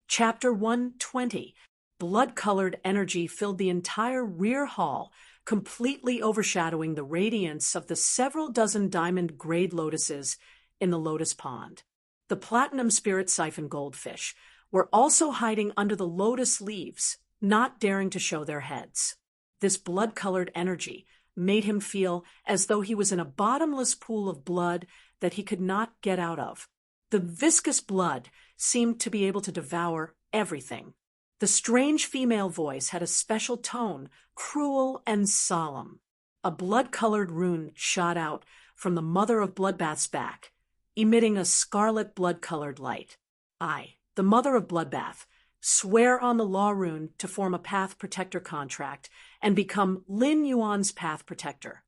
Chapter 120. Blood-colored energy filled the entire rear hall, completely overshadowing the radiance of the several dozen diamond-grade lotuses in the lotus pond. The platinum spirit siphon goldfish were also hiding under the lotus leaves, not daring to show their heads. This blood-colored energy made him feel as though he was in a bottomless pool of blood that he could not get out of. The viscous blood seemed to be able to devour everything. The strange female voice had a special tone, cruel and solemn. A blood-colored rune shot out from the Mother of Bloodbath's back, emitting a scarlet blood-colored light. I, the Mother of Bloodbath, swear on the law rune to form a Path Protector contract and become Lin Yuan's Path Protector.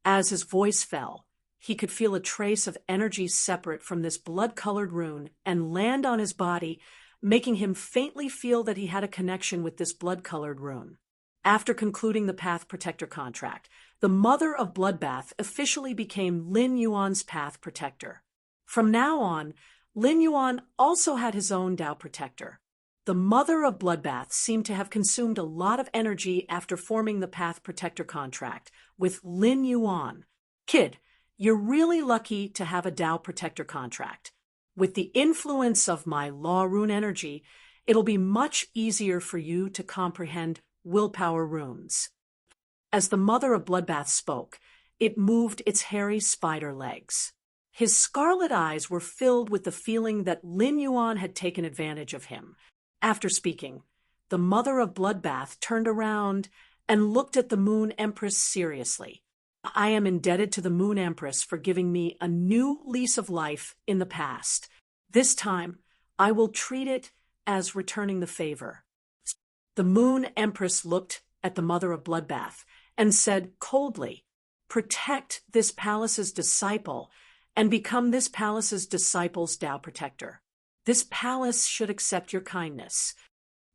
As his voice fell, he could feel a trace of energy separate from this blood-colored rune and land on his body, making him faintly feel that he had a connection with this blood-colored rune. After concluding the Path Protector contract, the Mother of Bloodbath officially became Lin Yuan's Path Protector. From now on, Lin Yuan also had his own Tao Protector. The Mother of Bloodbath seemed to have consumed a lot of energy after forming the Path Protector contract with Lin Yuan. Kid, you're really lucky to have a Tao Protector contract. With the influence of my law rune energy, it'll be much easier for you to comprehend willpower runes. As the Mother of Bloodbath spoke, it moved its hairy spider legs. His scarlet eyes were filled with the feeling that Lin Yuan had taken advantage of him. After speaking, the Mother of Bloodbath turned around and looked at the Moon Empress seriously. I am indebted to the Moon Empress for giving me a new lease of life in the past. This time, I will treat it as returning the favor. The Moon Empress looked at the Mother of Bloodbath and said coldly, "Protect this palace's disciple and become this palace's disciple's Tao Protector. This palace should accept your kindness."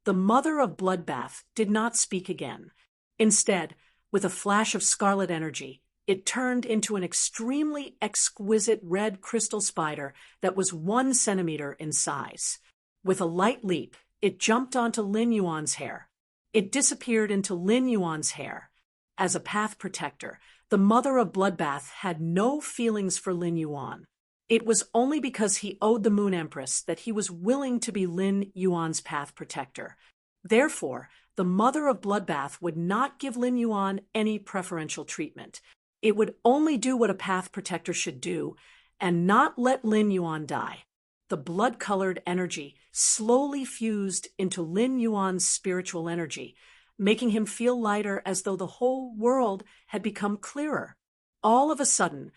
The Mother of Bloodbath did not speak again. Instead, with a flash of scarlet energy, it turned into an extremely exquisite red crystal spider that was 1 centimeter in size. With a light leap, it jumped onto Lin Yuan's hair. It disappeared into Lin Yuan's hair. As a Path Protector, the Mother of Bloodbath had no feelings for Lin Yuan. It was only because he owed the Moon Empress that he was willing to be Lin Yuan's Path Protector. Therefore, the Mother of Bloodbath would not give Lin Yuan any preferential treatment. It would only do what a Path Protector should do, and not let Lin Yuan die. The blood-colored energy slowly fused into Lin Yuan's spiritual energy, making him feel lighter as though the whole world had become clearer. All of a sudden,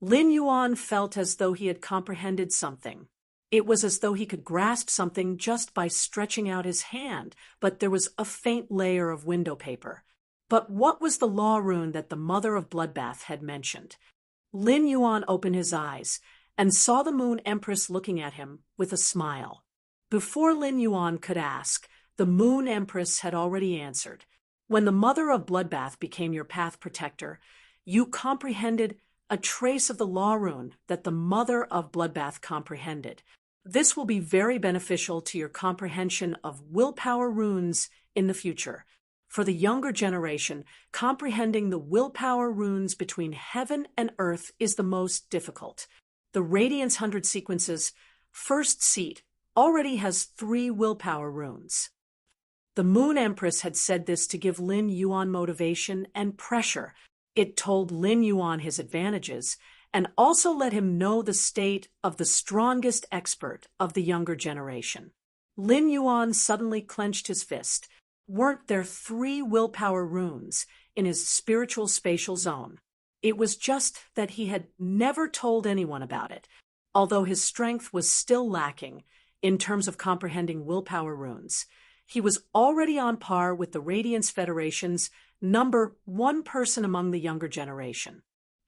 Lin Yuan felt as though he had comprehended something. It was as though he could grasp something just by stretching out his hand, but there was a faint layer of window paper. But what was the law rune that the Mother of Bloodbath had mentioned? Lin Yuan opened his eyes and saw the Moon Empress looking at him with a smile. Before Lin Yuan could ask, the Moon Empress had already answered. When the Mother of Bloodbath became your Path Protector, you comprehended a trace of the law rune that the Mother of Bloodbath comprehended. This will be very beneficial to your comprehension of willpower runes in the future. For the younger generation, comprehending the willpower runes between heaven and earth is the most difficult. The Radiance 100 sequence's first seat already has 3 willpower runes. The Moon Empress had said this to give Lin Yuan motivation and pressure. It told Lin Yuan his advantages, and also let him know the state of the strongest expert of the younger generation. Lin Yuan suddenly clenched his fist. Weren't there 3 willpower runes in his spiritual spatial zone? It was just that he had never told anyone about it, although his strength was still lacking in terms of comprehending willpower runes. He was already on par with the Radiance Federation's number 1 person among the younger generation.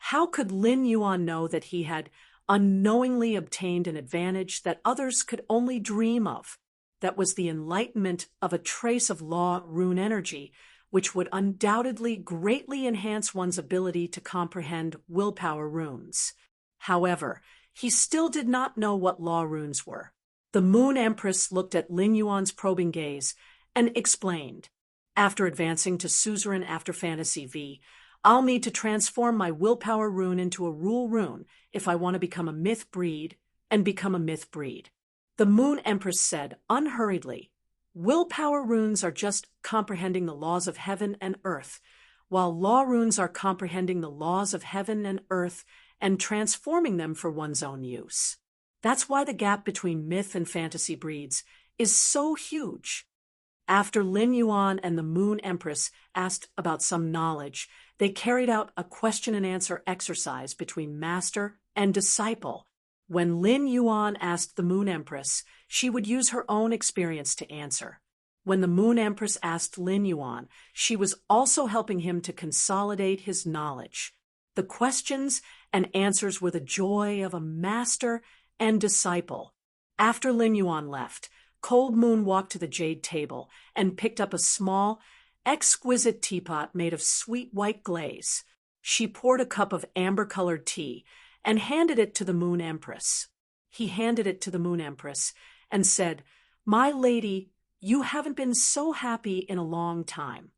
How could Lin Yuan know that he had unknowingly obtained an advantage that others could only dream of? That was the enlightenment of a trace of law rune energy, which would undoubtedly greatly enhance one's ability to comprehend willpower runes. However, he still did not know what law runes were. The Moon Empress looked at Lin Yuan's probing gaze and explained, after advancing to Suzerain after Fantasy V, I'll need to transform my willpower rune into a rule rune if I want to become a myth breed and become a myth breed. The Moon Empress said unhurriedly, willpower runes are just comprehending the laws of heaven and earth, while law runes are comprehending the laws of heaven and earth and transforming them for one's own use. That's why the gap between myth and fantasy breeds is so huge. After Lin Yuan and the Moon Empress asked about some knowledge, they carried out a question-and-answer exercise between master and disciple. When Lin Yuan asked the Moon Empress, she would use her own experience to answer. When the Moon Empress asked Lin Yuan, she was also helping him to consolidate his knowledge. The questions and answers were the joy of a master and disciple. After Lin Yuan left, Cold Moon walked to the jade table and picked up a small, exquisite teapot made of sweet white glaze. She poured a cup of amber-colored tea and handed it to the Moon Empress. He handed it to the Moon Empress and said, "My lady, you haven't been so happy in a long time."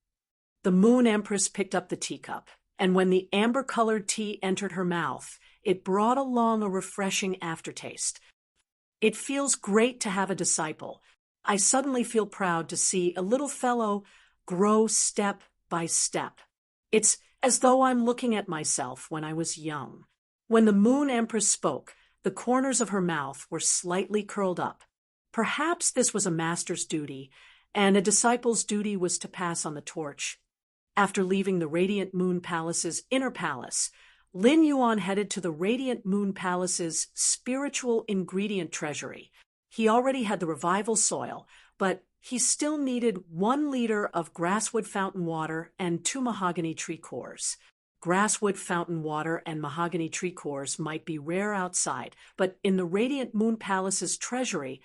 The Moon Empress picked up the teacup, and when the amber-colored tea entered her mouth, it brought along a refreshing aftertaste. It feels great to have a disciple. I suddenly feel proud to see a little fellow grow step by step. It's as though I'm looking at myself when I was young. When the Moon Empress spoke, the corners of her mouth were slightly curled up. Perhaps this was a master's duty, and a disciple's duty was to pass on the torch. After leaving the Radiant Moon Palace's inner palace, Lin Yuan headed to the Radiant Moon Palace's spiritual ingredient treasury. He already had the revival soil, but he still needed 1 liter of grasswood fountain water and 2 mahogany tree cores. Grasswood fountain water and mahogany tree cores might be rare outside, but in the Radiant Moon Palace's treasury,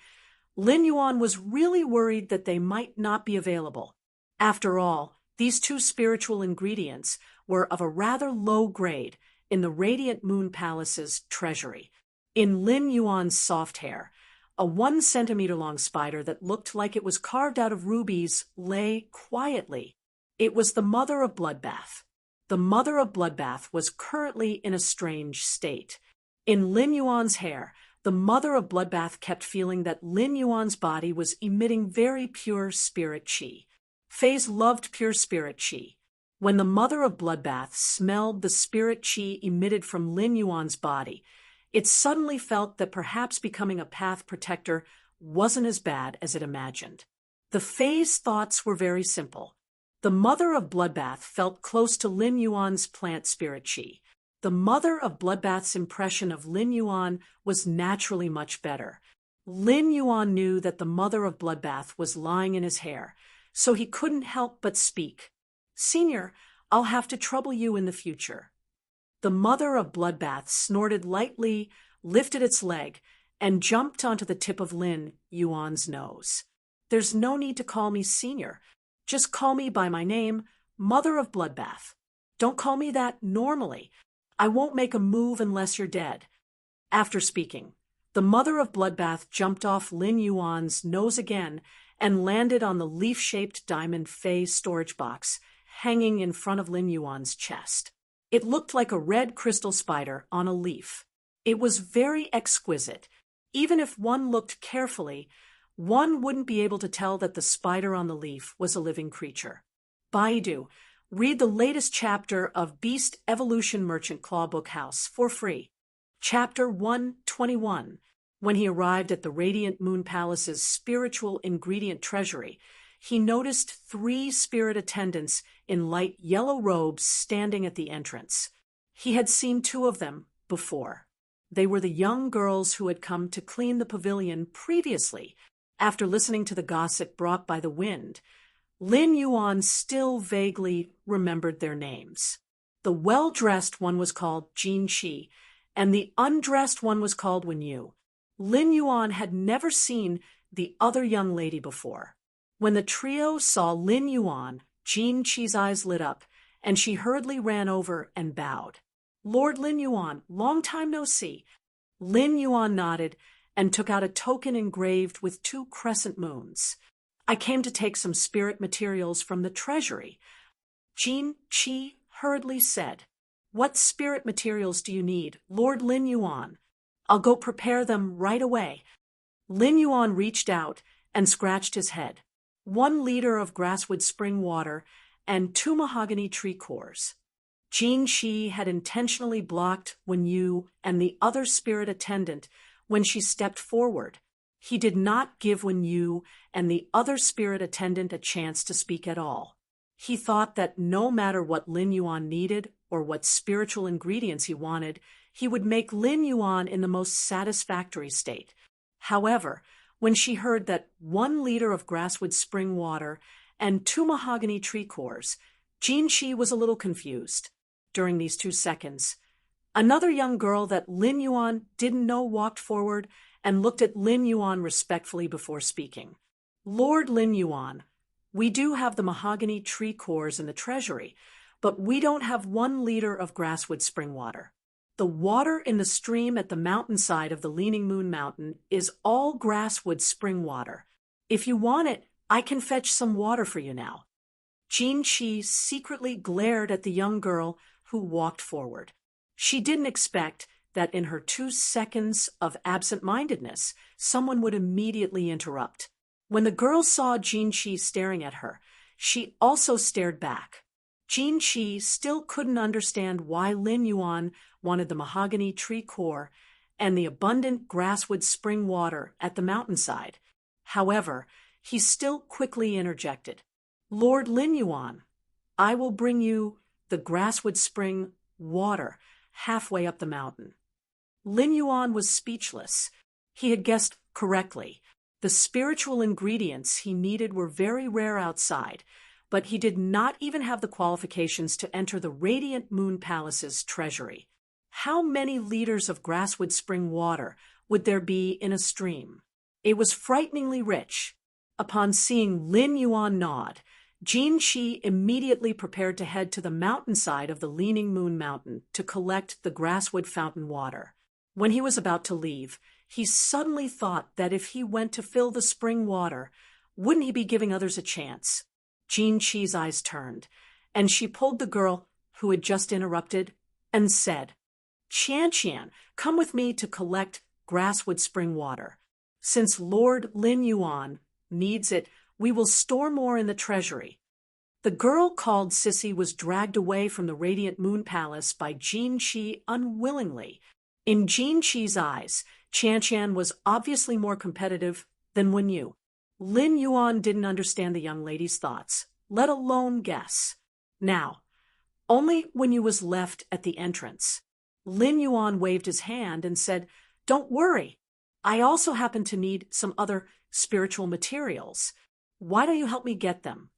Lin Yuan was really worried that they might not be available. After all, these 2 spiritual ingredients were of a rather low grade in the Radiant Moon Palace's treasury. In Lin Yuan's soft hair, a 1 centimeter-long spider that looked like it was carved out of rubies lay quietly. It was the Mother of Bloodbath. The Mother of Bloodbath was currently in a strange state. In Lin Yuan's hair, the Mother of Bloodbath kept feeling that Lin Yuan's body was emitting very pure spirit qi. Faze loved pure spirit qi. When the Mother of Bloodbath smelled the spirit qi emitted from Lin Yuan's body, it suddenly felt that perhaps becoming a path protector wasn't as bad as it imagined. The Fae's thoughts were very simple. The Mother of Bloodbath felt close to Lin Yuan's plant spirit qi. The Mother of Bloodbath's impression of Lin Yuan was naturally much better. Lin Yuan knew that the Mother of Bloodbath was lying in his hair, so he couldn't help but speak. "Senior, I'll have to trouble you in the future." The Mother of Bloodbath snorted lightly, lifted its leg, and jumped onto the tip of Lin Yuan's nose. "There's no need to call me Senior. Just call me by my name, Mother of Bloodbath. Don't call me that normally. I won't make a move unless you're dead." After speaking, the Mother of Bloodbath jumped off Lin Yuan's nose again and landed on the leaf-shaped diamond Fae storage box hanging in front of Lin Yuan's chest. It looked like a red crystal spider on a leaf. It was very exquisite. Even if one looked carefully, one wouldn't be able to tell that the spider on the leaf was a living creature. Baidu, read the latest chapter of Beast Evolution Merchant Clawbook House for free. Chapter 121. When he arrived at the Radiant Moon Palace's spiritual ingredient treasury, he noticed 3 spirit attendants in light yellow robes standing at the entrance. He had seen 2 of them before. They were the young girls who had come to clean the pavilion previously, after listening to the gossip brought by the wind. Lin Yuan still vaguely remembered their names. The well-dressed one was called Jin Qi, and the undressed one was called Wen Yu. Lin Yuan had never seen the other young lady before. When the trio saw Lin Yuan, Jin Qi's eyes lit up, and she hurriedly ran over and bowed. "Lord Lin Yuan, long time no see." Lin Yuan nodded and took out a token engraved with 2 crescent moons. I came to take some spirit materials from the treasury. Jin Qi hurriedly said. What spirit materials do you need, Lord Lin Yuan? I'll go prepare them right away. Lin Yuan reached out and scratched his head. 1 liter of grasswood spring water and 2 mahogany tree cores. Jin Qi had intentionally blocked Wen Yu and the other spirit attendant when she stepped forward. He did not give Wen Yu and the other spirit attendant a chance to speak at all. He thought that no matter what Lin Yuan needed or what spiritual ingredients he wanted, he would make Lin Yuan in the most satisfactory state. However, when she heard that 1 liter of grasswood spring water and 2 mahogany tree cores, Jin Qi was a little confused. During these 2 seconds, another young girl that Lin Yuan didn't know walked forward and looked at Lin Yuan respectfully before speaking. Lord Lin Yuan, we do have the mahogany tree cores in the treasury, but we don't have 1 liter of grasswood spring water. The water in the stream at the mountainside of the Leaning Moon Mountain is all grasswood spring water. If you want it, I can fetch some water for you now. Jin Qi secretly glared at the young girl who walked forward. She didn't expect that in her 2 seconds of absent-mindedness, someone would immediately interrupt. When the girl saw Jin Qi staring at her, she also stared back. Jin Qi still couldn't understand why Lin Yuan wanted the mahogany tree core and the abundant grasswood spring water at the mountainside. However, he still quickly interjected. Lord Lin Yuan, I will bring you the grasswood spring water halfway up the mountain. Lin Yuan was speechless. He had guessed correctly. The spiritual ingredients he needed were very rare outside, but he did not even have the qualifications to enter the Radiant Moon Palace's treasury. How many liters of grasswood spring water would there be in a stream? It was frighteningly rich. Upon seeing Lin Yuan nod, Jin Qi immediately prepared to head to the mountainside of the Leaning Moon Mountain to collect the grasswood fountain water. When he was about to leave, he suddenly thought that if he went to fill the spring water, wouldn't he be giving others a chance? Jin Qi's eyes turned, and she pulled the girl who had just interrupted and said, Qian, come with me to collect grasswood spring water. Since Lord Lin Yuan needs it, we will store more in the treasury. The girl called Sissy was dragged away from the Radiant Moon Palace by Jin Qi unwillingly. In Jin Qi's eyes, Qian was obviously more competitive than Wen Yu. Lin Yuan didn't understand the young lady's thoughts, let alone guess. Now, only Wen Yu was left at the entrance. Lin Yuan waved his hand and said, Don't worry. I also happen to need some other spiritual materials. Why don't you help me get them?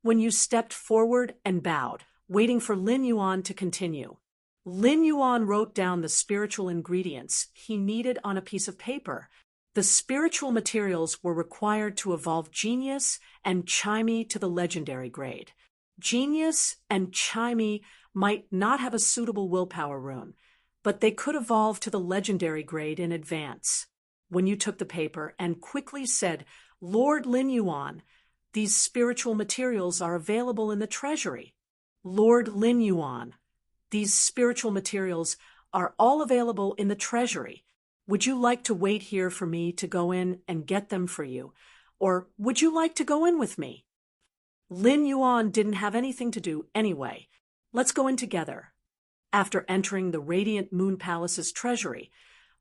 Wen Yu stepped forward and bowed, waiting for Lin Yuan to continue. Lin Yuan wrote down the spiritual ingredients he needed on a piece of paper. The spiritual materials were required to evolve Genius and Chimey to the legendary grade. Genius and Chimey might not have a suitable willpower rune, but they could evolve to the legendary grade in advance. When you took the paper and quickly said, Lord Lin Yuan, these spiritual materials are available in the treasury. Lord Lin Yuan, these spiritual materials are all available in the treasury. Would you like to wait here for me to go in and get them for you? Or would you like to go in with me? Lin Yuan didn't have anything to do anyway. Let's go in together. After entering the Radiant Moon Palace's treasury,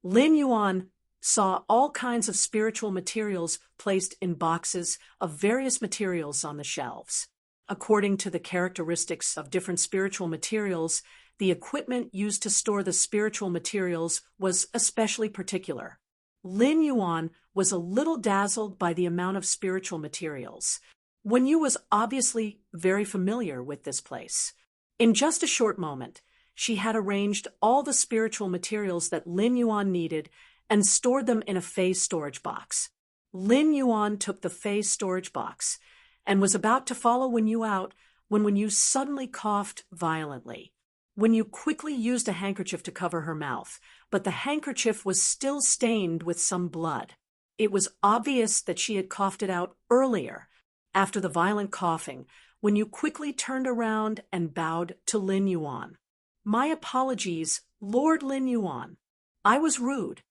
Lin Yuan saw all kinds of spiritual materials placed in boxes of various materials on the shelves. According to the characteristics of different spiritual materials, the equipment used to store the spiritual materials was especially particular. Lin Yuan was a little dazzled by the amount of spiritual materials. Wen Yu was obviously very familiar with this place. In just a short moment, she had arranged all the spiritual materials that Lin Yuan needed and stored them in a phase storage box. Lin Yuan took the phase storage box and was about to follow Wen Yu out when Wen Yu suddenly coughed violently. Wen Yu quickly used a handkerchief to cover her mouth, but the handkerchief was still stained with some blood. It was obvious that she had coughed it out earlier, after the violent coughing, when you quickly turned around and bowed to Lin Yuan. "My apologies, Lord Lin Yuan. I was rude."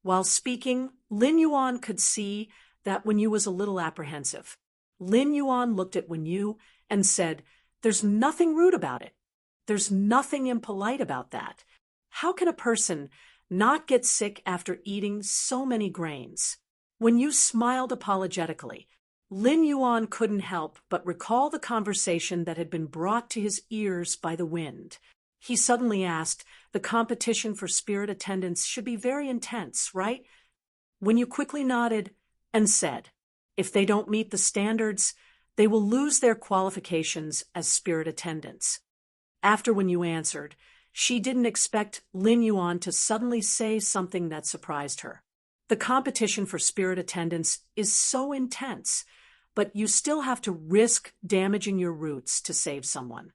While speaking, Lin Yuan could see that Wenyu was a little apprehensive. Lin Yuan looked at Wenyu and said, "There's nothing rude about it. There's nothing impolite about that. How can a person not get sick after eating so many grains?" Wenyu smiled apologetically. Lin Yuan couldn't help but recall the conversation that had been brought to his ears by the wind. He suddenly asked, "The competition for spirit attendants should be very intense, right?" Wenyu quickly nodded and said, "If they don't meet the standards, they will lose their qualifications as spirit attendants." After Wenyu answered, she didn't expect Lin Yuan to suddenly say something that surprised her. "The competition for spirit attendants is so intense, but you still have to risk damaging your roots to save someone.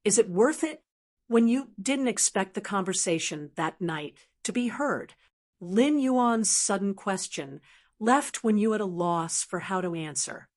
Is it worth it?" Wenyu didn't expect the conversation that night to be heard. Lin Yuan's sudden question left Wenyu at a loss for how to answer.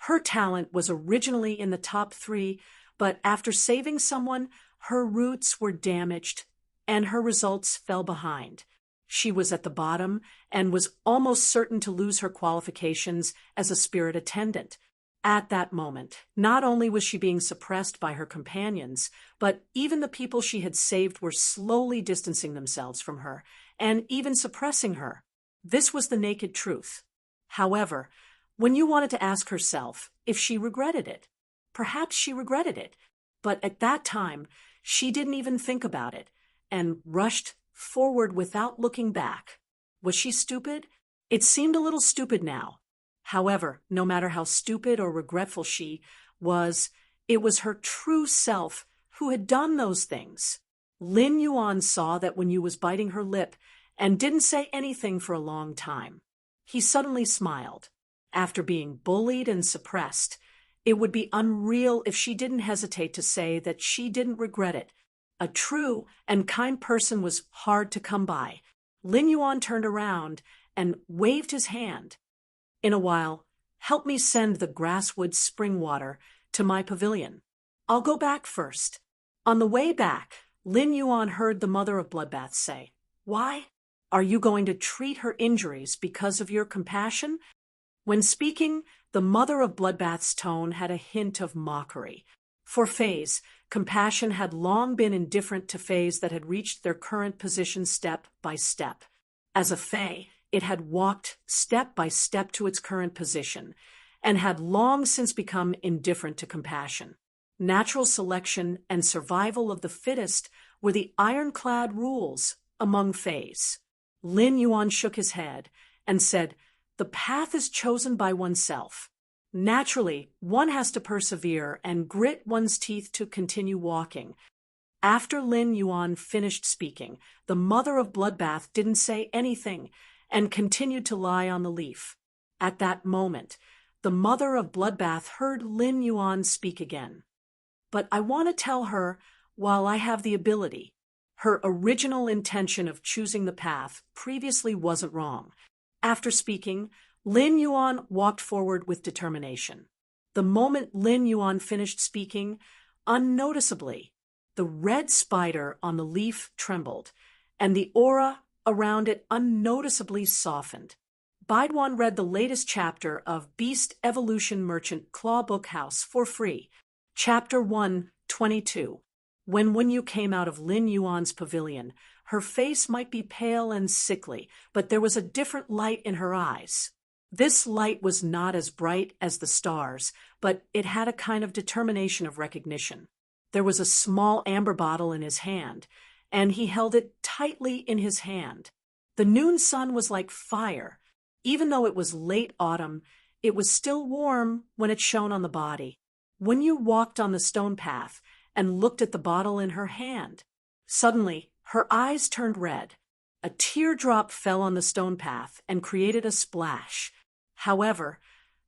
Her talent was originally in the top 3, but after saving someone, her roots were damaged and her results fell behind. She was at the bottom and was almost certain to lose her qualifications as a spirit attendant. At that moment, not only was she being suppressed by her companions, but even the people she had saved were slowly distancing themselves from her and even suppressing her. This was the naked truth. However, Wenyu wanted to ask herself if she regretted it. Perhaps she regretted it, but at that time, she didn't even think about it and rushed forward without looking back. Was she stupid? It seemed a little stupid now. However, no matter how stupid or regretful she was, it was her true self who had done those things. Lin Yuan saw that Wenyu was biting her lip and didn't say anything for a long time. He suddenly smiled. After being bullied and suppressed, it would be unreal if she didn't hesitate to say that she didn't regret it. A true and kind person was hard to come by. Lin Yuan turned around and waved his hand. "In a while, help me send the grasswood spring water to my pavilion. I'll go back first." On the way back, Lin Yuan heard the mother of Bloodbath say, "Why? Are you going to treat her injuries because of your compassion?" When speaking, the mother of Bloodbath's tone had a hint of mockery. For fays, compassion had long been indifferent to fays that had reached their current position step by step. As a fay, it had walked step by step to its current position, and had long since become indifferent to compassion. Natural selection and survival of the fittest were the ironclad rules among fays. Lin Yuan shook his head and said, "The path is chosen by oneself. Naturally, one has to persevere and grit one's teeth to continue walking." After Lin Yuan finished speaking, the mother of Bloodbath didn't say anything and continued to lie on the leaf. At that moment, the mother of Bloodbath heard Lin Yuan speak again. "But I want to tell her, while I have the ability, her original intention of choosing the path previously wasn't wrong." After speaking, Lin Yuan walked forward with determination. The moment Lin Yuan finished speaking, unnoticeably, the red spider on the leaf trembled, and the aura around it unnoticeably softened. Baidwan read the latest chapter of Beast Evolution Merchant Claw Book House for free. Chapter 122. When Wenyu came out of Lin Yuan's pavilion, her face might be pale and sickly, but there was a different light in her eyes. This light was not as bright as the stars, but it had a kind of determination of recognition. There was a small amber bottle in his hand, and he held it tightly in his hand. The noon sun was like fire. Even though it was late autumn, it was still warm when it shone on the body. Wenyu walked on the stone path and looked at the bottle in her hand. Suddenly, her eyes turned red. A teardrop fell on the stone path and created a splash. However,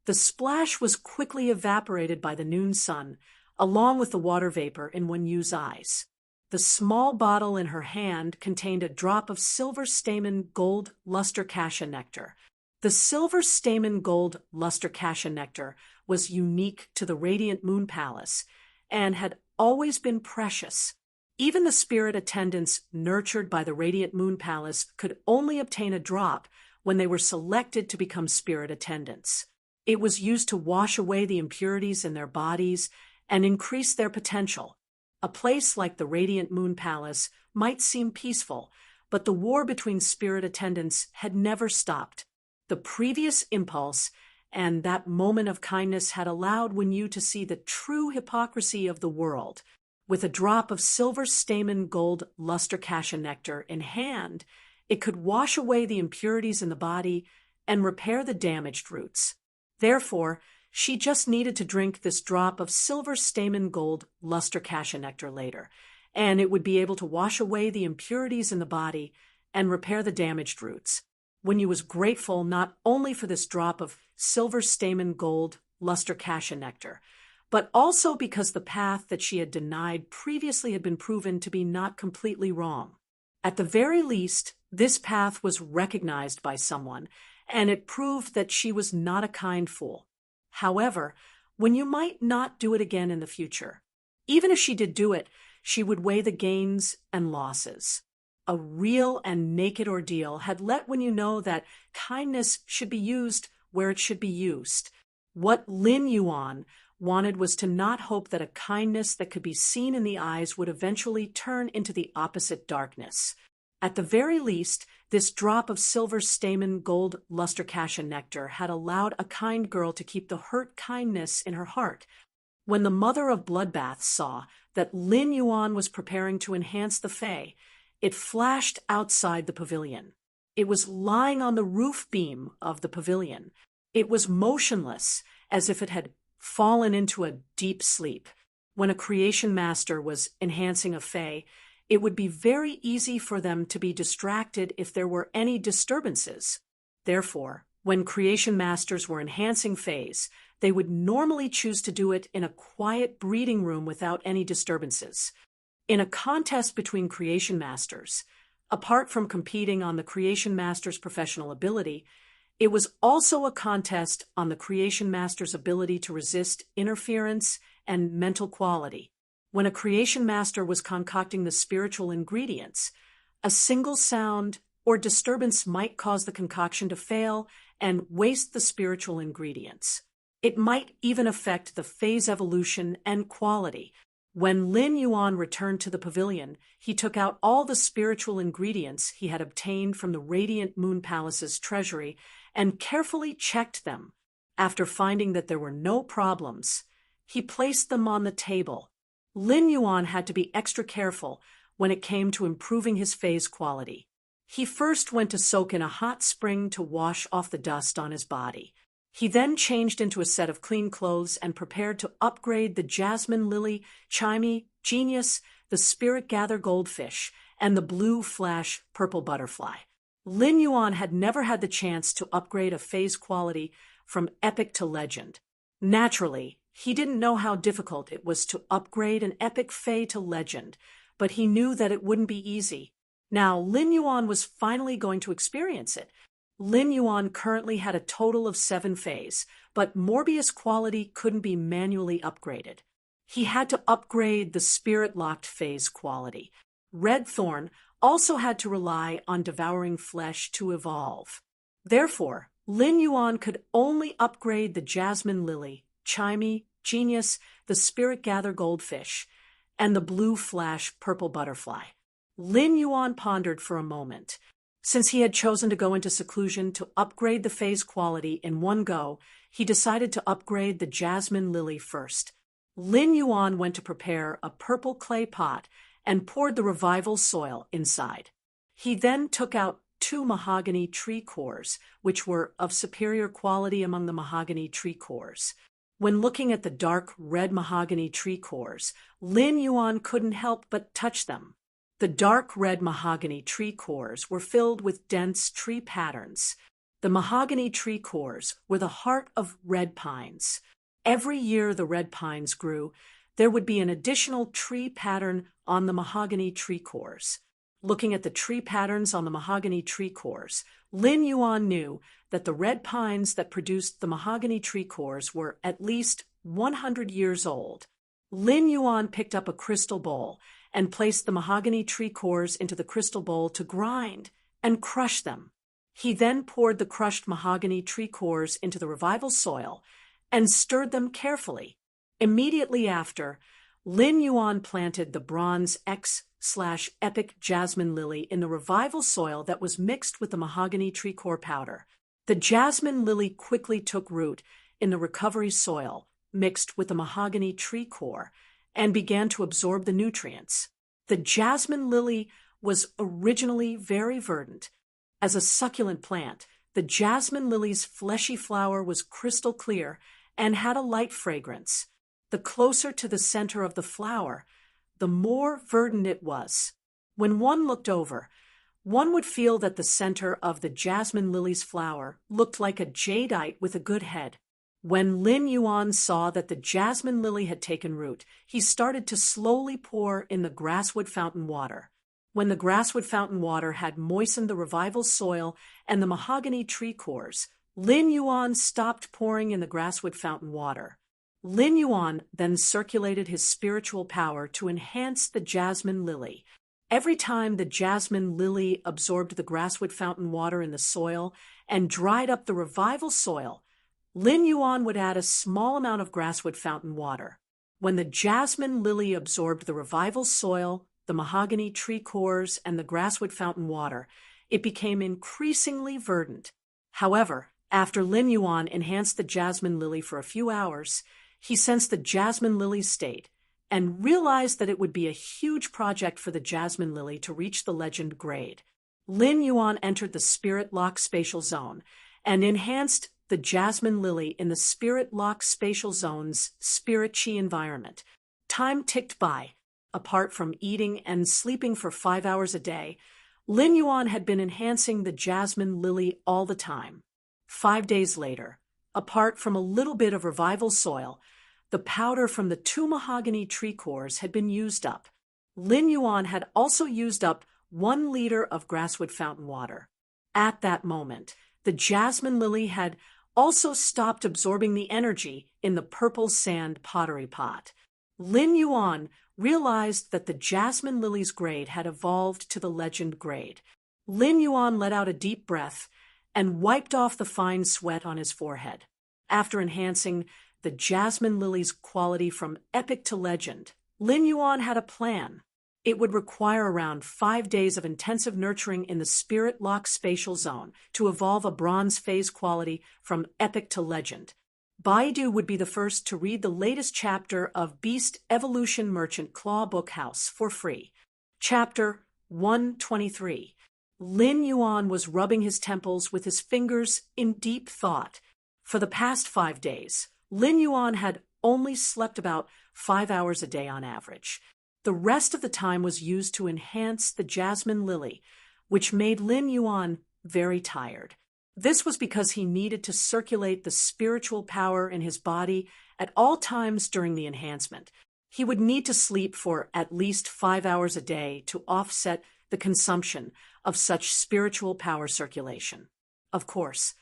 the splash was quickly evaporated by the noon sun, along with the water vapor in Wenyu's eyes. The small bottle in her hand contained a drop of silver stamen gold luster cassia nectar. The silver stamen gold luster cassia nectar was unique to the Radiant Moon Palace and had always been precious. Even the spirit attendants nurtured by the Radiant Moon Palace could only obtain a drop when they were selected to become spirit attendants. It was used to wash away the impurities in their bodies and increase their potential. A place like the Radiant Moon Palace might seem peaceful, but the war between spirit attendants had never stopped. The previous impulse and that moment of kindness had allowed Wenyu to see the true hypocrisy of the world. With a drop of silver stamen gold luster cassia nectar in hand, it could wash away the impurities in the body and repair the damaged roots. Therefore, she just needed to drink this drop of silver stamen gold luster cassia nectar later, and it would be able to wash away the impurities in the body and repair the damaged roots. Wenyu was grateful not only for this drop of silver stamen gold luster cassia nectar, but also because the path that she had denied previously had been proven to be not completely wrong. At the very least, this path was recognized by someone, and it proved that she was not a kind fool. However, Wenyu might not do it again in the future. Even if she did do it, she would weigh the gains and losses. A real and naked ordeal had let Wenyu know that kindness should be used where it should be used. What Lin Yuan wanted was to not hope that a kindness that could be seen in the eyes would eventually turn into the opposite darkness. At the very least, this drop of silver stamen gold luster cassia nectar had allowed a kind girl to keep the hurt kindness in her heart. When the mother of bloodbaths saw that Lin Yuan was preparing to enhance the Fae, it flashed outside the pavilion. It was lying on the roof beam of the pavilion. It was motionless, as if it had fallen into a deep sleep. When a creation master was enhancing a Fae, it would be very easy for them to be distracted if there were any disturbances. Therefore, when creation masters were enhancing Faes, they would normally choose to do it in a quiet breeding room without any disturbances. In a contest between creation masters, apart from competing on the creation master's professional ability, it was also a contest on the creation master's ability to resist interference and mental quality. When a creation master was concocting the spiritual ingredients, a single sound or disturbance might cause the concoction to fail and waste the spiritual ingredients. It might even affect the phase evolution and quality. When Lin Yuan returned to the pavilion, he took out all the spiritual ingredients he had obtained from the Radiant Moon Palace's treasury and carefully checked them. After finding that there were no problems, he placed them on the table. Lin Yuan had to be extra careful when it came to improving his phase quality. He first went to soak in a hot spring to wash off the dust on his body. He then changed into a set of clean clothes and prepared to upgrade the Jasmine Lily, Chimey, Genius, the Spirit Gather Goldfish, and the Blue Flash Purple Butterfly. Lin Yuan had never had the chance to upgrade a phase quality from epic to legend. Naturally, he didn't know how difficult it was to upgrade an epic Fae to legend, but he knew that it wouldn't be easy. Now, Lin Yuan was finally going to experience it. Lin Yuan currently had a total of 7 Faes, but Morbius quality couldn't be manually upgraded. He had to upgrade the Spirit-locked Phase quality. Red Thorn also had to rely on devouring flesh to evolve. Therefore, Lin Yuan could only upgrade the Jasmine Lily, Chimey, Genius, the Spirit Gather Goldfish, and the Blue Flash Purple Butterfly. Lin Yuan pondered for a moment. Since he had chosen to go into seclusion to upgrade the phase quality in one go, he decided to upgrade the Jasmine Lily first. Lin Yuan went to prepare a purple clay pot and poured the revival soil inside. He then took out 2 mahogany tree cores, which were of superior quality among the mahogany tree cores. When looking at the dark red mahogany tree cores, Lin Yuan couldn't help but touch them. The dark red mahogany tree cores were filled with dense tree patterns. The mahogany tree cores were the heart of red pines. Every year the red pines grew, there would be an additional tree pattern on the mahogany tree cores. Looking at the tree patterns on the mahogany tree cores, Lin Yuan knew that the red pines that produced the mahogany tree cores were at least 100 years old. Lin Yuan picked up a crystal bowl and placed the mahogany tree cores into the crystal bowl to grind and crush them. He then poured the crushed mahogany tree cores into the revival soil and stirred them carefully. Immediately after, Lin Yuan planted the bronze X/epic jasmine lily in the revival soil that was mixed with the mahogany tree core powder. The jasmine lily quickly took root in the recovery soil mixed with the mahogany tree core and began to absorb the nutrients. The jasmine lily was originally very verdant. As a succulent plant, the jasmine lily's fleshy flower was crystal clear and had a light fragrance. The closer to the center of the flower, the more verdant it was. When one looked over, one would feel that the center of the jasmine lily's flower looked like a jadeite with a good head. When Lin Yuan saw that the jasmine lily had taken root, he started to slowly pour in the grasswood fountain water. When the grasswood fountain water had moistened the revival soil and the mahogany tree cores, Lin Yuan stopped pouring in the grasswood fountain water. Lin Yuan then circulated his spiritual power to enhance the jasmine lily. Every time the jasmine lily absorbed the grasswood fountain water in the soil and dried up the revival soil, Lin Yuan would add a small amount of grasswood fountain water. When the jasmine lily absorbed the revival soil, the mahogany tree cores, and the grasswood fountain water, it became increasingly verdant. However, after Lin Yuan enhanced the jasmine lily for a few hours, he sensed the jasmine lily's state and realized that it would be a huge project for the jasmine lily to reach the legend grade. Lin Yuan entered the Spirit Lock Spatial Zone and enhanced the jasmine lily in the Spirit Lock Spatial Zone's Spirit Chi environment. Time ticked by. Apart from eating and sleeping for 5 hours a day, Lin Yuan had been enhancing the jasmine lily all the time. 5 days later, apart from a little bit of revival soil, the powder from the 2 mahogany tree cores had been used up. Lin Yuan had also used up 1 liter of grasswood fountain water. At that moment, the jasmine lily had also stopped absorbing the energy in the purple sand pottery pot. Lin Yuan realized that the jasmine lily's grade had evolved to the legend grade. Lin Yuan let out a deep breath and wiped off the fine sweat on his forehead. After enhancing the jasmine lily's quality from epic to legend, Lin Yuan had a plan. It would require around 5 days of intensive nurturing in the Spirit Lock Spatial Zone to evolve a bronze phase quality from epic to legend. Baidu would be the first to read the latest chapter of Beast Evolution Merchant Claw Bookhouse for free. Chapter 123. Lin Yuan was rubbing his temples with his fingers in deep thought. For the past 5 days, Lin Yuan had only slept about 5 hours a day on average. The rest of the time was used to enhance the jasmine lily, which made Lin Yuan very tired. This was because he needed to circulate the spiritual power in his body at all times during the enhancement. He would need to sleep for at least 5 hours a day to offset the consumption of such spiritual power circulation. Of course,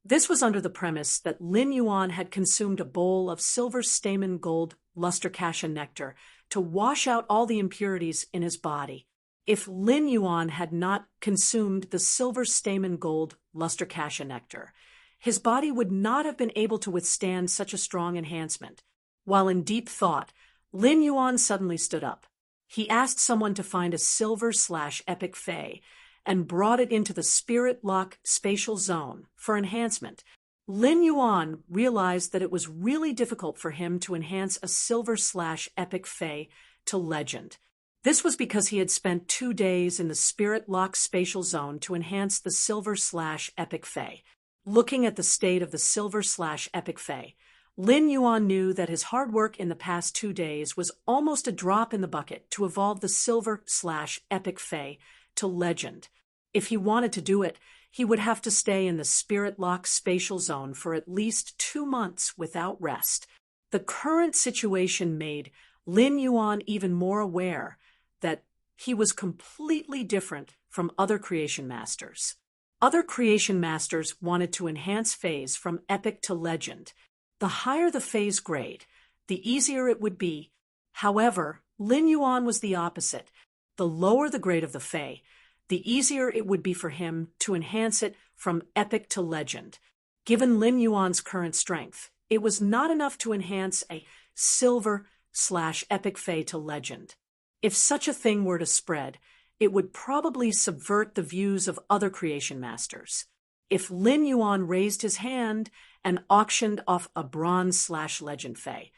this was under the premise that Lin Yuan had consumed a bowl of silver stamen gold luster cassia nectar to wash out all the impurities in his body. If Lin Yuan had not consumed the silver stamen gold luster cassia nectar, his body would not have been able to withstand such a strong enhancement. While in deep thought, Lin Yuan suddenly stood up. He asked someone to find a silver/epic fey and brought it into the Spirit Lock Spatial Zone for enhancement. Lin Yuan realized that it was really difficult for him to enhance a silver/epic fey to legend. This was because he had spent 2 days in the Spirit Lock Spatial Zone to enhance the silver/epic fey. Looking at the state of the silver/epic fey, Lin Yuan knew that his hard work in the past 2 days was almost a drop in the bucket to evolve the silver/epic fey to legend. If he wanted to do it, he would have to stay in the Spirit Lock Spatial Zone for at least 2 months without rest. The current situation made Lin Yuan even more aware that he was completely different from other creation masters. Other creation masters wanted to enhance phase from epic to legend. The higher the phase grade, the easier it would be. However, Lin Yuan was the opposite. The lower the grade of the Fae, the easier it would be for him to enhance it from epic to legend. Given Lin Yuan's current strength, it was not enough to enhance a silver/epic Fae to legend. If such a thing were to spread, it would probably subvert the views of other creation masters. If Lin Yuan raised his hand and auctioned off a bronze/legend Fae,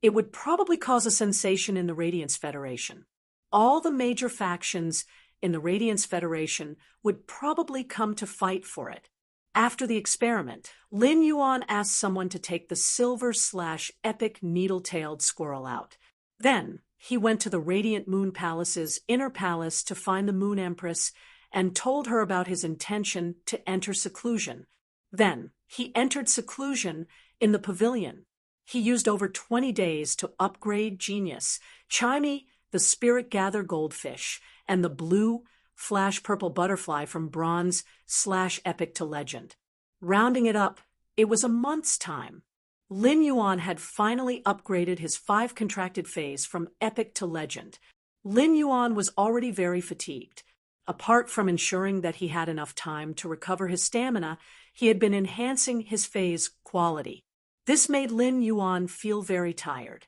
it would probably cause a sensation in the Radiance Federation. All the major factions in the Radiance Federation would probably come to fight for it. After the experiment, Lin Yuan asked someone to take the silver/epic needle-tailed squirrel out. Then, he went to the Radiant Moon Palace's inner palace to find the Moon Empress and told her about his intention to enter seclusion. Then, he entered seclusion in the pavilion. He used over 20 days to upgrade Genius, Chimey, the Spirit Gather Goldfish, and the blue flash purple butterfly from bronze/epic to legend. Rounding it up, it was a month's time. Lin Yuan had finally upgraded his 5 contracted phase from epic to legend. Lin Yuan was already very fatigued. Apart from ensuring that he had enough time to recover his stamina, he had been enhancing his phase quality. This made Lin Yuan feel very tired.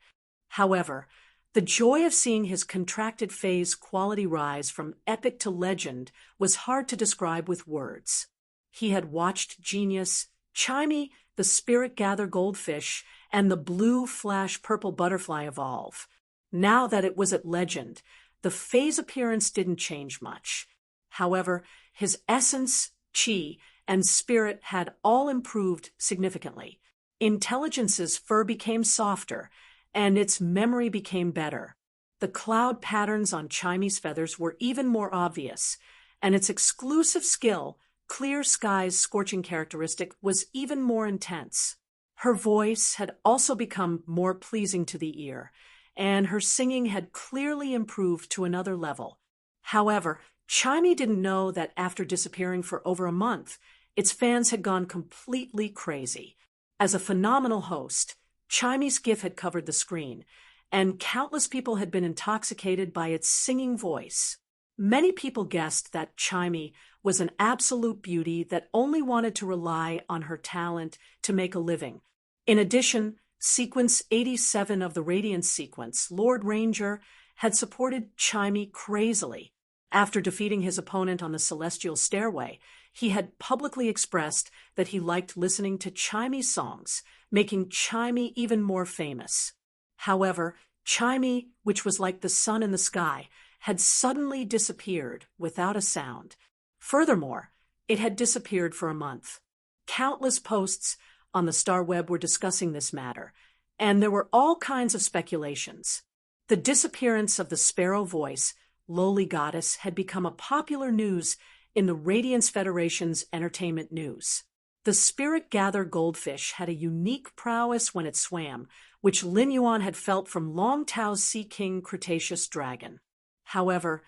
However, the joy of seeing his contracted phase quality rise from epic to legend was hard to describe with words. He had watched Genius, Chimey, the Spirit Gather Goldfish, and the blue flash purple butterfly evolve. Now that it was at legend, the phase appearance didn't change much. However, his essence, chi, and spirit had all improved significantly. Intelligence's fur became softer, and its memory became better. The cloud patterns on Chimey's feathers were even more obvious, and its exclusive skill, Clear Sky's scorching characteristic, was even more intense. Her voice had also become more pleasing to the ear, and her singing had clearly improved to another level. However, Chimey didn't know that after disappearing for over a month, its fans had gone completely crazy. As a phenomenal host, Chimey's GIF had covered the screen, and countless people had been intoxicated by its singing voice. Many people guessed that Chimey was an absolute beauty that only wanted to rely on her talent to make a living. In addition, Sequence 87 of the Radiance sequence, Lord Ranger, had supported Chimey crazily. After defeating his opponent on the Celestial Stairway, he had publicly expressed that he liked listening to Chimey's songs, making Chimey even more famous. However, Chimey, which was like the sun in the sky, had suddenly disappeared without a sound. Furthermore, it had disappeared for a month. Countless posts on the Star Web were discussing this matter, and there were all kinds of speculations. The disappearance of the sparrow voice, Lowly Goddess, had become a popular news in the Radiance Federation's entertainment news. The Spirit Gather Goldfish had a unique prowess when it swam, which Lin Yuan had felt from Long Tao's Sea King Cretaceous dragon. However,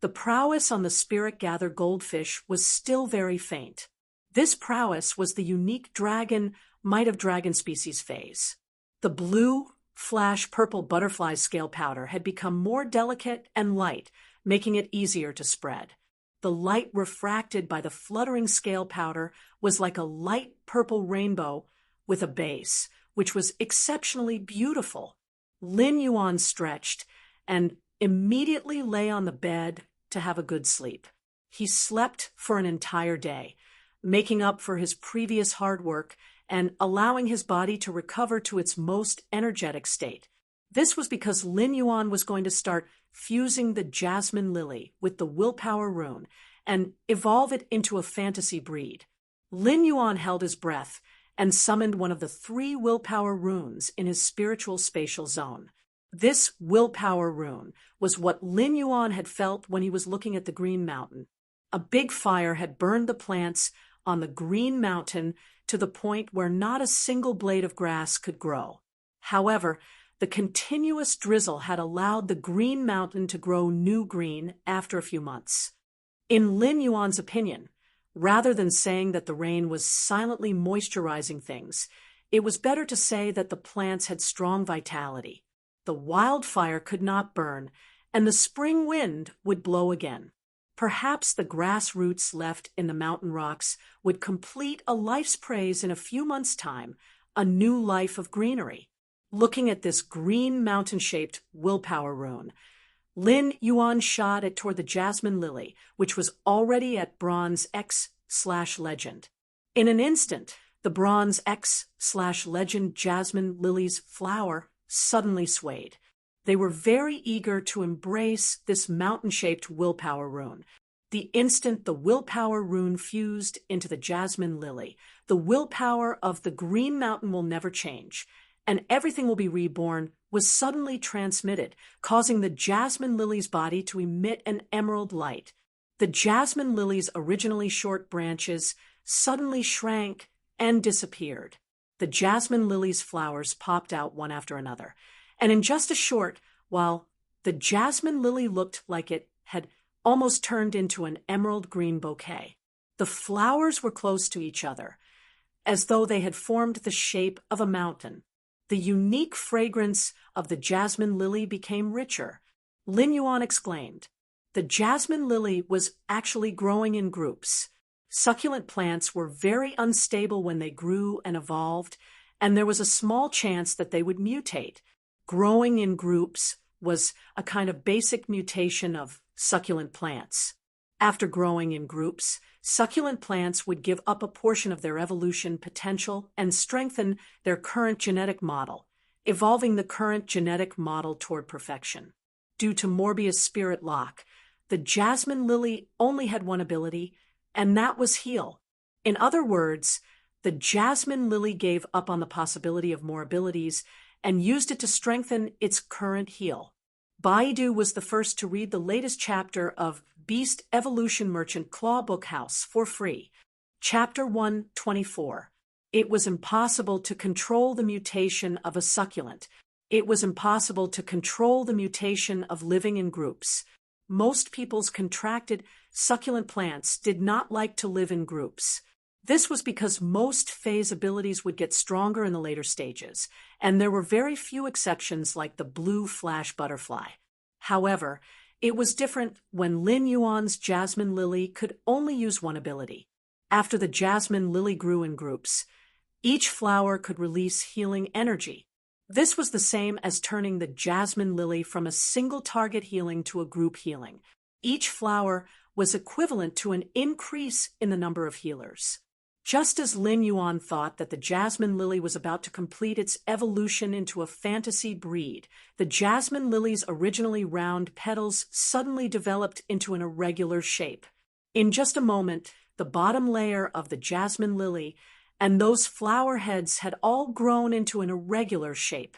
the prowess on the Spirit Gather Goldfish was still very faint. This prowess was the unique dragon, Might of Dragon species phase. The blue, flash purple butterfly scale powder had become more delicate and light, making it easier to spread. The light refracted by the fluttering scale powder was like a light purple rainbow with a base, which was exceptionally beautiful. Lin Yuan stretched and immediately lay on the bed to have a good sleep. He slept for an entire day, making up for his previous hard work and allowing his body to recover to its most energetic state. This was because Lin Yuan was going to start fusing the Jasmine Lily with the Willpower Rune and evolve it into a fantasy breed. Lin Yuan held his breath and summoned one of the 3 Willpower Runes in his spiritual spatial zone. This Willpower Rune was what Lin Yuan had felt when he was looking at the Green Mountain. A big fire had burned the plants on the Green Mountain to the point where not a single blade of grass could grow. However, the The continuous drizzle had allowed the green mountain to grow new green after a few months. In Lin Yuan's opinion, rather than saying that the rain was silently moisturizing things, it was better to say that the plants had strong vitality. The wildfire could not burn, and the spring wind would blow again. Perhaps the grass roots left in the mountain rocks would complete a life's praise in a few months' time, a new life of greenery. Looking at this green mountain-shaped willpower rune, Lin Yuan shot it toward the jasmine lily, which was already at bronze X/legend. In an instant, the bronze X/legend jasmine lily's flower suddenly swayed. They were very eager to embrace this mountain-shaped willpower rune. The instant the willpower rune fused into the jasmine lily, the willpower of the green mountain will never change, and everything will be reborn, was suddenly transmitted, causing the jasmine lily's body to emit an emerald light. The jasmine lily's originally short branches suddenly shrank and disappeared. The jasmine lily's flowers popped out one after another, and in just a short while, the jasmine lily looked like it had almost turned into an emerald green bouquet. The flowers were close to each other, as though they had formed the shape of a mountain. The unique fragrance of the jasmine lily became richer. Lin Yuan exclaimed. The jasmine lily was actually growing in groups. Succulent plants were very unstable when they grew and evolved, and there was a small chance that they would mutate. Growing in groups was a kind of basic mutation of succulent plants. After growing in groups, succulent plants would give up a portion of their evolution potential and strengthen their current genetic model, evolving the current genetic model toward perfection. Due to Morbius' spirit lock, the jasmine lily only had one ability, and that was heal. In other words, the jasmine lily gave up on the possibility of more abilities and used it to strengthen its current heal. Baidu was the first to read the latest chapter of Beast Evolution Merchant Claw Book House for free. Chapter 124. It was impossible to control the mutation of a succulent. It was impossible to control the mutation of living in groups. Most people's contracted succulent plants did not like to live in groups. This was because most phase abilities would get stronger in the later stages, and there were very few exceptions like the blue flash butterfly. However, it was different when Lin Yuan's jasmine lily could only use one ability. After the jasmine lily grew in groups, each flower could release healing energy. This was the same as turning the jasmine lily from a single target healing to a group healing. Each flower was equivalent to an increase in the number of healers. Just as Lin Yuan thought that the jasmine lily was about to complete its evolution into a fantasy breed, the jasmine lily's originally round petals suddenly developed into an irregular shape. In just a moment, the bottom layer of the jasmine lily and those flower heads had all grown into an irregular shape.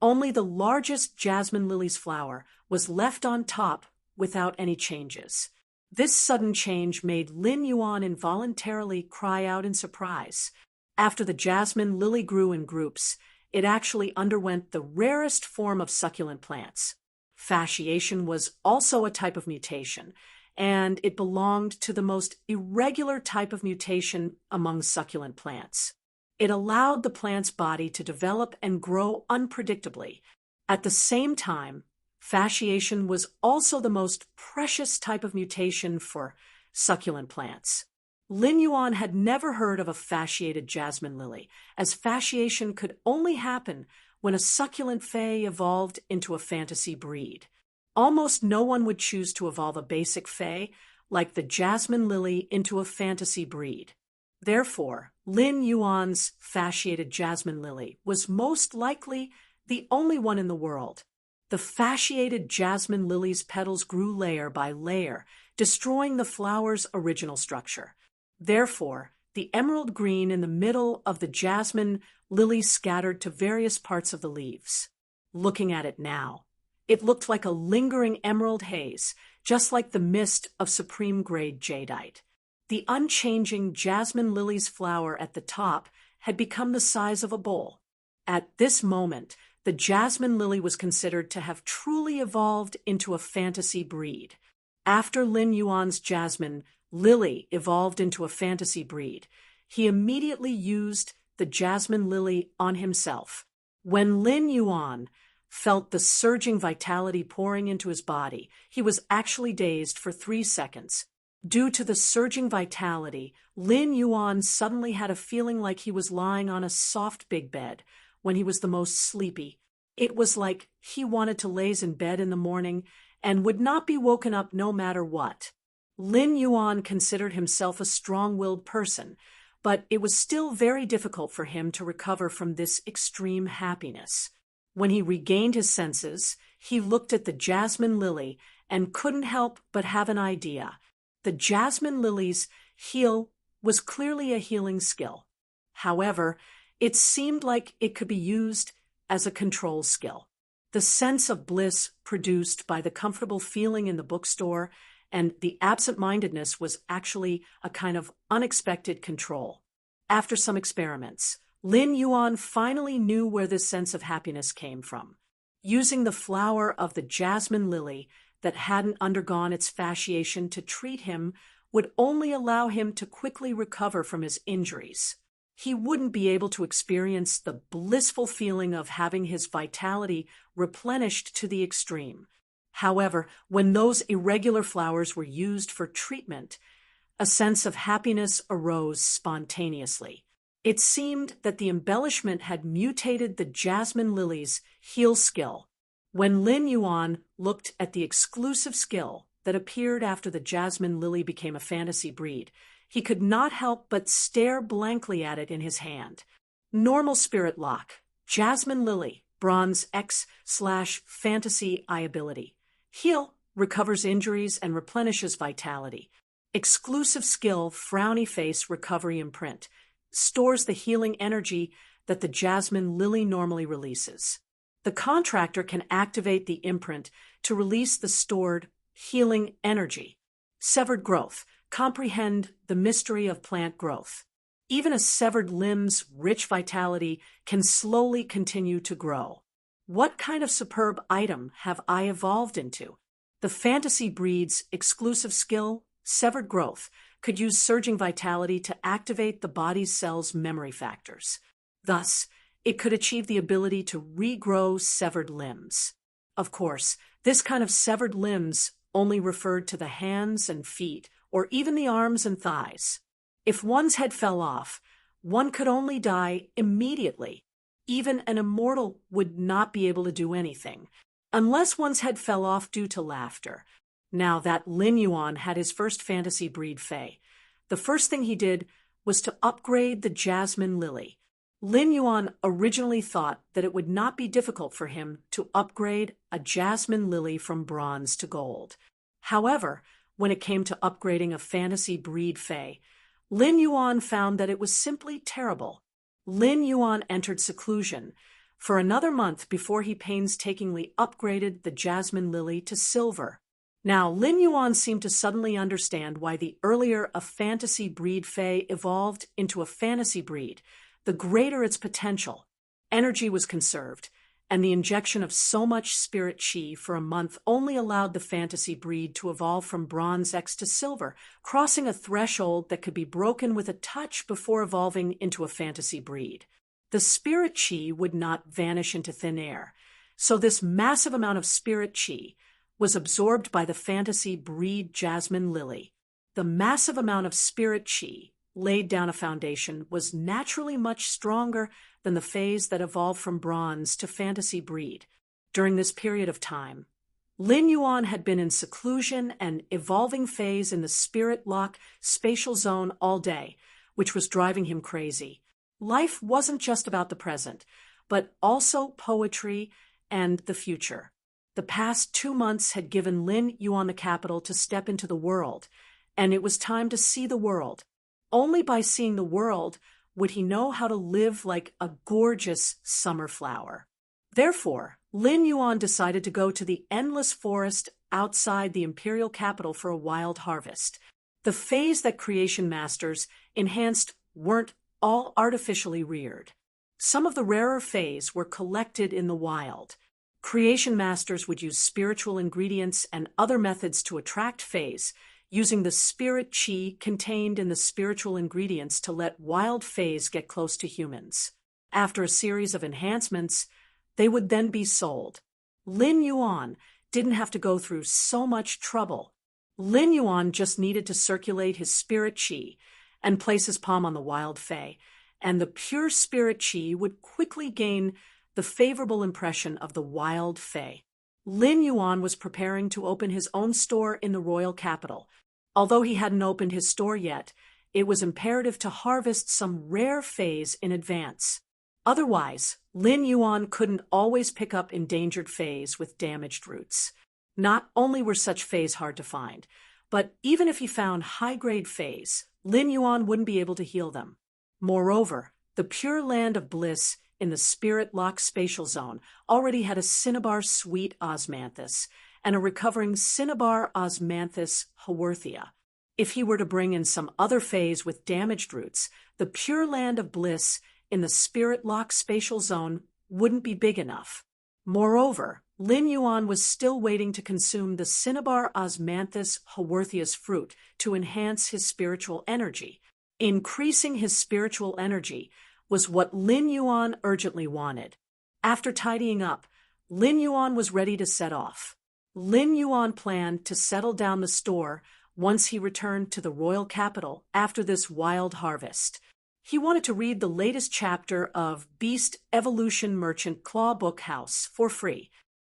Only the largest jasmine lily's flower was left on top without any changes. This sudden change made Lin Yuan involuntarily cry out in surprise. After the jasmine lily grew in groups, it actually underwent the rarest form of succulent plants. Fasciation was also a type of mutation, and it belonged to the most irregular type of mutation among succulent plants. It allowed the plant's body to develop and grow unpredictably. At the same time, fasciation was also the most precious type of mutation for succulent plants. Lin Yuan had never heard of a fasciated jasmine lily, as fasciation could only happen when a succulent fae evolved into a fantasy breed. Almost no one would choose to evolve a basic fae, like the jasmine lily, into a fantasy breed. Therefore, Lin Yuan's fasciated jasmine lily was most likely the only one in the world. The fasciated jasmine lily's petals grew layer by layer, destroying the flower's original structure. Therefore, the emerald green in the middle of the jasmine lily scattered to various parts of the leaves. Looking at it now, it looked like a lingering emerald haze, just like the mist of supreme-grade jadeite. The unchanging jasmine lily's flower at the top had become the size of a bowl. At this moment, the jasmine lily was considered to have truly evolved into a fantasy breed. After Lin Yuan's jasmine lily evolved into a fantasy breed, he immediately used the jasmine lily on himself. When Lin Yuan felt the surging vitality pouring into his body, he was actually dazed for 3 seconds. Due to the surging vitality, Lin Yuan suddenly had a feeling like he was lying on a soft big bed when he was the most sleepy. It was like he wanted to laze in bed in the morning and would not be woken up no matter what. Lin Yuan considered himself a strong-willed person, but it was still very difficult for him to recover from this extreme happiness. When he regained his senses, he looked at the jasmine lily and couldn't help but have an idea. The jasmine lily's heal was clearly a healing skill. However, it seemed like it could be used as a control skill. The sense of bliss produced by the comfortable feeling in the bookstore and the absent-mindedness was actually a kind of unexpected control. After some experiments, Lin Yuan finally knew where this sense of happiness came from. Using the flower of the jasmine lily that hadn't undergone its fasciation to treat him would only allow him to quickly recover from his injuries. He wouldn't be able to experience the blissful feeling of having his vitality replenished to the extreme. However, when those irregular flowers were used for treatment, a sense of happiness arose spontaneously. It seemed that the embellishment had mutated the jasmine lily's heal skill. When Lin Yuan looked at the exclusive skill that appeared after the jasmine lily became a fantasy breed, he could not help but stare blankly at it in his hand. Normal spirit lock, jasmine lily, bronze X/fantasy eye ability. Heal, recovers injuries and replenishes vitality. Exclusive skill, frowny face recovery imprint, stores the healing energy that the jasmine lily normally releases. The contractor can activate the imprint to release the stored healing energy. Severed growth, comprehend the mystery of plant growth. Even a severed limb's rich vitality can slowly continue to grow. What kind of superb item have I evolved into? The fantasy breed's exclusive skill, severed growth, could use surging vitality to activate the body's cells' memory factors. Thus, it could achieve the ability to regrow severed limbs. Of course, this kind of severed limbs only referred to the hands and feet, or even the arms and thighs. If one's head fell off, one could only die immediately. Even an immortal would not be able to do anything, unless one's head fell off due to laughter. Now that Lin Yuan had his first fantasy breed Fae, the first thing he did was to upgrade the jasmine lily. Lin Yuan originally thought that it would not be difficult for him to upgrade a jasmine lily from bronze to gold. However, when it came to upgrading a fantasy breed Fae, Lin Yuan found that it was simply terrible. Lin Yuan entered seclusion for another month before he painstakingly upgraded the jasmine lily to silver. Now, Lin Yuan seemed to suddenly understand why the earlier a fantasy breed Fae evolved into a fantasy breed, the greater its potential. Energy was conserved, and the injection of so much spirit chi for a month only allowed the fantasy breed to evolve from bronze X to silver, crossing a threshold that could be broken with a touch before evolving into a fantasy breed. The spirit chi would not vanish into thin air, so this massive amount of spirit chi was absorbed by the fantasy breed jasmine lily. The massive amount of spirit chi laid down a foundation was naturally much stronger than the phase that evolved from bronze to fantasy breed. During this period of time, Lin Yuan had been in seclusion and evolving phase in the spirit lock spatial zone all day, which was driving him crazy. Life wasn't just about the present, but also poetry and the future. The past 2 months had given Lin Yuan the capital to step into the world, and it was time to see the world. Only by seeing the world would he know how to live like a gorgeous summer flower. Therefore, Lin Yuan decided to go to the endless forest outside the imperial capital for a wild harvest. The phase that creation masters enhanced weren't all artificially reared. Some of the rarer fays were collected in the wild. Creation masters would use spiritual ingredients and other methods to attract fays, using the spirit chi contained in the spiritual ingredients to let wild fays get close to humans. After a series of enhancements, they would then be sold. Lin Yuan didn't have to go through so much trouble. Lin Yuan just needed to circulate his spirit chi and place his palm on the wild fae, and the pure spirit chi would quickly gain the favorable impression of the wild fae. Lin Yuan was preparing to open his own store in the royal capital. Although he hadn't opened his store yet, it was imperative to harvest some rare fays in advance. Otherwise, Lin Yuan couldn't always pick up endangered fays with damaged roots. Not only were such fays hard to find, but even if he found high-grade fays, Lin Yuan wouldn't be able to heal them. Moreover, the pure land of bliss in the spirit-locked spatial zone already had a cinnabar sweet osmanthus and a recovering cinnabar osmanthus haworthia. If he were to bring in some other fays with damaged roots, the pure land of bliss in the spirit-locked spatial zone wouldn't be big enough. Moreover, Lin Yuan was still waiting to consume the cinnabar osmanthus haworthia's fruit to enhance his spiritual energy. Increasing his spiritual energy was what Lin Yuan urgently wanted. After tidying up, Lin Yuan was ready to set off. Lin Yuan planned to settle down the store once he returned to the royal capital after this wild harvest. He wanted to read the latest chapter of Beast Evolution Merchant Claw Book House for free,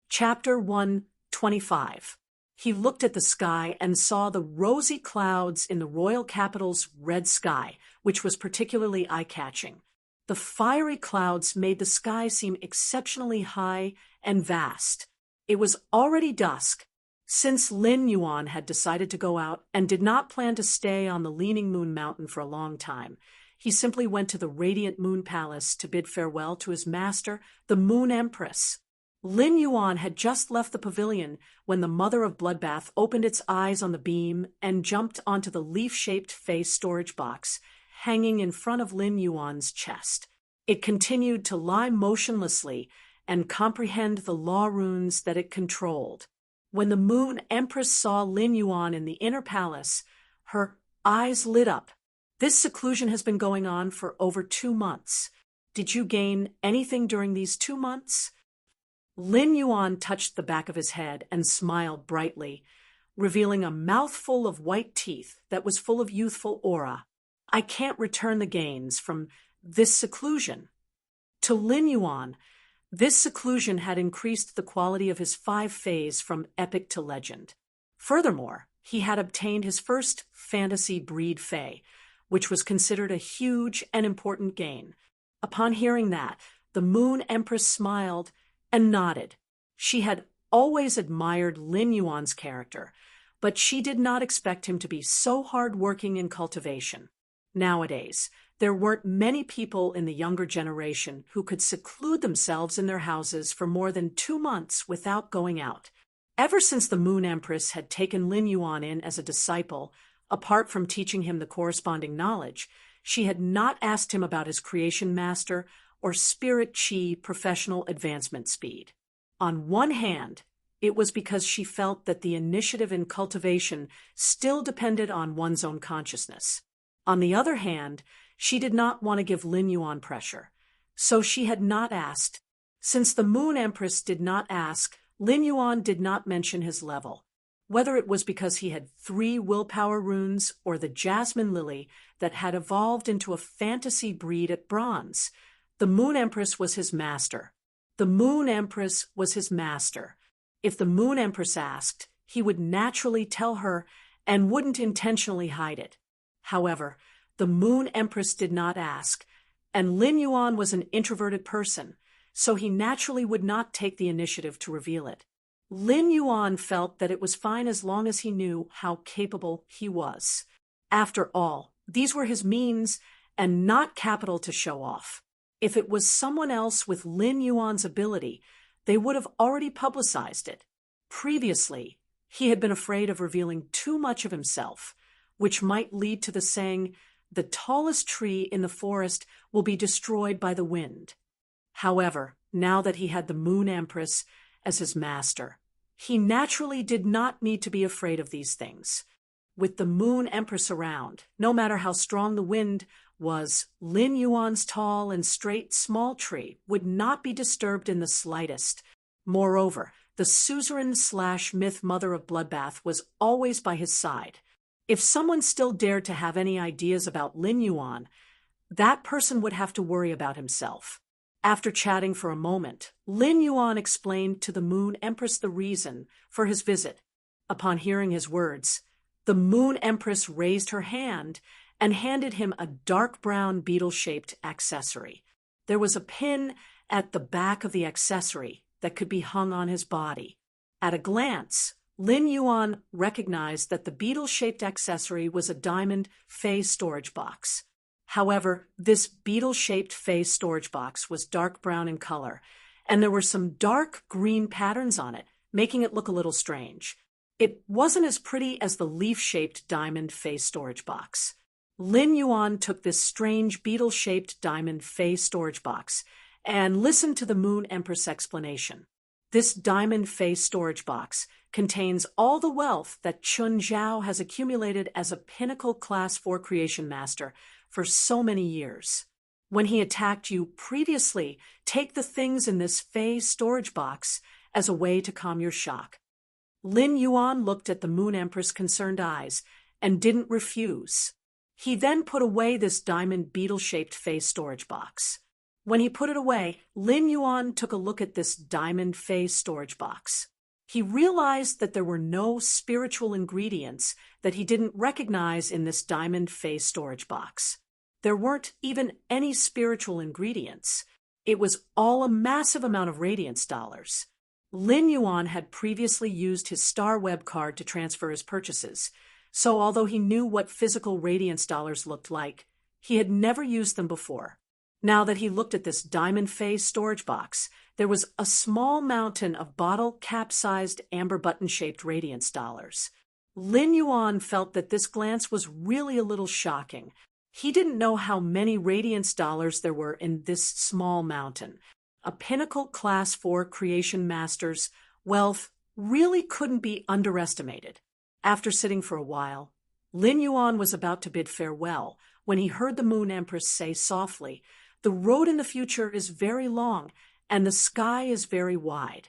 Chapter 125. He looked at the sky and saw the rosy clouds in the royal capital's red sky, which was particularly eye-catching. The fiery clouds made the sky seem exceptionally high and vast. It was already dusk. Since Lin Yuan had decided to go out and did not plan to stay on the Leaning Moon Mountain for a long time, he simply went to the Radiant Moon Palace to bid farewell to his master, the Moon Empress. Lin Yuan had just left the pavilion when the Mother of Bloodbath opened its eyes on the beam and jumped onto the leaf-shaped face storage box hanging in front of Lin Yuan's chest. It continued to lie motionlessly and comprehend the law runes that it controlled. When the Moon Empress saw Lin Yuan in the inner palace, her eyes lit up. This seclusion has been going on for over 2 months. Did you gain anything during these 2 months? Lin Yuan touched the back of his head and smiled brightly, revealing a mouthful of white teeth that was full of youthful aura. I can't return the gains from this seclusion. To Lin Yuan, this seclusion had increased the quality of his 5 fays from epic to legend. Furthermore, he had obtained his first fantasy breed fay, which was considered a huge and important gain. Upon hearing that, the Moon Empress smiled and nodded. She had always admired Lin Yuan's character, but she did not expect him to be so hard-working in cultivation. Nowadays, there weren't many people in the younger generation who could seclude themselves in their houses for more than 2 months without going out. Ever since the Moon Empress had taken Lin Yuan in as a disciple, apart from teaching him the corresponding knowledge, she had not asked him about his creation master or spirit chi professional advancement speed. On one hand, it was because she felt that the initiative in cultivation still depended on one's own consciousness. On the other hand, she did not want to give Lin Yuan pressure, so she had not asked. Since the Moon Empress did not ask, Lin Yuan did not mention his level. Whether it was because he had 3 willpower runes or the jasmine lily that had evolved into a fantasy breed at bronze, the Moon Empress was his master. The Moon Empress was his master. If the Moon Empress asked, he would naturally tell her and wouldn't intentionally hide it. However, the Moon Empress did not ask, and Lin Yuan was an introverted person, so he naturally would not take the initiative to reveal it. Lin Yuan felt that it was fine as long as he knew how capable he was. After all, these were his means and not capital to show off. If it was someone else with Lin Yuan's ability, they would have already publicized it. Previously, he had been afraid of revealing too much of himself, which might lead to the saying, the tallest tree in the forest will be destroyed by the wind. However, now that he had the Moon Empress as his master, he naturally did not need to be afraid of these things. With the Moon Empress around, no matter how strong the wind was, Lin Yuan's tall and straight small tree would not be disturbed in the slightest. Moreover, the suzerain/myth mother of Bloodbath was always by his side. If someone still dared to have any ideas about Lin Yuan, that person would have to worry about himself. After chatting for a moment, Lin Yuan explained to the Moon Empress the reason for his visit. Upon hearing his words, the Moon Empress raised her hand and handed him a dark brown beetle-shaped accessory. There was a pin at the back of the accessory that could be hung on his body. At a glance, Lin Yuan recognized that the beetle-shaped accessory was a diamond fey storage box. However, this beetle-shaped fey storage box was dark brown in color, and there were some dark green patterns on it, making it look a little strange. It wasn't as pretty as the leaf-shaped diamond fey storage box. Lin Yuan took this strange beetle-shaped diamond fey storage box and listened to the Moon Empress explanation. This diamond fey storage box contains all the wealth that Chun Zhao has accumulated as a pinnacle Class 4 creation master for so many years. When he attacked you previously, take the things in this fey storage box as a way to calm your shock. Lin Yuan looked at the Moon Empress' concerned eyes and didn't refuse. He then put away this diamond beetle-shaped fey storage box. When he put it away, Lin Yuan took a look at this diamond fey storage box. He realized that there were no spiritual ingredients that he didn't recognize in this diamond fey storage box. There weren't even any spiritual ingredients. It was all a massive amount of radiance dollars. Lin Yuan had previously used his Star Web card to transfer his purchases, so although he knew what physical radiance dollars looked like, he had never used them before. Now that he looked at this diamond fey storage box, there was a small mountain of bottle cap-sized amber button-shaped radiance dollars. Lin Yuan felt that this glance was really a little shocking. He didn't know how many radiance dollars there were in this small mountain. A pinnacle Class 4 creation master's wealth really couldn't be underestimated. After sitting for a while, Lin Yuan was about to bid farewell when he heard the Moon Empress say softly, "The road in the future is very long, and the sky is very wide."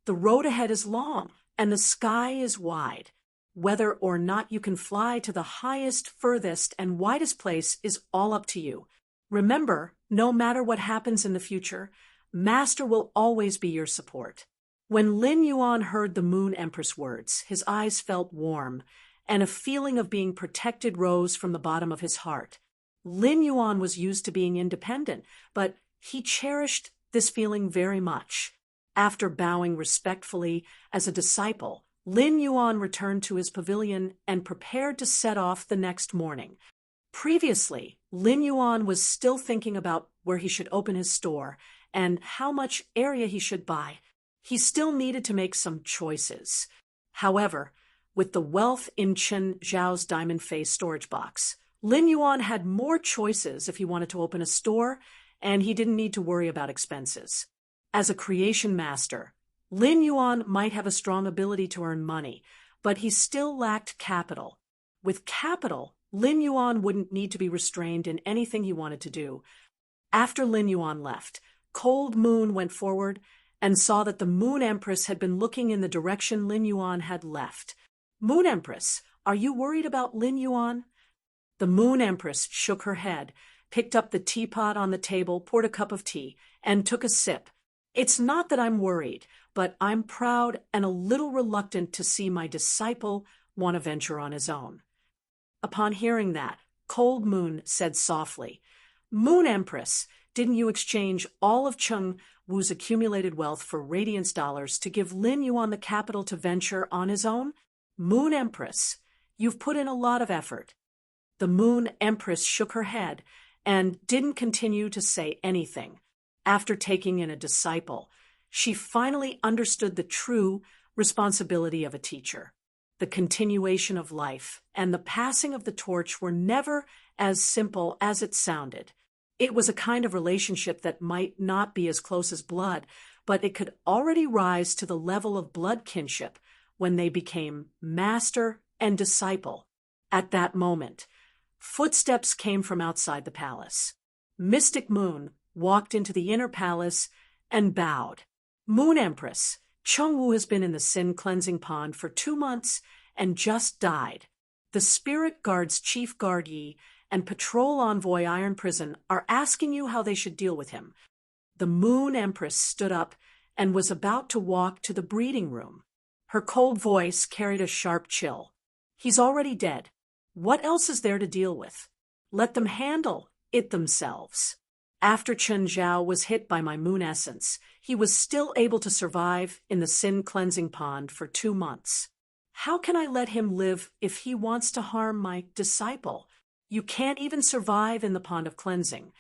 The road ahead is long, and the sky is wide. Whether or not you can fly to the highest, furthest, and widest place is all up to you. Remember, no matter what happens in the future, Master will always be your support. When Lin Yuan heard the Moon Empress' words, his eyes felt warm, and a feeling of being protected rose from the bottom of his heart. Lin Yuan was used to being independent, but he cherished this feeling very much. After bowing respectfully as a disciple, Lin Yuan returned to his pavilion and prepared to set off the next morning. Previously, Lin Yuan was still thinking about where he should open his store and how much area he should buy. He still needed to make some choices. However, with the wealth in Chen Zhao's diamond face storage box, Lin Yuan had more choices if he wanted to open a store, and he didn't need to worry about expenses. As a creation master, Lin Yuan might have a strong ability to earn money, but he still lacked capital. With capital, Lin Yuan wouldn't need to be restrained in anything he wanted to do. After Lin Yuan left, Cold Moon went forward and saw that the Moon Empress had been looking in the direction Lin Yuan had left. "Moon Empress, are you worried about Lin Yuan?" The Moon Empress shook her head, picked up the teapot on the table, poured a cup of tea, and took a sip. "It's not that I'm worried, but I'm proud and a little reluctant to see my disciple want to venture on his own." Upon hearing that, Cold Moon said softly, "Moon Empress, didn't you exchange all of Chung Wu's accumulated wealth for radiance dollars to give Lin Yuan the capital to venture on his own? Moon Empress, you've put in a lot of effort." The Moon Empress shook her head and didn't continue to say anything. After taking in a disciple, she finally understood the true responsibility of a teacher. The continuation of life and the passing of the torch were never as simple as it sounded. It was a kind of relationship that might not be as close as blood, but it could already rise to the level of blood kinship when they became master and disciple. At that moment, footsteps came from outside the palace. Mystic Moon walked into the inner palace and bowed. Moon Empress, Chengwu has been in the sin cleansing pond for 2 months and just died. The Spirit Guard's Chief Guard Yi and Patrol Envoy Iron Prison are asking you how they should deal with him. The Moon Empress stood up and was about to walk to the breeding room. Her cold voice carried a sharp chill. He's already dead. What else is there to deal with? Let them handle it themselves. After Chen Zhao was hit by my moon essence, he was still able to survive in the sin cleansing pond for 2 months. How can I let him live if he wants to harm my disciple? You can't even survive in the pond of cleansing.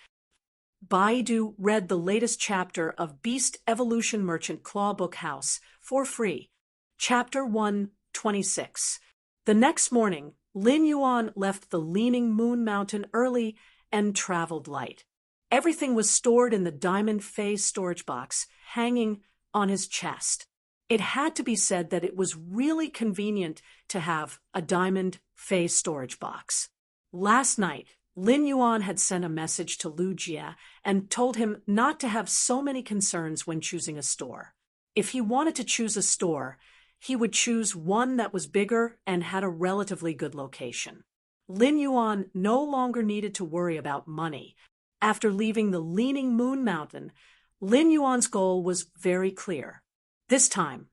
Baidu read the latest chapter of Beast Evolution Merchant Claw Book House for free. Chapter 126. The next morning, Lin Yuan left the Leaning Moon Mountain early and traveled light. Everything was stored in the diamond phase storage box, hanging on his chest. It had to be said that it was really convenient to have a diamond phase storage box. Last night, Lin Yuan had sent a message to Lu Jia and told him not to have so many concerns when choosing a store. If he wanted to choose a store, he would choose one that was bigger and had a relatively good location. Lin Yuan no longer needed to worry about money. After leaving the Leaning Moon Mountain, Lin Yuan's goal was very clear. This time,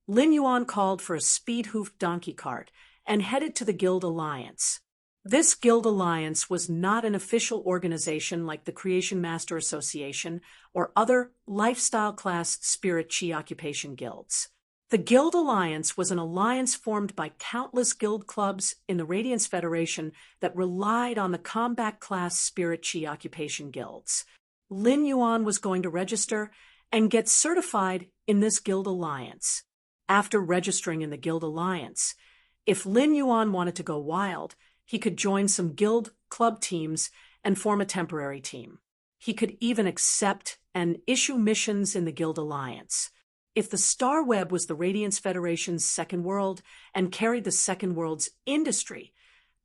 Lin Yuan called for a speed-hoofed donkey cart and headed to the Guild Alliance. This Guild Alliance was not an official organization like the Creation Master Association or other lifestyle class spirit chi occupation guilds. The Guild Alliance was an alliance formed by countless guild clubs in the Radiance Federation that relied on the combat class spirit chi occupation guilds. Lin Yuan was going to register and get certified in this Guild Alliance. After registering in the Guild Alliance, if Lin Yuan wanted to go wild, he could join some guild club teams and form a temporary team. He could even accept and issue missions in the Guild Alliance. If the Star Web was the Radiance Federation's second world and carried the second world's industry,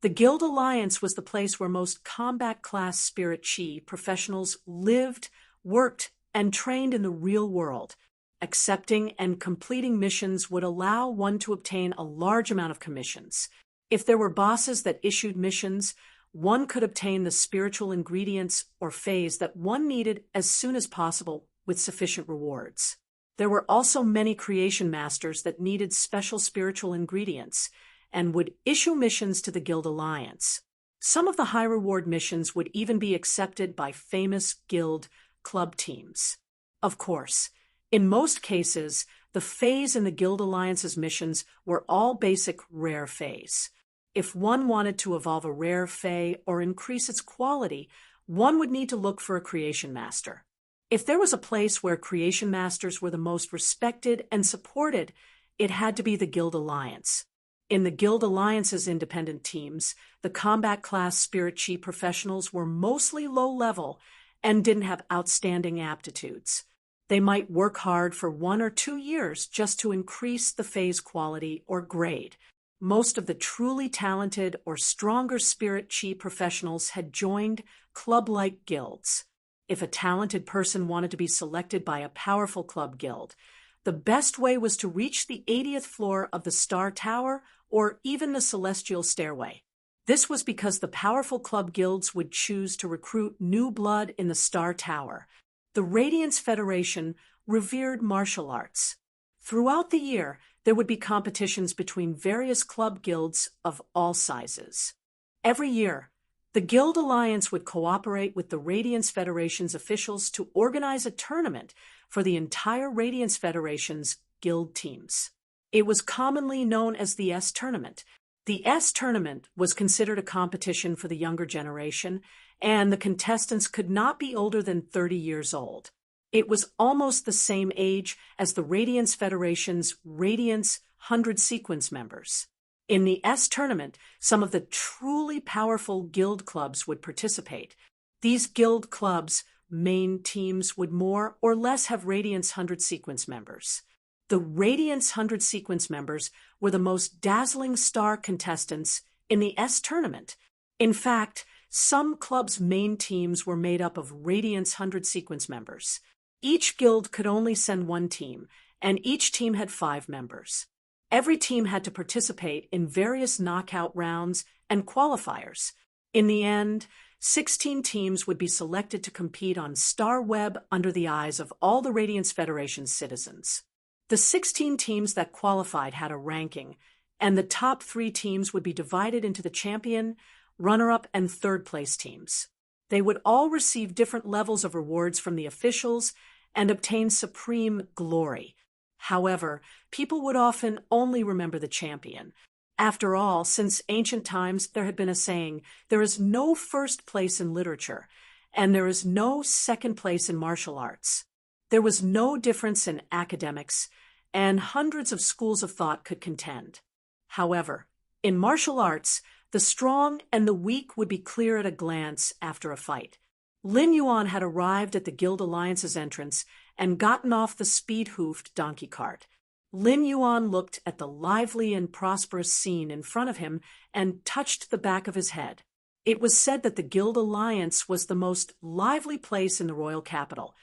the Guild Alliance was the place where most combat class spirit chi professionals lived, worked, and trained in the real world. Accepting and completing missions would allow one to obtain a large amount of commissions. If there were bosses that issued missions, one could obtain the spiritual ingredients or phase that one needed as soon as possible with sufficient rewards. There were also many creation masters that needed special spiritual ingredients and would issue missions to the Guild Alliance. Some of the high-reward missions would even be accepted by famous guild club teams. Of course, in most cases, the phase in the Guild Alliance's missions were all basic rare phase. If one wanted to evolve a rare phase or increase its quality, one would need to look for a creation master. If there was a place where creation masters were the most respected and supported, it had to be the Guild Alliance. In the Guild Alliance's independent teams, the combat class spirit chi professionals were mostly low-level and didn't have outstanding aptitudes. They might work hard for 1 or 2 years just to increase the phase quality or grade. Most of the truly talented or stronger spirit chi professionals had joined club-like guilds. If a talented person wanted to be selected by a powerful club guild, the best way was to reach the 80th floor of the Star Tower or even the Celestial Stairway. This was because the powerful club guilds would choose to recruit new blood in the Star Tower. The Radiance Federation revered martial arts. Throughout the year, there would be competitions between various club guilds of all sizes. Every year, the Guild Alliance would cooperate with the Radiance Federation's officials to organize a tournament for the entire Radiance Federation's guild teams. It was commonly known as the S-Tournament. The S-Tournament was considered a competition for the younger generation, and the contestants could not be older than 30 years old. It was almost the same age as the Radiance Federation's Radiance 100 Sequence members. In the S tournament, some of the truly powerful guild clubs would participate. These guild clubs' main teams would more or less have Radiance 100 sequence members. The Radiance 100 sequence members were the most dazzling star contestants in the S tournament. In fact, some clubs' main teams were made up of Radiance 100 sequence members. Each guild could only send one team, and each team had 5 members. Every team had to participate in various knockout rounds and qualifiers. In the end, 16 teams would be selected to compete on Star Web under the eyes of all the Radiance Federation's citizens. The 16 teams that qualified had a ranking, and the top 3 teams would be divided into the champion, runner-up, and third-place teams. They would all receive different levels of rewards from the officials and obtain supreme glory. However, people would often only remember the champion. After all, since ancient times, there had been a saying, there is no first place in literature, and there is no second place in martial arts. There was no difference in academics, and hundreds of schools of thought could contend. However, in martial arts, the strong and the weak would be clear at a glance after a fight. Lin Yuan had arrived at the Guild Alliance's entrance and gotten off the speed-hoofed donkey cart. Lin Yuan looked at the lively and prosperous scene in front of him and touched the back of his head. It was said that the Guild Alliance was the most lively place in the royal capital,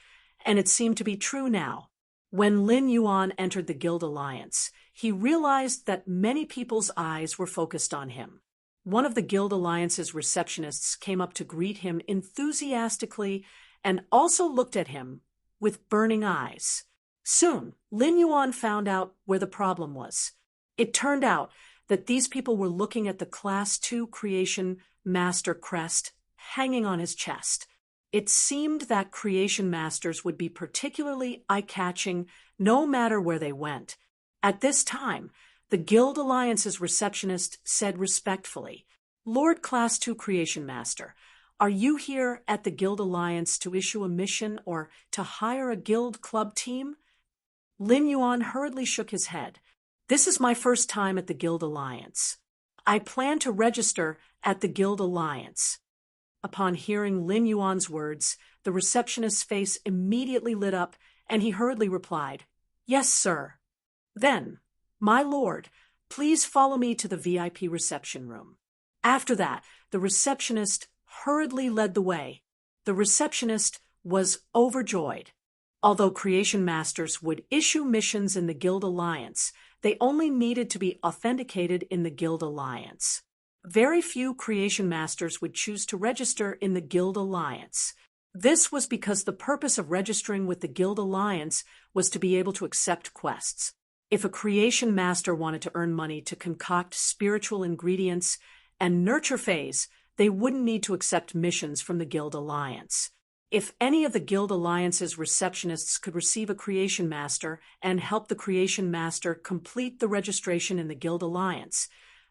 and it seemed to be true now. When Lin Yuan entered the Guild Alliance, he realized that many people's eyes were focused on him. One of the Guild Alliance's receptionists came up to greet him enthusiastically and also looked at him with burning eyes. Soon, Lin Yuan found out where the problem was. It turned out that these people were looking at the Class 2 Creation Master crest hanging on his chest. It seemed that Creation Masters would be particularly eye-catching no matter where they went. At this time, the Guild Alliance's receptionist said respectfully, "Lord Class 2 Creation Master, are you here at the Guild Alliance to issue a mission or to hire a guild club team?" Lin Yuan hurriedly shook his head. "This is my first time at the Guild Alliance. I plan to register at the Guild Alliance." Upon hearing Lin Yuan's words, the receptionist's face immediately lit up, and he hurriedly replied, "Yes, sir." Then, "My lord, please follow me to the VIP reception room." After that, the receptionist hurriedly led the way. The receptionist was overjoyed. Although Creation Masters would issue missions in the Guild Alliance, they only needed to be authenticated in the Guild Alliance. Very few Creation Masters would choose to register in the Guild Alliance. This was because the purpose of registering with the Guild Alliance was to be able to accept quests. If a Creation Master wanted to earn money to concoct spiritual ingredients and nurture phase, they wouldn't need to accept missions from the Guild Alliance. If any of the Guild Alliance's receptionists could receive a Creation Master and help the Creation Master complete the registration in the Guild Alliance,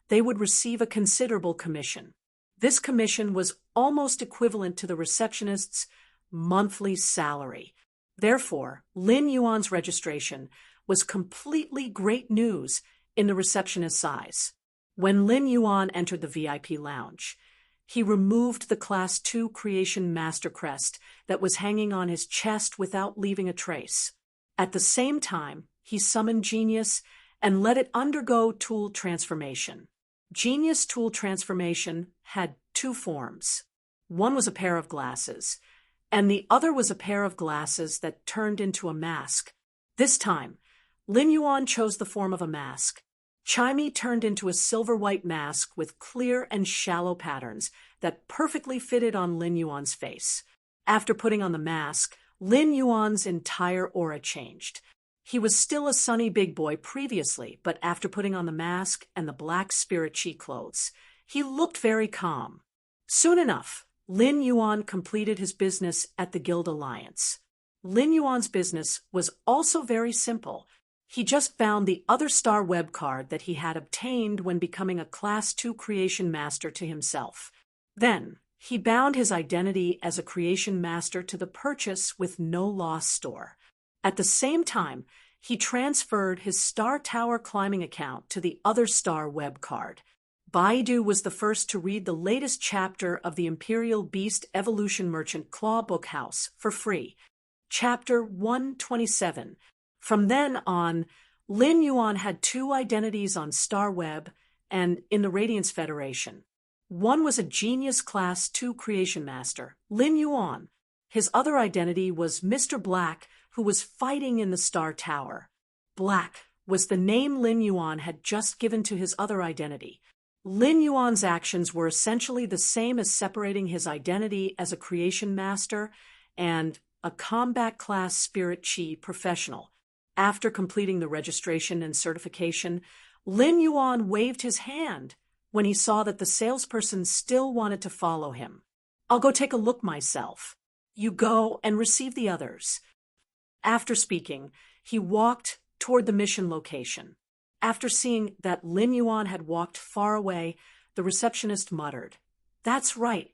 they would receive a considerable commission. This commission was almost equivalent to the receptionist's monthly salary. Therefore, Lin Yuan's registration was completely great news in the receptionist's eyes. When Lin Yuan entered the VIP lounge, he removed the Class 2 Creation Master crest that was hanging on his chest without leaving a trace. At the same time, he summoned Genius and let it undergo tool transformation. Genius tool transformation had 2 forms. One was a pair of glasses, and the other was a pair of glasses that turned into a mask. This time, Lin Yuan chose the form of a mask. Chimey turned into a silver-white mask with clear and shallow patterns that perfectly fitted on Lin Yuan's face. After putting on the mask, Lin Yuan's entire aura changed. He was still a sunny big boy previously, but after putting on the mask and the black spirit chi clothes, he looked very calm. Soon enough, Lin Yuan completed his business at the Guild Alliance. Lin Yuan's business was also very simple. He just found the other Star Web card that he had obtained when becoming a Class 2 Creation Master to himself. Then, he bound his identity as a Creation Master to the purchase with no loss store. At the same time, he transferred his Star Tower climbing account to the Other Star web card. Baidu was the first to read the latest chapter of the Imperial Beast Evolution Merchant Claw Bookhouse for free. Chapter 127. From then on, Lin Yuan had two identities on StarWeb and in the Radiance Federation. One was a genius Class 2 creation master, Lin Yuan. His other identity was Mr. Black, who was fighting in the Star Tower. Black was the name Lin Yuan had just given to his other identity. Lin Yuan's actions were essentially the same as separating his identity as a creation master and a combat class spirit chi professional. After completing the registration and certification, Lin Yuan waved his hand when he saw that the salesperson still wanted to follow him. "I'll go take a look myself. You go and receive the others." After speaking, he walked toward the mission location. After seeing that Lin Yuan had walked far away, the receptionist muttered, "That's right.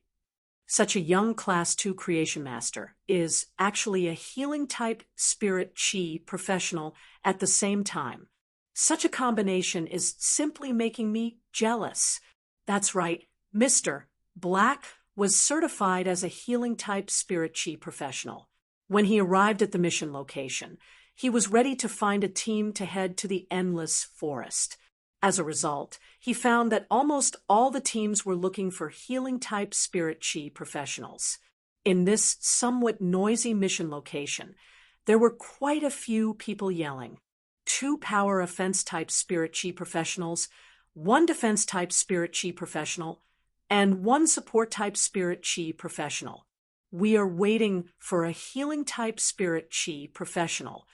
Such a young Class 2 creation master is actually a healing-type spirit chi professional at the same time. Such a combination is simply making me jealous." That's right, Mr. Black was certified as a healing-type spirit chi professional. When he arrived at the mission location, he was ready to find a team to head to the Endless Forest. As a result, he found that almost all the teams were looking for healing-type spirit chi professionals. In this somewhat noisy mission location, there were quite a few people yelling. 2 power offense-type spirit chi professionals, 1 defense-type spirit chi professional, and 1 support-type spirit chi professional. "We are waiting for a healing-type spirit chi professional."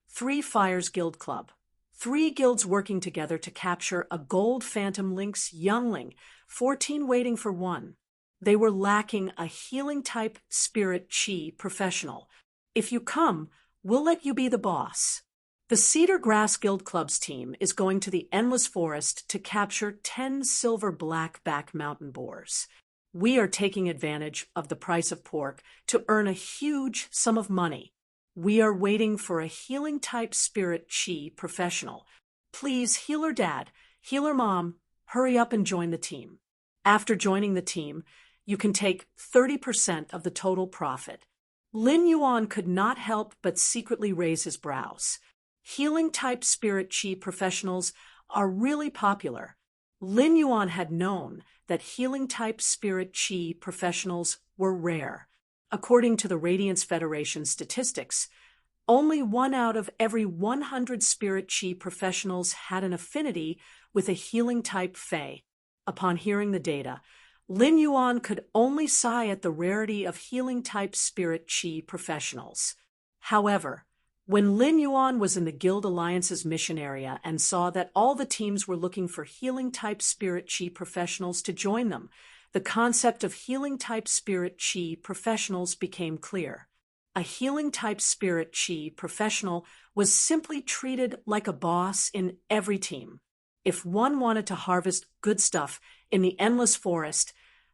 3 Fires Guild Club. 3 guilds working together to capture a gold Phantom Lynx youngling, 14 waiting for 1. They were lacking a healing-type spirit chi professional. "If you come, we'll let you be the boss." The Cedar Grass Guild Club's team is going to the Endless Forest to capture 10 silver blackback mountain boars. "We are taking advantage of the price of pork to earn a huge sum of money. We are waiting for a healing-type spirit chi professional. Please, healer dad, healer mom, hurry up and join the team." After joining the team, you can take 30% of the total profit. Lin Yuan could not help but secretly raise his brows. Healing-type spirit chi professionals are really popular. Lin Yuan had known that healing-type spirit chi professionals were rare. According to the Radiance Federation statistics, only 1 out of every 100 spirit chi professionals had an affinity with a healing-type fae. Upon hearing the data, Lin Yuan could only sigh at the rarity of healing-type spirit chi professionals. However, when Lin Yuan was in the Guild Alliance's mission area and saw that all the teams were looking for healing-type spirit chi professionals to join them, the concept of healing-type spirit chi professionals became clear. A healing-type spirit chi professional was simply treated like a boss in every team. If one wanted to harvest good stuff in the Endless Forest,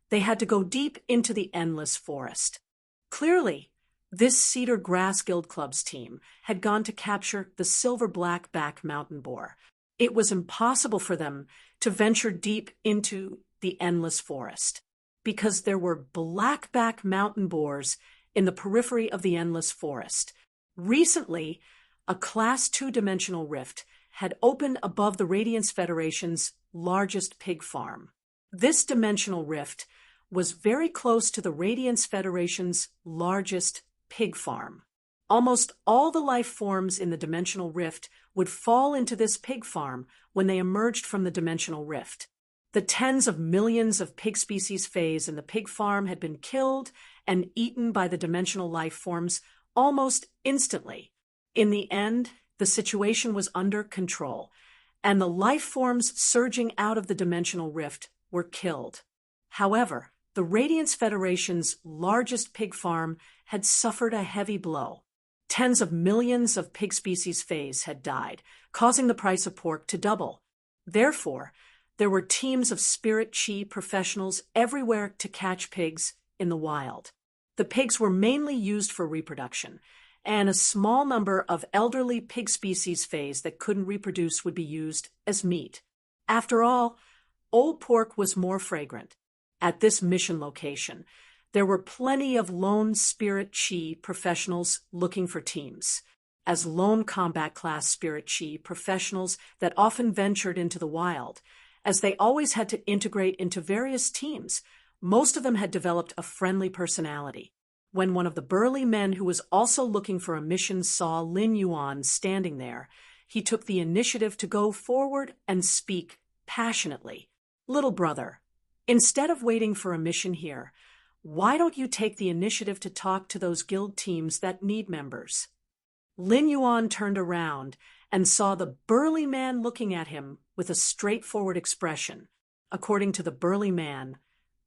they had to go deep into the Endless Forest. Clearly, this Cedar Grass Guild Club's team had gone to capture the silver blackback mountain boar. It was impossible for them to venture deep into the Endless Forest because there were blackback mountain boars in the periphery of the Endless Forest. Recently, a Class 2 dimensional rift had opened above the Radiance Federation's largest pig farm. This dimensional rift was very close to the Radiance Federation's largest pig farm. Almost all the life forms in the dimensional rift would fall into this pig farm when they emerged from the dimensional rift. The tens of millions of pig species phase in the pig farm had been killed and eaten by the dimensional life forms almost instantly. In the end, the situation was under control, and the life forms surging out of the dimensional rift were killed. However, the Radiance Federation's largest pig farm had suffered a heavy blow. Tens of millions of pig species phase had died, causing the price of pork to double. Therefore, there were teams of spirit chi professionals everywhere to catch pigs in the wild. The pigs were mainly used for reproduction, and a small number of elderly pig species phase that couldn't reproduce would be used as meat. After all, old pork was more fragrant. At this mission location, there were plenty of lone spirit chi professionals looking for teams. As lone combat class spirit chi professionals that often ventured into the wild, as they always had to integrate into various teams, most of them had developed a friendly personality. When one of the burly men who was also looking for a mission saw Lin Yuan standing there, he took the initiative to go forward and speak passionately. "Little brother, instead of waiting for a mission here, why don't you take the initiative to talk to those guild teams that need members?" Lin Yuan turned around and saw the burly man looking at him with a straightforward expression. According to the burly man,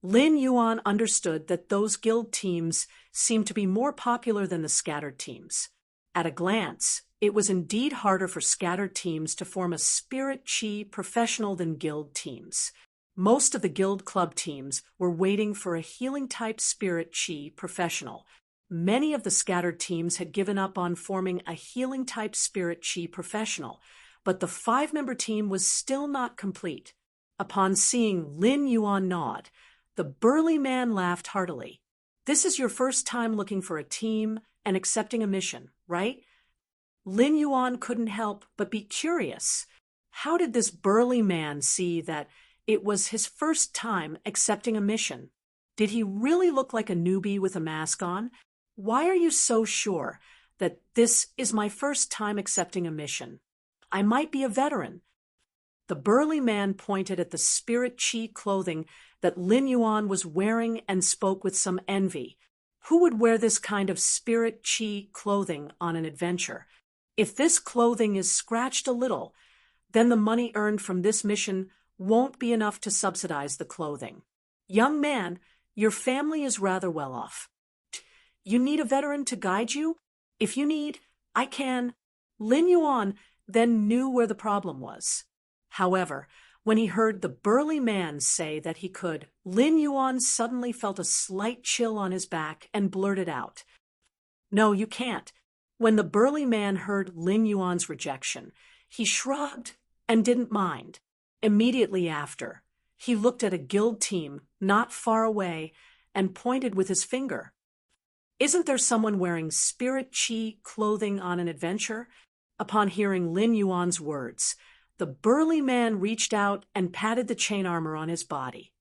Lin Yuan understood that those guild teams seemed to be more popular than the scattered teams. At a glance, it was indeed harder for scattered teams to form a spirit chi professional than guild teams. Most of the guild club teams were waiting for a healing-type spirit chi professional. Many of the scattered teams had given up on forming a healing-type spirit chi professional, but the 5-member team was still not complete. Upon seeing Lin Yuan nod, the burly man laughed heartily. "This is your first time looking for a team and accepting a mission, right?" Lin Yuan couldn't help but be curious. How did this burly man see that it was his first time accepting a mission? Did he really look like a newbie with a mask on? "Why are you so sure that this is my first time accepting a mission? I might be a veteran." The burly man pointed at the spirit chi clothing that Lin Yuan was wearing and spoke with some envy. Who would wear this kind of spirit chi clothing on an adventure? If this clothing is scratched a little, then the money earned from this mission won't be enough to subsidize the clothing. "Young man, your family is rather well off. You need a veteran to guide you? If you need, I can." Lin Yuan then knew where the problem was. However, when he heard the burly man say that he could, Lin Yuan suddenly felt a slight chill on his back and blurted out, "No, you can't." When the burly man heard Lin Yuan's rejection, he shrugged and didn't mind. Immediately after, he looked at a guild team not far away and pointed with his finger. "Isn't there someone wearing spirit chi clothing on an adventure?" Upon hearing Lin Yuan's words, the burly man reached out and patted the chain armor on his body.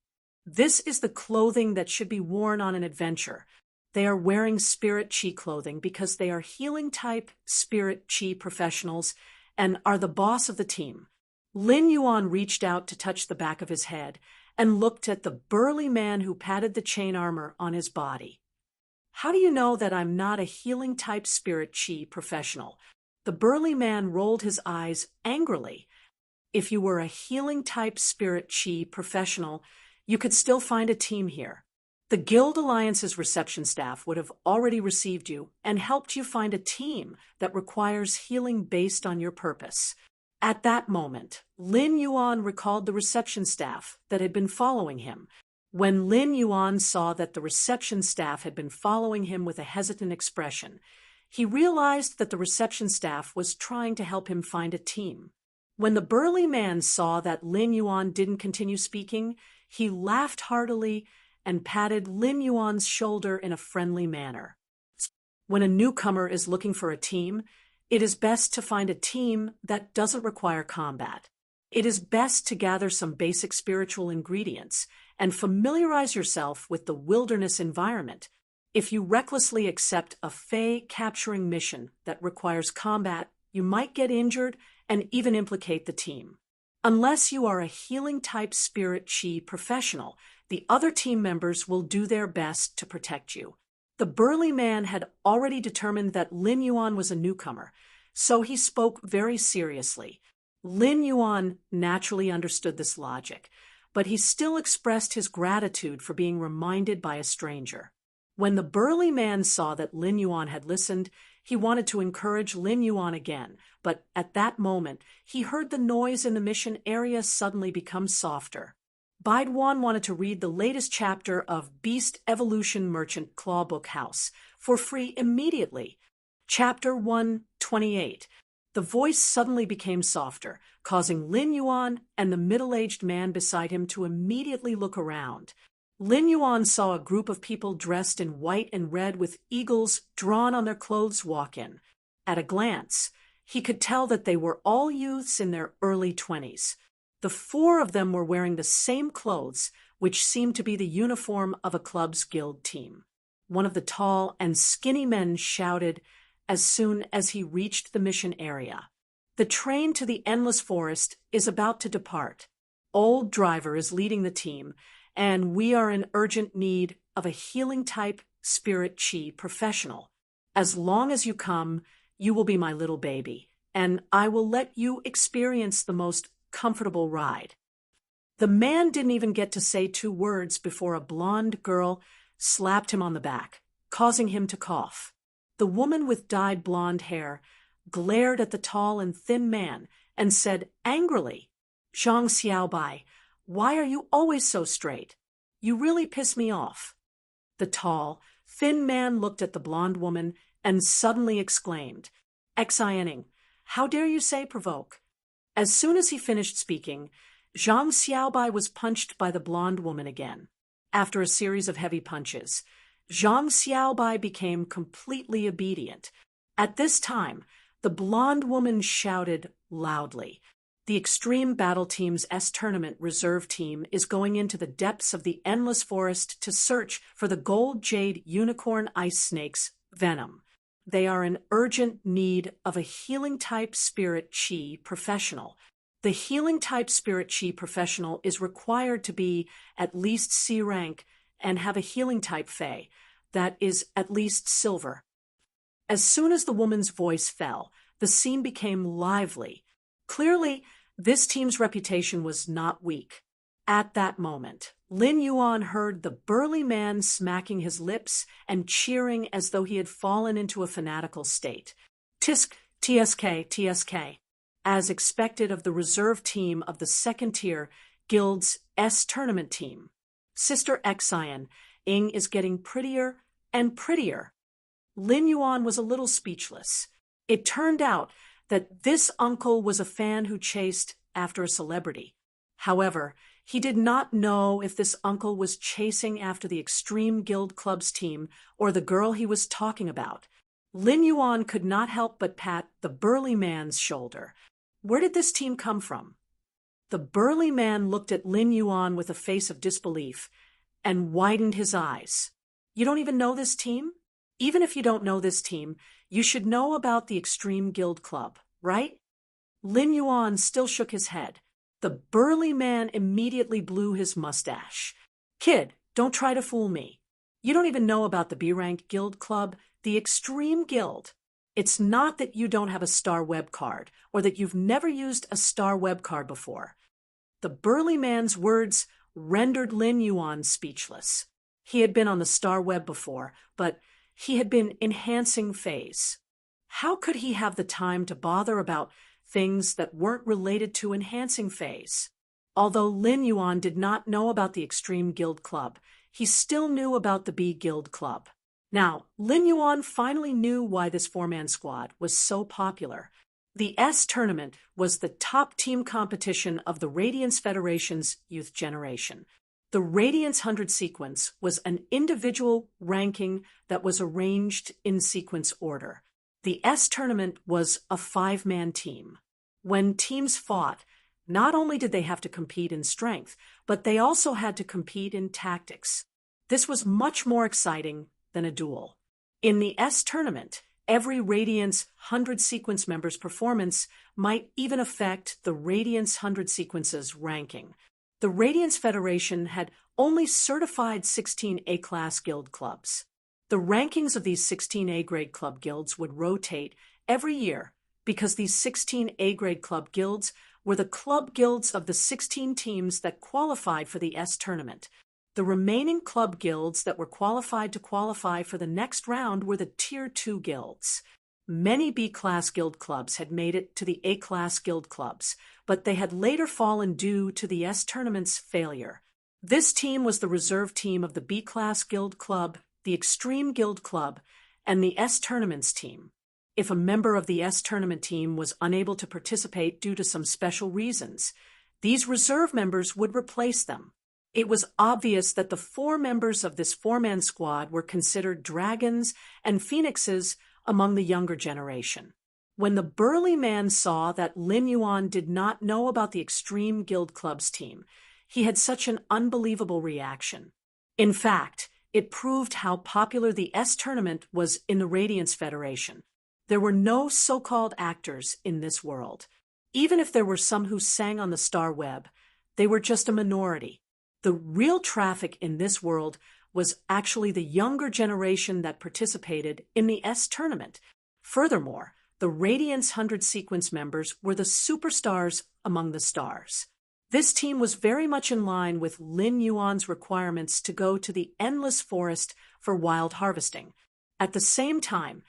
"This is the clothing that should be worn on an adventure. They are wearing spirit chi clothing because they are healing-type spirit chi professionals and are the boss of the team." Lin Yuan reached out to touch the back of his head and looked at the burly man who patted the chain armor on his body. "How do you know that I'm not a healing-type spirit chi professional?" The burly man rolled his eyes angrily. "If you were a healing-type spirit chi professional, you could still find a team here. The Guild Alliance's reception staff would have already received you and helped you find a team that requires healing based on your purpose." At that moment, Lin Yuan recalled the reception staff that had been following him. When Lin Yuan saw that the reception staff had been following him with a hesitant expression, he realized that the reception staff was trying to help him find a team. When the burly man saw that Lin Yuan didn't continue speaking, he laughed heartily and patted Lin Yuan's shoulder in a friendly manner. When a newcomer is looking for a team, it is best to find a team that doesn't require combat. It is best to gather some basic spiritual ingredients and familiarize yourself with the wilderness environment. If you recklessly accept a Fey capturing mission that requires combat, you might get injured and even implicate the team. Unless you are a healing-type spirit chi professional, the other team members will do their best to protect you. The burly man had already determined that Lin Yuan was a newcomer, so he spoke very seriously. Lin Yuan naturally understood this logic, but he still expressed his gratitude for being reminded by a stranger. When the burly man saw that Lin Yuan had listened, he wanted to encourage Lin Yuan again, but at that moment, he heard the noise in the mission area suddenly become softer. Baidwan wanted to read the latest chapter of Beast Evolution Merchant Clawbook House for free immediately. Chapter 128. The voice suddenly became softer, causing Lin Yuan and the middle-aged man beside him to immediately look around. Lin Yuan saw a group of people dressed in white and red with eagles drawn on their clothes walk in. At a glance, he could tell that they were all youths in their early 20s. The four of them were wearing the same clothes, which seemed to be the uniform of a club's guild team. One of the tall and skinny men shouted as soon as he reached the mission area. The train to the Endless Forest is about to depart. Old Driver is leading the team, and we are in urgent need of a healing-type spirit chi professional. As long as you come, you will be my little baby, and I will let you experience the most comfortable ride. The man didn't even get to say 2 words before a blonde girl slapped him on the back, causing him to cough. The woman with dyed blonde hair glared at the tall and thin man and said angrily, "Zhang Xiaobai, why are you always so straight? You really piss me off." The tall, thin man looked at the blonde woman and suddenly exclaimed, "Xianing, how dare you say provoke?" As soon as he finished speaking, Zhang Xiaobai was punched by the blonde woman again. After a series of heavy punches, Zhang Xiaobai became completely obedient. At this time, the blonde woman shouted loudly, "The Extreme Battle Team's S-Tournament reserve team is going into the depths of the Endless Forest to search for the Gold Jade Unicorn Ice Snake's venom. They are in urgent need of a healing-type spirit chi professional. The healing-type spirit chi professional is required to be at least C rank and have a healing-type Fey, that is at least silver." As soon as the woman's voice fell, the scene became lively. Clearly, this team's reputation was not weak. At that moment, Lin Yuan heard the burly man smacking his lips and cheering as though he had fallen into a fanatical state. "Tisk, TSK, TSK." As expected of the reserve team of the second-tier Guild's S-Tournament team. Sister Xian, Ing is getting prettier and prettier. Lin Yuan was a little speechless. It turned out that this uncle was a fan who chased after a celebrity. However, he did not know if this uncle was chasing after the Extreme Guild Club's team or the girl he was talking about. Lin Yuan could not help but pat the burly man's shoulder. Where did this team come from? The burly man looked at Lin Yuan with a face of disbelief and widened his eyes. "You don't even know this team? Even if you don't know this team, you should know about the Extreme Guild Club, right?" Lin Yuan still shook his head. The burly man immediately blew his mustache. "Kid, don't try to fool me. You don't even know about the B-Rank Guild Club, the Extreme Guild. It's not that you don't have a star web card, or that you've never used a star web card before." The burly man's words rendered Lin Yuan speechless. He had been on the star web before, but he had been enhancing phase. How could he have the time to bother about things that weren't related to enhancing phase? Although Lin Yuan did not know about the Extreme Guild Club, he still knew about the B Guild Club. Now, Lin Yuan finally knew why this 4-man squad was so popular. The S-Tournament was the top team competition of the Radiance Federation's youth generation. The Radiance 100 sequence was an individual ranking that was arranged in sequence order. The S-Tournament was a 5-man team. When teams fought, not only did they have to compete in strength, but they also had to compete in tactics. This was much more exciting than a duel. In the S-Tournament, every Radiance 100 sequence member's performance might even affect the Radiance 100 sequence's ranking. The Radiance Federation had only certified 16 A-class guild clubs. The rankings of these 16 A-grade club guilds would rotate every year because these 16 A-grade club guilds were the club guilds of the 16 teams that qualified for the S-Tournament. The remaining club guilds that were qualified to qualify for the next round were the Tier 2 guilds. Many B-class guild clubs had made it to the A-class guild clubs, but they had later fallen due to the S-Tournament's failure. This team was the reserve team of the B-class guild club, the Extreme Guild Club, and the S-Tournament's team. if a member of the S tournament team was unable to participate due to some special reasons, these reserve members would replace them. It was obvious that the 4 members of this 4-man squad were considered dragons and phoenixes among the younger generation. When the burly man saw that Lin Yuan did not know about the Extreme Guild Club's team, he had such an unbelievable reaction. In fact, it proved how popular the S tournament was in the Radiance Federation. There were no so-called actors in this world. Even if there were some who sang on the star web, they were just a minority. The real traffic in this world was actually the younger generation that participated in the S tournament. Furthermore, the Radiance 100 sequence members were the superstars among the stars. This team was very much in line with Lin Yuan's requirements to go to the endless forest for wild harvesting. At the same time,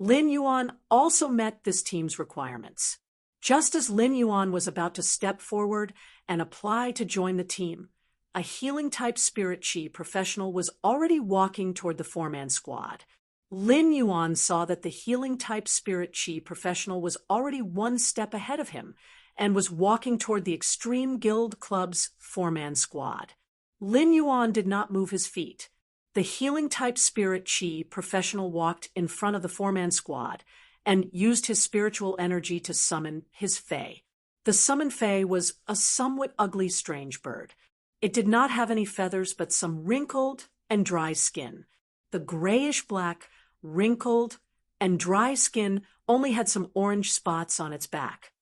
Lin Yuan also met this team's requirements. Just as Lin Yuan was about to step forward and apply to join the team, a healing-type spirit chi professional was already walking toward the 4-man squad. Lin Yuan saw that the healing-type spirit chi professional was already 1 step ahead of him and was walking toward the Extreme Guild Club's 4-man squad. Lin Yuan did not move his feet. The healing-type spirit chi professional walked in front of the 4-man squad and used his spiritual energy to summon his fae. The summoned fae was a somewhat ugly, strange bird. It did not have any feathers but some wrinkled and dry skin. The grayish-black, wrinkled, and dry skin only had some orange spots on its back.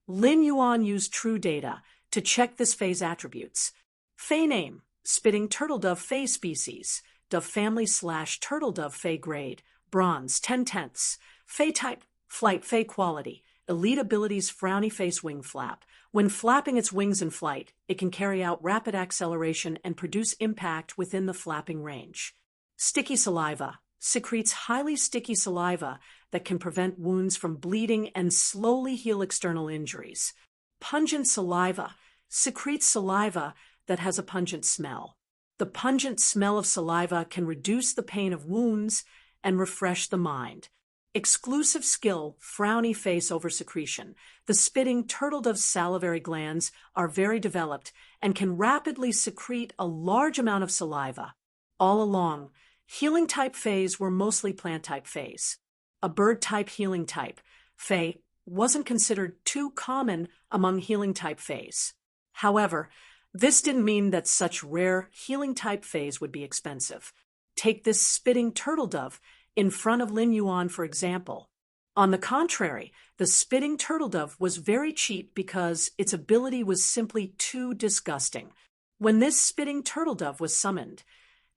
Lin Yuan used True Data to check this fae's attributes. Fae name: spitting turtledove fae species, dove family / turtledove fae grade, bronze 10/10. Fae type: flight fae quality, elite abilities frowny face wing flap. When flapping its wings in flight, it can carry out rapid acceleration and produce impact within the flapping range. Sticky saliva: secretes highly sticky saliva that can prevent wounds from bleeding and slowly heal external injuries. Pungent saliva: secretes saliva that has a pungent smell. The pungent smell of saliva can reduce the pain of wounds and refresh the mind. Exclusive skill: frowny face over secretion. The spitting turtledove salivary glands are very developed and can rapidly secrete a large amount of saliva. All along, healing-type faes were mostly plant-type faes. A bird-type healing-type fae wasn't considered too common among healing-type faes. However, this didn't mean that such rare healing-type faes would be expensive. Take this spitting turtledove in front of Lin Yuan, for example. On the contrary, the spitting turtledove was very cheap because its ability was simply too disgusting. When this spitting turtledove was summoned,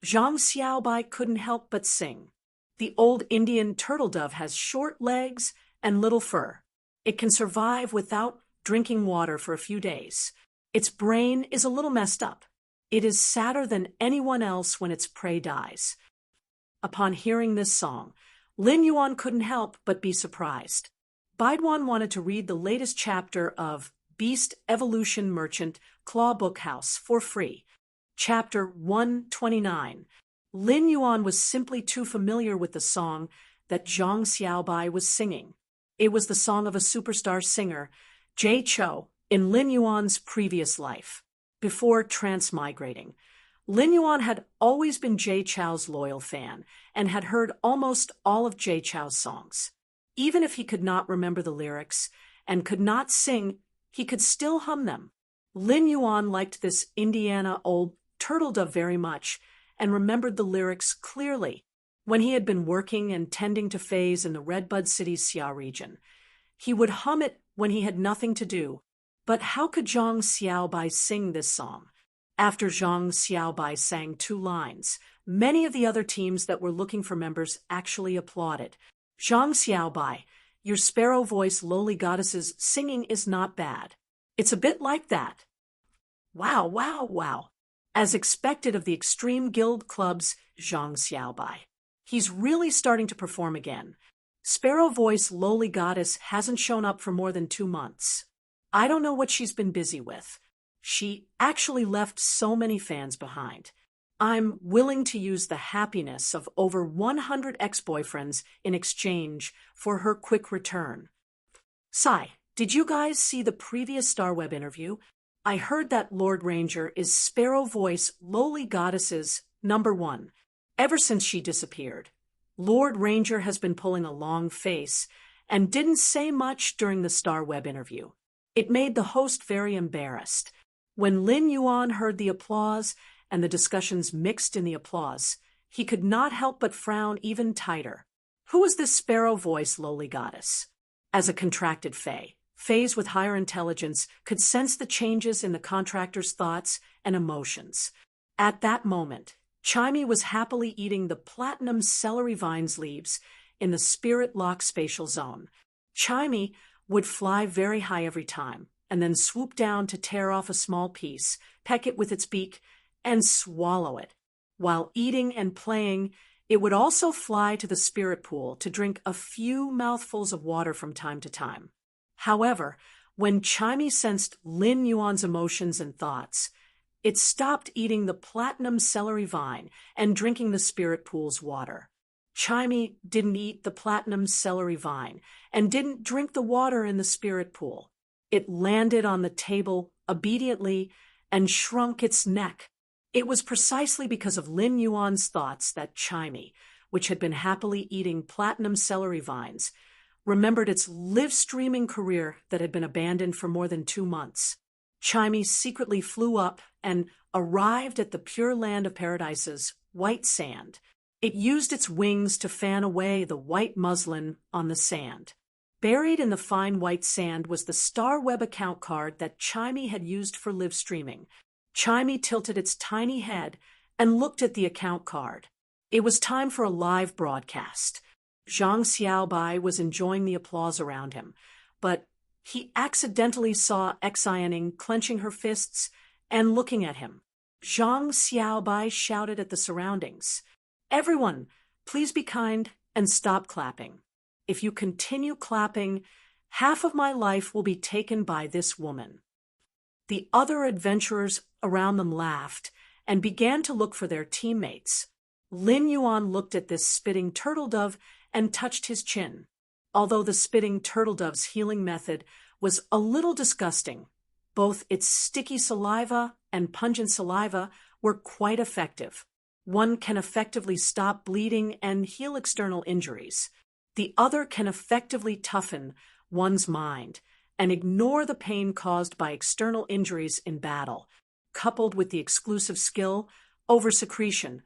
Zhang Xiaobai couldn't help but sing. The old Indian turtledove has short legs and little fur. It can survive without drinking water for a few days. Its brain is a little messed up. It is sadder than anyone else when its prey dies. Upon hearing this song, Lin Yuan couldn't help but be surprised. Baiduan wanted to read the latest chapter of Beast Evolution Merchant Claw Bookhouse for free. Chapter 129. Lin Yuan was simply too familiar with the song that Zhang Xiaobai was singing. It was the song of a superstar singer, Jay Chou, in Lin Yuan's previous life. Before transmigrating, Lin Yuan had always been Jay Chou's loyal fan and had heard almost all of Jay Chou's songs. Even if he could not remember the lyrics and could not sing, he could still hum them. Lin Yuan liked this Indiana old turtledove very much and remembered the lyrics clearly. When he had been working and tending to fays in the Redbud City's Xia region, he would hum it when he had nothing to do. But how could Zhang Xiaobai sing this song? After Zhang Xiaobai sang 2 lines, many of the other teams that were looking for members actually applauded. Zhang Xiaobai, your sparrow voice lowly goddess's singing is not bad. It's a bit like that. Wow, wow, wow. As expected of the Extreme Guild Club's Zhang Xiaobai. He's really starting to perform again. Sparrow voice lowly goddess hasn't shown up for more than 2 months. I don't know what she's been busy with. She actually left so many fans behind. I'm willing to use the happiness of over 100 ex-boyfriends in exchange for her quick return. Sigh, did you guys see the previous Starweb interview? I heard that Lord Ranger is Sparrow Voice Lowly Goddess's #1. Ever since she disappeared, Lord Ranger has been pulling a long face and didn't say much during the Starweb interview. It made the host very embarrassed. When Lin Yuan heard the applause and the discussions mixed in the applause, he could not help but frown even tighter. Who was this Sparrow Voice Lowly Goddess? As a contracted fays with higher intelligence could sense the changes in the contractor's thoughts and emotions. At that moment, Chimey was happily eating the platinum celery vines leaves in the spirit lock spatial zone. Chimey would fly very high every time, and then swoop down to tear off a small piece, peck it with its beak, and swallow it. While eating and playing, it would also fly to the spirit pool to drink a few mouthfuls of water from time to time. However, when Chimey sensed Lin Yuan's emotions and thoughts, it stopped eating the platinum celery vine and drinking the spirit pool's water. Chimey didn't eat the platinum celery vine and didn't drink the water in the spirit pool. It landed on the table obediently and shrunk its neck. It was precisely because of Lin Yuan's thoughts that Chimey, which had been happily eating platinum celery vines, remembered its live-streaming career that had been abandoned for more than 2 months. Chimey secretly flew up and arrived at the Pure Land of Paradise's white sand. It used its wings to fan away the white muslin on the sand. Buried in the fine white sand was the Starweb account card that Chimey had used for live streaming. Chimey tilted its tiny head and looked at the account card. It was time for a live broadcast. Zhang Xiaobai was enjoying the applause around him, but he accidentally saw Xianing clenching her fists and looking at him. Zhang Xiaobai shouted at the surroundings, "Everyone, please be kind and stop clapping. If you continue clapping, half of my life will be taken by this woman." The other adventurers around them laughed and began to look for their teammates. Lin Yuan looked at this spitting turtle dove and touched his chin. Although the spitting turtle dove's healing method was a little disgusting, both its sticky saliva and pungent saliva were quite effective. One can effectively stop bleeding and heal external injuries. The other can effectively toughen one's mind and ignore the pain caused by external injuries in battle. Coupled with the exclusive skill over secretion,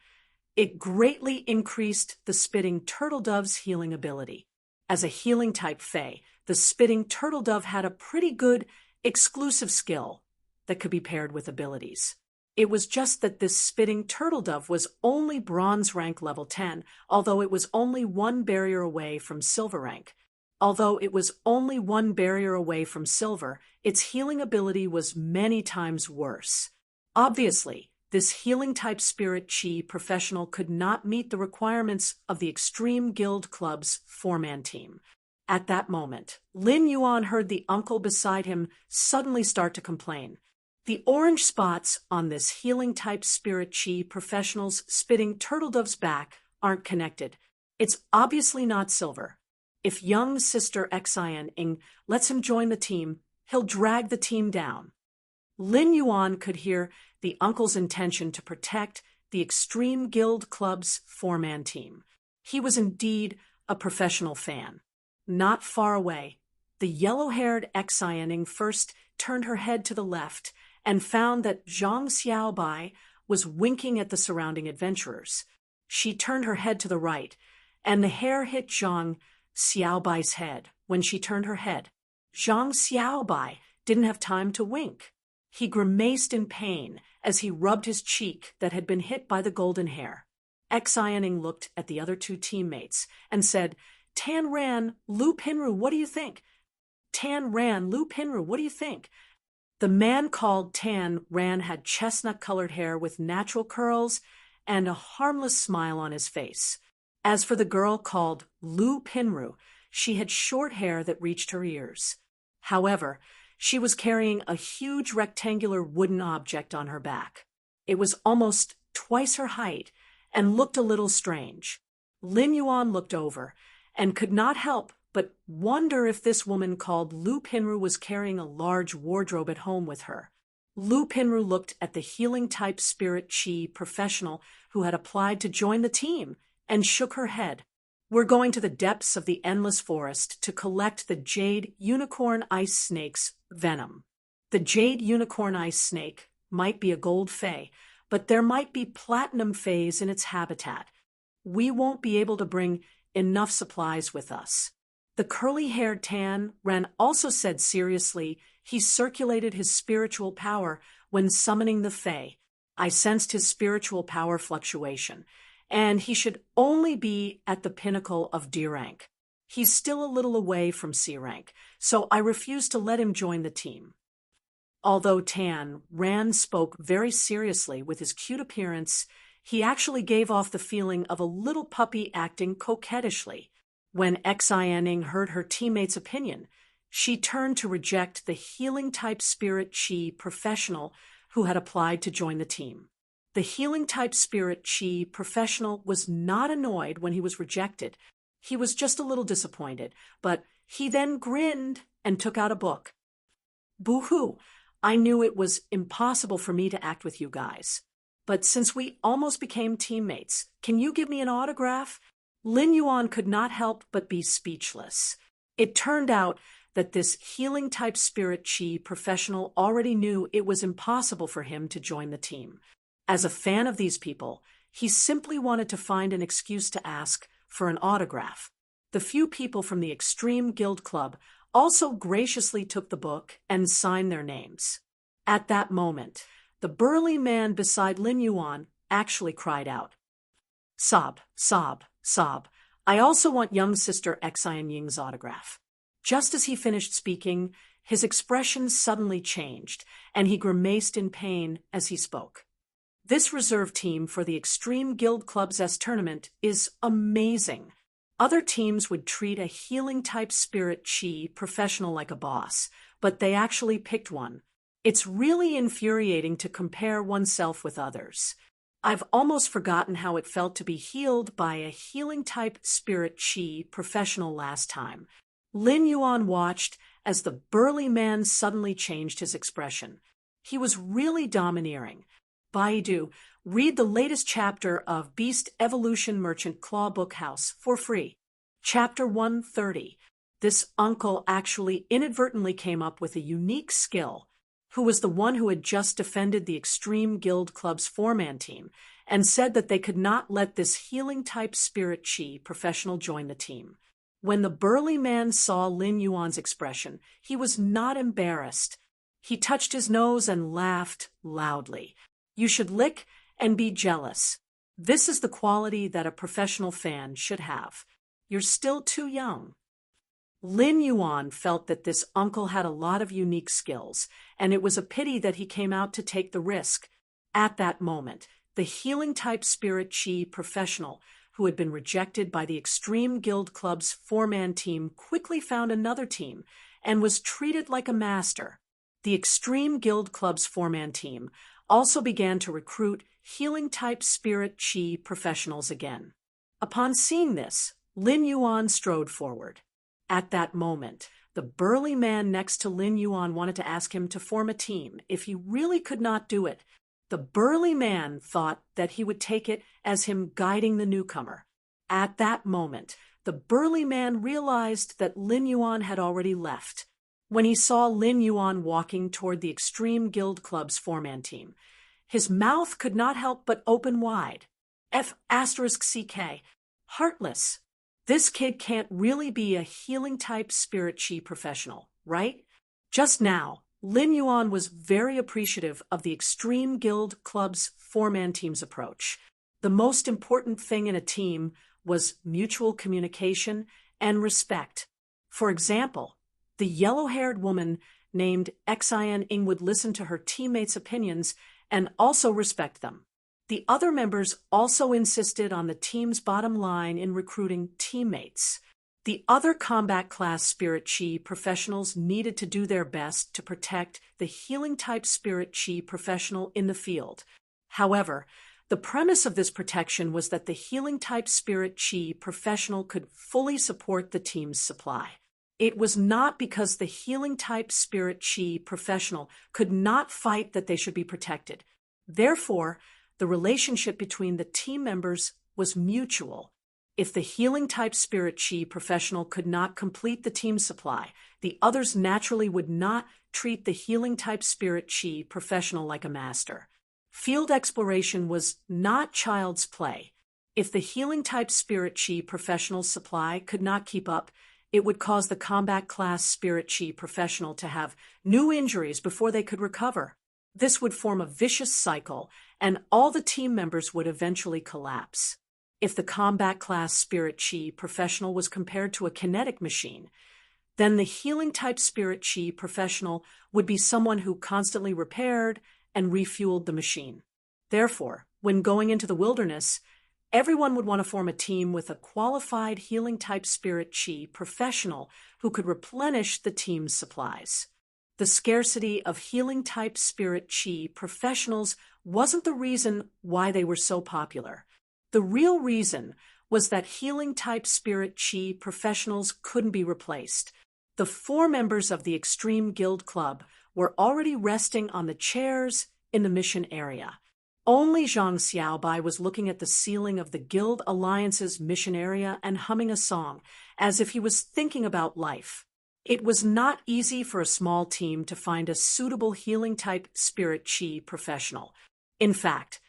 it greatly increased the spitting turtle dove's healing ability. As a healing type fae, the spitting turtle dove had a pretty good exclusive skill that could be paired with abilities. It was just that this spitting turtle dove was only bronze rank level 10, although it was only one barrier away from silver rank. Although it was only one barrier away from silver, its healing ability was many times worse. Obviously, this healing type spirit chi professional could not meet the requirements of the Extreme Guild Club's 4-man team. At that moment, Lin Yuan heard the uncle beside him suddenly start to complain. The orange spots on this healing type spirit chi professional's spitting turtle dove's back aren't connected. It's obviously not silver. If young sister Xian lets him join the team, he'll drag the team down. Lin Yuan could hear the uncle's intention to protect the Extreme Guild Club's 4-man team. He was indeed a professional fan. Not far away, the yellow-haired Xianing first turned her head to the left and found that Zhang Xiaobai was winking at the surrounding adventurers. She turned her head to the right, and the hair hit Zhang Xiaobai's head. When she turned her head, Zhang Xiaobai didn't have time to wink. He grimaced in pain as he rubbed his cheek that had been hit by the golden hair. Xianing looked at the other two teammates and said, "Tan Ran, Lu Pinru, what do you think? Tan Ran, Lu Pinru, what do you think?" The man called Tan Ran had chestnut-colored hair with natural curls and a harmless smile on his face. As for the girl called Lu Pinru, she had short hair that reached her ears. However, she was carrying a huge rectangular wooden object on her back. It was almost twice her height, and looked a little strange. Lin Yuan looked over and could not help but wonder if this woman called Lu Pinru was carrying a large wardrobe at home with her. Lu Pinru looked at the healing-type spirit chi professional who had applied to join the team and shook her head. "We're going to the depths of the endless forest to collect the jade unicorn ice snake's venom. The jade unicorn ice snake might be a gold fey, but there might be platinum fays in its habitat. We won't be able to bring enough supplies with us." The curly-haired Tan Ren also said seriously he circulated his spiritual power when summoning the Fae. "I sensed his spiritual power fluctuation, and he should only be at the pinnacle of D rank. He's still a little away from C rank, so I refuse to let him join the team." Although Tan Ren spoke very seriously with his cute appearance, he actually gave off the feeling of a little puppy acting coquettishly. When Xianing heard her teammate's opinion, she turned to reject the healing-type spirit chi professional who had applied to join the team. The healing-type spirit chi professional was not annoyed when he was rejected. He was just a little disappointed, but he then grinned and took out a book. "Boo-hoo, I knew it was impossible for me to act with you guys. But since we almost became teammates, can you give me an autograph?" Lin Yuan could not help but be speechless. It turned out that this healing-type spirit chi professional already knew it was impossible for him to join the team. As a fan of these people, he simply wanted to find an excuse to ask for an autograph. The few people from the Extreme Guild Club also graciously took the book and signed their names. At that moment, the burly man beside Lin Yuan actually cried out, "Sob, sob, sob. I also want young sister Xian Ying's autograph." Just as he finished speaking, his expression suddenly changed, and he grimaced in pain as he spoke. "This reserve team for the Extreme Guild Club's S tournament is amazing. Other teams would treat a healing-type spirit chi professional like a boss, but they actually picked one. It's really infuriating to compare oneself with others. I've almost forgotten how it felt to be healed by a healing-type spirit chi professional last time." Lin Yuan watched as the burly man suddenly changed his expression. He was really domineering. Baidu, read the latest chapter of Beast Evolution Merchant Claw Bookhouse for free. Chapter 130. This uncle actually inadvertently came up with a unique skill, who was the one who had just defended the Extreme Guild Club's four-man team and said that they could not let this healing-type spirit chi professional join the team. When the burly man saw Lin Yuan's expression, he was not embarrassed. He touched his nose and laughed loudly. "You should lick and be jealous. This is the quality that a professional fan should have. You're still too young." Lin Yuan felt that this uncle had a lot of unique skills, and it was a pity that he came out to take the risk. At that moment, the healing-type spirit chi professional, who had been rejected by the Extreme Guild Club's four-man team, quickly found another team and was treated like a master. The Extreme Guild Club's four-man team also began to recruit healing-type spirit chi professionals again. Upon seeing this, Lin Yuan strode forward. At that moment, the burly man next to Lin Yuan wanted to ask him to form a team if he really could not do it. The burly man thought that he would take it as him guiding the newcomer. At that moment, the burly man realized that Lin Yuan had already left. When he saw Lin Yuan walking toward the Extreme Guild Club's four-man team, his mouth could not help but open wide. F***CK. Heartless. This kid can't really be a healing-type spirit chi professional, right? Just now, Lin Yuan was very appreciative of the Extreme Guild Club's four-man team's approach. The most important thing in a team was mutual communication and respect. For example, the yellow-haired woman named Xian Ying would listen to her teammates' opinions and also respect them. The other members also insisted on the team's bottom line in recruiting teammates. The other combat class spirit chi professionals needed to do their best to protect the healing-type spirit chi professional in the field. However, The premise of this protection was that the healing-type spirit chi professional could fully support the team's supply. It was not because the healing-type spirit chi professional could not fight that they should be protected. Therefore, the relationship between the team members was mutual. If the healing-type spirit chi professional could not complete the team supply, the others naturally would not treat the healing-type spirit chi professional like a master. Field exploration was not child's play. If the healing-type spirit chi professional's supply could not keep up, it would cause the combat class spirit chi professional to have new injuries before they could recover. This would form a vicious cycle, and all the team members would eventually collapse. If the combat class spirit chi professional was compared to a kinetic machine, then the healing-type spirit chi professional would be someone who constantly repaired and refueled the machine. Therefore, when going into the wilderness, everyone would want to form a team with a qualified healing-type spirit chi professional who could replenish the team's supplies. The scarcity of healing-type spirit chi professionals wasn't the reason why they were so popular. The real reason was that healing-type spirit chi professionals couldn't be replaced. The 4 members of the Extreme Guild Club were already resting on the chairs in the mission area. Only Zhang Xiaobai was looking at the ceiling of the Guild Alliance's mission area and humming a song, as if he was thinking about life. It was not easy for a small team to find a suitable healing-type spirit chi professional. In fact,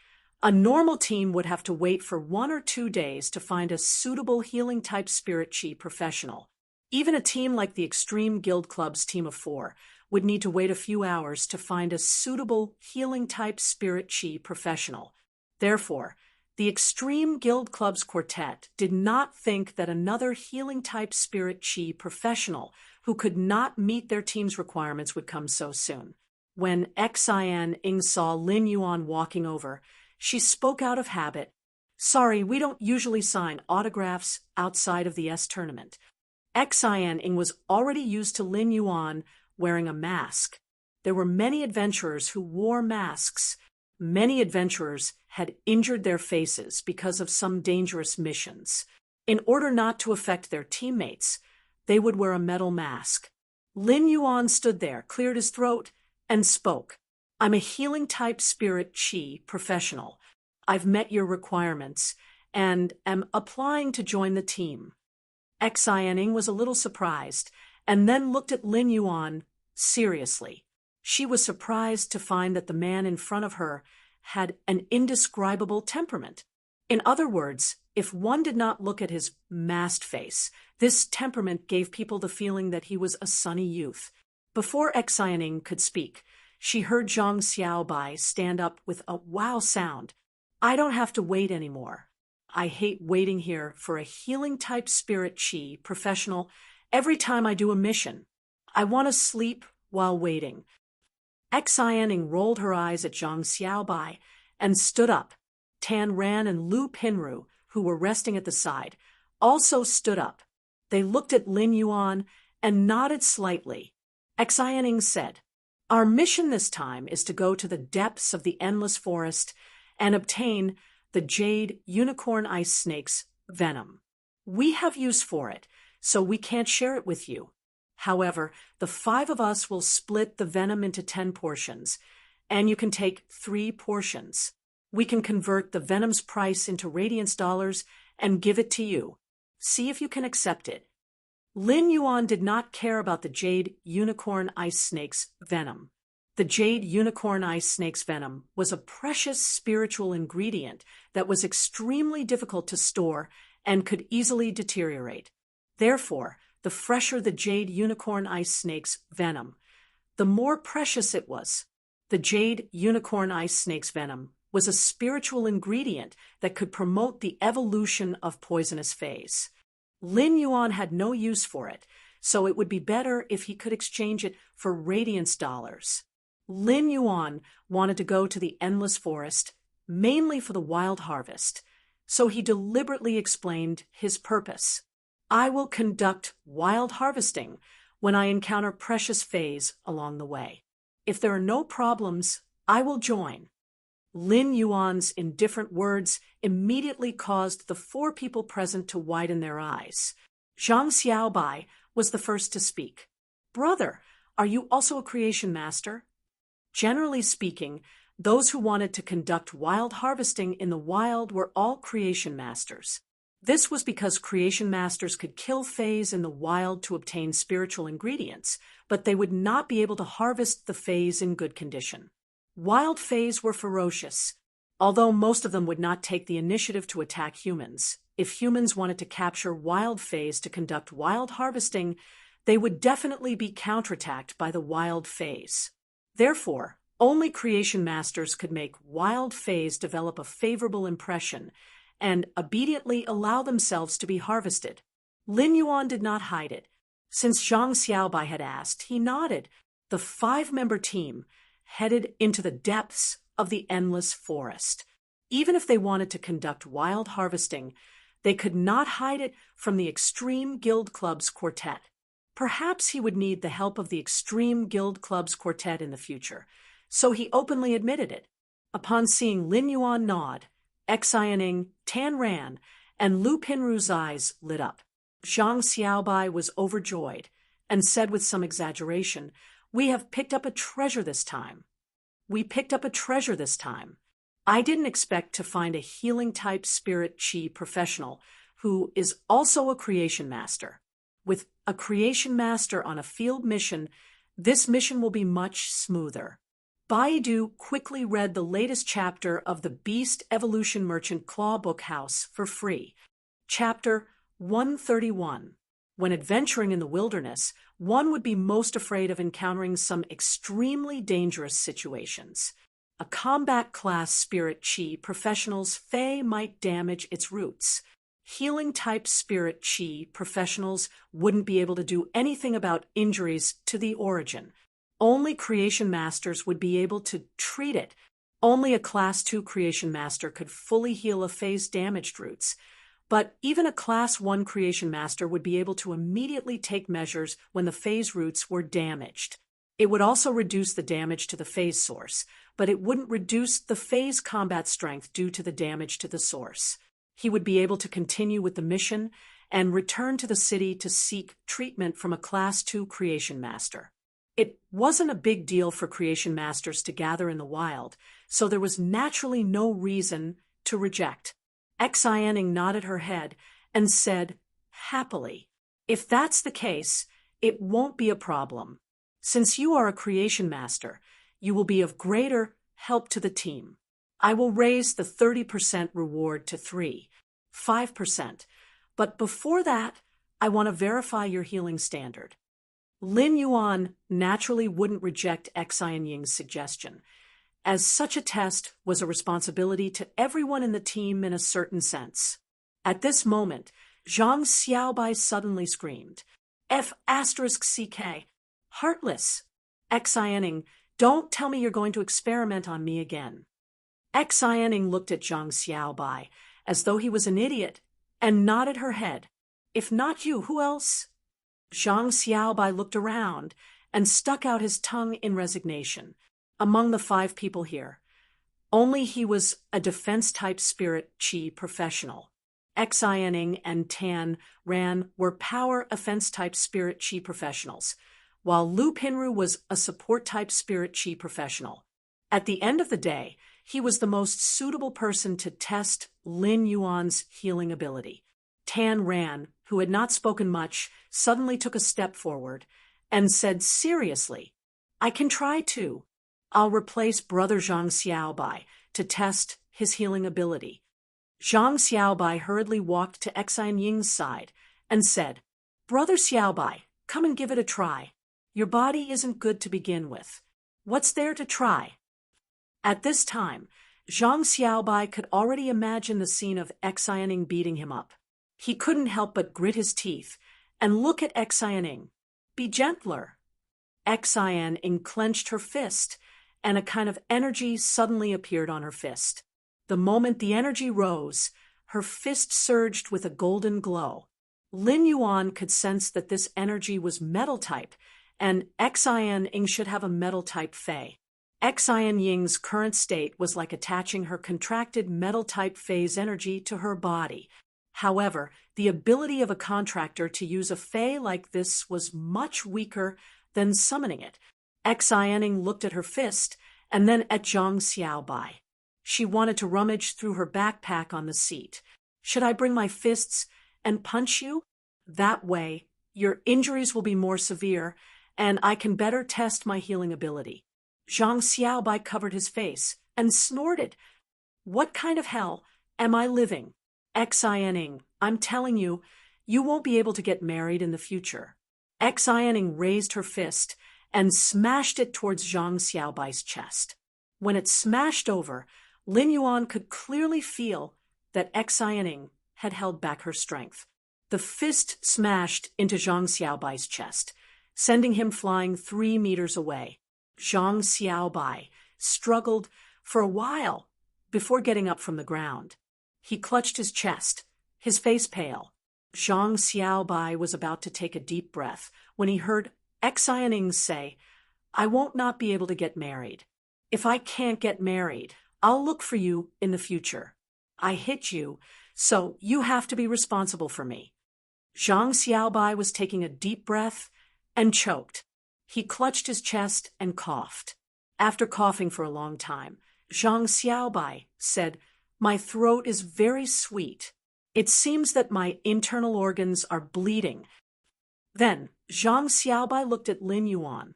a normal team would have to wait for 1 or 2 days to find a suitable healing-type spirit chi professional. Even a team like the Extreme Guild Club's team of 4 would need to wait a few hours to find a suitable healing-type spirit chi professional. Therefore, the Extreme Guild Club's quartet did not think that another healing-type spirit chi professional who could not meet their team's requirements would come so soon. When Xian saw Lin Yuan walking over, she spoke out of habit. "Sorry, we don't usually sign autographs outside of the S tournament." Xian was already used to Lin Yuan wearing a mask. There were many adventurers who wore masks. Many adventurers had injured their faces because of some dangerous missions. In order not to affect their teammates, they would wear a metal mask. Lin Yuan stood there, cleared his throat, and spoke. "I'm a healing-type spirit chi professional. I've met your requirements and am applying to join the team." Xian was a little surprised and then looked at Lin Yuan seriously. She was surprised to find that the man in front of her had an indescribable temperament. In other words, if one did not look at his masked face, this temperament gave people the feeling that he was a sunny youth. Before Xian could speak, she heard Zhang Xiaobai stand up with a wow sound. "I don't have to wait anymore. I hate waiting here for a healing-type spirit chi professional every time I do a mission. I want to sleep while waiting." Xian rolled her eyes at Zhang Xiaobai and stood up. Tan Ran and Lu Pinru, who were resting at the side, also stood up. They looked at Lin Yuan and nodded slightly. Xian said, "Our mission this time is to go to the depths of the endless forest and obtain the jade unicorn ice snake's venom. We have use for it, so we can't share it with you. However, the 5 of us will split the venom into 10 portions, and you can take 3 portions. We can convert the venom's price into radiance dollars and give it to you. See if you can accept it." Lin Yuan did not care about the jade unicorn ice snake's venom. The jade unicorn ice snake's venom was a precious spiritual ingredient that was extremely difficult to store and could easily deteriorate. Therefore, the fresher the jade unicorn ice snake's venom, the more precious it was. The jade unicorn ice snake's venom was a spiritual ingredient that could promote the evolution of poisonous phase. Lin Yuan had no use for it, so it would be better if he could exchange it for radiance dollars. Lin Yuan wanted to go to the endless forest, mainly for the wild harvest, so he deliberately explained his purpose. "I will conduct wild harvesting when I encounter precious phase along the way. If there are no problems, I will join." Lin Yuan's indifferent words immediately caused the four people present to widen their eyes. Zhang Xiaobai was the first to speak. "Brother, are you also a creation master?" Generally speaking, those who wanted to conduct wild harvesting in the wild were all creation masters. This was because creation masters could kill fays in the wild to obtain spiritual ingredients, but they would not be able to harvest the fays in good condition. Wild fays were ferocious, although most of them would not take the initiative to attack humans. If humans wanted to capture wild fays to conduct wild harvesting, they would definitely be counterattacked by the wild fays. Therefore, only creation masters could make wild fays develop a favorable impression and obediently allow themselves to be harvested. Lin Yuan did not hide it. Since Zhang Xiaobai had asked, he nodded. The 5-member team headed into the depths of the endless forest. Even if they wanted to conduct wild harvesting, they could not hide it from the Extreme Guild Club's quartet. Perhaps he would need the help of the Extreme Guild Club's quartet in the future, so he openly admitted it. Upon seeing Lin Yuan nod, Xiaoning, Tan Ran, and Lu Pinru's eyes lit up. Zhang Xiaobai was overjoyed and said with some exaggeration, "We have picked up a treasure this time. We picked up a treasure this time. I didn't expect to find a healing-type spirit chi professional who is also a creation master. With a creation master on a field mission, this mission will be much smoother." Baidu quickly read the latest chapter of the Beast Evolution Merchant Claw Book House for free. Chapter 131. When adventuring in the wilderness, one would be most afraid of encountering some extremely dangerous situations. A combat class spirit chi professional's fey might damage its roots. Healing-type spirit chi professionals wouldn't be able to do anything about injuries to the origin. Only creation masters would be able to treat it. Only a Class 2 creation master could fully heal a fey's damaged roots. But even a Class 1 creation master would be able to immediately take measures when the fey's roots were damaged. It would also reduce the damage to the fey's source, but it wouldn't reduce the fey's combat strength due to the damage to the source. He would be able to continue with the mission and return to the city to seek treatment from a Class 2 creation master. It wasn't a big deal for creation masters to gather in the wild, so there was naturally no reason to reject. Xiaoning nodded her head and said, happily, "If that's the case, it won't be a problem. Since you are a creation master, you will be of greater help to the team. I will raise the 30% reward to 5%. But before that, I want to verify your healing standard." Lin Yuan naturally wouldn't reject Xianying's suggestion, as such a test was a responsibility to everyone in the team in a certain sense. At this moment, Zhang Xiaobai suddenly screamed, "F***CK! Heartless! Xianing, don't tell me you're going to experiment on me again." Xianing looked at Zhang Xiaobai as though he was an idiot and nodded her head. "If not you, who else?" Zhang Xiaobai looked around and stuck out his tongue in resignation. Among the 5 people here, only he was a defense-type spirit chi professional. Xiaoning and Tan Ran were power offense-type spirit chi professionals, while Lu Pinru was a support-type spirit chi professional. At the end of the day, he was the most suitable person to test Lin Yuan's healing ability. Tan Ran, who had not spoken much, suddenly took a step forward and said seriously, "I can try too. I'll replace Brother Zhang Xiaobai to test his healing ability." Zhang Xiaobai hurriedly walked to Xianying's side and said, "Brother Xiaobai, come and give it a try. Your body isn't good to begin with. What's there to try?" At this time, Zhang Xiaobai could already imagine the scene of Xianying beating him up. He couldn't help but grit his teeth and look at Xianying. "Be gentler." Xianying clenched her fist, and a kind of energy suddenly appeared on her fist. The moment the energy rose, her fist surged with a golden glow. Lin Yuan could sense that this energy was metal type, and Xianying should have a metal type fey. Xian Ying's current state was like attaching her contracted metal-type phase energy to her body. However, the ability of a contractor to use a fey like this was much weaker than summoning it. Xianing looked at her fist and then at Zhang Xiaobai. She wanted to rummage through her backpack on the seat. Should I bring my fists and punch you? That way, your injuries will be more severe, and I can better test my healing ability. Zhang Xiaobai covered his face and snorted. What kind of hell am I living? Xianing, I'm telling you, you won't be able to get married in the future. Xianing raised her fist and smashed it towards Zhang Xiaobai's chest. When it smashed over, Lin Yuan could clearly feel that Xianing had held back her strength. The fist smashed into Zhang Xiaobai's chest, sending him flying 3 meters away. Zhang Xiaobai struggled for a while before getting up from the ground. He clutched his chest, his face pale. Zhang Xiaobai was about to take a deep breath when he heard Xianing say, I won't not be able to get married. If I can't get married, I'll look for you in the future. I hit you, so you have to be responsible for me. Zhang Xiaobai was taking a deep breath and choked. He clutched his chest and coughed. After coughing for a long time, Zhang Xiaobai said, My throat is very sweet. It seems that my internal organs are bleeding. Then Zhang Xiaobai looked at Lin Yuan.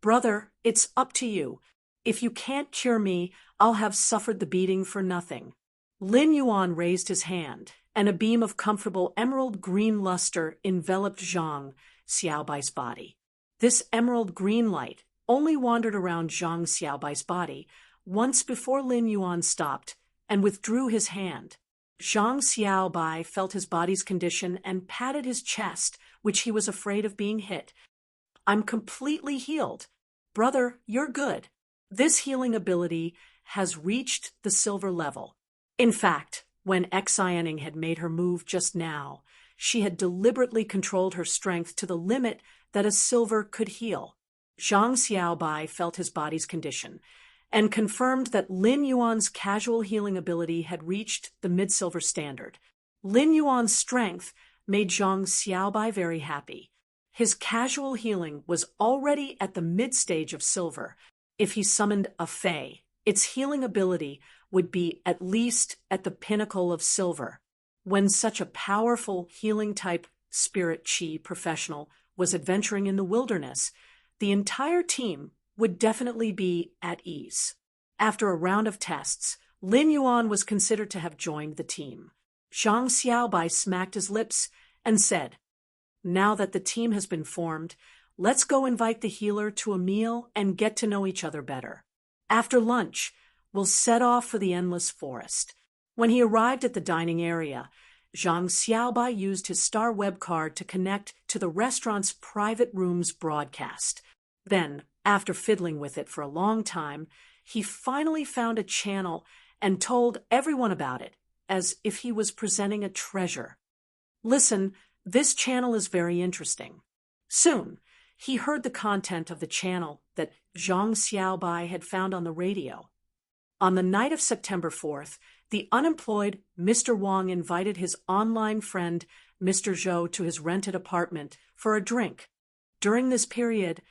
Brother, it's up to you. If you can't cure me, I'll have suffered the beating for nothing. Lin Yuan raised his hand, and a beam of comfortable emerald green luster enveloped Zhang Xiaobai's body. This emerald green light only wandered around Zhang Xiaobai's body once before Lin Yuan stopped and withdrew his hand. Zhang Xiaobai felt his body's condition and patted his chest, which he was afraid of being hit. I'm completely healed. Brother, you're good. This healing ability has reached the silver level. In fact, when Xianing had made her move just now, she had deliberately controlled her strength to the limit that a silver could heal. Zhang Xiaobai felt his body's condition and confirmed that Lin Yuan's casual healing ability had reached the mid-silver standard. Lin Yuan's strength made Zhang Xiaobai very happy. His casual healing was already at the mid-stage of silver. If he summoned a fey, its healing ability would be at least at the pinnacle of silver. When such a powerful healing-type spirit chi professional was adventuring in the wilderness, the entire team would definitely be at ease. After a round of tests, Lin Yuan was considered to have joined the team. Zhang Xiaobai smacked his lips and said, Now that the team has been formed, let's go invite the healer to a meal and get to know each other better. After lunch, we'll set off for the endless forest. When he arrived at the dining area, Zhang Xiaobai used his star web card to connect to the restaurant's private room's broadcast. Then, after fiddling with it for a long time, he finally found a channel and told everyone about it, as if he was presenting a treasure. Listen, this channel is very interesting. Soon, he heard the content of the channel that Zhang Xiaobai had found on the radio. On the night of September 4th, the unemployed Mr. Wang invited his online friend, Mr. Zhou, to his rented apartment for a drink. During this period,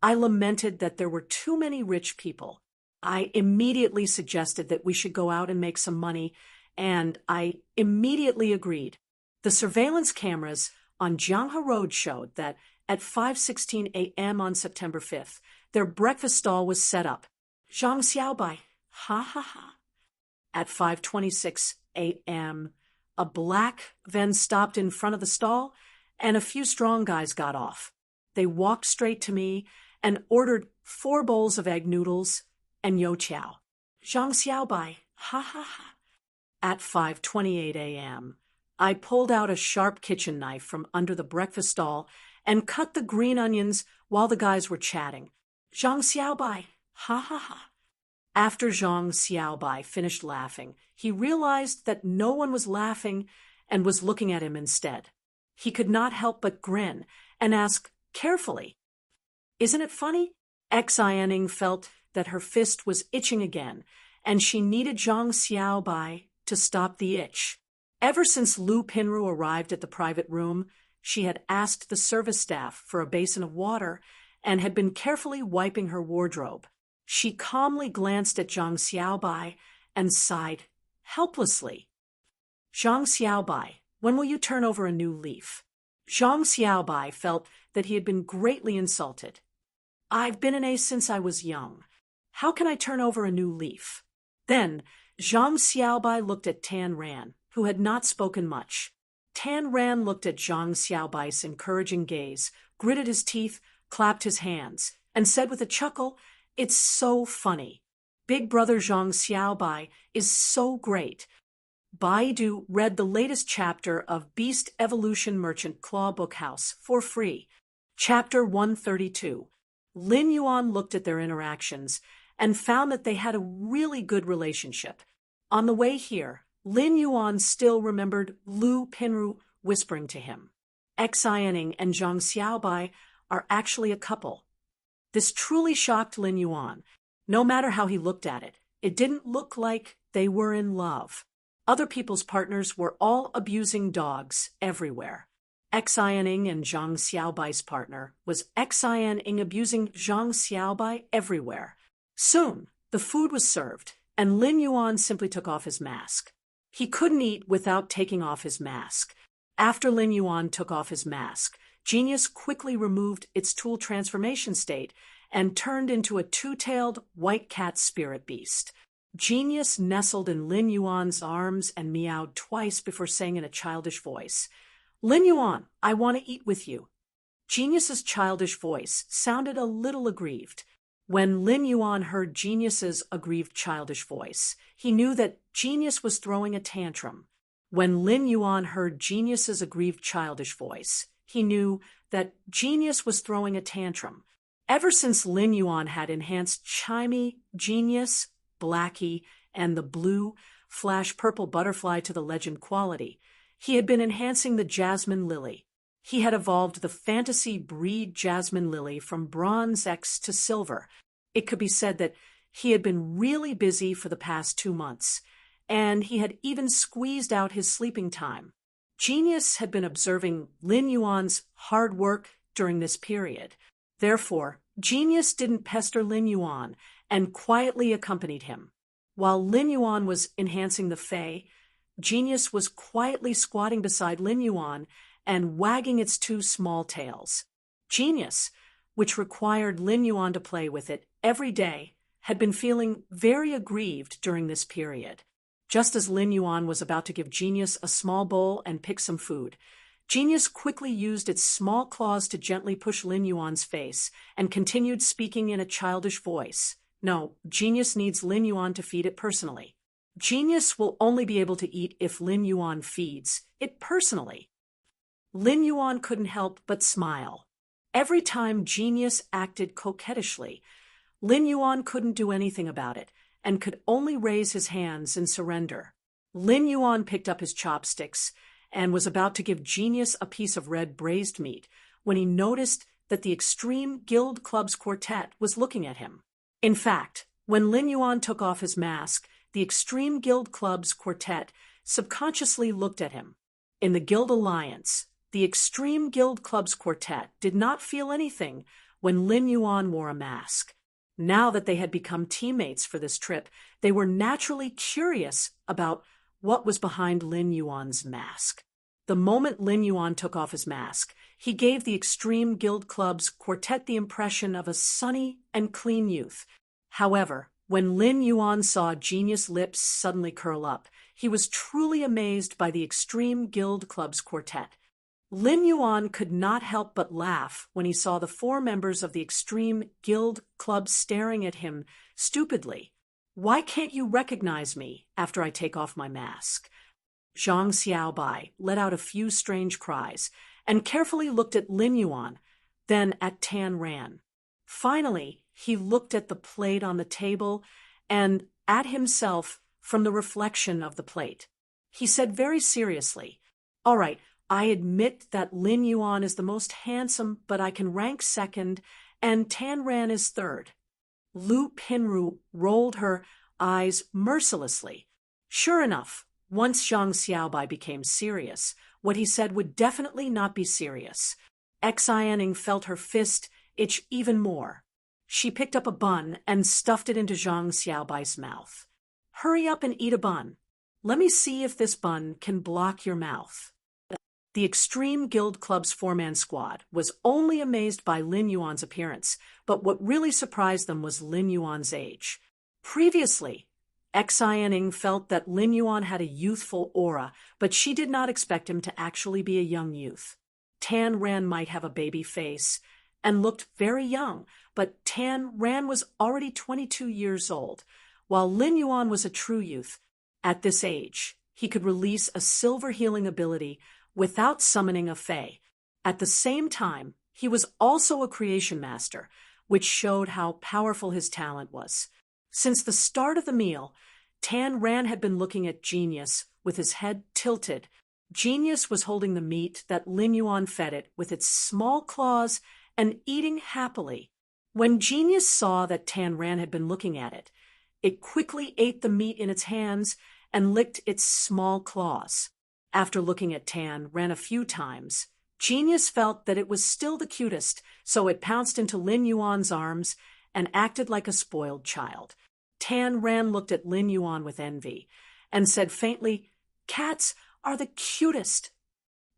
I lamented that there were too many rich people. I immediately suggested that we should go out and make some money, and I immediately agreed. The surveillance cameras on Jianghe Road showed that at 5:16 a.m. on September 5th, their breakfast stall was set up. Zhang Xiaobai, ha ha ha. At 5:26 a.m., a black van stopped in front of the stall, and a few strong guys got off. They walked straight to me and ordered 4 bowls of egg noodles and youtiao. Zhang Xiaobai, ha ha ha. At 5:28 a.m., I pulled out a sharp kitchen knife from under the breakfast stall and cut the green onions while the guys were chatting. Zhang Xiaobai, ha ha ha. After Zhang Xiaobai finished laughing, he realized that no one was laughing and was looking at him instead. He could not help but grin and ask carefully, Isn't it funny? Xiaoning felt that her fist was itching again, and she needed Zhang Xiaobai to stop the itch. Ever since Lu Pinru arrived at the private room, she had asked the service staff for a basin of water and had been carefully wiping her wardrobe. She calmly glanced at Zhang Xiaobai and sighed helplessly. Zhang Xiaobai, when will you turn over a new leaf? Zhang Xiaobai felt that he had been greatly insulted. I've been an ace since I was young. How can I turn over a new leaf? Then Zhang Xiaobai looked at Tan Ran, who had not spoken much. Tan Ran looked at Zhang Xiaobai's encouraging gaze, gritted his teeth, clapped his hands, and said with a chuckle, "It's so funny. Big brother Zhang Xiaobai is so great." Baidu read the latest chapter of Beast Evolution Merchant Claw Bookhouse for free. Chapter 132. Lin Yuan looked at their interactions and found that they had a really good relationship. On the way here, Lin Yuan still remembered Lu Pinru whispering to him, Xianing and Zhang Xiaobai are actually a couple. This truly shocked Lin Yuan. No matter how he looked at it, it didn't look like they were in love. Other people's partners were all abusing dogs everywhere. Xianing and Zhang Xiaobai's partner was Xianing abusing Zhang Xiaobai everywhere. Soon, the food was served, and Lin Yuan simply took off his mask. He couldn't eat without taking off his mask. After Lin Yuan took off his mask, Genius quickly removed its tool transformation state and turned into a two-tailed white cat spirit beast. Genius nestled in Lin Yuan's arms and meowed twice before saying in a childish voice, "Lin Yuan, I want to eat with you." Genius's childish voice sounded a little aggrieved. When Lin Yuan heard Genius's aggrieved childish voice, he knew that Genius was throwing a tantrum. When Lin Yuan heard Genius's aggrieved childish voice, he knew that Genius was throwing a tantrum. Ever since Lin Yuan had enhanced Chimey, Genius, Blackie, and the blue, flash purple butterfly to the legend quality, he had been enhancing the Jasmine Lily. He had evolved the fantasy breed Jasmine Lily from Bronze X to Silver. It could be said that he had been really busy for the past 2 months, and he had even squeezed out his sleeping time. Genius had been observing Lin Yuan's hard work during this period. Therefore, Genius didn't pester Lin Yuan and quietly accompanied him. While Lin Yuan was enhancing the Fae, Genius was quietly squatting beside Lin Yuan and wagging its 2 small tails. Genius, which required Lin Yuan to play with it every day, had been feeling very aggrieved during this period. Just as Lin Yuan was about to give Genius a small bowl and pick some food, Genius quickly used its small claws to gently push Lin Yuan's face and continued speaking in a childish voice. No, Genius needs Lin Yuan to feed it personally. Genius will only be able to eat if Lin Yuan feeds it personally. Lin Yuan couldn't help but smile. Every time Genius acted coquettishly, Lin Yuan couldn't do anything about it and could only raise his hands in surrender. Lin Yuan picked up his chopsticks and was about to give Genius a piece of red braised meat when he noticed that the Extreme Guild Club's quartet was looking at him. In fact, when Lin Yuan took off his mask, the Extreme Guild Club's quartet subconsciously looked at him. In the Guild Alliance, the Extreme Guild Club's quartet did not feel anything when Lin Yuan wore a mask. Now that they had become teammates for this trip, they were naturally curious about what was behind Lin Yuan's mask. The moment Lin Yuan took off his mask, he gave the Extreme Guild Club's quartet the impression of a sunny and clean youth. However, when Lin Yuan saw Genius' lips suddenly curl up, he was truly amazed by the Extreme Guild Club's quartet. Lin Yuan could not help but laugh when he saw the 4 members of the Extreme Guild Club staring at him stupidly. "Why can't you recognize me after I take off my mask?" Zhang Xiaobai let out a few strange cries and carefully looked at Lin Yuan, then at Tan Ran. Finally, he looked at the plate on the table and at himself from the reflection of the plate. He said very seriously, "All right, I admit that Lin Yuan is the most handsome, but I can rank second, and Tan Ran is third." Lu Pinru rolled her eyes mercilessly. Sure enough, once Zhang Xiaobai became serious, what he said would definitely not be serious. Xianing felt her fist itch even more. She picked up a bun and stuffed it into Zhang Xiaobai's mouth. Hurry up and eat a bun. Let me see if this bun can block your mouth. The Extreme Guild Club's four-man squad was only amazed by Lin Yuan's appearance, but what really surprised them was Lin Yuan's age. Previously, Xianing felt that Lin Yuan had a youthful aura, but she did not expect him to actually be a young youth. Tan Ran might have a baby face and looked very young, but Tan Ran was already 22 years old, while Lin Yuan was a true youth. At this age, he could release a silver healing ability without summoning a fae. At the same time, he was also a creation master, which showed how powerful his talent was. Since the start of the meal, Tan Ran had been looking at Genius with his head tilted. Genius was holding the meat that Lin Yuan fed it with its small claws and eating happily. When Genius saw that Tan Ran had been looking at it, it quickly ate the meat in its hands and licked its small claws. After looking at Tan Ran a few times, Genius felt that it was still the cutest, so it pounced into Lin Yuan's arms and acted like a spoiled child. Tan Ran looked at Lin Yuan with envy and said faintly, "Cats are the cutest.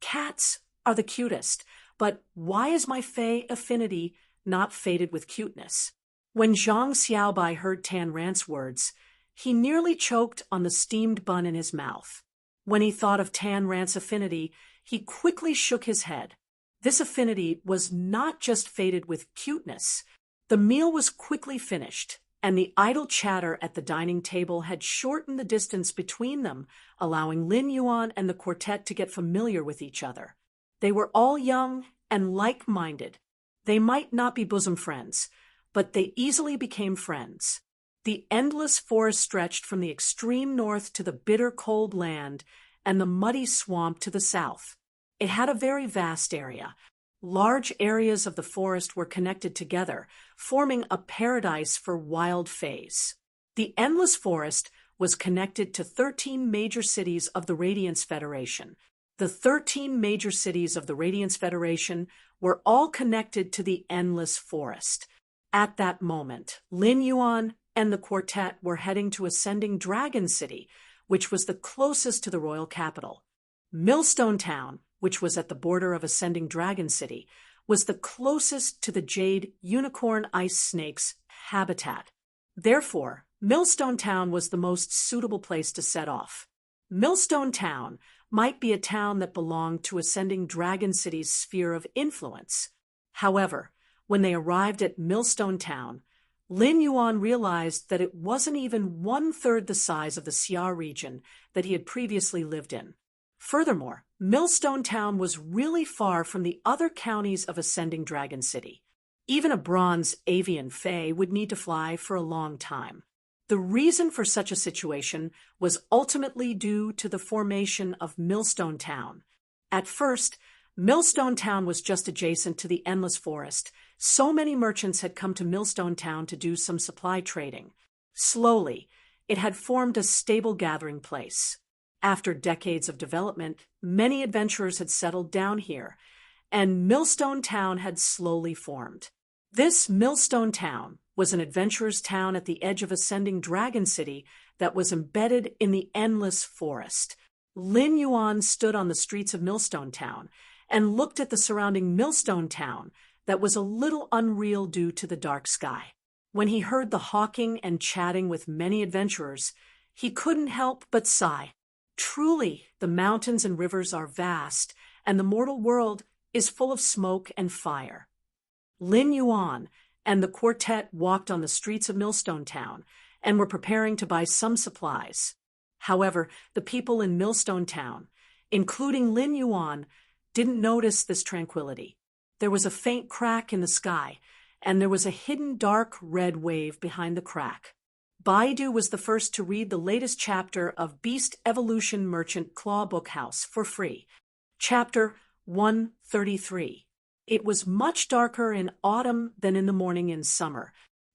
Cats are the cutest, but why is my fae affinity not fated with cuteness?" When Zhang Xiaobai heard Tan Ran's words, he nearly choked on the steamed bun in his mouth. When he thought of Tan Ran's affinity, he quickly shook his head. This affinity was not just fated with cuteness. The meal was quickly finished, and the idle chatter at the dining table had shortened the distance between them, allowing Lin Yuan and the quartet to get familiar with each other. They were all young and like-minded. They might not be bosom friends, but they easily became friends. The endless forest stretched from the extreme north to the bitter cold land and the muddy swamp to the south. It had a very vast area. Large areas of the forest were connected together, forming a paradise for wild fays. The endless forest was connected to 13 major cities of the Radiance Federation. The 13 major cities of the Radiance Federation were all connected to the endless forest. At that moment, Lin Yuan and the quartet were heading to Ascending Dragon City, which was the closest to the royal capital. Millstone Town, which was at the border of Ascending Dragon City, was the closest to the Jade Unicorn Ice Snake's habitat. Therefore, Millstone Town was the most suitable place to set off. Millstone Town might be a town that belonged to Ascending Dragon City's sphere of influence. However, when they arrived at Millstone Town, Lin Yuan realized that it wasn't even one-third the size of the Xia region that he had previously lived in. Furthermore, Millstone Town was really far from the other counties of Ascending Dragon City. Even a bronze avian fae would need to fly for a long time. The reason for such a situation was ultimately due to the formation of Millstone Town. At first, Millstone Town was just adjacent to the Endless Forest. So many merchants had come to Millstone Town to do some supply trading. Slowly, it had formed a stable gathering place. After decades of development, many adventurers had settled down here, and Millstone Town had slowly formed. This Millstone Town was an adventurer's town at the edge of Ascending Dragon City that was embedded in the Endless Forest. Lin Yuan stood on the streets of Millstone Town and looked at the surrounding Millstone Town that was a little unreal due to the dark sky. When he heard the hawking and chatting with many adventurers, he couldn't help but sigh. Truly, the mountains and rivers are vast, and the mortal world is full of smoke and fire. Lin Yuan and the quartet walked on the streets of Millstone Town and were preparing to buy some supplies. However, the people in Millstone Town, including Lin Yuan, didn't notice this tranquility. There was a faint crack in the sky, and there was a hidden dark red wave behind the crack. Baidu was the first to read the latest chapter of Beast Evolution Merchant Claw Bookhouse for free. Chapter 133. It was much darker in autumn than in the morning in summer.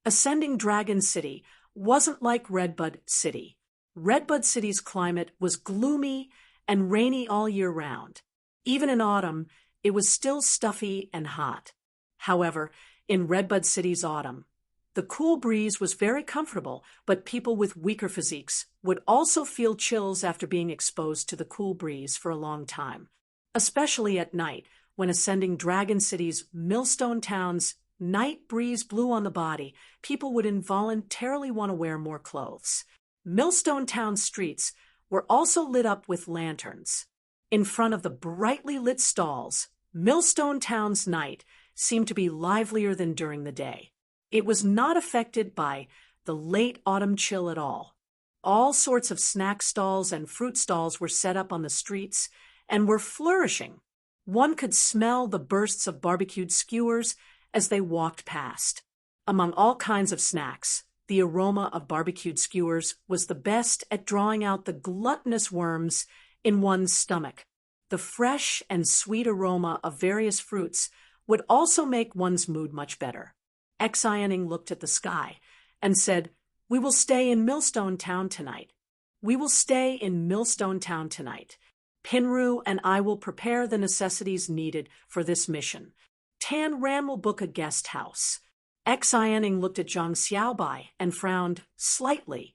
Ascending Dragon City wasn't like Redbud City. Redbud City's climate was gloomy and rainy all year round. Even in autumn, it was still stuffy and hot. However, in Redbud City's autumn, the cool breeze was very comfortable, but people with weaker physiques would also feel chills after being exposed to the cool breeze for a long time, especially at night when ascending Dragon City's Millstone Town's night breeze blew on the body. People would involuntarily want to wear more clothes. Millstone Town streets were also lit up with lanterns. In front of the brightly lit stalls, Millstone Town's night seemed to be livelier than during the day. It was not affected by the late autumn chill at all. All sorts of snack stalls and fruit stalls were set up on the streets and were flourishing. One could smell the bursts of barbecued skewers as they walked past. Among all kinds of snacks, the aroma of barbecued skewers was the best at drawing out the gluttonous worms in one's stomach. The fresh and sweet aroma of various fruits would also make one's mood much better. Exioning looked at the sky and said, "We will stay in Millstone Town tonight. We will stay in Millstone Town tonight. Pinru and I will prepare the necessities needed for this mission. Tan Ran will book a guest house." Exioning looked at Zhang Xiaobai and frowned slightly.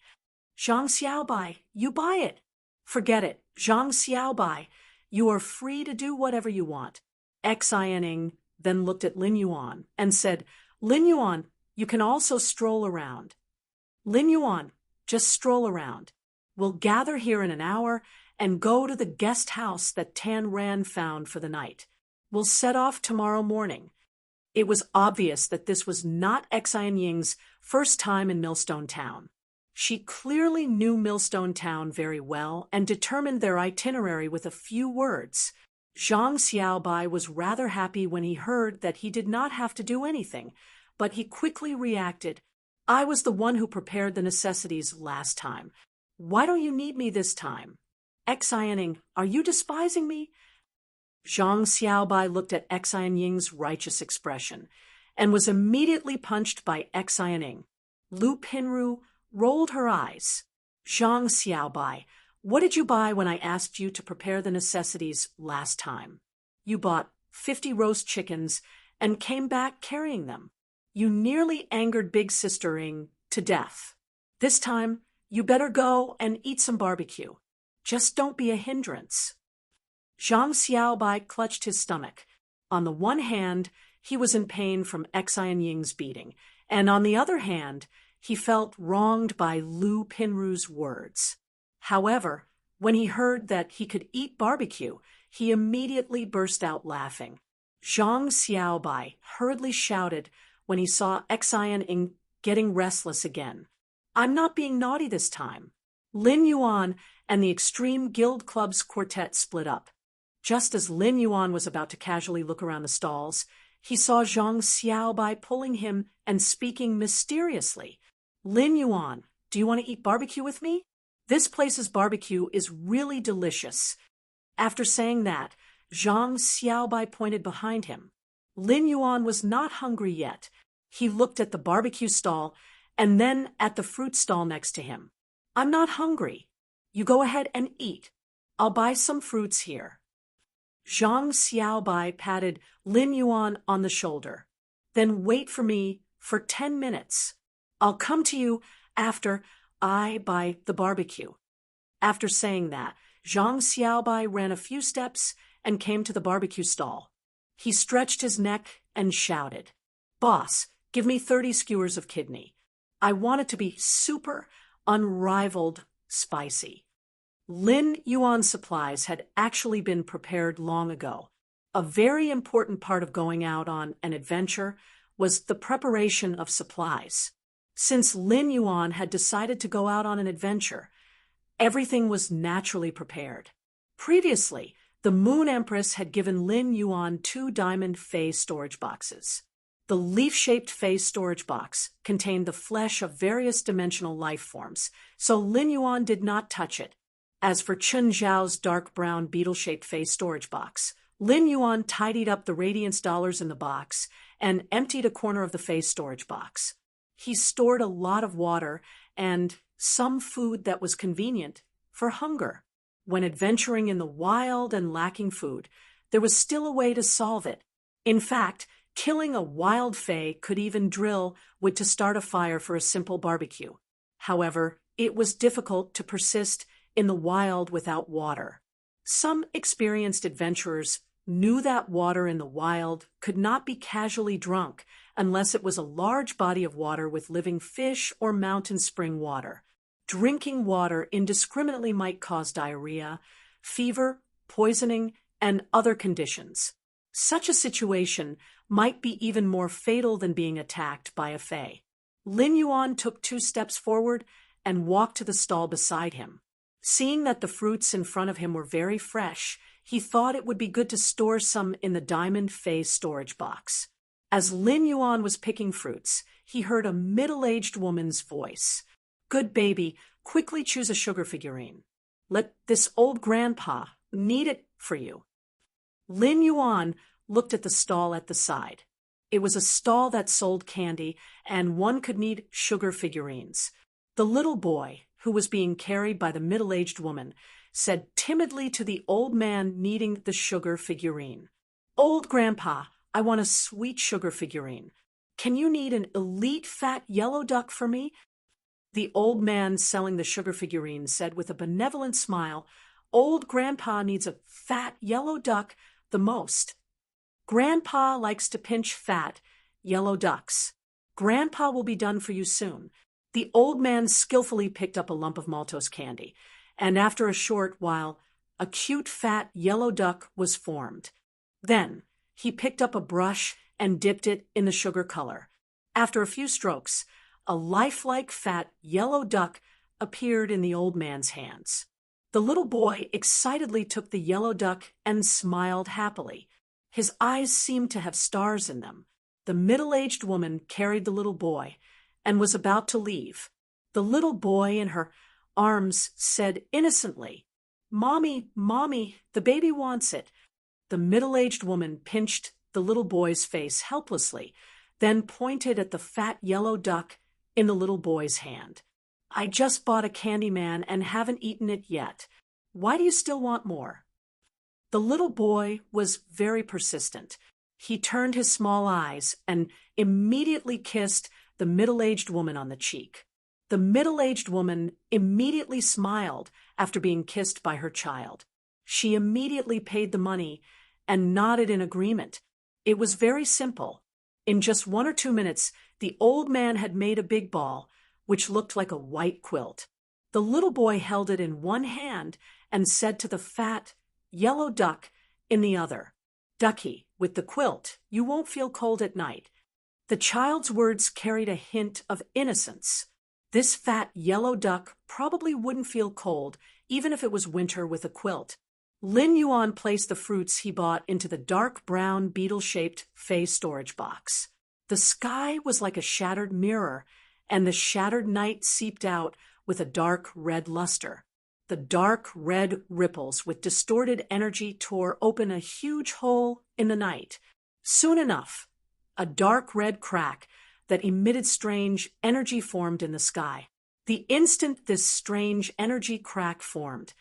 "Zhang Xiaobai, you buy it." "Forget it, Zhang Xiaobai. You are free to do whatever you want." Exioning then looked at Lin Yuan and said, "Lin Yuan, you can also stroll around." "Lin Yuan, just stroll around. We'll gather here in an hour and go to the guest house that Tan Ran found for the night. We'll set off tomorrow morning." It was obvious that this was not Exian Ying's first time in Millstone Town. She clearly knew Millstone Town very well and determined their itinerary with a few words. Zhang Xiaobai was rather happy when he heard that he did not have to do anything, but he quickly reacted, "I was the one who prepared the necessities last time. Why don't you need me this time?" "Exioning, are you despising me?" Zhang Xiaobai looked at Exian Ying's righteous expression and was immediately punched by Exioning. Lu Pinru rolled her eyes. "Zhang Xiaobai, what did you buy when I asked you to prepare the necessities last time? You bought 50 roast chickens and came back carrying them. You nearly angered Big Sister Ing to death. This time, you better go and eat some barbecue. Just don't be a hindrance." Zhang Xiaobai clutched his stomach. On the one hand, he was in pain from Exian Ying's beating, and on the other hand, he felt wronged by Lu Pinru's words. However, when he heard that he could eat barbecue, he immediately burst out laughing. Zhang Xiaobai hurriedly shouted when he saw Exian Ying getting restless again, "I'm not being naughty this time." Lin Yuan and the Extreme Guild Club's quartet split up. Just as Lin Yuan was about to casually look around the stalls, he saw Zhang Xiaobai pulling him and speaking mysteriously. "Lin Yuan, do you want to eat barbecue with me? This place's barbecue is really delicious." After saying that, Zhang Xiaobai pointed behind him. Lin Yuan was not hungry yet. He looked at the barbecue stall and then at the fruit stall next to him. "I'm not hungry. You go ahead and eat. I'll buy some fruits here." Zhang Xiaobai patted Lin Yuan on the shoulder. "Then wait for me for 10 minutes. I'll come to you after I buy the barbecue." After saying that, Zhang Xiaobai ran a few steps and came to the barbecue stall. He stretched his neck and shouted, "Boss, give me 30 skewers of kidney. I want it to be super, unrivaled spicy." Lin Yuan's supplies had actually been prepared long ago. A very important part of going out on an adventure was the preparation of supplies. Since Lin Yuan had decided to go out on an adventure, everything was naturally prepared. Previously, the Moon Empress had given Lin Yuan 2 diamond Fey storage boxes. The leaf-shaped Fey storage box contained the flesh of various dimensional life forms, so Lin Yuan did not touch it. As for Chun Zhao's dark brown beetle-shaped Fey storage box, Lin Yuan tidied up the radiance dollars in the box and emptied a corner of the Fey storage box. He stored a lot of water and some food that was convenient for hunger. When adventuring in the wild and lacking food, there was still a way to solve it. In fact, killing a wild fae could even drill wood to start a fire for a simple barbecue. However, it was difficult to persist in the wild without water. Some experienced adventurers knew that water in the wild could not be casually drunk unless it was a large body of water with living fish or mountain spring water. Drinking water indiscriminately might cause diarrhea, fever, poisoning, and other conditions. Such a situation might be even more fatal than being attacked by a fae. Lin Yuan took 2 steps forward and walked to the stall beside him. Seeing that the fruits in front of him were very fresh, he thought it would be good to store some in the Diamond Fae storage box. As Lin Yuan was picking fruits, he heard a middle-aged woman's voice. "Good baby, quickly choose a sugar figurine. Let this old grandpa knead it for you." Lin Yuan looked at the stall at the side. It was a stall that sold candy, and one could knead sugar figurines. The little boy, who was being carried by the middle-aged woman, said timidly to the old man kneading the sugar figurine, "Old grandpa, I want a sweet sugar figurine. Can you knead an elite fat yellow duck for me?" The old man selling the sugar figurine said with a benevolent smile, "Old grandpa needs a fat yellow duck the most. Grandpa likes to pinch fat yellow ducks. Grandpa will be done for you soon." The old man skillfully picked up a lump of maltose candy, and after a short while, a cute fat yellow duck was formed. Then he picked up a brush and dipped it in the sugar color. After a few strokes, a lifelike fat yellow duck appeared in the old man's hands. The little boy excitedly took the yellow duck and smiled happily. His eyes seemed to have stars in them. The middle-aged woman carried the little boy and was about to leave. The little boy in her arms said innocently, "Mommy, Mommy, the baby wants it." The middle-aged woman pinched the little boy's face helplessly, then pointed at the fat yellow duck in the little boy's hand. "I just bought a candy man and haven't eaten it yet. Why do you still want more?" The little boy was very persistent. He turned his small eyes and immediately kissed the middle-aged woman on the cheek. The middle-aged woman immediately smiled after being kissed by her child. She immediately paid the money and nodded in agreement. It was very simple. In just 1 or 2 minutes, the old man had made a big ball, which looked like a white quilt. The little boy held it in one hand and said to the fat, yellow duck in the other, "Ducky, with the quilt, you won't feel cold at night." The child's words carried a hint of innocence. This fat yellow duck probably wouldn't feel cold, even if it was winter with a quilt. Lin Yuan placed the fruits he bought into the dark brown beetle-shaped Fey storage box. The sky was like a shattered mirror, and the shattered night seeped out with a dark red luster. The dark red ripples with distorted energy tore open a huge hole in the night. Soon enough, a dark red crack that emitted strange energy formed in the sky. The instant this strange energy crack formed,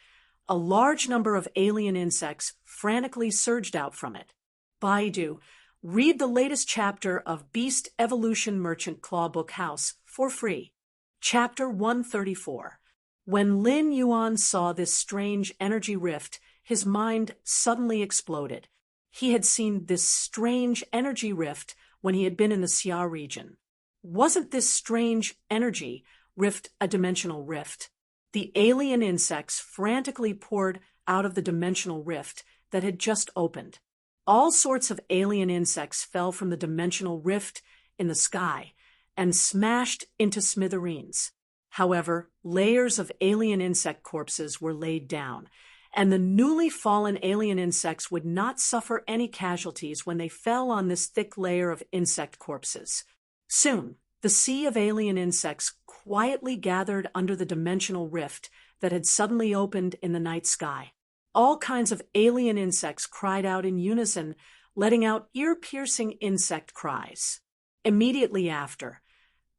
a large number of alien insects frantically surged out from it. Baidu, read the latest chapter of Beast Evolution Merchant Claw Book House for free. Chapter 134. When Lin Yuan saw this strange energy rift, his mind suddenly exploded. He had seen this strange energy rift when he had been in the Xia region. Wasn't this strange energy rift a dimensional rift? The alien insects frantically poured out of the dimensional rift that had just opened. All sorts of alien insects fell from the dimensional rift in the sky and smashed into smithereens. However, layers of alien insect corpses were laid down, and the newly fallen alien insects would not suffer any casualties when they fell on this thick layer of insect corpses. Soon, the sea of alien insects quietly gathered under the dimensional rift that had suddenly opened in the night sky. All kinds of alien insects cried out in unison, letting out ear-piercing insect cries. Immediately after,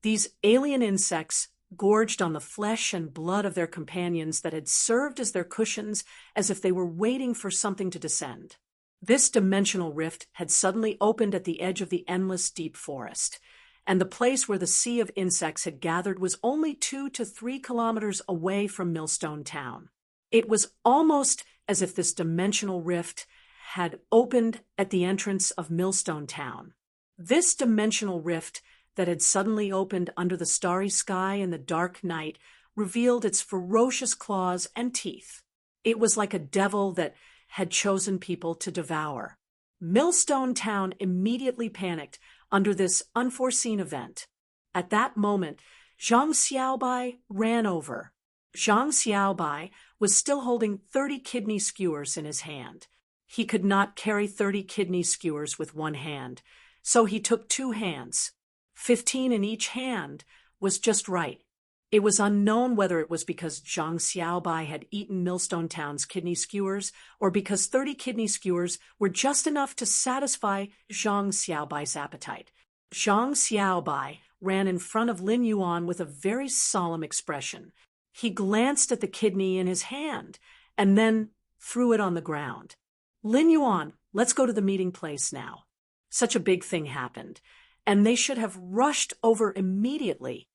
These alien insects gorged on the flesh and blood of their companions that had served as their cushions, as if they were waiting for something to descend. This dimensional rift had suddenly opened at the edge of the endless deep forest, and the place where the sea of insects had gathered was only 2 to 3 kilometers away from Millstone Town. It was almost as if this dimensional rift had opened at the entrance of Millstone Town. This dimensional rift that had suddenly opened under the starry sky in the dark night revealed its ferocious claws and teeth. It was like a devil that had chosen people to devour. Millstone Town immediately panicked under this unforeseen event. At that moment, Zhang Xiaobai ran over. Zhang Xiaobai was still holding 30 kidney skewers in his hand. He could not carry 30 kidney skewers with one hand, so he took 2 hands. 15 in each hand was just right. It was unknown whether it was because Zhang Xiaobai had eaten Millstone Town's kidney skewers or because 30 kidney skewers were just enough to satisfy Zhang Xiaobai's appetite. Zhang Xiaobai ran in front of Lin Yuan with a very solemn expression. He glanced at the kidney in his hand and then threw it on the ground. Lin Yuan, let's go to the meeting place now. Such a big thing happened, and they should have rushed over immediately.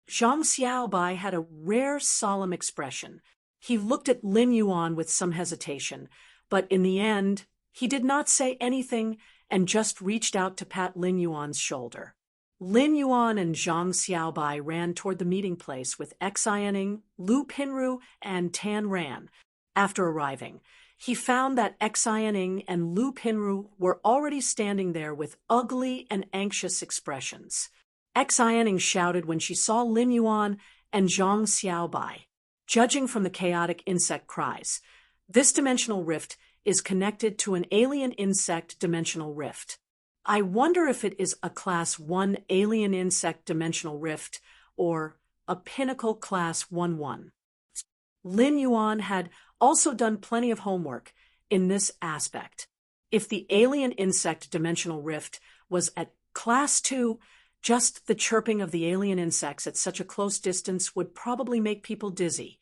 Zhang Xiaobai had a rare solemn expression. He looked at Lin Yuan with some hesitation, but in the end, he did not say anything and just reached out to pat Lin Yuan's shoulder. Lin Yuan and Zhang Xiaobai ran toward the meeting place with Xiaoning, Lu Pinru, and Tan Ran. After arriving, he found that Xiaoning and Lu Pinru were already standing there with ugly and anxious expressions. Xiaoning shouted when she saw Lin Yuan and Zhang Xiaobai. Judging from the chaotic insect cries, this dimensional rift is connected to an alien insect dimensional rift. I wonder if it is a Class 1 alien insect dimensional rift or a Pinnacle Class 1-1. Lin Yuan had also done plenty of homework in this aspect. If the alien insect dimensional rift was at Class 2, just the chirping of the alien insects at such a close distance would probably make people dizzy.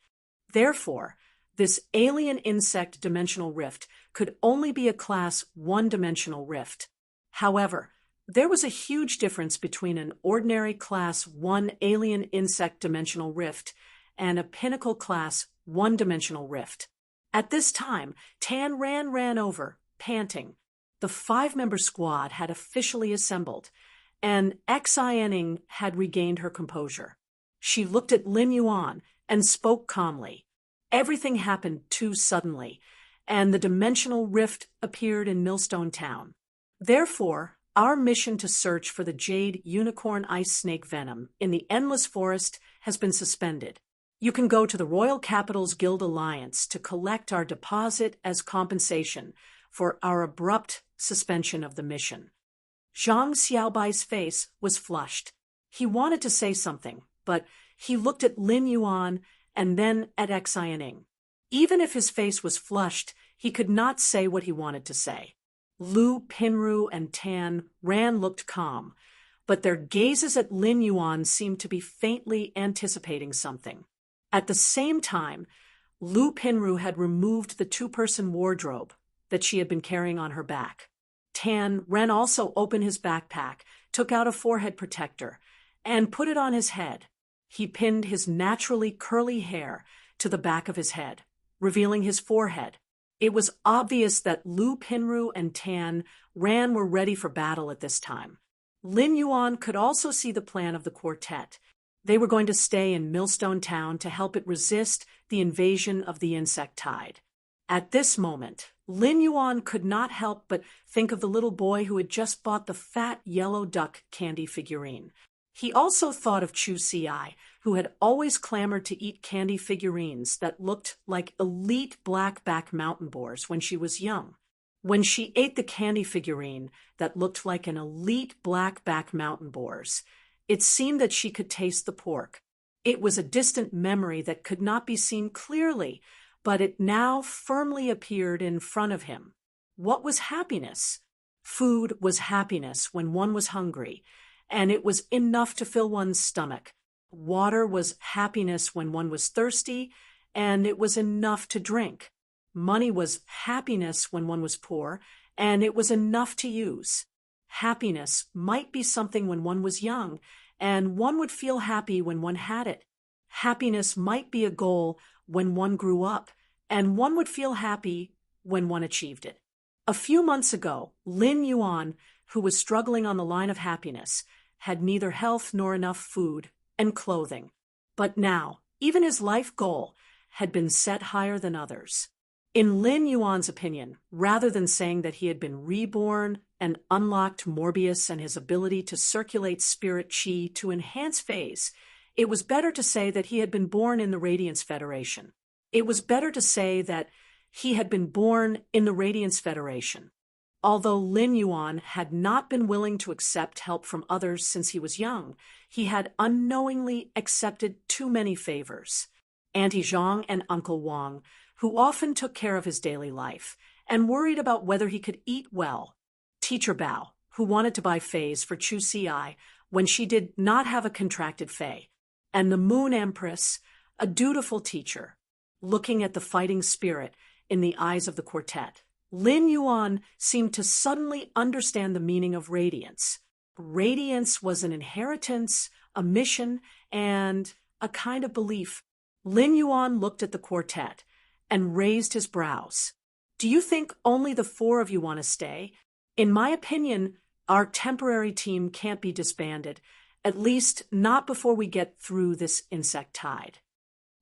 Therefore, this alien insect dimensional rift could only be a Class 1 dimensional rift. However, there was a huge difference between an ordinary Class 1 alien insect dimensional rift and a Pinnacle Class 1 dimensional rift. At this time, Tan Ran ran over, panting. The 5-member squad had officially assembled, and Xiaoning had regained her composure. She looked at Lin Yuan and spoke calmly. Everything happened too suddenly, and the dimensional rift appeared in Millstone Town. Therefore, our mission to search for the jade unicorn ice snake venom in the endless forest has been suspended. You can go to the Royal Capital's Guild Alliance to collect our deposit as compensation for our abrupt suspension of the mission. Zhang Xiaobai's face was flushed. He wanted to say something, but he looked at Lin Yuan and then at Xiaoning. Even if his face was flushed, he could not say what he wanted to say. Lu Pinru and Tan Ran looked calm, but their gazes at Lin Yuan seemed to be faintly anticipating something. At the same time, Lu Pinru had removed the 2-person wardrobe that she had been carrying on her back. Tan Ren also opened his backpack, took out a forehead protector, and put it on his head. He pinned his naturally curly hair to the back of his head, revealing his forehead. It was obvious that Lu Pinru and Tan Ran were ready for battle at this time. Lin Yuan could also see the plan of the quartet. They were going to stay in Millstone Town to help it resist the invasion of the insect tide. At this moment, Lin Yuan could not help but think of the little boy who had just bought the fat yellow duck candy figurine. He also thought of Chu Ci, who had always clamored to eat candy figurines that looked like elite blackback mountain boars when she was young. When she ate the candy figurine that looked like an elite blackback mountain boars, it seemed that she could taste the pork. It was a distant memory that could not be seen clearly, but it now firmly appeared in front of him. What was happiness? Food was happiness when one was hungry, and it was enough to fill one's stomach. Water was happiness when one was thirsty, and it was enough to drink. Money was happiness when one was poor, and it was enough to use. Happiness might be something when one was young, and one would feel happy when one had it. Happiness might be a goal when one grew up, and one would feel happy when one achieved it. A few months ago, Lin Yuan, who was struggling on the line of happiness, had neither health nor enough food and clothing. But now, even his life goal had been set higher than others. In Lin Yuan's opinion, rather than saying that he had been reborn and unlocked Morbius and his ability to circulate spirit chi to enhance phase, it was better to say that he had been born in the Radiance Federation. It was better to say that he had been born in the Radiance Federation. Although Lin Yuan had not been willing to accept help from others since he was young, he had unknowingly accepted too many favors. Auntie Zhang and Uncle Wang, who often took care of his daily life and worried about whether he could eat well. Teacher Bao, who wanted to buy Fays for Chu Ci when she did not have a contracted Fay. And the Moon Empress, a dutiful teacher, looking at the fighting spirit in the eyes of the quartet. Lin Yuan seemed to suddenly understand the meaning of radiance. Radiance was an inheritance, a mission, and a kind of belief. Lin Yuan looked at the quartet and raised his brows. Do you think only the four of you want to stay? In my opinion, our temporary team can't be disbanded, at least not before we get through this insect tide.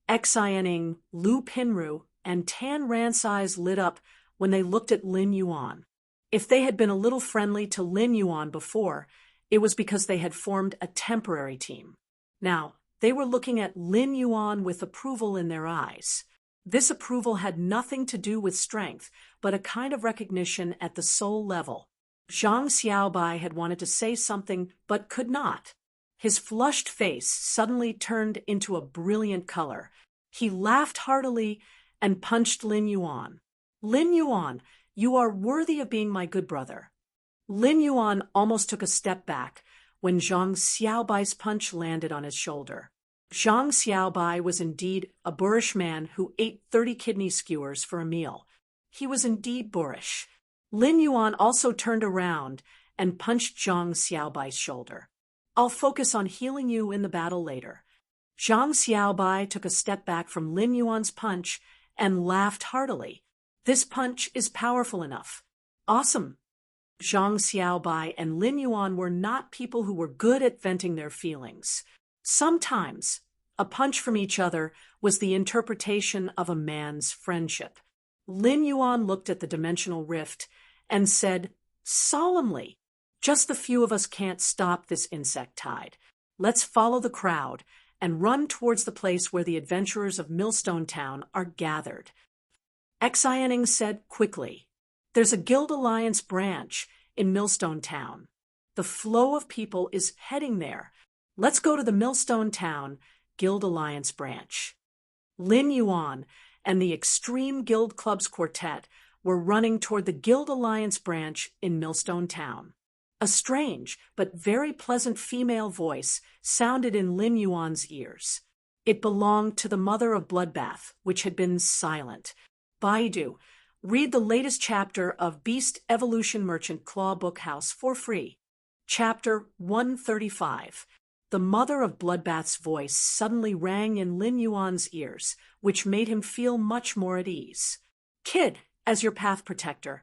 Xianing, Lu Pinru, and Tan Ran's eyes lit up when they looked at Lin Yuan. If they had been a little friendly to Lin Yuan before, it was because they had formed a temporary team. Now, they were looking at Lin Yuan with approval in their eyes. This approval had nothing to do with strength, but a kind of recognition at the soul level. Zhang Xiaobai had wanted to say something, but could not. His flushed face suddenly turned into a brilliant color. He laughed heartily and punched Lin Yuan. Lin Yuan, you are worthy of being my good brother. Lin Yuan almost took a step back when Zhang Xiaobai's punch landed on his shoulder. Zhang Xiaobai was indeed a boorish man who ate 30 kidney skewers for a meal. He was indeed boorish. Lin Yuan also turned around and punched Zhang Xiaobai's shoulder. I'll focus on healing you in the battle later. Zhang Xiaobai took a step back from Lin Yuan's punch and laughed heartily. This punch is powerful enough. Awesome. Zhang Xiaobai and Lin Yuan were not people who were good at venting their feelings. Sometimes, a punch from each other was the interpretation of a man's friendship. Lin Yuan looked at the dimensional rift and said solemnly, "Just the few of us can't stop this insect tide. Let's follow the crowd and run towards the place where the adventurers of Millstone Town are gathered." Xianing said quickly, "There's a Guild Alliance branch in Millstone Town. The flow of people is heading there. Let's go to the Millstone Town Guild Alliance branch." Lin Yuan and the Extreme Guild Club's quartet were running toward the Guild Alliance branch in Millstone Town. A strange but very pleasant female voice sounded in Lin Yuan's ears. It belonged to the mother of Bloodbath, which had been silent. Baidu, read the latest chapter of Beast Evolution Merchant Claw Bookhouse for free. Chapter 135. The mother of Bloodbath's voice suddenly rang in Lin Yuan's ears, which made him feel much more at ease. "Kid, as your path protector,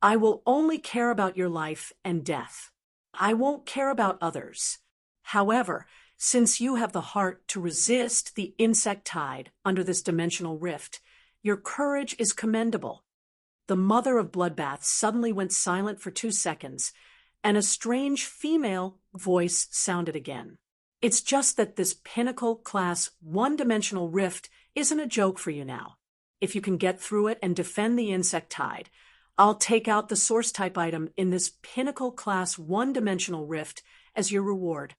I will only care about your life and death. I won't care about others. However, since you have the heart to resist the insect tide under this dimensional rift, your courage is commendable." The mother of Bloodbath suddenly went silent for 2 seconds, and a strange female voice sounded again. "It's just that this pinnacle class one-dimensional rift isn't a joke for you now. If you can get through it and defend the insect tide, I'll take out the source type item in this pinnacle class one-dimensional rift as your reward."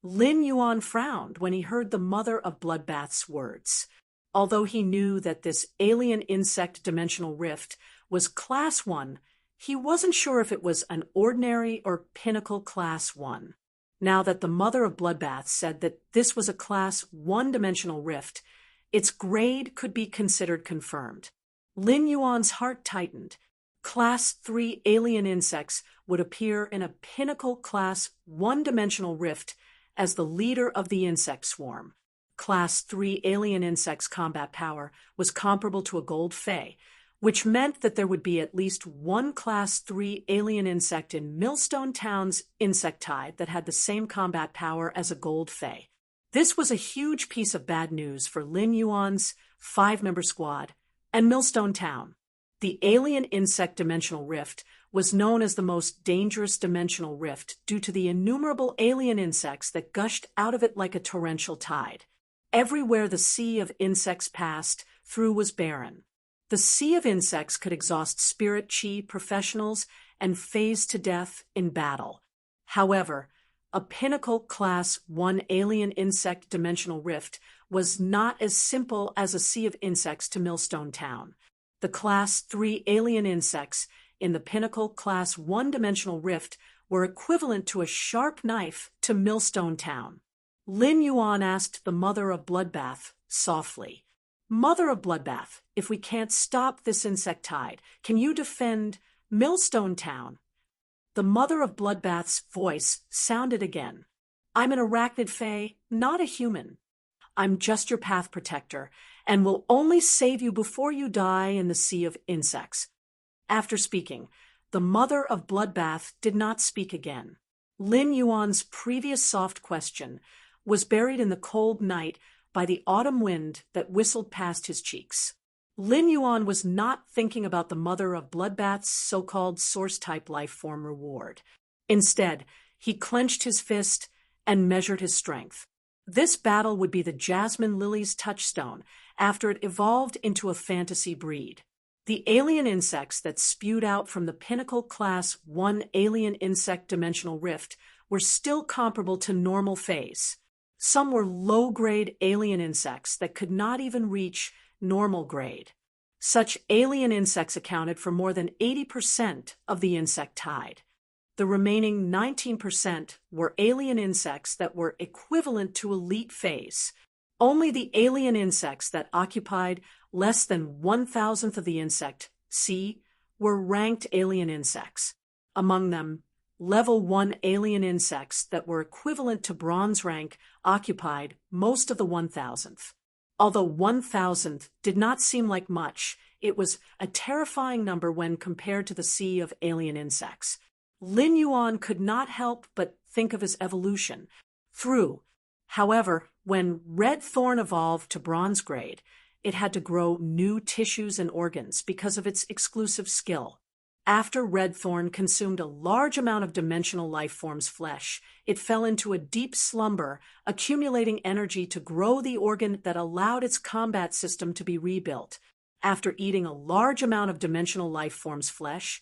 Lin Yuan frowned when he heard the mother of Bloodbath's words. Although he knew that this alien insect dimensional rift was class 1, he wasn't sure if it was an ordinary or pinnacle class 1. Now that the mother of bloodbaths said that this was a Class 1-dimensional rift, its grade could be considered confirmed. Lin Yuan's heart tightened. Class 3 alien insects would appear in a pinnacle Class 1-dimensional rift as the leader of the insect swarm. Class 3 alien insects' combat power was comparable to a gold fey, which meant that there would be at least one Class 3 alien insect in Millstone Town's insect tide that had the same combat power as a gold fey. This was a huge piece of bad news for Lin Yuan's 5-member squad and Millstone Town. The alien insect dimensional rift was known as the most dangerous dimensional rift due to the innumerable alien insects that gushed out of it like a torrential tide. Everywhere the sea of insects passed through was barren. The sea of insects could exhaust spirit chi professionals and phase to death in battle. However, a pinnacle Class 1 alien insect dimensional rift was not as simple as a sea of insects to Millstone Town. The Class 3 alien insects in the pinnacle Class 1 dimensional rift were equivalent to a sharp knife to Millstone Town. Lin Yuan asked the mother of bloodbath softly, "Mother of bloodbath, if we can't stop this insect tide, can you defend Millstone Town?" The mother of bloodbath's voice sounded again. "I'm an arachnid fae, not a human. I'm just your path protector, and will only save you before you die in the sea of insects." After speaking, the mother of bloodbath did not speak again. Lin Yuan's previous soft question was buried in the cold night by the autumn wind that whistled past his cheeks. Lin Yuan was not thinking about the mother of bloodbath's so-called source-type life form reward. Instead, he clenched his fist and measured his strength. This battle would be the Jasmine Lily's touchstone after it evolved into a fantasy breed. The alien insects that spewed out from the pinnacle Class 1 alien insect dimensional rift were still comparable to normal phase. Some were low-grade alien insects that could not even reach normal grade. Such alien insects accounted for more than 80% of the insect tide. The remaining 19% were alien insects that were equivalent to elite phase. Only the alien insects that occupied less than 1,000th of the insect C were ranked alien insects. Among them, Level 1 alien insects that were equivalent to bronze rank occupied most of the 1,000th. Although 1,000th did not seem like much, it was a terrifying number when compared to the sea of alien insects. Lin Yuan could not help but think of his evolution. However, when red thorn evolved to bronze grade, it had to grow new tissues and organs because of its exclusive skill. After red thorn consumed a large amount of dimensional life form's flesh, it fell into a deep slumber, accumulating energy to grow the organ that allowed its combat system to be rebuilt. After eating a large amount of dimensional life form's flesh,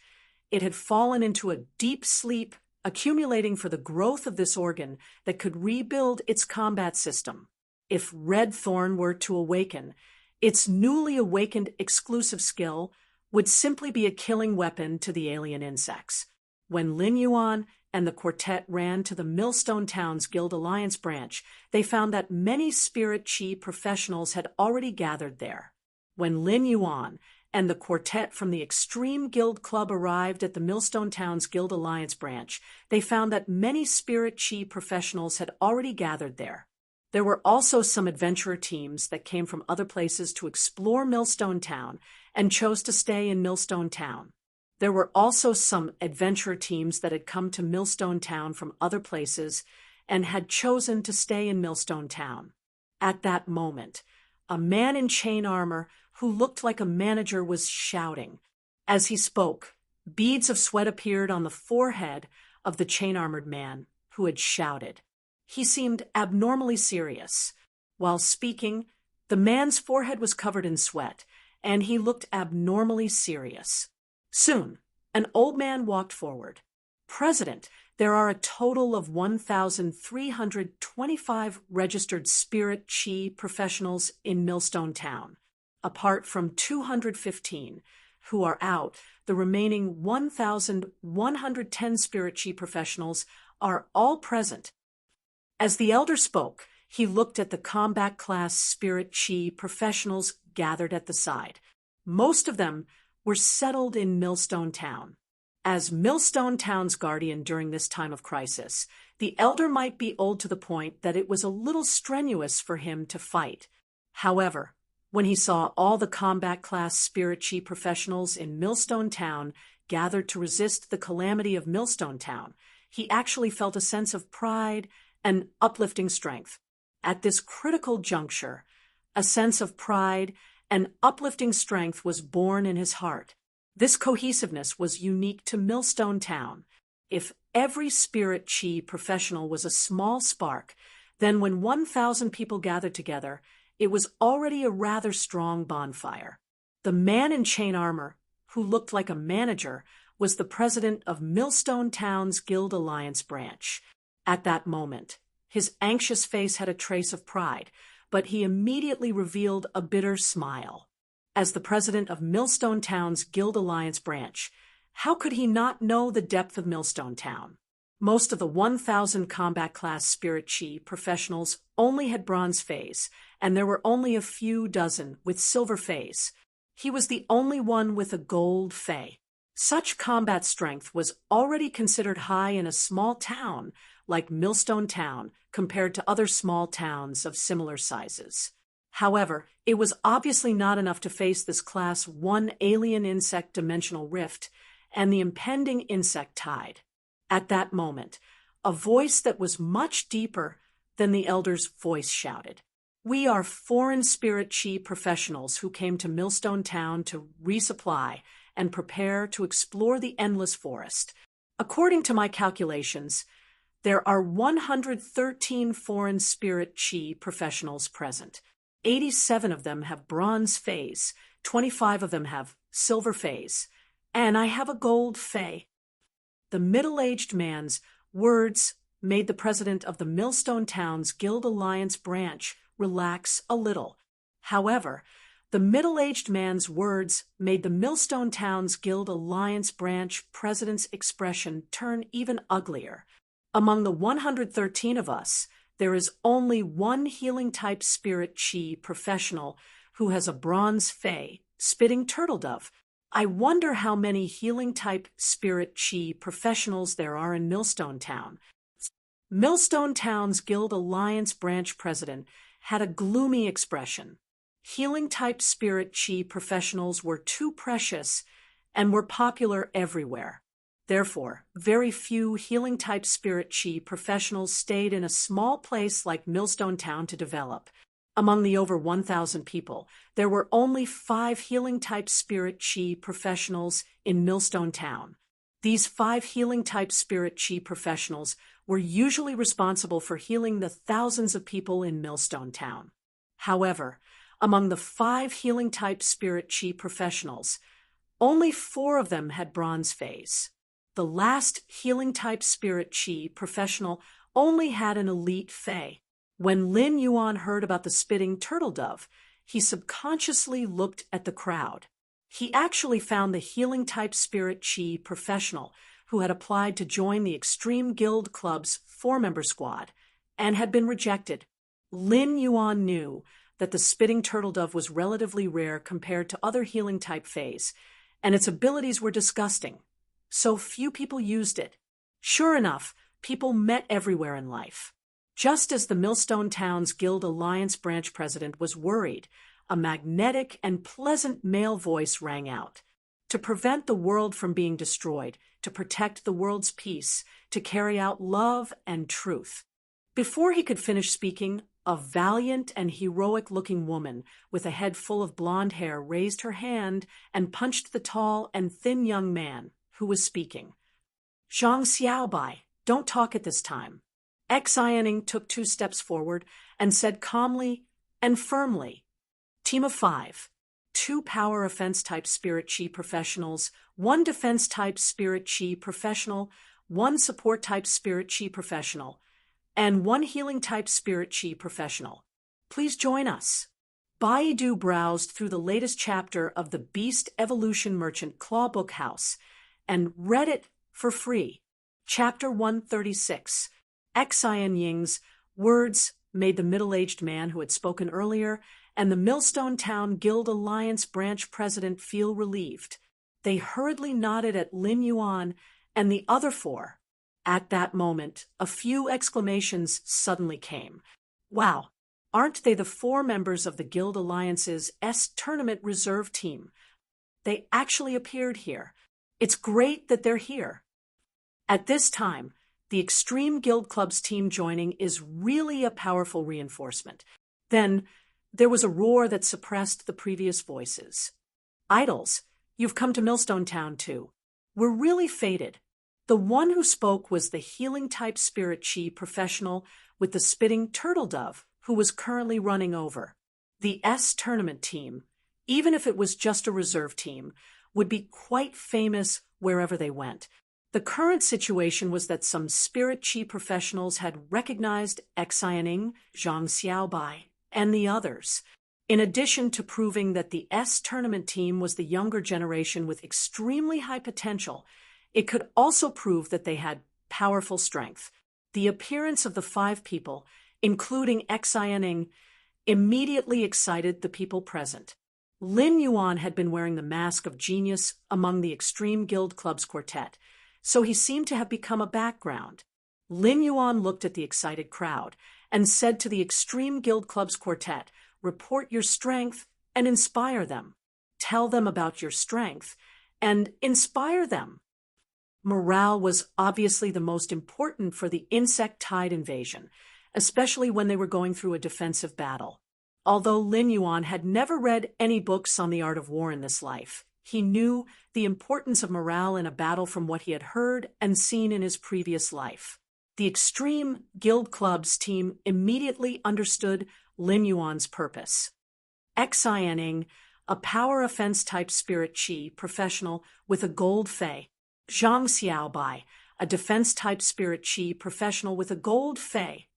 it had fallen into a deep sleep, accumulating for the growth of this organ that could rebuild its combat system. If red thorn were to awaken, its newly awakened exclusive skill would simply be a killing weapon to the alien insects. When Lin Yuan and the quartet ran to the Millstone Town's Guild Alliance branch, they found that many spirit chi professionals had already gathered there. When Lin Yuan and the quartet from the Extreme Guild Club arrived at the Millstone Town's Guild Alliance branch, they found that many spirit chi professionals had already gathered there. There were also some adventurer teams that came from other places to explore Millstone Town and chose to stay in Millstone Town. There were also some adventurer teams that had come to Millstone Town from other places and had chosen to stay in Millstone Town. At that moment, a man in chain armor who looked like a manager was shouting. As he spoke, beads of sweat appeared on the forehead of the chain-armored man who had shouted. He seemed abnormally serious. While speaking, the man's forehead was covered in sweat, and he looked abnormally serious. Soon, an old man walked forward. "President, there are a total of 1,325 registered spirit chi professionals in Millstone Town. Apart from 215 who are out, the remaining 1,110 spirit chi professionals are all present As the elder spoke, he looked at the combat class spirit chi professionals gathered at the side. Most of them were settled in Millstone Town. As Millstone Town's guardian during this time of crisis, the elder might be old to the point that it was a little strenuous for him to fight. However, when he saw all the combat class spirit chi professionals in Millstone Town gathered to resist the calamity of Millstone Town, he actually felt a sense of pride and uplifting strength. At this critical juncture, a sense of pride and uplifting strength was born in his heart. This cohesiveness was unique to Millstone Town. If every spirit chi professional was a small spark, then when 1,000 people gathered together, it was already a rather strong bonfire. The man in chain armor, who looked like a manager, was the president of Millstone Town's Guild Alliance branch. At that moment, his anxious face had a trace of pride, but he immediately revealed a bitter smile. As the president of Millstone Town's Guild Alliance branch, how could he not know the depth of Millstone Town? Most of the 1,000 combat class spirit chi professionals only had bronze phase, and there were only a few dozen with silver phase. He was the only one with a gold fey. Such combat strength was already considered high in a small town like Millstone Town compared to other small towns of similar sizes. However, it was obviously not enough to face this Class 1 alien insect dimensional rift and the impending insect tide. At that moment, a voice that was much deeper than the elder's voice shouted, "We are foreign spirit chi professionals who came to Millstone Town to resupply and prepare to explore the endless forest. According to my calculations, there are 113 foreign spirit chi professionals present. 87 of them have bronze phase, 25 of them have silver phase, and I have a gold fey." The middle-aged man's words made the president of the Millstone Town's Guild Alliance branch relax a little. However, the middle-aged man's words made the Millstone Town's Guild Alliance branch president's expression turn even uglier. Among the 113 of us, there is only one healing-type spirit chi professional who has a bronze fey, spitting turtle dove. I wonder how many healing-type spirit chi professionals there are in Millstone Town. Millstone Town's Guild Alliance branch president had a gloomy expression. Healing-type spirit chi professionals were too precious and were popular everywhere. Therefore, very few healing-type spirit chi professionals stayed in a small place like Millstone Town to develop. Among the over 1,000 people, there were only 5 healing-type spirit chi professionals in Millstone Town. These 5 healing-type spirit chi professionals were usually responsible for healing the thousands of people in Millstone Town. However, among the 5 healing-type spirit chi professionals, only 4 of them had bronze phase. The last healing-type spirit chi professional only had an elite fey. When Lin Yuan heard about the spitting turtle dove, he subconsciously looked at the crowd. He actually found the healing-type spirit chi professional who had applied to join the Extreme Guild Club's 4-member squad and had been rejected. Lin Yuan knew that the spitting turtle dove was relatively rare compared to other healing-type fays, and its abilities were disgusting. So few people used it. Sure enough, people met everywhere in life. Just as the Millstone Town's Guild Alliance branch president was worried, a magnetic and pleasant male voice rang out. To prevent the world from being destroyed, to protect the world's peace, to carry out love and truth. Before he could finish speaking, a valiant and heroic-looking woman with a head full of blonde hair raised her hand and punched the tall and thin young man who was speaking. "Zhang Xiaobai, don't talk at this time." Xianing took 2 steps forward and said calmly and firmly, "Team of 5, 2 power offense-type spirit chi professionals, 1 defense-type spirit chi professional, 1 support-type spirit chi professional, and 1 healing-type spirit chi professional. Please join us." Baidu browsed through the latest chapter of the Beast Evolution Merchant Claw Book House and read it for free. Chapter 136. Xian Ying's Words made the middle-aged man who had spoken earlier and the Millstone Town Guild Alliance branch president feel relieved. They hurriedly nodded at Lin Yuan and the other four. At that moment, a few exclamations suddenly came. Wow, aren't they the four members of the Guild Alliance's tournament reserve team? They actually appeared here. It's great that they're here. At this time, the Extreme Guild Club's team joining is really a powerful reinforcement. Then, there was a roar that suppressed the previous voices. Idols, you've come to Millstone Town too. We're really fated. The one who spoke was the healing-type spirit chi professional with the spitting turtle dove, who was currently running over. The tournament team, even if it was just a reserve team, would be quite famous wherever they went. The current situation was that some spirit chi professionals had recognized Xianing, Zhang Xiaobai, and the others, in addition to proving that the tournament team was the younger generation with extremely high potential. It could also prove that they had powerful strength. The appearance of the five people, including Xianing, immediately excited the people present. Lin Yuan had been wearing the mask of genius among the Extreme Guild Club's quartet, so he seemed to have become a background. Lin Yuan looked at the excited crowd and said to the Extreme Guild Club's quartet, "Report your strength and inspire them. Tell them about your strength and inspire them." Morale was obviously the most important for the insect tide invasion, especially when they were going through a defensive battle. Although Lin Yuan had never read any books on the art of war in this life, he knew the importance of morale in a battle from what he had heard and seen in his previous life. The Extreme Guild Club's team immediately understood Lin Yuan's purpose. Xianing, a power offense-type spirit chi professional with a gold fei. Zhang Xiaobai, a defense-type spirit chi professional with a gold fei.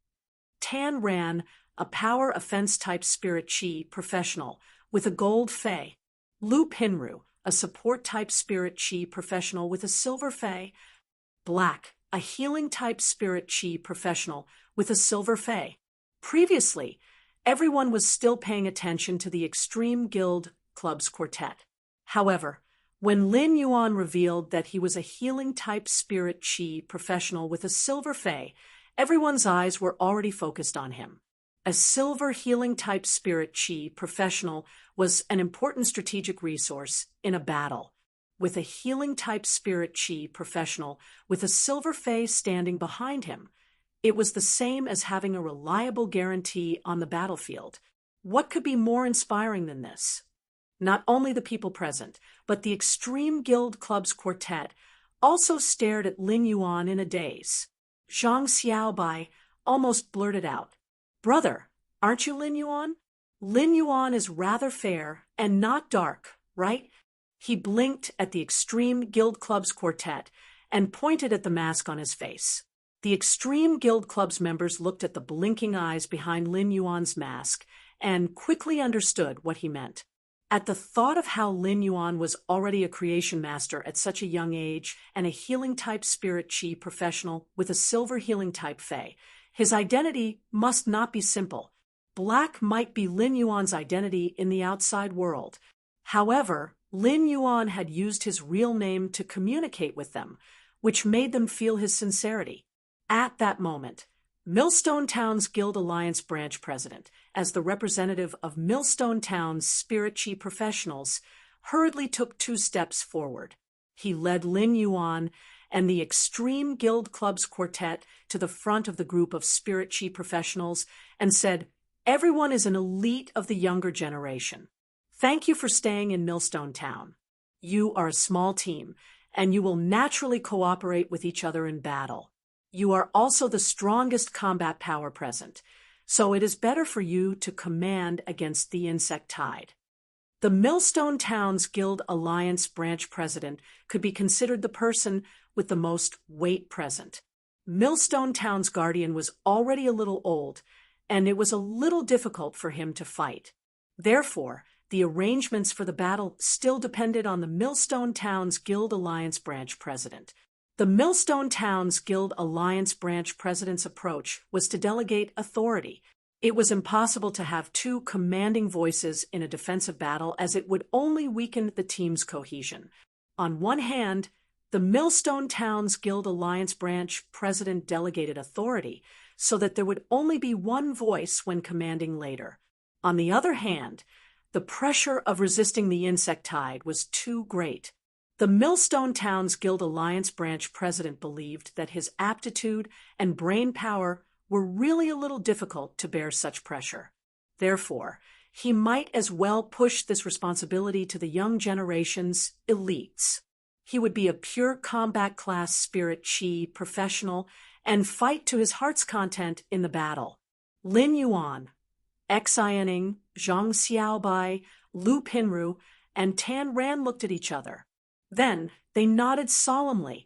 Tan Ran, a power offense-type spirit chi professional with a gold fei. Lu Pinru, a support-type spirit chi professional with a silver fei. Black, a healing-type spirit chi professional with a silver fei. Previously, everyone was still paying attention to the Extreme Guild Club's quartet. However, when Lin Yuan revealed that he was a healing-type spirit chi professional with a silver fei, everyone's eyes were already focused on him. A silver healing-type spirit chi professional was an important strategic resource in a battle. With a healing-type spirit chi professional with a silver fei standing behind him, it was the same as having a reliable guarantee on the battlefield. What could be more inspiring than this? Not only the people present, but the Extreme Guild Club's quartet also stared at Lin Yuan in a daze. Zhang Xiaobai almost blurted out, "Brother, aren't you Lin Yuan? Lin Yuan is rather fair and not dark, right?" He blinked at the Extreme Guild Club's quartet and pointed at the mask on his face. The Extreme Guild Club's members looked at the blinking eyes behind Lin Yuan's mask and quickly understood what he meant. At the thought of how Lin Yuan was already a creation master at such a young age and a healing-type spirit chi professional with a silver healing-type fei, his identity must not be simple. Black might be Lin Yuan's identity in the outside world. However, Lin Yuan had used his real name to communicate with them, which made them feel his sincerity. At that moment, Millstone Town's Guild Alliance branch president, as the representative of Millstone Town's spirit chi professionals, hurriedly took 2 steps forward. He led Lin Yuan and the Extreme Guild Club's quartet to the front of the group of spirit chi professionals and said, "Everyone is an elite of the younger generation. Thank you for staying in Millstone Town. You are a small team, and you will naturally cooperate with each other in battle. You are also the strongest combat power present, so it is better for you to command against the insect tide." The Millstone Town's Guild Alliance branch president could be considered the person with the most weight present. Millstone Town's guardian was already a little old, and it was a little difficult for him to fight. Therefore, the arrangements for the battle still depended on the Millstone Town's Guild Alliance branch president. The Millstone Towns Guild Alliance branch president's approach was to delegate authority. It was impossible to have two commanding voices in a defensive battle, as it would only weaken the team's cohesion. On one hand, the Millstone Towns Guild Alliance branch president delegated authority so that there would only be one voice when commanding later. On the other hand, the pressure of resisting the insect tide was too great. The Millstone Towns Guild Alliance branch president believed that his aptitude and brain power were really a little difficult to bear such pressure. Therefore, he might as well push this responsibility to the young generation's elites. He would be a pure combat class spirit chi professional and fight to his heart's content in the battle. Lin Yuan, Xianing, Zhang Xiaobai, Lu Pinru, and Tan Ran looked at each other. Then they nodded solemnly,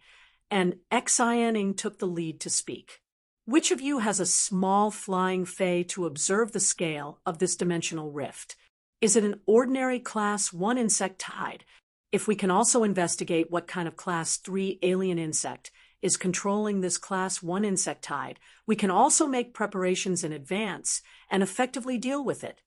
and Xianing took the lead to speak. Which of you has a small flying fae to observe the scale of this dimensional rift? Is it an ordinary Class 1 insect tide? If we can also investigate what kind of Class 3 alien insect is controlling this Class 1 insect tide, we can also make preparations in advance and effectively deal with it.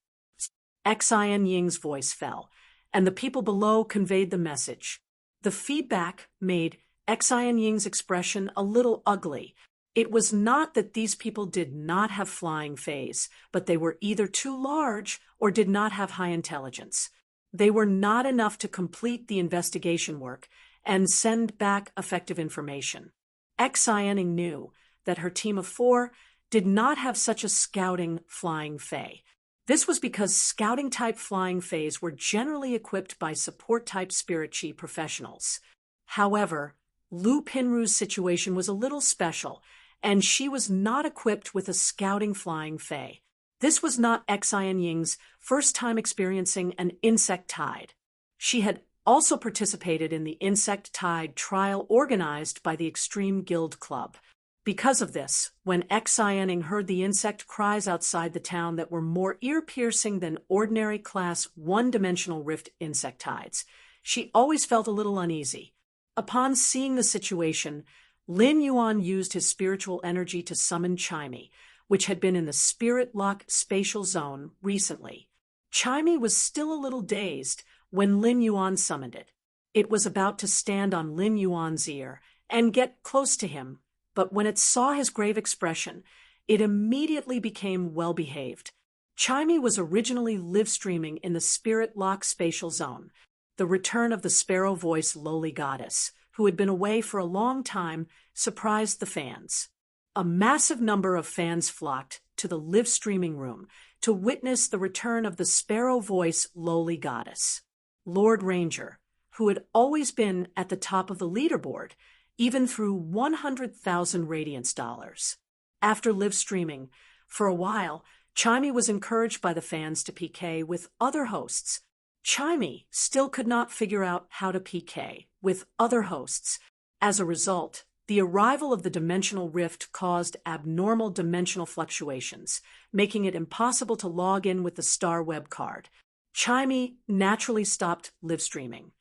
Xian Ying's voice fell, and the people below conveyed the message. The feedback made Xian Ying's expression a little ugly. It was not that these people did not have flying faes, but they were either too large or did not have high intelligence. They were not enough to complete the investigation work and send back effective information. Xianing knew that her team of 4 did not have such a scouting flying fae. This was because scouting-type flying faes were generally equipped by support-type spirit chi professionals. However, Lu Pinru's situation was a little special, and she was not equipped with a scouting flying fae. This was not Xian Ying's first time experiencing an insect tide. She had also participated in the insect tide trial organized by the Extreme Guild Club. Because of this, when Xianing heard the insect cries outside the town that were more ear-piercing than ordinary Class 1-dimensional rift insect tides, she always felt a little uneasy. Upon seeing the situation, Lin Yuan used his spiritual energy to summon Chimey, which had been in the Spirit Lock spatial zone recently. Chimey was still a little dazed when Lin Yuan summoned it. It was about to stand on Lin Yuan's ear and get close to him, but when it saw his grave expression, it immediately became well-behaved. Chimey was originally live-streaming in the Spirit Lock spatial zone, the return of the sparrow-voiced lowly goddess, who had been away for a long time, surprised the fans. A massive number of fans flocked to the live-streaming room to witness the return of the sparrow-voiced lowly goddess. Lord Ranger, who had always been at the top of the leaderboard, even through 100,000 Radiance dollars. After live streaming, for a while, Chimey was encouraged by the fans to PK with other hosts. Chimey still could not figure out how to PK with other hosts. As a result, the arrival of the dimensional rift caused abnormal dimensional fluctuations, making it impossible to log in with the Star Web card. Chimey naturally stopped live streaming.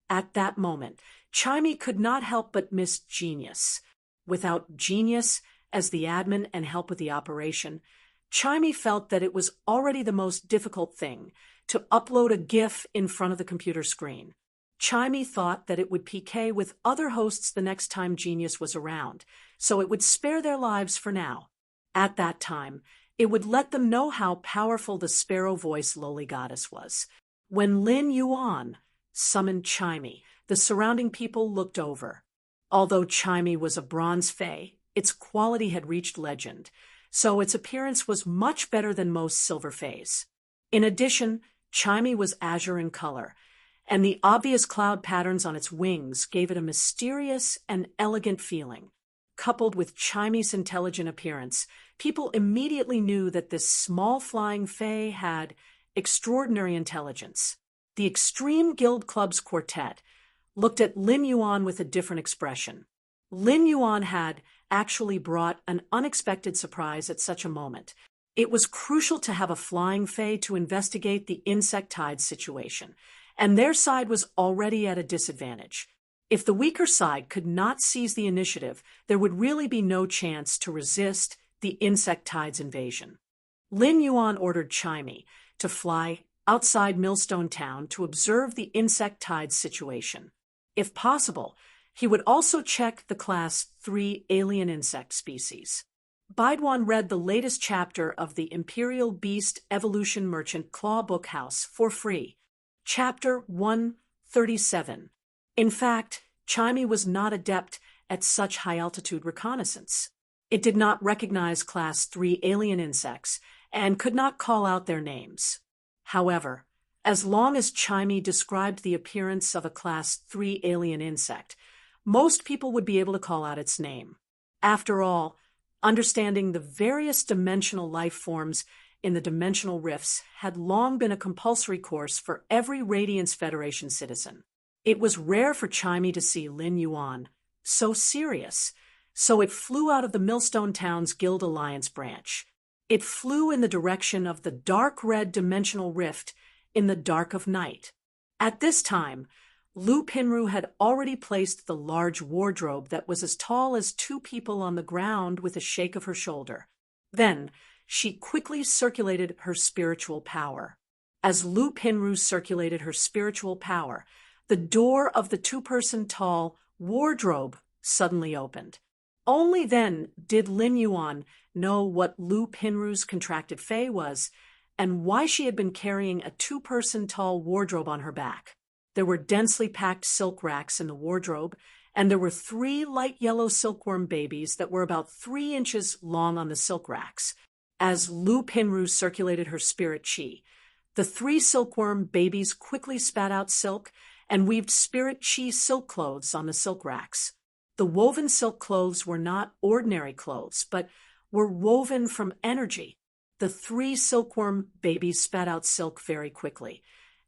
At that moment, Chimey could not help but miss Genius. Without Genius as the admin and help with the operation, Chimey felt that it was already the most difficult thing to upload a GIF in front of the computer screen. Chimey thought that it would PK with other hosts the next time Genius was around, so it would spare their lives for now. At that time, it would let them know how powerful the sparrow-voiced lowly goddess was. When Lin Yuan summoned Chimey, the surrounding people looked over. Although Chimey was a bronze fae, its quality had reached legend, so its appearance was much better than most silver faes. In addition, Chimey was azure in color, and the obvious cloud patterns on its wings gave it a mysterious and elegant feeling. Coupled with Chimey's intelligent appearance, people immediately knew that this small flying fae had extraordinary intelligence. The Extreme Guild Club's quartet looked at Lin Yuan with a different expression. Lin Yuan had actually brought an unexpected surprise at such a moment. It was crucial to have a flying fae to investigate the insect tide situation, and their side was already at a disadvantage. If the weaker side could not seize the initiative, there would really be no chance to resist the insect tide's invasion. Lin Yuan ordered Chimey to fly outside Millstone Town to observe the insect tide's situation. If possible, he would also check the Class 3 alien insect species. Baiduan read the latest chapter of the Imperial Beast Evolution Merchant Claw Book House for free. Chapter 137. In fact, Chimey was not adept at such high-altitude reconnaissance. It did not recognize Class 3 alien insects and could not call out their names. However, as long as Chimey described the appearance of a Class 3 alien insect, most people would be able to call out its name. After all, understanding the various dimensional life forms in the dimensional rifts had long been a compulsory course for every Radiance Federation citizen. It was rare for Chimey to see Lin Yuan so serious, so it flew out of the Millstone Town's Guild Alliance branch. It flew in the direction of the dark red dimensional rift in the dark of night. At this time, Lu Pinru had already placed the large wardrobe that was as tall as 2 people on the ground with a shake of her shoulder. Then, she quickly circulated her spiritual power. As Lu Pinru circulated her spiritual power, the door of the 2-person tall wardrobe suddenly opened. Only then did Lin Yuan know what Lu Pinru's contracted fei was and why she had been carrying a 2-person tall wardrobe on her back. There were densely packed silk racks in the wardrobe, and there were 3 light yellow silkworm babies that were about 3 inches long on the silk racks. As Lu Pinru circulated her spirit qi, the 3 silkworm babies quickly spat out silk and weaved spirit qi silk clothes on the silk racks. The woven silk clothes were not ordinary clothes, but were woven from energy. The 3 silkworm babies spat out silk very quickly,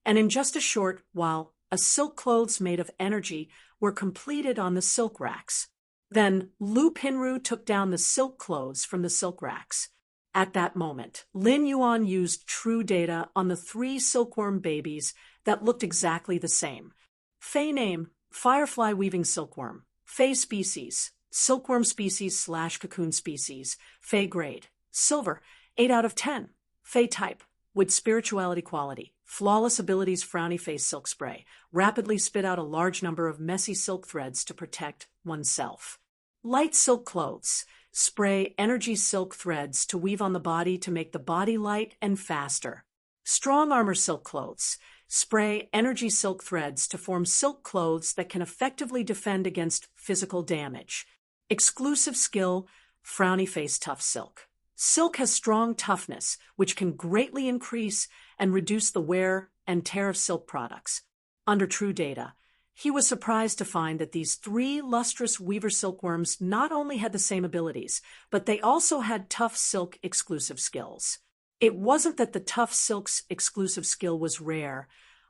and in just a short while, silk clothes made of energy were completed on the silk racks. Then Lu Pinru took down the silk clothes from the silk racks. At that moment, Lin Yuan used true data on the 3 silkworm babies that looked exactly the same. Fei name, firefly weaving silkworm. Fei species, silkworm species / cocoon species. Fei grade, silver, 8 out of 10. Fei type, with spirituality quality. Flawless abilities frowny face silk spray. Rapidly spit out a large number of messy silk threads to protect oneself. Light silk clothes. Spray energy silk threads to weave on the body to make the body light and faster. Strong armor silk clothes. Spray energy silk threads to form silk clothes that can effectively defend against physical damage. Exclusive skill, frowny face tough silk. Silk has strong toughness, which can greatly increase and reduce the wear and tear of silk products. Under true data, he was surprised to find that these 3 lustrous weaver silkworms not only had the same abilities, but they also had tough silk exclusive skills. It wasn't that the tough silk's exclusive skill was rare,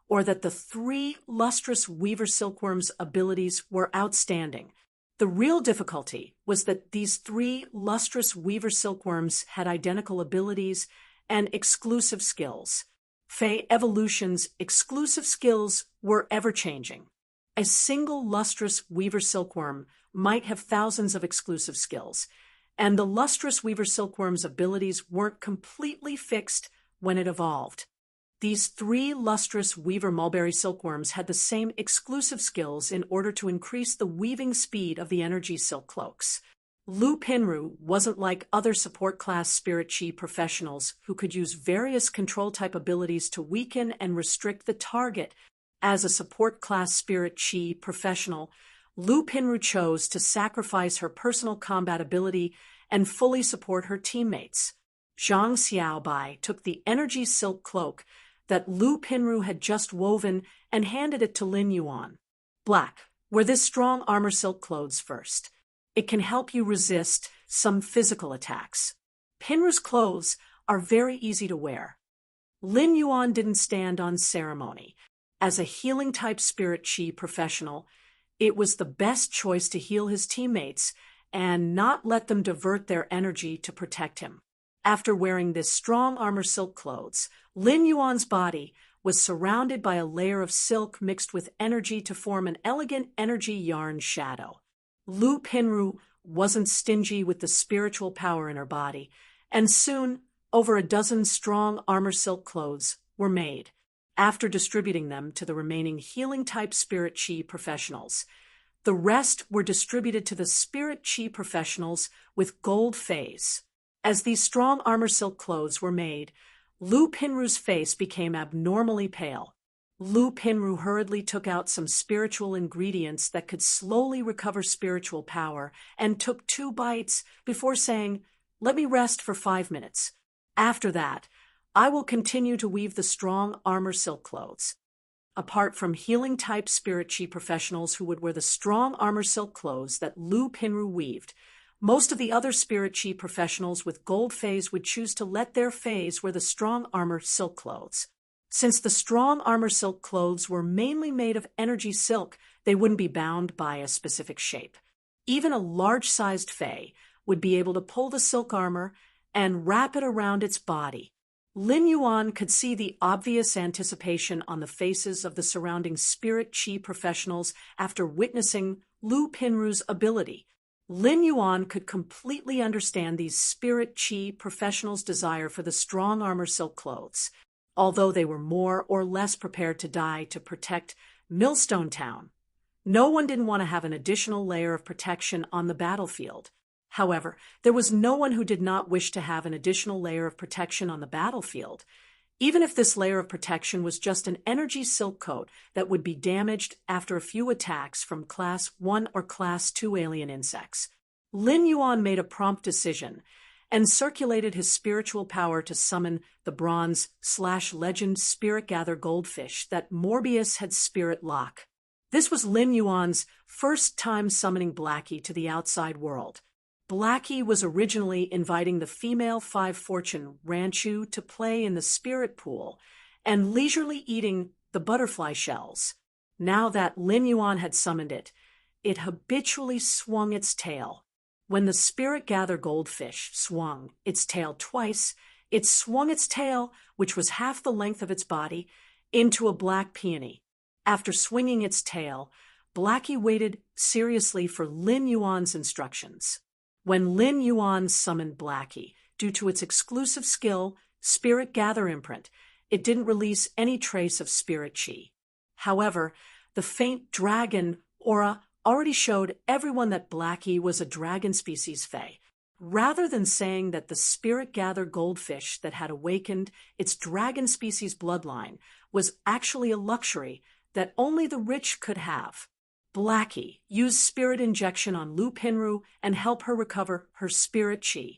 or that the 3 lustrous weaver silkworms' abilities were outstanding. The real difficulty was that these 3 lustrous weaver silkworms had identical abilities and exclusive skills. Fei Evolution's exclusive skills were ever-changing. A single lustrous weaver silkworm might have thousands of exclusive skills, and the lustrous weaver silkworm's abilities weren't completely fixed when it evolved. These 3 lustrous weaver mulberry silkworms had the same exclusive skills in order to increase the weaving speed of the energy silk cloaks. Lu Pinru wasn't like other support class spirit qi professionals who could use various control type abilities to weaken and restrict the target. As a support class spirit qi professional, Lu Pinru chose to sacrifice her personal combat ability and fully support her teammates. Zhang Xiaobai took the energy silk cloak that Lu Pinru had just woven and handed it to Lin Yuan. Black, wear this strong armor silk clothes first. It can help you resist some physical attacks. Pinru's clothes are very easy to wear. Lin Yuan didn't stand on ceremony. As a healing-type spirit qi professional, it was the best choice to heal his teammates and not let them divert their energy to protect him. After wearing this strong armor silk clothes, Lin Yuan's body was surrounded by a layer of silk mixed with energy to form an elegant energy yarn shadow. Lu Pinru wasn't stingy with the spiritual power in her body, and soon over a dozen strong armor silk clothes were made, after distributing them to the remaining healing-type spirit chi professionals. The rest were distributed to the spirit chi professionals with gold phase. As these strong armor silk clothes were made, Lu Pinru's face became abnormally pale. Lu Pinru hurriedly took out some spiritual ingredients that could slowly recover spiritual power and took 2 bites before saying, "Let me rest for 5 minutes. After that, I will continue to weave the strong armor silk clothes." Apart from healing-type spirit chi professionals who would wear the strong armor silk clothes that Lu Pinru weaved, most of the other spirit chi professionals with gold phase would choose to let their phase wear the strong armor silk clothes. Since the strong armor silk clothes were mainly made of energy silk, they wouldn't be bound by a specific shape. Even a large-sized fae would be able to pull the silk armor and wrap it around its body. Lin Yuan could see the obvious anticipation on the faces of the surrounding spirit chi professionals after witnessing Lu Pinru's ability. Lin Yuan could completely understand these spirit chi professionals' desire for the strong armor silk clothes, although they were more or less prepared to die to protect Millstone Town. No one didn't want to have an additional layer of protection on the battlefield. However, there was no one who did not wish to have an additional layer of protection on the battlefield, even if this layer of protection was just an energy silk coat that would be damaged after a few attacks from Class 1 or Class 2 alien insects. Lin Yuan made a prompt decision and circulated his spiritual power to summon the bronze/legend spirit gather goldfish that Morbius had spirit lock. This was Lin Yuan's first time summoning Blackie to the outside world. Blackie was originally inviting the female 5 fortune Ranchu to play in the spirit pool and leisurely eating the butterfly shells. Now that Lin Yuan had summoned it, it habitually swung its tail. When the spirit gather goldfish swung its tail twice, it swung its tail, which was half the length of its body, into a black peony. After swinging its tail, Blackie waited seriously for Lin Yuan's instructions. When Lin Yuan summoned Blackie, due to its exclusive skill, Spirit Gather Imprint, it didn't release any trace of spirit chi. However, the faint dragon aura already showed everyone that Blackie was a dragon species fae. Rather than saying that the Spirit Gather goldfish that had awakened its dragon species bloodline was actually a luxury that only the rich could have, Blackie used spirit injection on Lu Pinru and helped her recover her spirit chi.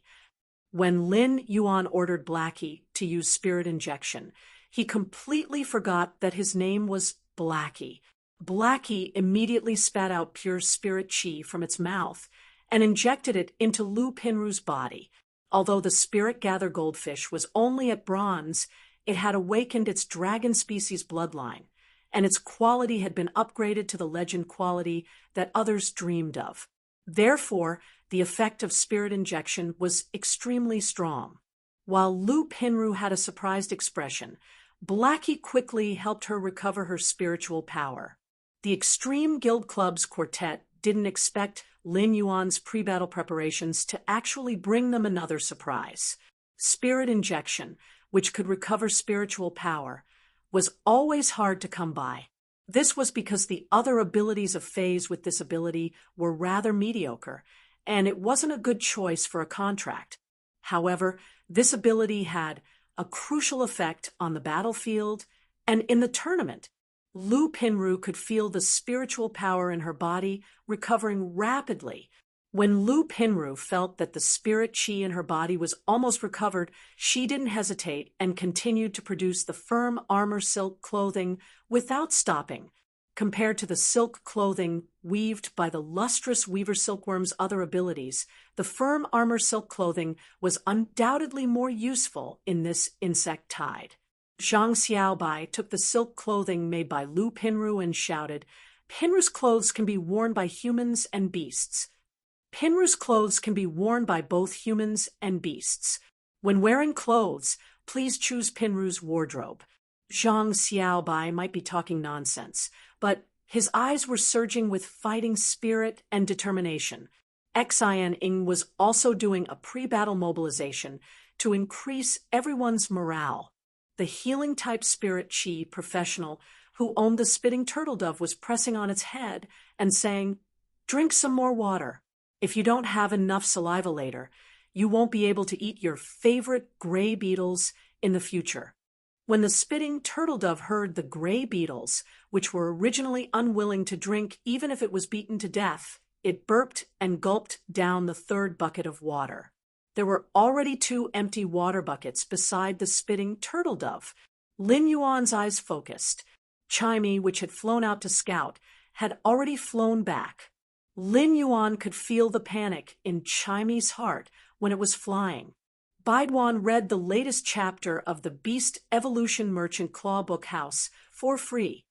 When Lin Yuan ordered Blackie to use spirit injection, he completely forgot that his name was Blackie. Blackie immediately spat out pure spirit chi from its mouth and injected it into Lu Pinru's body. Although the Spirit Gather goldfish was only at bronze, it had awakened its dragon species bloodline, and its quality had been upgraded to the legend quality that others dreamed of. Therefore, the effect of spirit injection was extremely strong. While Lu Pinru had a surprised expression, Blackie quickly helped her recover her spiritual power. The Extreme Guild Club's quartet didn't expect Lin Yuan's pre-battle preparations to actually bring them another surprise. Spirit injection, which could recover spiritual power, was always hard to come by. This was because the other abilities of fays with this ability were rather mediocre, and it wasn't a good choice for a contract. However, this ability had a crucial effect on the battlefield and in the tournament. Lu Pinru could feel the spiritual power in her body recovering rapidly. When Lu Pinru felt that the spirit chi in her body was almost recovered, she didn't hesitate and continued to produce the firm armor silk clothing without stopping. Compared to the silk clothing weaved by the lustrous weaver silkworm's other abilities, the firm armor silk clothing was undoubtedly more useful in this insect tide. Zhang Xiaobai took the silk clothing made by Lu Pinru and shouted, "Pinru's clothes can be worn by humans and beasts." Pinru's clothes can be worn by both humans and beasts. When wearing clothes, please choose Pinru's wardrobe. Zhang Xiaobai might be talking nonsense, but his eyes were surging with fighting spirit and determination. Xian Ing was also doing a pre-battle mobilization to increase everyone's morale. The healing-type spirit chi professional who owned the spitting turtle dove was pressing on its head and saying, "Drink some more water. If you don't have enough saliva later, you won't be able to eat your favorite gray beetles in the future." When the spitting turtle dove heard the gray beetles, which were originally unwilling to drink even if it was beaten to death, it burped and gulped down the third bucket of water. There were already 2 empty water buckets beside the spitting turtle dove. Lin Yuan's eyes focused. Chimey, which had flown out to scout, had already flown back. Lin Yuan could feel the panic in Chimey's heart when it was flying. Baiduan read the latest chapter of the Beast Evolution Merchant Claw Book House for free.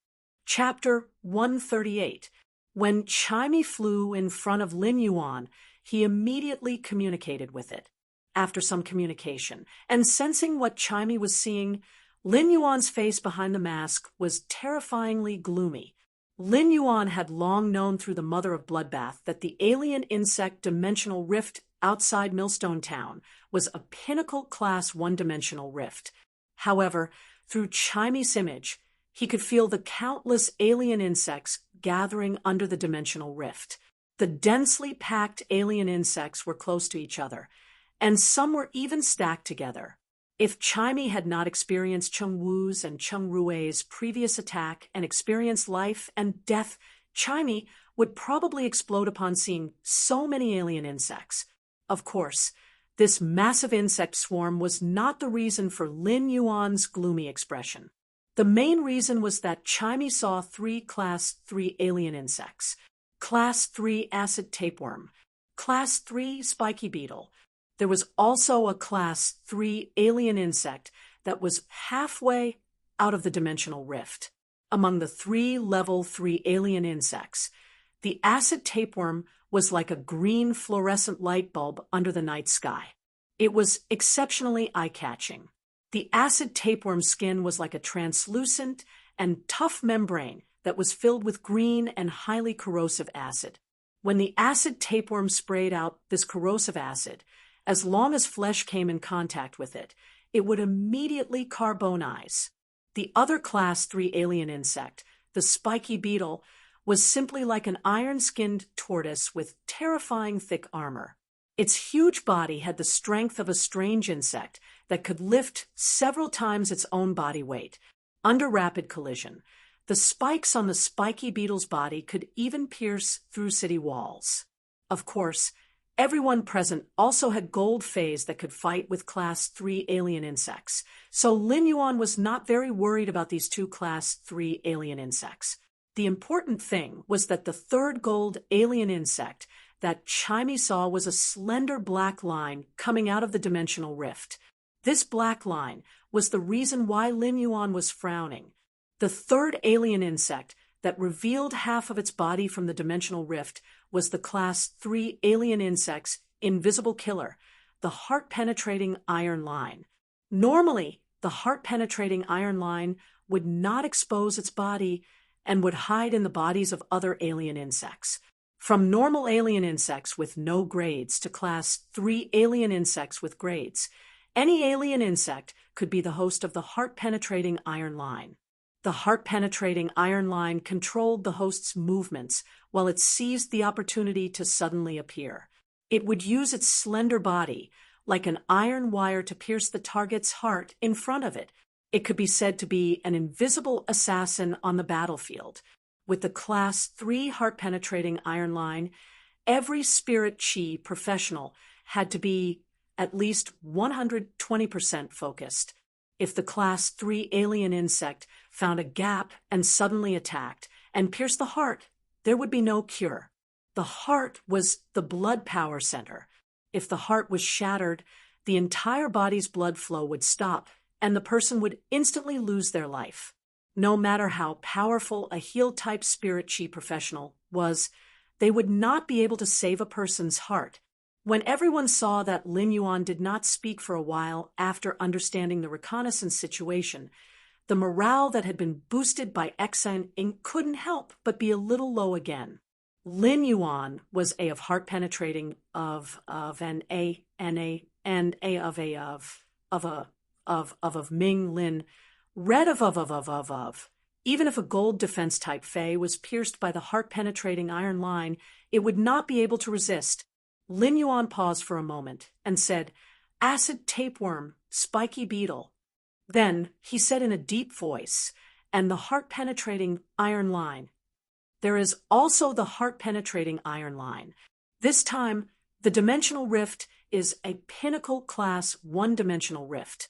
Chapter 138. When Chimey flew in front of Lin Yuan, he immediately communicated with it. After some communication, and sensing what Chimey was seeing, Lin Yuan's face behind the mask was terrifyingly gloomy. Lin Yuan had long known through the Mother of Bloodbath that the alien insect dimensional rift outside Millstone Town was a pinnacle class one-dimensional rift. However, through Chimey's image, he could feel the countless alien insects gathering under the dimensional rift. The densely packed alien insects were close to each other, and some were even stacked together. If Chimey had not experienced Cheng Wu's and Cheng Rui's previous attack and experienced life and death, Chimey would probably explode upon seeing so many alien insects. Of course, this massive insect swarm was not the reason for Lin Yuan's gloomy expression. The main reason was that Chimey saw 3 Class 3 alien insects: Class 3 acid tapeworm, Class 3 spiky beetle. There was also a Class 3 alien insect that was halfway out of the dimensional rift. Among the 3 Level 3 alien insects, the acid tapeworm was like a green fluorescent light bulb under the night sky. It was exceptionally eye-catching. The acid tapeworm's skin was like a translucent and tough membrane that was filled with green and highly corrosive acid. When the acid tapeworm sprayed out this corrosive acid, as long as flesh came in contact with it, it would immediately carbonize. The other Class 3 alien insect, the spiky beetle, was simply like an iron-skinned tortoise with terrifying thick armor. Its huge body had the strength of a strange insect that could lift several times its own body weight. Under rapid collision, the spikes on the spiky beetle's body could even pierce through city walls. Of course, everyone present also had gold phase that could fight with Class 3 alien insects, so Lin Yuan was not very worried about these 2 Class 3 alien insects. The important thing was that the 3rd gold alien insect that Chimey saw was a slender black line coming out of the dimensional rift. This black line was the reason why Lin Yuan was frowning. The 3rd alien insect that revealed half of its body from the dimensional rift was the Class 3 alien insect's invisible killer, the heart-penetrating iron line. Normally, the heart-penetrating iron line would not expose its body and would hide in the bodies of other alien insects. From normal alien insects with no grades to Class 3 alien insects with grades, any alien insect could be the host of the heart-penetrating iron line. The heart-penetrating iron line controlled the host's movements while it seized the opportunity to suddenly appear. It would use its slender body like an iron wire to pierce the target's heart in front of it. It could be said to be an invisible assassin on the battlefield. With the Class 3 heart-penetrating iron line, every spirit chi professional had to be at least 120% focused. If the Class 3 alien insect found a gap and suddenly attacked and pierced the heart, there would be no cure. The heart was the blood power center. If the heart was shattered, the entire body's blood flow would stop, and the person would instantly lose their life. No matter how powerful a heal-type spirit chi professional was, they would not be able to save a person's heart. When everyone saw that Lin Yuan did not speak for a while after understanding the reconnaissance situation, The morale that had been boosted by Exine Ink couldn't help but be a little low again. Lin Yuan was A of heart penetrating of an A and A of Ming Lin, red of. Even if a gold defense type Fey was pierced by the heart penetrating iron line, it would not be able to resist. Lin Yuan paused for a moment and said, "Acid tapeworm, spiky beetle." Then he said in a deep voice, "And the heart-penetrating iron line." There is also the heart-penetrating iron line. This time, the dimensional rift is a pinnacle class one-dimensional rift.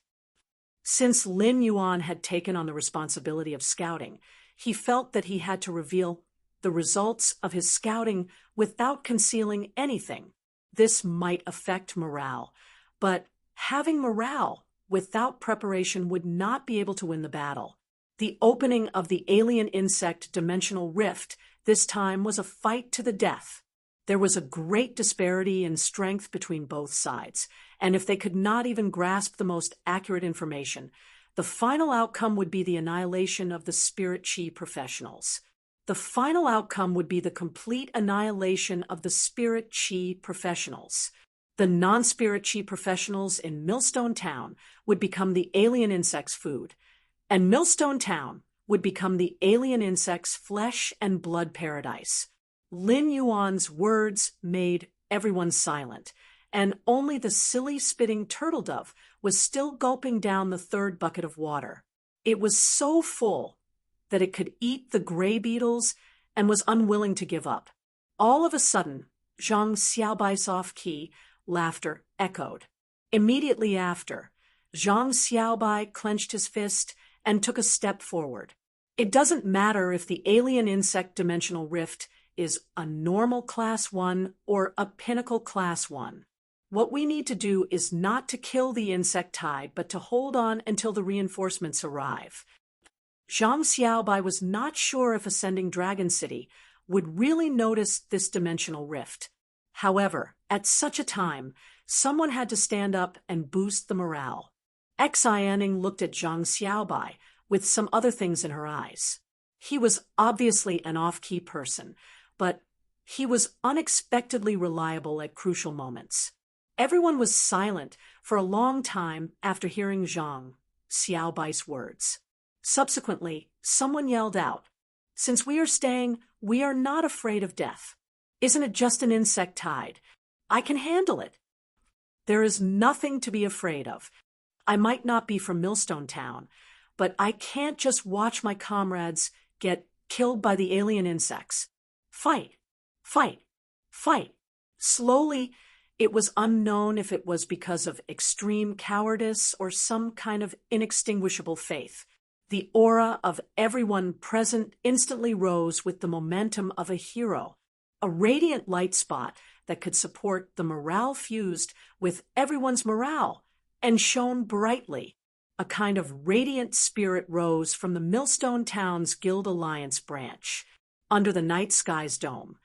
Since Lin Yuan had taken on the responsibility of scouting, he felt that he had to reveal the results of his scouting without concealing anything. This might affect morale, but having morale without preparation would not be able to win the battle. The opening of the alien insect dimensional rift this time was a fight to the death. There was a great disparity in strength between both sides, and if they could not even grasp the most accurate information, the final outcome would be the annihilation of the spirit chi professionals. The final outcome would be the complete annihilation of the spirit chi professionals. The non-spirit chi professionals in Millstone Town would become the alien insects' food, and Millstone Town would become the alien insects' flesh and blood paradise. Lin Yuan's words made everyone silent, and only the silly spitting turtle dove was still gulping down the third bucket of water. It was so full that it could eat the gray beetles and was unwilling to give up. All of a sudden, Zhang Xiaobai's off-key laughter echoed. Immediately after, Zhang Xiaobai clenched his fist and took a step forward. It doesn't matter if the alien insect dimensional rift is a normal class 1 or a pinnacle class 1. What we need to do is not to kill the insect tide, but to hold on until the reinforcements arrive. Zhang Xiaobai was not sure if Ascending Dragon City would really notice this dimensional rift. However, at such a time, someone had to stand up and boost the morale. Xianing looked at Zhang Xiaobai with some other things in her eyes. He was obviously an off-key person, but he was unexpectedly reliable at crucial moments. Everyone was silent for a long time after hearing Zhang Xiaobai's words. Subsequently, someone yelled out, "Since we are staying, we are not afraid of death. Isn't it just an insect tide? I can handle it." There is nothing to be afraid of. I might not be from Millstone Town, but I can't just watch my comrades get killed by the alien insects. Fight, fight, fight. Slowly, it was unknown if it was because of extreme cowardice or some kind of inextinguishable faith. The aura of everyone present instantly rose with the momentum of a hero, a radiant light spot that could support the morale fused with everyone's morale and shone brightly. A kind of radiant spirit rose from the Millstone Town's Guild Alliance branch. Under the night sky's dome,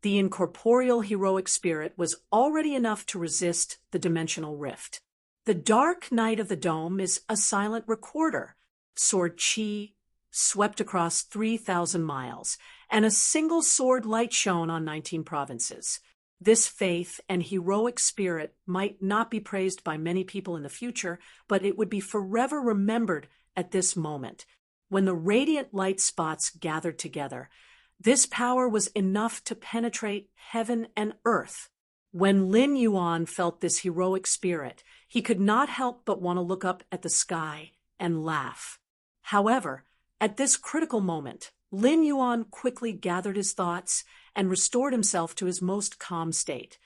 the incorporeal heroic spirit was already enough to resist the dimensional rift. The dark night of the dome is a silent recorder. Sword Chi swept across 3,000 miles, and a single sword light shone on 19 provinces. This faith and heroic spirit might not be praised by many people in the future, but it would be forever remembered at this moment. When the radiant light spots gathered together, this power was enough to penetrate heaven and earth. When Lin Yuan felt this heroic spirit, he could not help but want to look up at the sky and laugh. However, at this critical moment, Lin Yuan quickly gathered his thoughts and restored himself to his most calm state.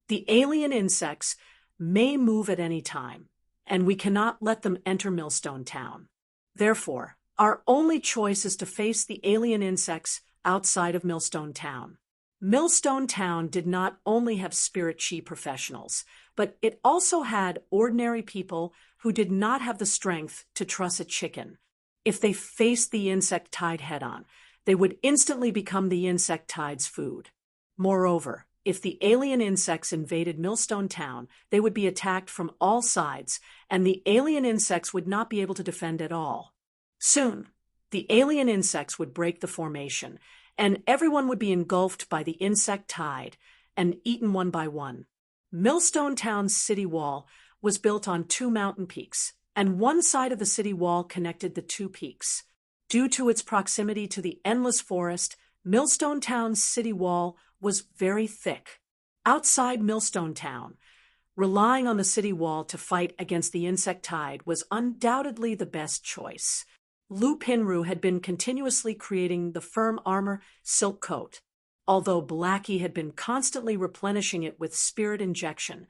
The alien insects may move at any time, and we cannot let them enter Millstone Town. Therefore, our only choice is to face the alien insects outside of Millstone Town. Millstone Town did not only have spirit chi professionals, but it also had ordinary people who did not have the strength to truss a chicken. If they faced the insect tide head-on, they would instantly become the insect tide's food. Moreover, if the alien insects invaded Millstone Town, they would be attacked from all sides, and the alien insects would not be able to defend at all. Soon, the alien insects would break the formation, and everyone would be engulfed by the insect tide and eaten one by one. Millstone Town's city wall was built on two mountain peaks, and one side of the city wall connected the two peaks. Due to its proximity to the endless forest, Millstone Town's city wall was very thick. Outside Millstone Town, relying on the city wall to fight against the insect tide was undoubtedly the best choice. Lu Pinru had been continuously creating the firm armor silk coat. Although Blackie had been constantly replenishing it with spirit injection,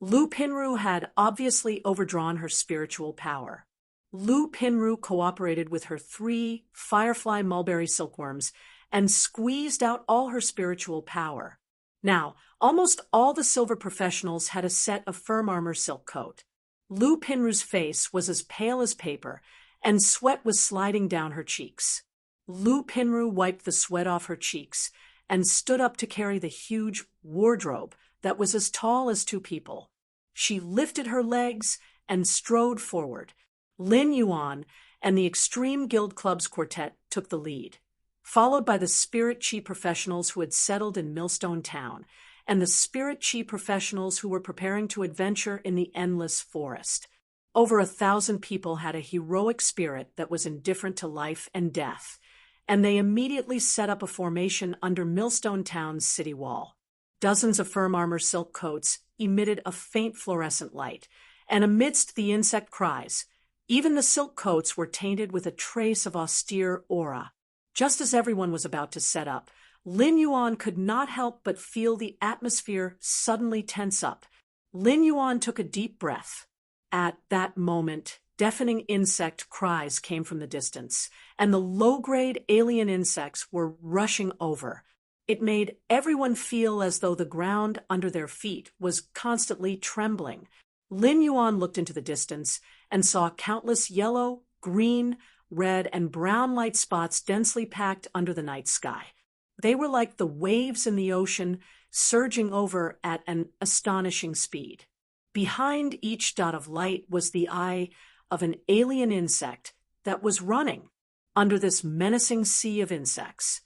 Lu Pinru had obviously overdrawn her spiritual power. Lu Pinru cooperated with her 3 firefly mulberry silkworms and squeezed out all her spiritual power. Now, almost all the silver professionals had a set of firm armor silk coat. Lu Pinru's face was as pale as paper, and sweat was sliding down her cheeks. Lu Pinru wiped the sweat off her cheeks and stood up to carry the huge wardrobe that was as tall as 2 people. She lifted her legs and strode forward. Lin Yuan and the Extreme Guild Club's quartet took the lead, followed by the Spirit Chi professionals who had settled in Millstone Town, and the Spirit Chi professionals who were preparing to adventure in the endless forest. Over 1,000 people had a heroic spirit that was indifferent to life and death, and they immediately set up a formation under Millstone Town's city wall. Dozens of firm armor silk coats emitted a faint fluorescent light, and amidst the insect cries, even the silk coats were tainted with a trace of austere aura. Just as everyone was about to set up, Lin Yuan could not help but feel the atmosphere suddenly tense up. Lin Yuan took a deep breath. At that moment, deafening insect cries came from the distance, and the low-grade alien insects were rushing over. It made everyone feel as though the ground under their feet was constantly trembling. Lin Yuan looked into the distance and saw countless yellow, green, red, and brown light spots densely packed under the night sky. They were like the waves in the ocean, surging over at an astonishing speed. Behind each dot of light was the eye of an alien insect that was running under this menacing sea of insects.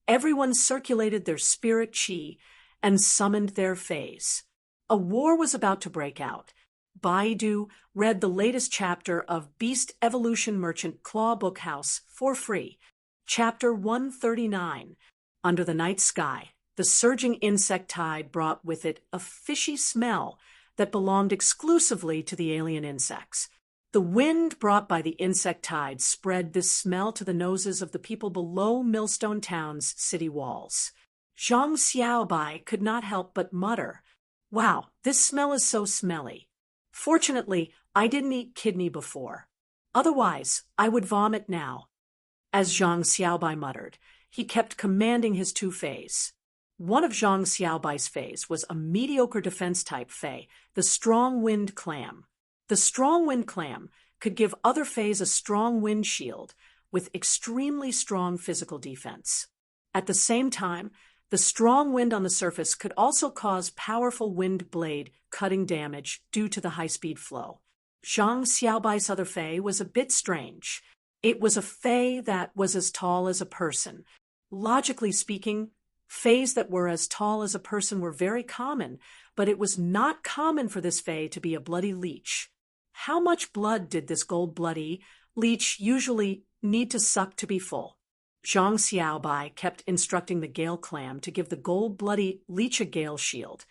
Everyone circulated their spirit chi and summoned their fays. A war was about to break out. Baidu read the latest chapter of Beast Evolution Merchant Claw Bookhouse for free. Chapter 139. Under the night sky, the surging insect tide brought with it a fishy smell that belonged exclusively to the alien insects. The wind brought by the insect tide spread this smell to the noses of the people below Millstone Town's city walls. Zhang Xiaobai could not help but mutter, "Wow, this smell is so smelly. Fortunately, I didn't eat kidney before. Otherwise, I would vomit now." As Zhang Xiaobai muttered, he kept commanding his 2 fays. One of Zhang Xiaobai's fays was a mediocre defense-type fay, the Strong Wind Clam. The Strong Wind Clam could give other fays a strong wind shield with extremely strong physical defense. At the same time, the strong wind on the surface could also cause powerful wind blade cutting damage due to the high-speed flow. Zhang Xiaobai's other fay was a bit strange. It was a fay that was as tall as a person. Logically speaking, fays that were as tall as a person were very common, but it was not common for this fay to be a bloody leech. How much blood did this gold bloody leech usually need to suck to be full? Zhang Xiaobai kept instructing the Gale Clam to give the gold bloody leech a gale shield,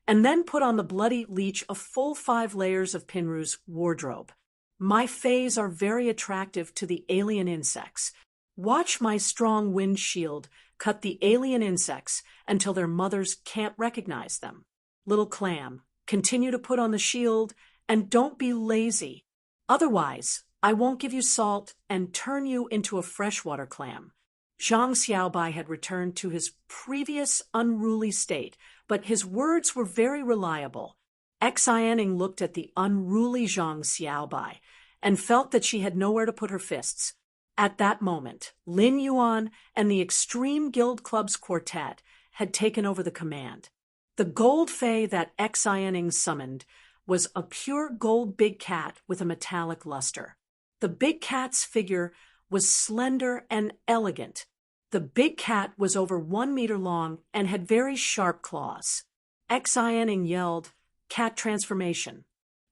and then put on the bloody leech a full 5 layers of Pinru's wardrobe. My fays are very attractive to the alien insects. Watch my strong wind shield cut the alien insects until their mothers can't recognize them. Little clam, continue to put on the shield and don't be lazy. Otherwise, I won't give you salt and turn you into a freshwater clam. Zhang Xiaobai had returned to his previous unruly state, but his words were very reliable. Xianing looked at the unruly Zhang Xiaobai and felt that she had nowhere to put her fists. At that moment, Lin Yuan and the Extreme Guild Club's quartet had taken over the command. The gold fay that Xianing summoned was a pure gold big cat with a metallic luster. The big cat's figure was slender and elegant. The big cat was over 1 meter long and had very sharp claws. Xianing yelled, "Cat transformation!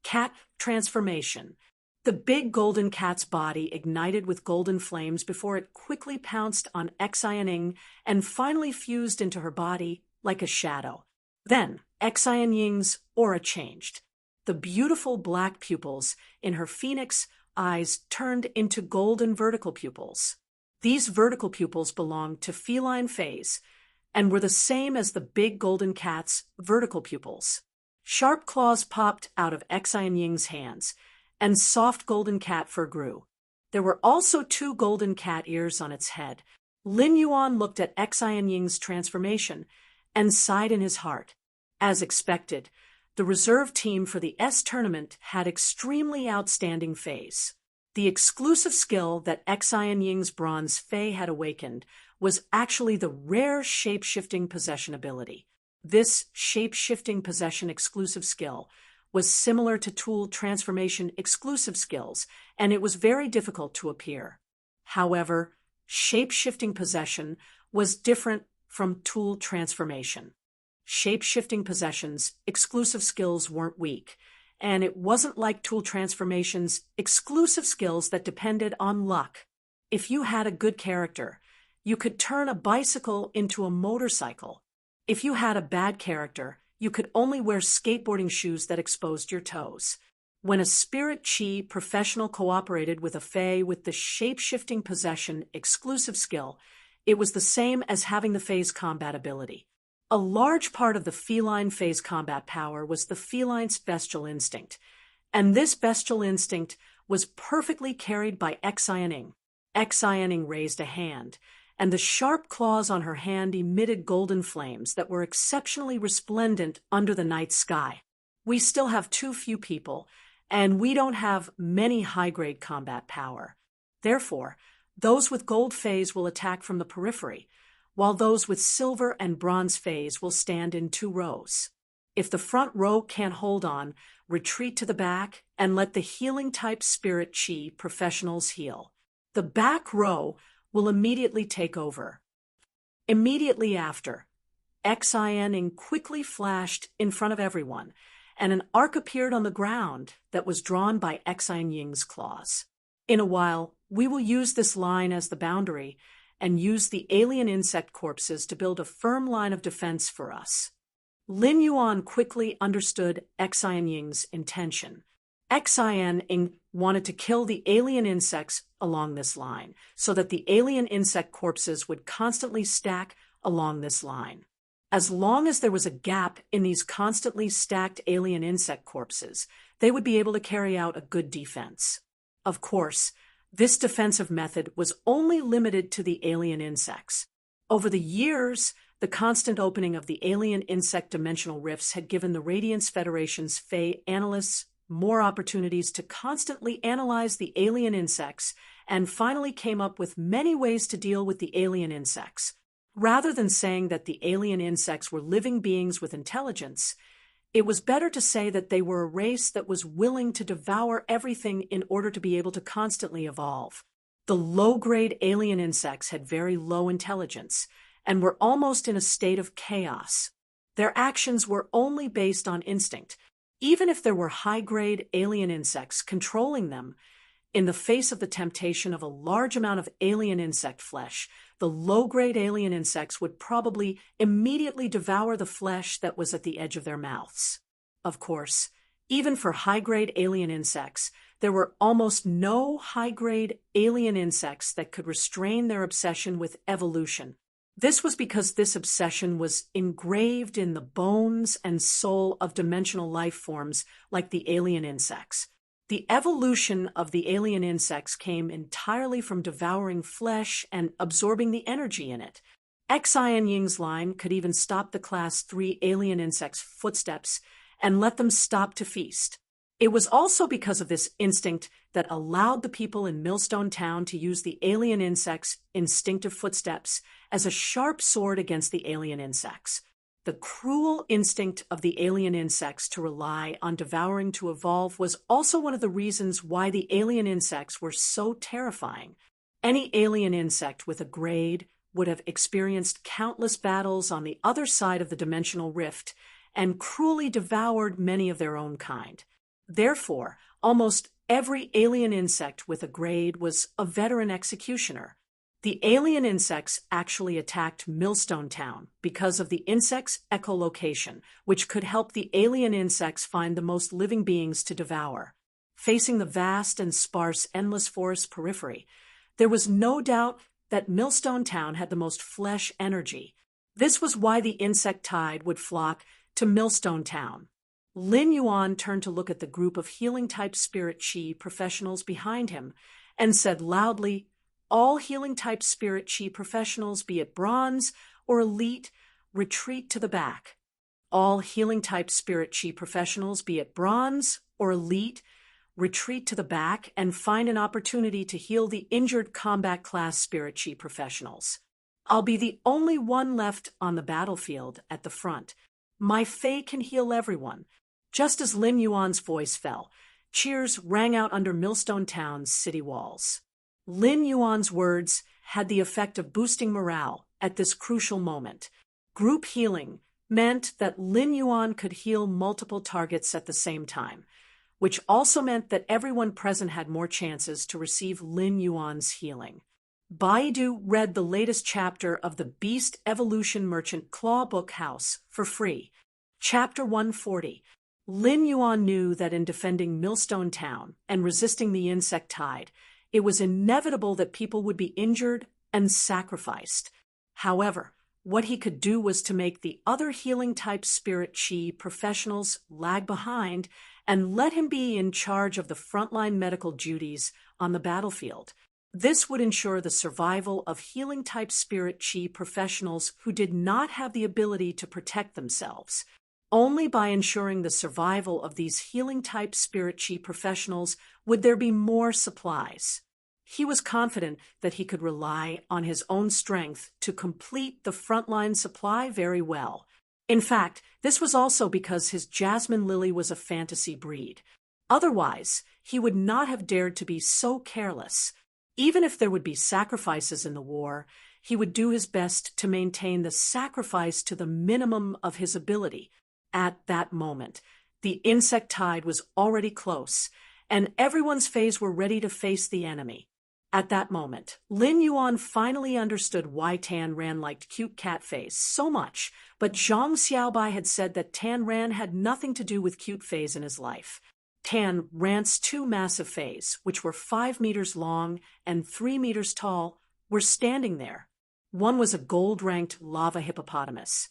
Cat transformation!" The big golden cat's body ignited with golden flames before it quickly pounced on Xianing and finally fused into her body like a shadow. Then Xianing's aura changed. The beautiful black pupils in her phoenix eyes turned into golden vertical pupils. These vertical pupils belonged to feline phase and were the same as the big golden cat's vertical pupils. Sharp claws popped out of Xianying's hands, and soft golden cat fur grew. There were also 2 golden cat ears on its head. Lin Yuan looked at Xianying's transformation and sighed in his heart. As expected, the reserve team for the S tournament had extremely outstanding phase. The exclusive skill that Xianying's bronze Fei had awakened was actually the rare shape-shifting possession ability. This shape-shifting possession exclusive skill was similar to tool transformation exclusive skills, and it was very difficult to appear. However, shape-shifting possession was different from tool transformation. Shape-shifting possessions exclusive skills weren't weak, and it wasn't like tool transformation's exclusive skills that depended on luck. If you had a good character, you could turn a bicycle into a motorcycle. If you had a bad character, you could only wear skateboarding shoes that exposed your toes. When a spirit chi professional cooperated with a Fei with the shape-shifting possession exclusive skill, it was the same as having the Fei's combat ability. A large part of the feline Fei's combat power was the feline's bestial instinct, and this bestial instinct was perfectly carried by Xianing. Xianing raised a hand, and the sharp claws on her hand emitted golden flames that were exceptionally resplendent under the night sky. We still have too few people, and we don't have many high-grade combat power. Therefore, those with gold phase will attack from the periphery, while those with silver and bronze phase will stand in 2 rows. If the front row can't hold on, retreat to the back and let the healing-type spirit chi professionals heal. The back row will immediately take over. Immediately after, Xianing quickly flashed in front of everyone, and an arc appeared on the ground that was drawn by Xianying's claws. In a while, we will use this line as the boundary and use the alien insect corpses to build a firm line of defense for us. Lin Yuan quickly understood Xianying's intention. Xianying wanted to kill the alien insects along this line, so that the alien insect corpses would constantly stack along this line. As long as there was a gap in these constantly stacked alien insect corpses, they would be able to carry out a good defense. Of course, this defensive method was only limited to the alien insects. Over the years, the constant opening of the alien insect dimensional rifts had given the Radiance Federation's Fey analysts more opportunities to constantly analyze the alien insects and finally came up with many ways to deal with the alien insects. Rather than saying that the alien insects were living beings with intelligence, it was better to say that they were a race that was willing to devour everything in order to be able to constantly evolve. The low-grade alien insects had very low intelligence and were almost in a state of chaos. Their actions were only based on instinct. Even if there were high-grade alien insects controlling them, in the face of the temptation of a large amount of alien insect flesh, the low-grade alien insects would probably immediately devour the flesh that was at the edge of their mouths. Of course, even for high-grade alien insects, there were almost no high-grade alien insects that could restrain their obsession with evolution. This was because this obsession was engraved in the bones and soul of dimensional life forms like the alien insects. The evolution of the alien insects came entirely from devouring flesh and absorbing the energy in it. Xianying's line could even stop the Class 3 alien insects' footsteps and let them stop to feast. It was also because of this instinct that allowed the people in Millstone Town to use the alien insects' instinctive footsteps as a sharp sword against the alien insects. The cruel instinct of the alien insects to rely on devouring to evolve was also one of the reasons why the alien insects were so terrifying. Any alien insect with a grade would have experienced countless battles on the other side of the dimensional rift and cruelly devoured many of their own kind. Therefore, almost every alien insect with a grade was a veteran executioner. The alien insects actually attacked Millstone Town because of the insect's echolocation, which could help the alien insects find the most living beings to devour. Facing the vast and sparse endless forest periphery, there was no doubt that Millstone Town had the most flesh energy. This was why the insect tide would flock to Millstone Town. Lin Yuan turned to look at the group of healing-type spirit chi professionals behind him and said loudly, "All healing-type spirit chi professionals, be it bronze or elite, retreat to the back. All healing-type spirit chi professionals, be it bronze or elite, retreat to the back and find an opportunity to heal the injured combat class spirit chi professionals. I'll be the only one left on the battlefield at the front. My Fae can heal everyone." Just as Lin Yuan's voice fell, cheers rang out under Millstone Town's city walls. Lin Yuan's words had the effect of boosting morale at this crucial moment. Group healing meant that Lin Yuan could heal multiple targets at the same time, which also meant that everyone present had more chances to receive Lin Yuan's healing. Baidu read the latest chapter of the Beast Evolution Merchant Claw Book House for free. Chapter 140. Lin Yuan knew that in defending Millstone Town and resisting the insect tide, it was inevitable that people would be injured and sacrificed. However, what he could do was to make the other healing-type spirit chi professionals lag behind and let him be in charge of the frontline medical duties on the battlefield. This would ensure the survival of healing-type spirit chi professionals who did not have the ability to protect themselves. Only by ensuring the survival of these healing-type spirit chi professionals would there be more supplies. He was confident that he could rely on his own strength to complete the frontline supply very well. In fact, this was also because his jasmine lily was a fantasy breed. Otherwise, he would not have dared to be so careless. Even if there would be sacrifices in the war, he would do his best to maintain the sacrifice to the minimum of his ability. At that moment, the insect tide was already close, and everyone's faes were ready to face the enemy. At that moment, Lin Yuan finally understood why Tan Ran liked cute cat faes so much, but Zhang Xiaobai had said that Tan Ran had nothing to do with cute faes in his life. Tan Ran's two massive faes, which were 5 meters long and 3 meters tall, were standing there. One was a gold-ranked lava hippopotamus,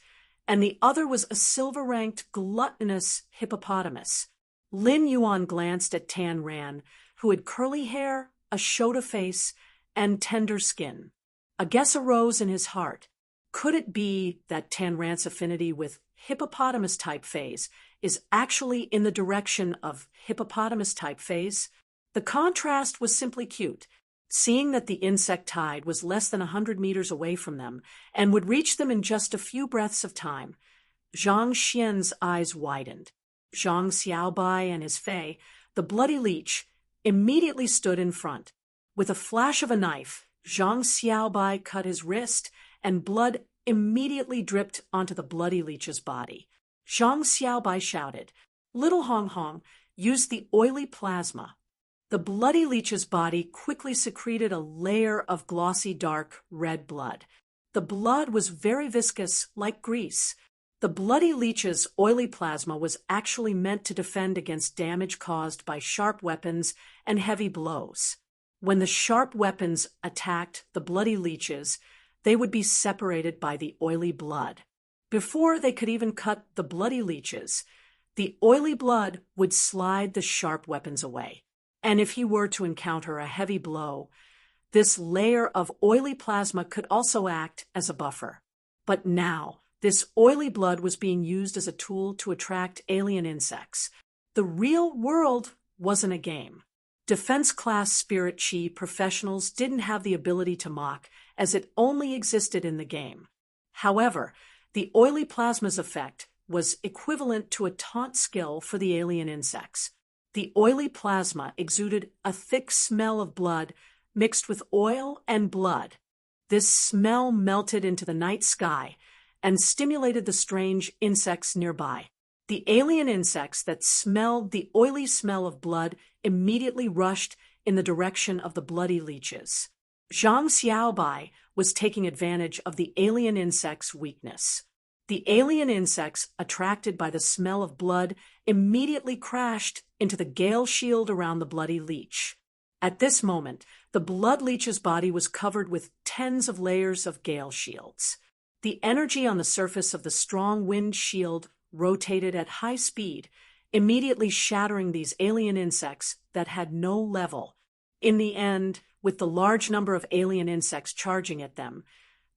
and the other was a silver-ranked gluttonous hippopotamus. Lin Yuan glanced at Tan Ran, who had curly hair, a Shota face, and tender skin. A guess arose in his heart. Could it be that Tan Ran's affinity with hippopotamus-type faes is actually in the direction of hippopotamus-type faes? The contrast was simply cute. Seeing that the insect tide was less than 100 meters away from them and would reach them in just a few breaths of time, Zhang Xian's eyes widened. Zhang Xiaobai and his fae, the bloody leech, immediately stood in front. With a flash of a knife, Zhang Xiaobai cut his wrist, and blood immediately dripped onto the bloody leech's body. Zhang Xiaobai shouted, "Little Hong Hong, use the oily plasma." The bloody leech's body quickly secreted a layer of glossy dark red blood. The blood was very viscous, like grease. The bloody leech's oily plasma was actually meant to defend against damage caused by sharp weapons and heavy blows. When the sharp weapons attacked the bloody leeches, they would be separated by the oily blood. Before they could even cut the bloody leeches, the oily blood would slide the sharp weapons away. And if he were to encounter a heavy blow, this layer of oily plasma could also act as a buffer. But now, this oily blood was being used as a tool to attract alien insects. The real world wasn't a game. Defense-class spirit chi professionals didn't have the ability to mock, as it only existed in the game. However, the oily plasma's effect was equivalent to a taunt skill for the alien insects. The oily plasma exuded a thick smell of blood mixed with oil and blood. This smell melted into the night sky and stimulated the strange insects nearby. The alien insects that smelled the oily smell of blood immediately rushed in the direction of the bloody leeches. Zhang Xiaobai was taking advantage of the alien insects' weakness. The alien insects, attracted by the smell of blood, immediately crashed into the gale shield around the bloody leech. At this moment, the blood leech's body was covered with tens of layers of gale shields. The energy on the surface of the strong wind shield rotated at high speed, immediately shattering these alien insects that had no level. In the end, with the large number of alien insects charging at them,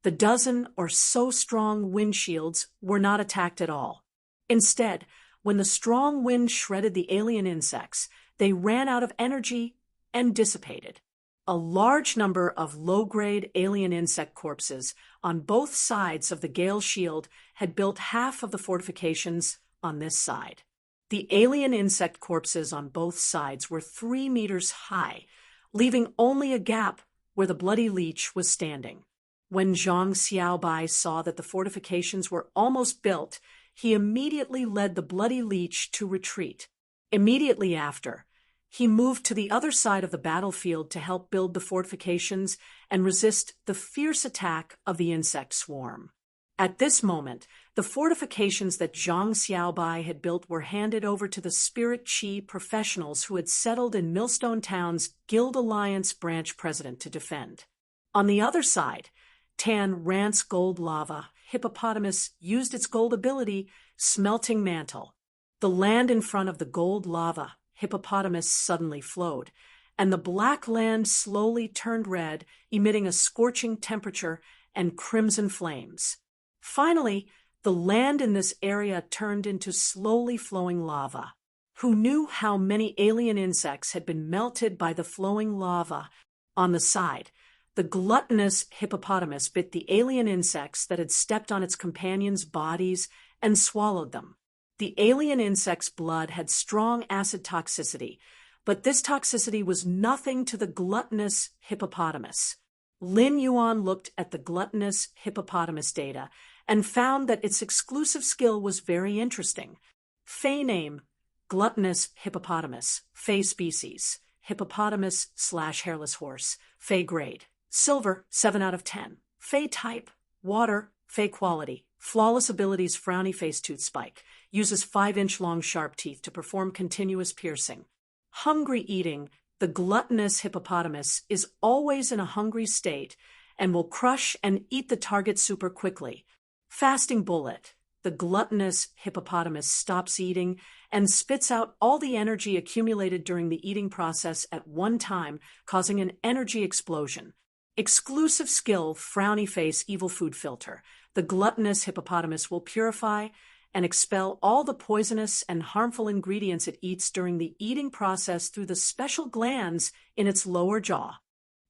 the dozen or so strong wind shields were not attacked at all. Instead, when the strong wind shredded the alien insects, they ran out of energy and dissipated. A large number of low-grade alien insect corpses on both sides of the gale shield had built half of the fortifications on this side. The alien insect corpses on both sides were 3 meters high, leaving only a gap where the bloody leech was standing. When Zhang Xiaobai saw that the fortifications were almost built, he immediately led the bloody leech to retreat. Immediately after, he moved to the other side of the battlefield to help build the fortifications and resist the fierce attack of the insect swarm. At this moment, the fortifications that Zhang Xiaobai had built were handed over to the Spirit Qi professionals who had settled in Millstone Town's Guild Alliance branch president to defend. On the other side, Tan Rance Gold Lava Hippopotamus used its gold ability, Smelting Mantle. The land in front of the gold lava Hippopotamus suddenly flowed, and the black land slowly turned red, emitting a scorching temperature and crimson flames. Finally, the land in this area turned into slowly flowing lava. Who knew how many alien insects had been melted by the flowing lava? On the side, the gluttonous hippopotamus bit the alien insects that had stepped on its companions' bodies and swallowed them. The alien insect's blood had strong acid toxicity, but this toxicity was nothing to the gluttonous hippopotamus. Lin Yuan looked at the gluttonous hippopotamus data and found that its exclusive skill was very interesting. Fey name, gluttonous hippopotamus. Fey species, hippopotamus/hairless horse. Fey grade, silver, 7 out of 10. Fey type, water. Fey quality, flawless abilities, frowny face, tooth spike. Uses 5-inch long sharp teeth to perform continuous piercing. Hungry eating, the gluttonous hippopotamus is always in a hungry state and will crush and eat the target super quickly. Fasting bullet, the gluttonous hippopotamus stops eating and spits out all the energy accumulated during the eating process at one time, causing an energy explosion. Exclusive skill, frowny face, evil food filter. The gluttonous hippopotamus will purify and expel all the poisonous and harmful ingredients it eats during the eating process through the special glands in its lower jaw.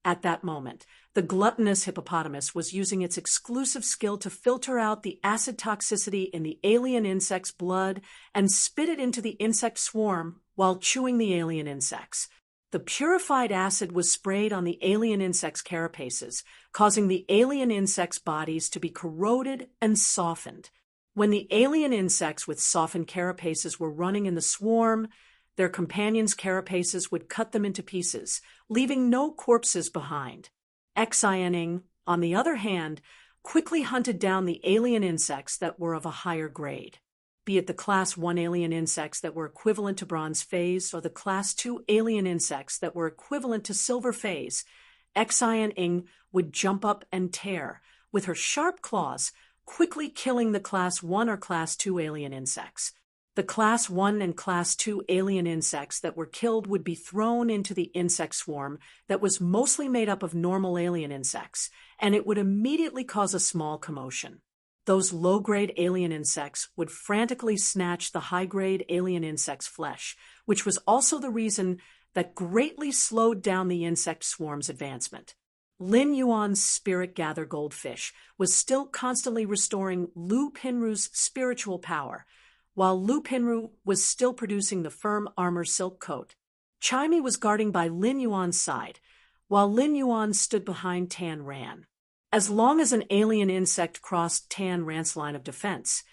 At that moment, the gluttonous hippopotamus was using its exclusive skill to filter out the acid toxicity in the alien insect's blood and spit it into the insect swarm while chewing the alien insects. The purified acid was sprayed on the alien insect's carapaces, causing the alien insects' bodies to be corroded and softened. When the alien insects with softened carapaces were running in the swarm, their companions' carapaces would cut them into pieces, leaving no corpses behind. Xianing, on the other hand, quickly hunted down the alien insects that were of a higher grade. Be it the Class 1 alien insects that were equivalent to bronze phase or the Class 2 alien insects that were equivalent to silver phase, Xianing would jump up and tear, with her sharp claws, quickly killing the Class 1 or Class 2 alien insects. The Class 1 and Class 2 alien insects that were killed would be thrown into the insect swarm that was mostly made up of normal alien insects, and it would immediately cause a small commotion. Those low-grade alien insects would frantically snatch the high-grade alien insect's flesh, which was also the reason that greatly slowed down the insect swarm's advancement. Lin Yuan's spirit gather goldfish was still constantly restoring Lu Pinru's spiritual power, while Lu Pinru was still producing the firm armor silk coat. Chaimi was guarding by Lin Yuan's side, while Lin Yuan stood behind Tan Ran. As long as an alien insect crossed Tan Ran's line of defense,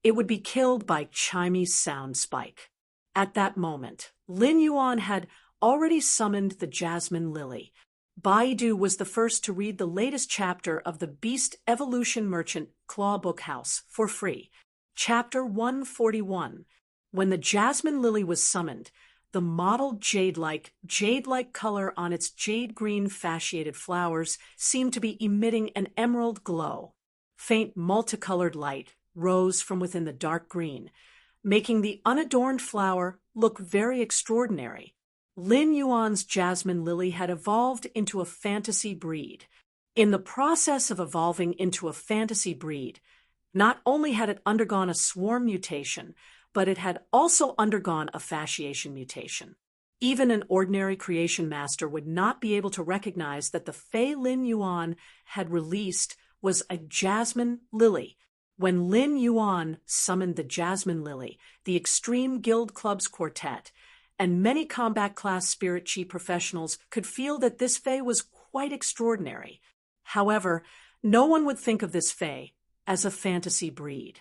it would be killed by Chimy's sound spike. At that moment, Lin Yuan had already summoned the Jasmine Lily. Baidu was the first to read the latest chapter of the Beast Evolution Merchant Claw Bookhouse for free. Chapter 141. When the Jasmine Lily was summoned, the mottled jade-like color on its jade-green fasciated flowers seemed to be emitting an emerald glow. Faint multicolored light rose from within the dark green, making the unadorned flower look very extraordinary. Lin Yuan's Jasmine Lily had evolved into a fantasy breed. In the process of evolving into a fantasy breed, not only had it undergone a swarm mutation, but it had also undergone a fasciation mutation. Even an ordinary creation master would not be able to recognize that the Fei Lin Yuan had released was a Jasmine Lily. When Lin Yuan summoned the Jasmine Lily, the Extreme Guild Club's quartet, and many combat class spirit chi professionals could feel that this Fei was quite extraordinary. However, no one would think of this Fei as a fantasy breed.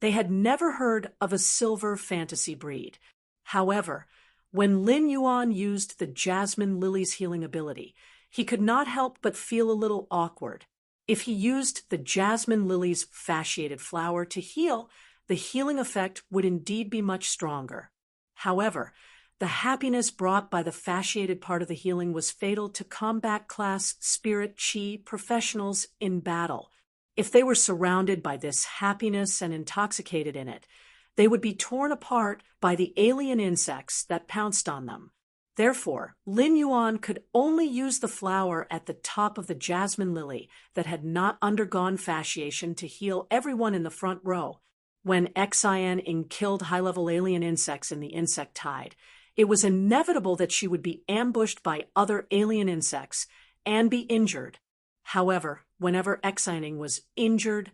They had never heard of a silver fantasy breed. However, when Lin Yuan used the Jasmine Lily's healing ability, he could not help but feel a little awkward. If he used the Jasmine Lily's fasciated flower to heal, the healing effect would indeed be much stronger. However, the happiness brought by the fasciated part of the healing was fatal to combat class spirit chi professionals in battle. If they were surrounded by this happiness and intoxicated in it, they would be torn apart by the alien insects that pounced on them. Therefore, Lin Yuan could only use the flower at the top of the Jasmine Lily that had not undergone fasciation to heal everyone in the front row. When Xian killed high-level alien insects in the insect tide, it was inevitable that she would be ambushed by other alien insects and be injured. However, whenever Xianing was injured,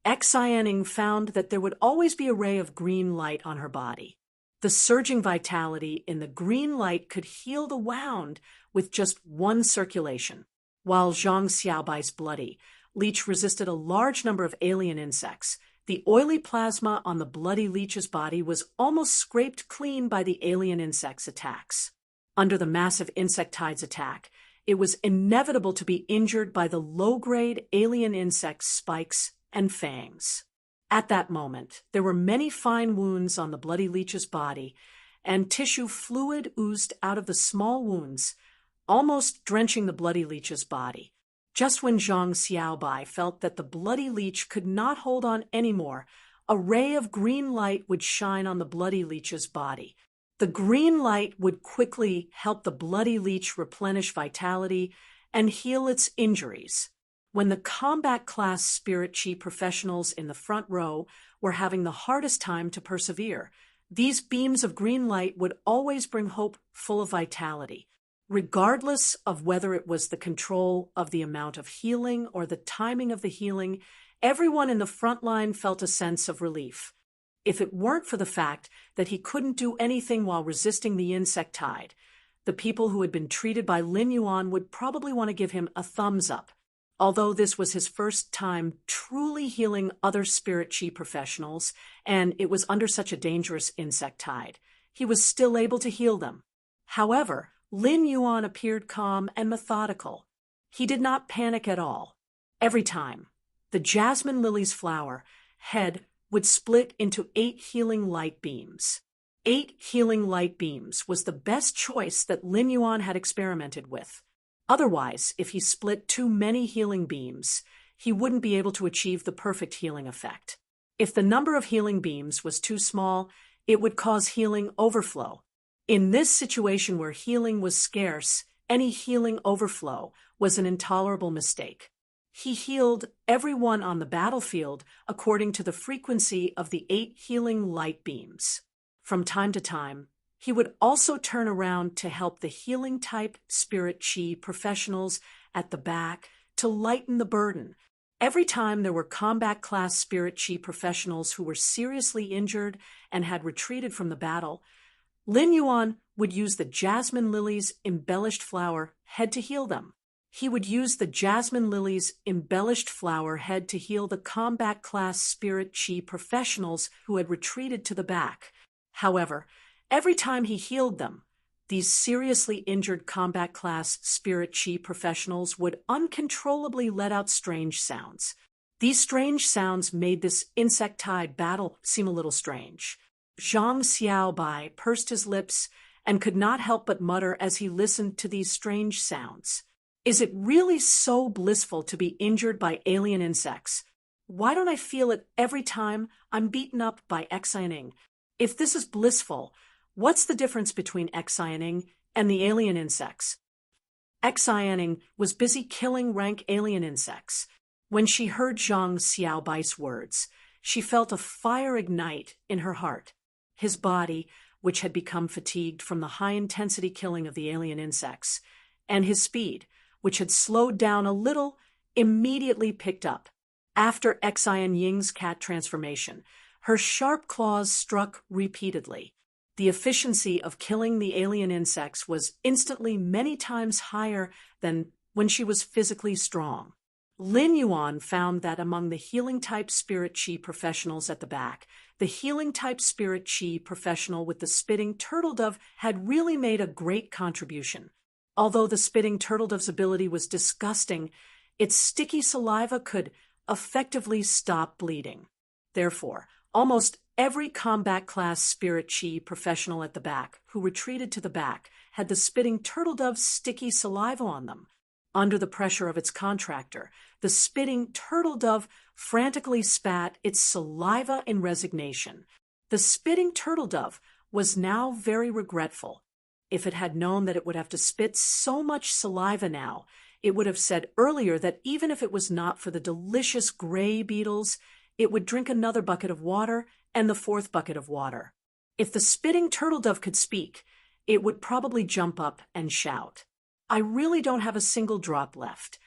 Xianing found that there would always be a ray of green light on her body. The surging vitality in the green light could heal the wound with just one circulation. While Zhang Xiaobai's bloody leech resisted a large number of alien insects, the oily plasma on the bloody leech's body was almost scraped clean by the alien insect's attacks. Under the massive insect tide's attack, it was inevitable to be injured by the low-grade alien insect's spikes and fangs. At that moment, there were many fine wounds on the bloody leech's body, and tissue fluid oozed out of the small wounds, almost drenching the bloody leech's body. Just when Zhang Xiaobai felt that the bloody leech could not hold on anymore, a ray of green light would shine on the bloody leech's body. The green light would quickly help the bloody leech replenish vitality and heal its injuries. When the combat class spirit chi professionals in the front row were having the hardest time to persevere, these beams of green light would always bring hope full of vitality. Regardless of whether it was the control of the amount of healing or the timing of the healing, everyone in the front line felt a sense of relief. If it weren't for the fact that he couldn't do anything while resisting the insect tide, the people who had been treated by Lin Yuan would probably want to give him a thumbs up. Although this was his first time truly healing other spirit chi professionals, and it was under such a dangerous insect tide, he was still able to heal them. However, Lin Yuan appeared calm and methodical. He did not panic at all. Every time, the Jasmine Lily's flower head would split into 8 healing light beams. 8 healing light beams was the best choice that Lin Yuan had experimented with. Otherwise, if he split too many healing beams, he wouldn't be able to achieve the perfect healing effect. If the number of healing beams was too small, it would cause healing overflow. In this situation where healing was scarce, any healing overflow was an intolerable mistake. He healed everyone on the battlefield according to the frequency of the 8 healing light beams. From time to time, he would also turn around to help the healing-type spirit chi professionals at the back to lighten the burden. Every time there were combat-class spirit chi professionals who were seriously injured and had retreated from the battle, Lin Yuan would use the jasmine lily's embellished flower head to heal them. He would use the jasmine lily's embellished flower head to heal the combat class spirit chi professionals who had retreated to the back. However, every time he healed them, these seriously injured combat class spirit chi professionals would uncontrollably let out strange sounds. These strange sounds made this insectide battle seem a little strange. Zhang Xiaobai pursed his lips and could not help but mutter as he listened to these strange sounds. Is it really so blissful to be injured by alien insects? Why don't I feel it every time I'm beaten up by Xianing? If this is blissful, what's the difference between Xianing and the alien insects? Xianing was busy killing rank alien insects. When she heard Zhang Xiaobai's words, she felt a fire ignite in her heart. His body, which had become fatigued from the high-intensity killing of the alien insects, and his speed, which had slowed down a little, immediately picked up. After Xian Ying's cat transformation, her sharp claws struck repeatedly. The efficiency of killing the alien insects was instantly many times higher than when she was physically strong. Lin Yuan found that among the healing-type spirit chi professionals at the back, the healing-type spirit chi professional with the spitting turtle dove had really made a great contribution. Although the spitting turtle dove's ability was disgusting, its sticky saliva could effectively stop bleeding. Therefore, almost every combat class spirit chi professional at the back who retreated to the back had the spitting turtle dove's sticky saliva on them. Under the pressure of its contractor, the spitting turtle dove frantically spat its saliva in resignation. The spitting turtle dove was now very regretful. If it had known that it would have to spit so much saliva now, it would have said earlier that even if it was not for the delicious gray beetles, it would drink another bucket of water and the fourth bucket of water. If the spitting turtle dove could speak, it would probably jump up and shout, "I really don't have a single drop left."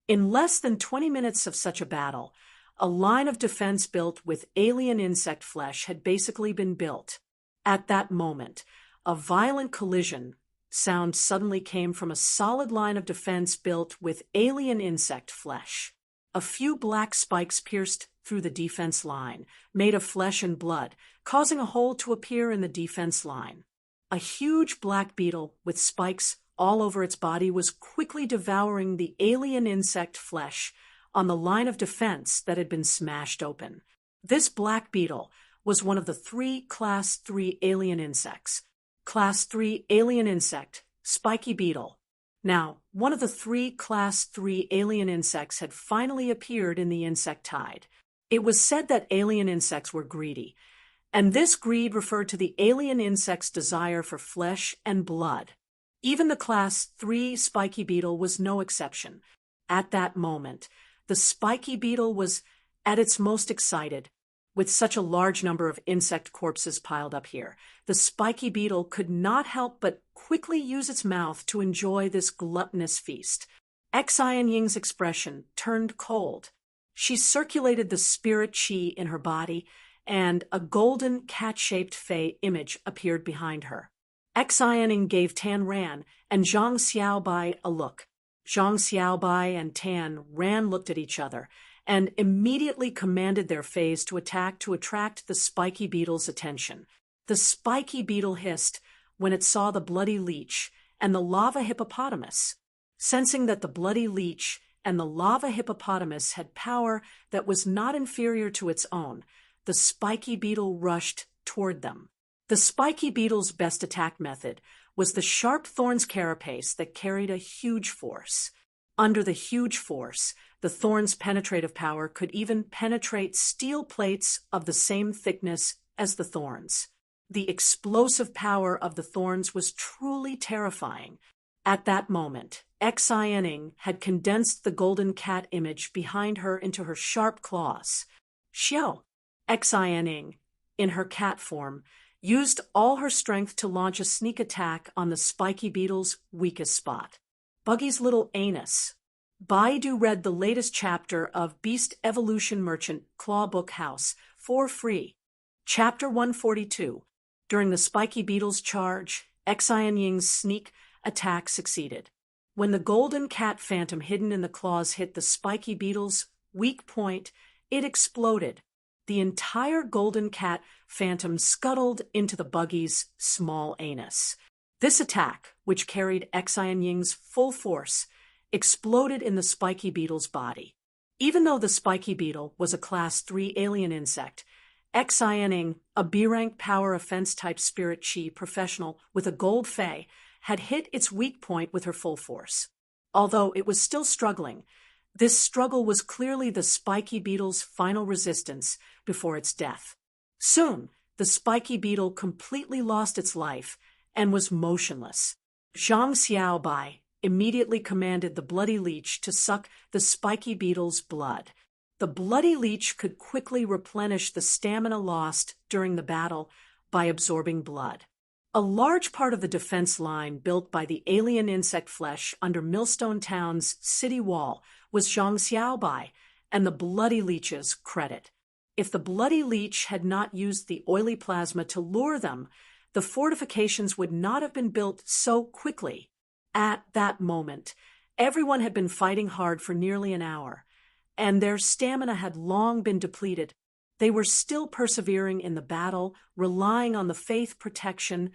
In less than 20 minutes of such a battle, a line of defense built with alien insect flesh had basically been built. At that moment, a violent collision sound suddenly came from a solid line of defense built with alien insect flesh. A few black spikes pierced through the defense line, made of flesh and blood, causing a hole to appear in the defense line. A huge black beetle with spikes all over its body was quickly devouring the alien insect flesh on the line of defense that had been smashed open. This black beetle was one of the 3 Class 3 alien insects. Class 3 alien insect, spiky beetle. Now, one of the 3 Class 3 alien insects had finally appeared in the insect tide. It was said that alien insects were greedy, and this greed referred to the alien insect's desire for flesh and blood. Even the Class 3 spiky beetle was no exception. At that moment, the spiky beetle was at its most excited. With such a large number of insect corpses piled up here, the spiky beetle could not help but quickly use its mouth to enjoy this gluttonous feast. Xian Ying's expression turned cold. She circulated the spirit chi in her body, and a golden cat-shaped fey image appeared behind her. Xian Ying gave Tan Ran and Zhang Xiaobai a look. Zhang Xiaobai and Tan Ran looked at each other and immediately commanded their fays to attack to attract the spiky beetle's attention. The spiky beetle hissed when it saw the bloody leech and the lava hippopotamus. Sensing that the bloody leech and the lava hippopotamus had power that was not inferior to its own, the spiky beetle rushed toward them. The spiky beetle's best attack method was the sharp thorn's carapace that carried a huge force. Under the huge force, the thorn's penetrative power could even penetrate steel plates of the same thickness as the thorns. The explosive power of the thorns was truly terrifying. At that moment, Xian Ying had condensed the golden cat image behind her into her sharp claws. Xiao! Xian Ying, in her cat form, used all her strength to launch a sneak attack on the spiky beetle's weakest spot. Buggy's little anus. Baidu read the latest chapter of Beast Evolution Merchant Claw Book House for free. Chapter 142, During the spiky beetle's charge, Xian Ying's sneak attack succeeded. When the golden cat phantom hidden in the claws hit the spiky beetle's weak point, it exploded. The entire golden cat phantom scuttled into the buggy's small anus. This attack, which carried Xian Ying's full force, exploded in the spiky beetle's body. Even though the spiky beetle was a Class 3 alien insect, Xian Ying, a B-rank power offense-type spirit chi professional with a gold fey, had hit its weak point with her full force. Although it was still struggling, this struggle was clearly the spiky beetle's final resistance before its death. Soon, the spiky beetle completely lost its life and was motionless. Zhang Xiaobai immediately commanded the bloody leech to suck the spiky beetle's blood. The bloody leech could quickly replenish the stamina lost during the battle by absorbing blood. A large part of the defense line built by the alien insect flesh under Millstone Town's city wall was Zhang Xiaobai and the bloody leech's credit. If the bloody leech had not used the oily plasma to lure them, the fortifications would not have been built so quickly. At that moment, everyone had been fighting hard for nearly an hour, and their stamina had long been depleted. They were still persevering in the battle, relying on the faith, protection,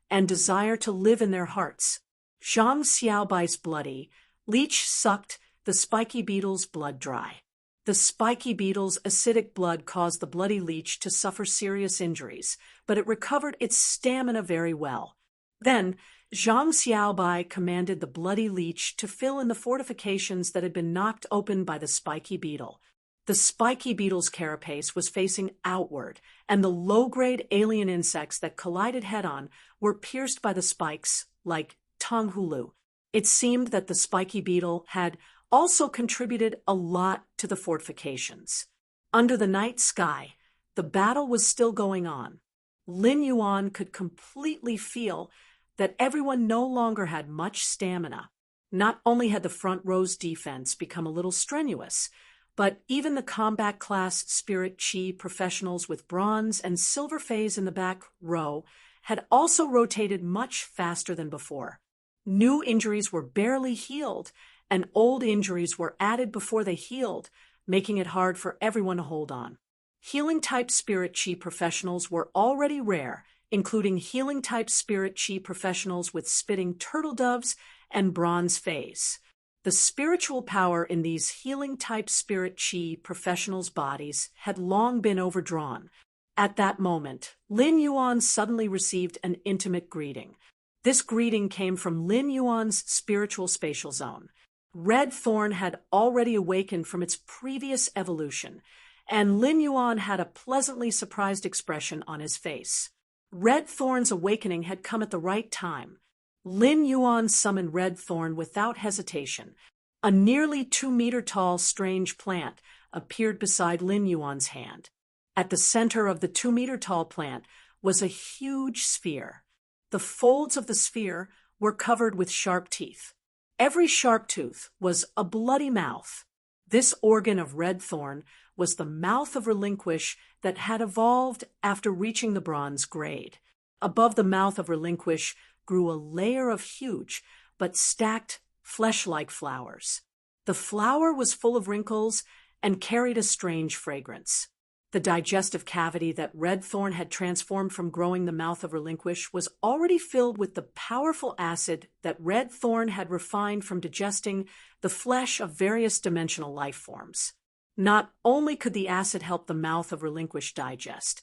and desire to live in their hearts. Zhang Xiaobai's bloody leech sucked the spiky beetle's blood dry. The spiky beetle's acidic blood caused the bloody leech to suffer serious injuries, but it recovered its stamina very well. Then, Zhang Xiaobai commanded the bloody leech to fill in the fortifications that had been knocked open by the spiky beetle. The spiky beetle's carapace was facing outward, and the low-grade alien insects that collided head-on were pierced by the spikes like Tonghulu. It seemed that the spiky beetle had also contributed a lot to the fortifications. Under the night sky, the battle was still going on. Lin Yuan could completely feel that everyone no longer had much stamina. Not only had the front row's defense become a little strenuous, but even the combat class spirit chi professionals with bronze and silver phase in the back row had also rotated much faster than before. New injuries were barely healed, and old injuries were added before they healed, making it hard for everyone to hold on. Healing-type spirit chi professionals were already rare, including healing-type spirit chi professionals with spitting turtle doves and bronze phase. The spiritual power in these healing-type spirit chi professionals' bodies had long been overdrawn. At that moment, Lin Yuan suddenly received an intimate greeting. This greeting came from Lin Yuan's spiritual spatial zone. Red Thorn had already awakened from its previous evolution, and Lin Yuan had a pleasantly surprised expression on his face. Red Thorn's awakening had come at the right time. Lin Yuan summoned Red Thorn without hesitation. A nearly 2-meter-tall strange plant appeared beside Lin Yuan's hand. At the center of the 2-meter-tall plant was a huge sphere. The folds of the sphere were covered with sharp teeth. Every sharp tooth was a bloody mouth. This organ of Red Thorn was the mouth of Relinquish that had evolved after reaching the bronze grade. Above the mouth of Relinquish grew a layer of huge but stacked flesh-like flowers. The flower was full of wrinkles and carried a strange fragrance. The digestive cavity that Red Thorn had transformed from growing the mouth of Relinquish was already filled with the powerful acid that Red Thorn had refined from digesting the flesh of various dimensional life forms. Not only could the acid help the mouth of Relinquish digest,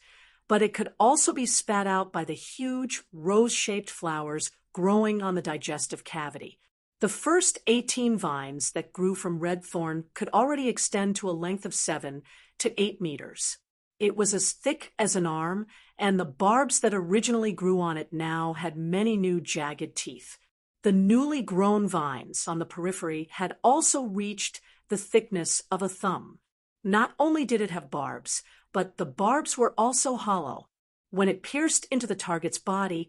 but it could also be spat out by the huge rose-shaped flowers growing on the digestive cavity. The first 18 vines that grew from Red Thorn could already extend to a length of 7 to 8 meters. It was as thick as an arm, and the barbs that originally grew on it now had many new jagged teeth. The newly grown vines on the periphery had also reached the thickness of a thumb. Not only did it have barbs, but the barbs were also hollow. When it pierced into the target's body,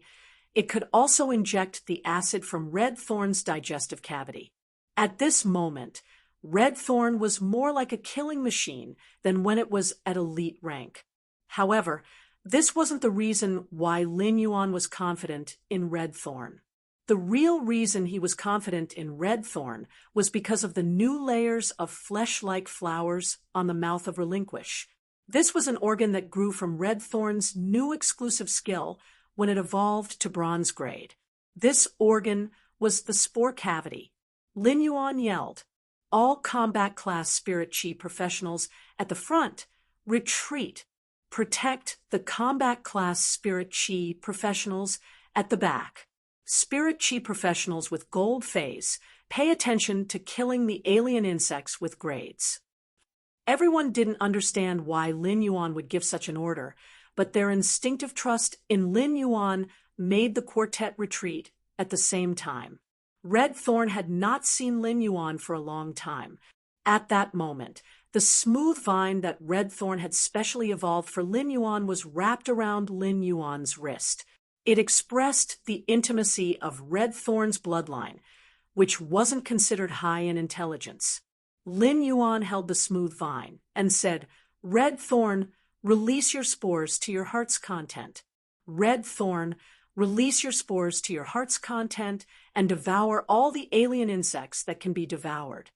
it could also inject the acid from Red Thorn's digestive cavity. At this moment, Red Thorn was more like a killing machine than when it was at elite rank. However, This wasn't the reason why Lin Yuan was confident in red thorn. The real reason he was confident in red thorn was because of the new layers of flesh-like flowers on the mouth of Relinquish. This was an organ that grew from red thorn's new exclusive skill when it evolved to bronze grade. This organ was the spore cavity. Lin Yuan yelled. All combat class spirit chi professionals at the front, retreat. Protect the combat class spirit chi professionals at the back. Spirit chi professionals with gold phase, pay attention to killing the alien insects with grades. Everyone didn't understand why Lin Yuan would give such an order, but their instinctive trust in Lin Yuan made the quartet retreat at the same time. Red Thorn had not seen Lin Yuan for a long time. At that moment, the smooth vine that Red Thorn had specially evolved for Lin Yuan was wrapped around Lin Yuan's wrist. It expressed the intimacy of Red Thorn's bloodline, which wasn't considered high in intelligence. Lin Yuan held the smooth vine and said, Red Thorn, release your spores to your heart's content. Red Thorn, release your spores to your heart's content and devour all the alien insects that can be devoured.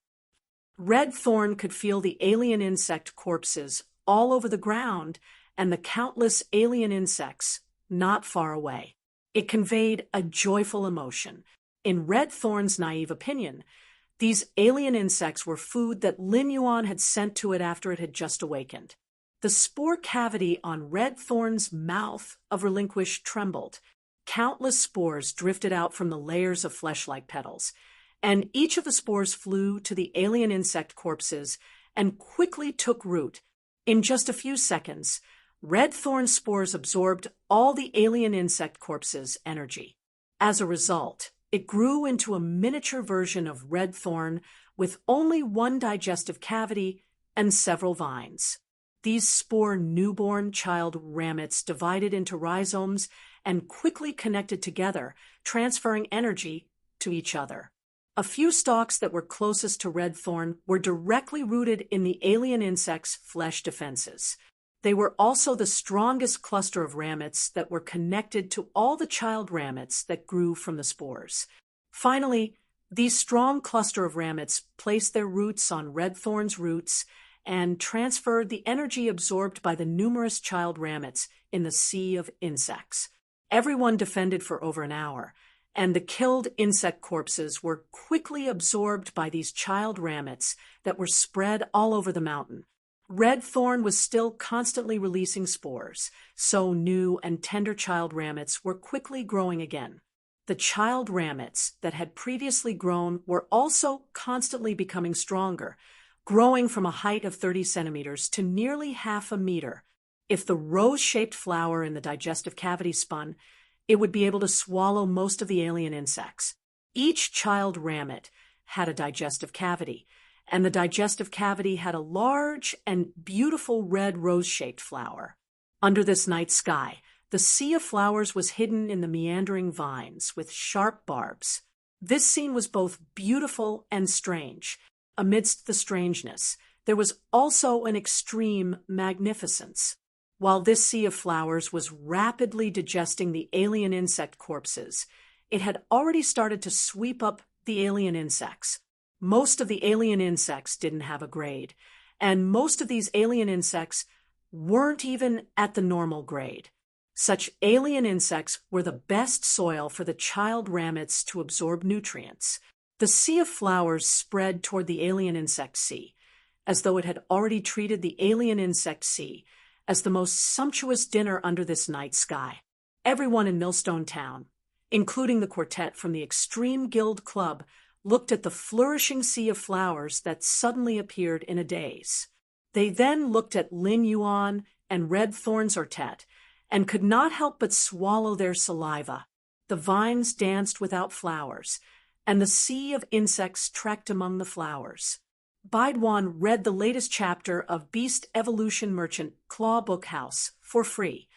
Red Thorn could feel the alien insect corpses all over the ground and the countless alien insects not far away. It conveyed a joyful emotion. In Red Thorn's naive opinion, these alien insects were food that Lin Yuan had sent to it after it had just awakened. The spore cavity on Red Thorn's mouth of Relinquish trembled. Countless spores drifted out from the layers of flesh-like petals, and each of the spores flew to the alien insect corpses and quickly took root. In just a few seconds, Red Thorn spores absorbed all the alien insect corpses' energy. As a result, it grew into a miniature version of Red Thorn with only one digestive cavity and several vines. These spore newborn child ramets divided into rhizomes and quickly connected together, transferring energy to each other. A few stalks that were closest to Red Thorn were directly rooted in the alien insect's flesh defenses. They were also the strongest cluster of ramets that were connected to all the child ramets that grew from the spores. Finally, these strong cluster of ramets placed their roots on Red Thorn's roots and transferred the energy absorbed by the numerous child ramets in the sea of insects. Everyone defended for over an hour, and the killed insect corpses were quickly absorbed by these child ramets that were spread all over the mountain. Red Thorn was still constantly releasing spores, so new and tender child ramets were quickly growing again. The child ramets that had previously grown were also constantly becoming stronger, growing from a height of 30 centimeters to nearly half a meter. If the rose-shaped flower in the digestive cavity spun, it would be able to swallow most of the alien insects. Each child ramet had a digestive cavity, and the digestive cavity had a large and beautiful red rose-shaped flower. Under this night sky, the sea of flowers was hidden in the meandering vines with sharp barbs. This scene was both beautiful and strange. Amidst the strangeness, there was also an extreme magnificence. While this sea of flowers was rapidly digesting the alien insect corpses, it had already started to sweep up the alien insects. Most of the alien insects didn't have a grade, and most of these alien insects weren't even at the normal grade. Such alien insects were the best soil for the child ramets to absorb nutrients. The sea of flowers spread toward the alien insect sea, as though it had already treated the alien insect sea as the most sumptuous dinner under this night sky. Everyone in Millstone Town, including the quartet from the Extreme Guild Club, looked at the flourishing sea of flowers that suddenly appeared in a daze. They then looked at Lin Yuan and Red Thorn's Ortet and could not help but swallow their saliva. The vines danced without flowers, and the sea of insects trekked among the flowers. Baidwan read the latest chapter of Beast Evolution Merchant Claw Bookhouse for free,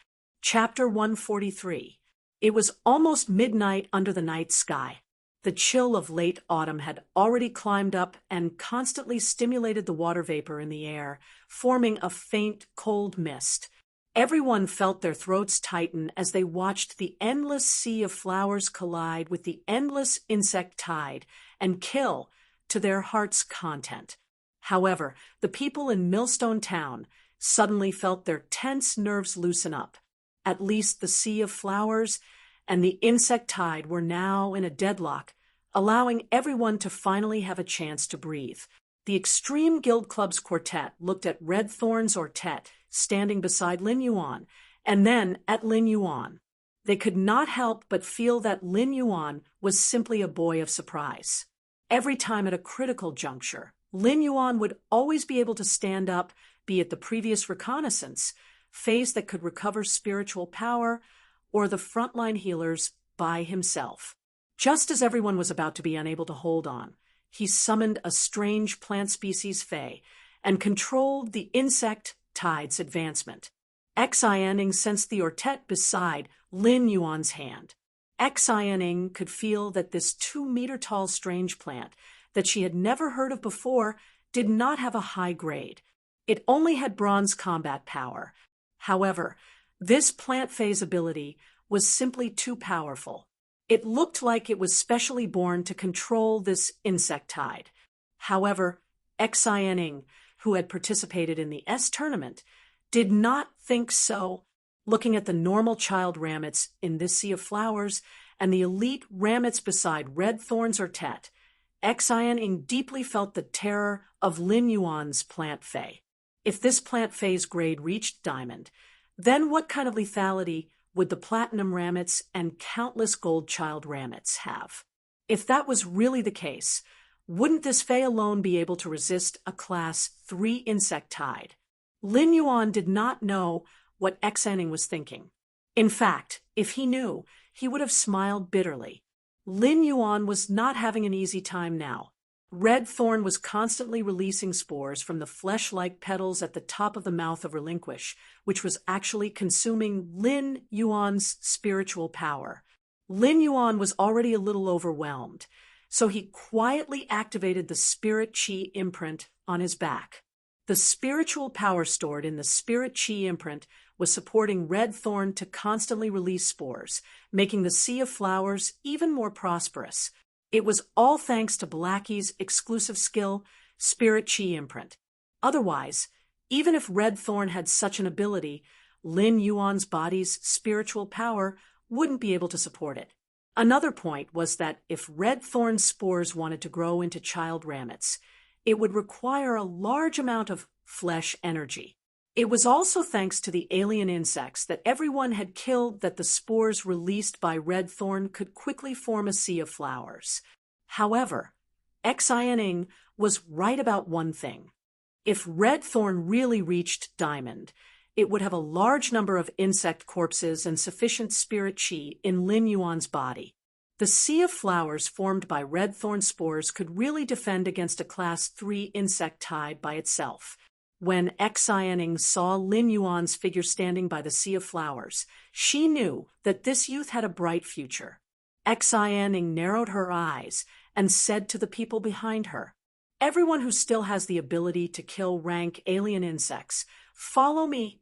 Chapter 143. It was almost midnight under the night sky. The chill of late autumn had already climbed up and constantly stimulated the water vapor in the air, forming a faint, cold mist. Everyone felt their throats tighten as they watched the endless sea of flowers collide with the endless insect tide and kill to their heart's content. However, the people in Millstone Town suddenly felt their tense nerves loosen up. At least the sea of flowers and the insect tide were now in a deadlock, allowing everyone to finally have a chance to breathe. The Extreme Guild Club's quartet looked at Red Thorn's Ortet standing beside Lin Yuan, and then at Lin Yuan. They could not help but feel that Lin Yuan was simply a boy of surprise. Every time at a critical juncture, Lin Yuan would always be able to stand up, be it the previous reconnaissance, phase that could recover spiritual power, or the frontline healers by himself. Just as everyone was about to be unable to hold on, he summoned a strange plant species Fae and controlled the insect tide's advancement. Xianing sensed the Ortet beside Lin Yuan's hand. Xianing could feel that this 2-meter-tall strange plant that she had never heard of before did not have a high grade. It only had bronze combat power. However, this plant phase ability was simply too powerful. It looked like it was specially born to control this insect tide. However, Xianing, who had participated in the S tournament, did not think so. Looking at the normal child Ramets in this sea of flowers and the elite Ramets beside Red Thorn's Ortet, Xianing deeply felt the terror of Lin Yuan's plant Fae. If this plant Fae's grade reached Diamond, then what kind of lethality would the Platinum Ramets and countless Gold Child Ramets have? If that was really the case, wouldn't this Fae alone be able to resist a Class 3 insect tide? Lin Yuan did not know what Xianing was thinking. In fact, if he knew, he would have smiled bitterly. Lin Yuan was not having an easy time now. Red Thorn was constantly releasing spores from the flesh-like petals at the top of the mouth of Relinquish, which was actually consuming Lin Yuan's spiritual power. Lin Yuan was already a little overwhelmed, so he quietly activated the Spirit Chi imprint on his back. The spiritual power stored in the Spirit Chi imprint was supporting Red Thorn to constantly release spores, making the Sea of Flowers even more prosperous. It was all thanks to Blackie's exclusive skill, Spirit Chi imprint. Otherwise, even if Red Thorn had such an ability, Lin Yuan's body's spiritual power wouldn't be able to support it. Another point was that if Red Thorn's spores wanted to grow into child Ramets, it would require a large amount of flesh energy. It was also thanks to the alien insects that everyone had killed that the spores released by Red Thorn could quickly form a sea of flowers. However, Xianing was right about one thing. If Red Thorn really reached Diamond, it would have a large number of insect corpses and sufficient spirit chi in Lin Yuan's body. The sea of flowers formed by Red Thorn spores could really defend against a Class 3 insect tide by itself. When Xianing saw Lin Yuan's figure standing by the sea of flowers, she knew that this youth had a bright future. Xianing narrowed her eyes and said to the people behind her, "Everyone who still has the ability to kill rank alien insects, follow me."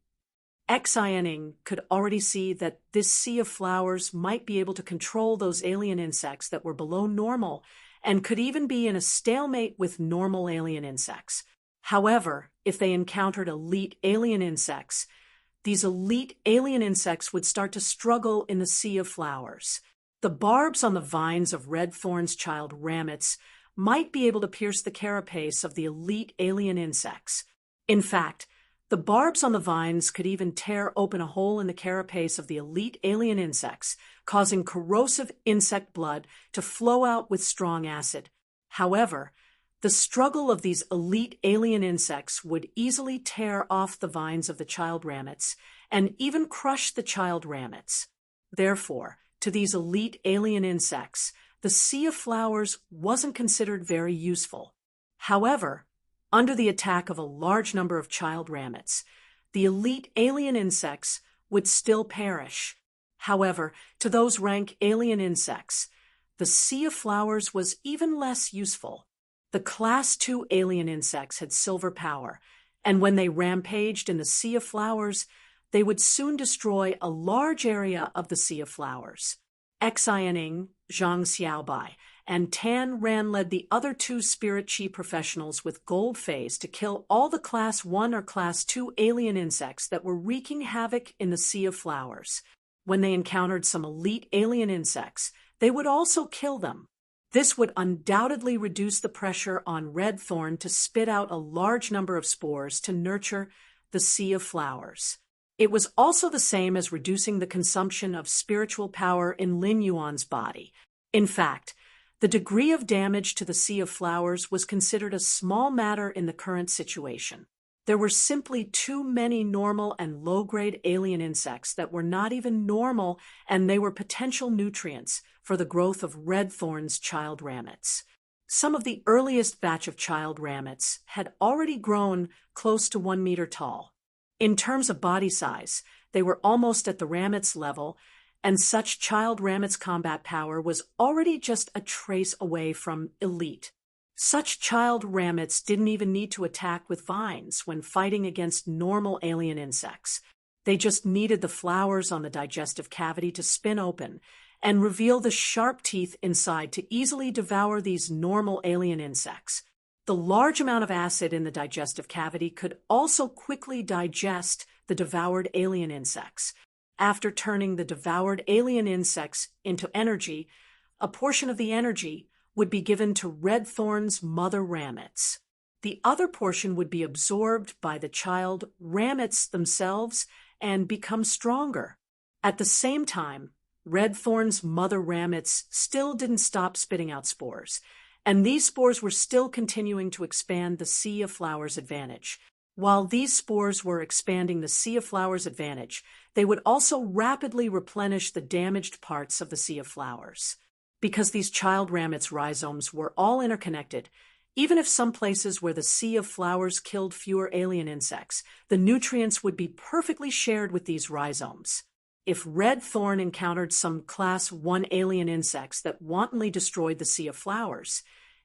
Xianing could already see that this sea of flowers might be able to control those alien insects that were below normal and could even be in a stalemate with normal alien insects. However, if they encountered elite alien insects, these elite alien insects would start to struggle in the sea of flowers. The barbs on the vines of Red Thorn's child Ramets might be able to pierce the carapace of the elite alien insects. In fact, the barbs on the vines could even tear open a hole in the carapace of the elite alien insects, causing corrosive insect blood to flow out with strong acid. However, the struggle of these elite alien insects would easily tear off the vines of the child Ramets and even crush the child Ramets. Therefore, to these elite alien insects, the sea of flowers wasn't considered very useful. However, under the attack of a large number of child Ramets, the elite alien insects would still perish. However, to those rank alien insects, the sea of flowers was even less useful. The Class 2 alien insects had silver power, and when they rampaged in the sea of flowers, they would soon destroy a large area of the Sea of Flowers. Xianing, Zhang Xiaobai, and Tan Ran led the other two spirit chi professionals with gold phase to kill all the Class 1 or Class 2 alien insects that were wreaking havoc in the Sea of Flowers. When they encountered some elite alien insects, they would also kill them. This would undoubtedly reduce the pressure on red thorn to spit out a large number of spores to nurture the Sea of Flowers. It was also the same as reducing the consumption of spiritual power in Lin Yuan's body. In fact, the degree of damage to the Sea of Flowers was considered a small matter in the current situation. There were simply too many normal and low-grade alien insects that were not even normal, and they were potential nutrients for the growth of red thorn's child ramets. Some of the earliest batch of child ramets had already grown close to 1 meter tall. In terms of body size, they were almost at the ramets level, and such child ramets' combat power was already just a trace away from elite. Such child ramets didn't even need to attack with vines when fighting against normal alien insects. They just needed the flowers on the digestive cavity to spin open and reveal the sharp teeth inside to easily devour these normal alien insects. The large amount of acid in the digestive cavity could also quickly digest the devoured alien insects. After turning the devoured alien insects into energy, a portion of the energy would be given to red thorn's mother ramets. The other portion would be absorbed by the child ramets themselves and become stronger. At the same time, red thorn's mother ramets still didn't stop spitting out spores, and these spores were still continuing to expand the Sea of Flowers advantage. While these spores were expanding the Sea of Flowers advantage, they would also rapidly replenish the damaged parts of the Sea of Flowers. Because these child ramets' rhizomes were all interconnected, even if some places where the Sea of Flowers killed fewer alien insects, the nutrients would be perfectly shared with these rhizomes. If red thorn encountered some Class 1 alien insects that wantonly destroyed the Sea of Flowers,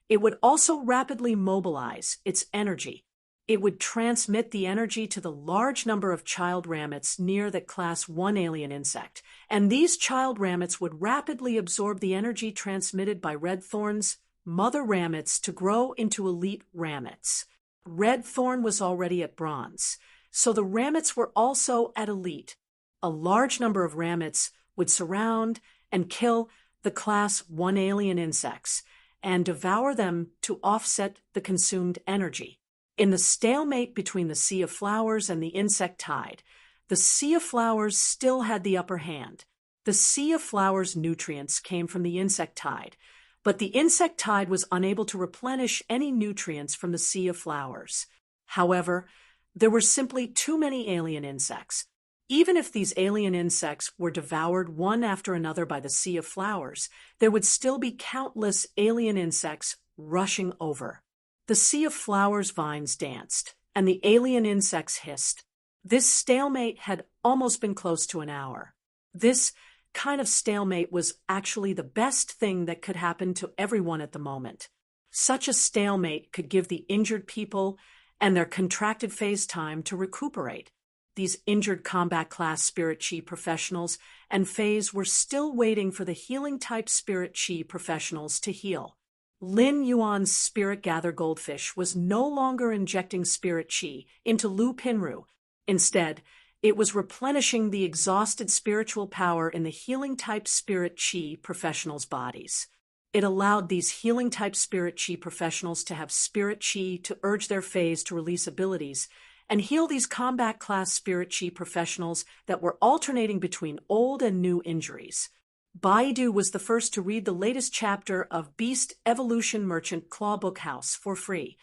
it would also rapidly mobilize its energy. It would transmit the energy to the large number of child ramets near the Class 1 alien insect, and these child ramets would rapidly absorb the energy transmitted by red thorn's mother ramets to grow into elite ramets. Red thorn was already at bronze, so the ramets were also at elite. A large number of ramets would surround and kill the Class 1 alien insects and devour them to offset the consumed energy. In the stalemate between the Sea of Flowers and the insect tide, the Sea of Flowers still had the upper hand. The Sea of Flowers nutrients came from the insect tide, but the insect tide was unable to replenish any nutrients from the Sea of Flowers. However, there were simply too many alien insects. Even if these alien insects were devoured one after another by the Sea of Flowers, there would still be countless alien insects rushing over. The Sea of Flowers vines danced, and the alien insects hissed. This stalemate had almost been close to an hour. This kind of stalemate was actually the best thing that could happen to everyone at the moment. Such a stalemate could give the injured people and their contracted phase time to recuperate. These injured combat class spirit chi professionals and phase were still waiting for the healing type spirit chi professionals to heal. Lin Yuan's spirit gather goldfish was no longer injecting spirit chi into Lu Pinru. Instead, it was replenishing the exhausted spiritual power in the healing type spirit chi professionals' bodies. It allowed these healing type spirit chi professionals to have spirit chi to urge their phase to release abilities and heal these combat class spirit chi professionals that were alternating between old and new injuries. Baidu was the first to read the latest chapter of Beast Evolution Merchant Clawbook House for free.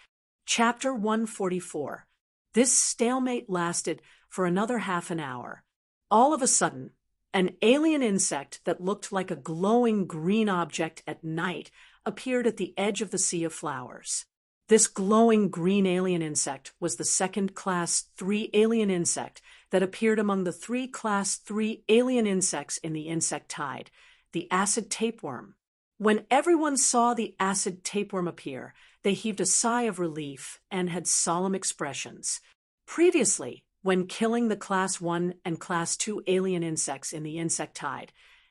Chapter 144. This stalemate lasted for another half an hour. All of a sudden, an alien insect that looked like a glowing green object at night appeared at the edge of the Sea of Flowers. This glowing green alien insect was the second Class 3 alien insect that appeared among the 3 Class 3 alien insects in the insect tide, the acid tapeworm. When everyone saw the acid tapeworm appear, they heaved a sigh of relief and had solemn expressions. Previously, when killing the Class 1 and Class 2 alien insects in the insect tide.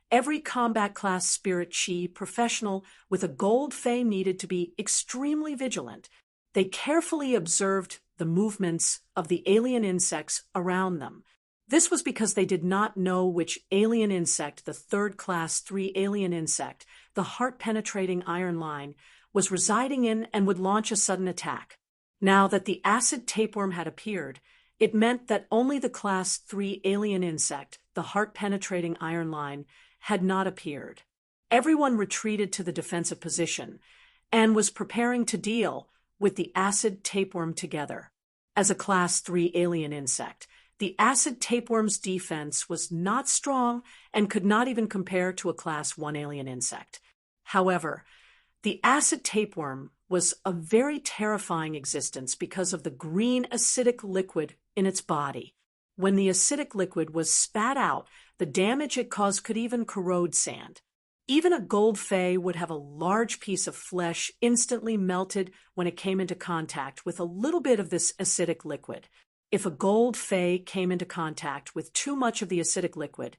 Every combat class spirit chi professional with a gold fey needed to be extremely vigilant. They carefully observed the movements of the alien insects around them. This was because they did not know which alien insect, the third Class 3 alien insect, the heart-penetrating iron line, was residing in and would launch a sudden attack. Now that the acid tapeworm had appeared, it meant that only the Class 3 alien insect, the heart-penetrating iron line, had not appeared. Everyone retreated to the defensive position and was preparing to deal with the acid tapeworm together. As a Class 3 alien insect, the acid tapeworm's defense was not strong and could not even compare to a Class 1 alien insect. However, the acid tapeworm was a very terrifying existence because of the green acidic liquid in its body. When the acidic liquid was spat out, the damage it caused could even corrode sand. Even a gold fey would have a large piece of flesh instantly melted when it came into contact with a little bit of this acidic liquid. If a gold fey came into contact with too much of the acidic liquid,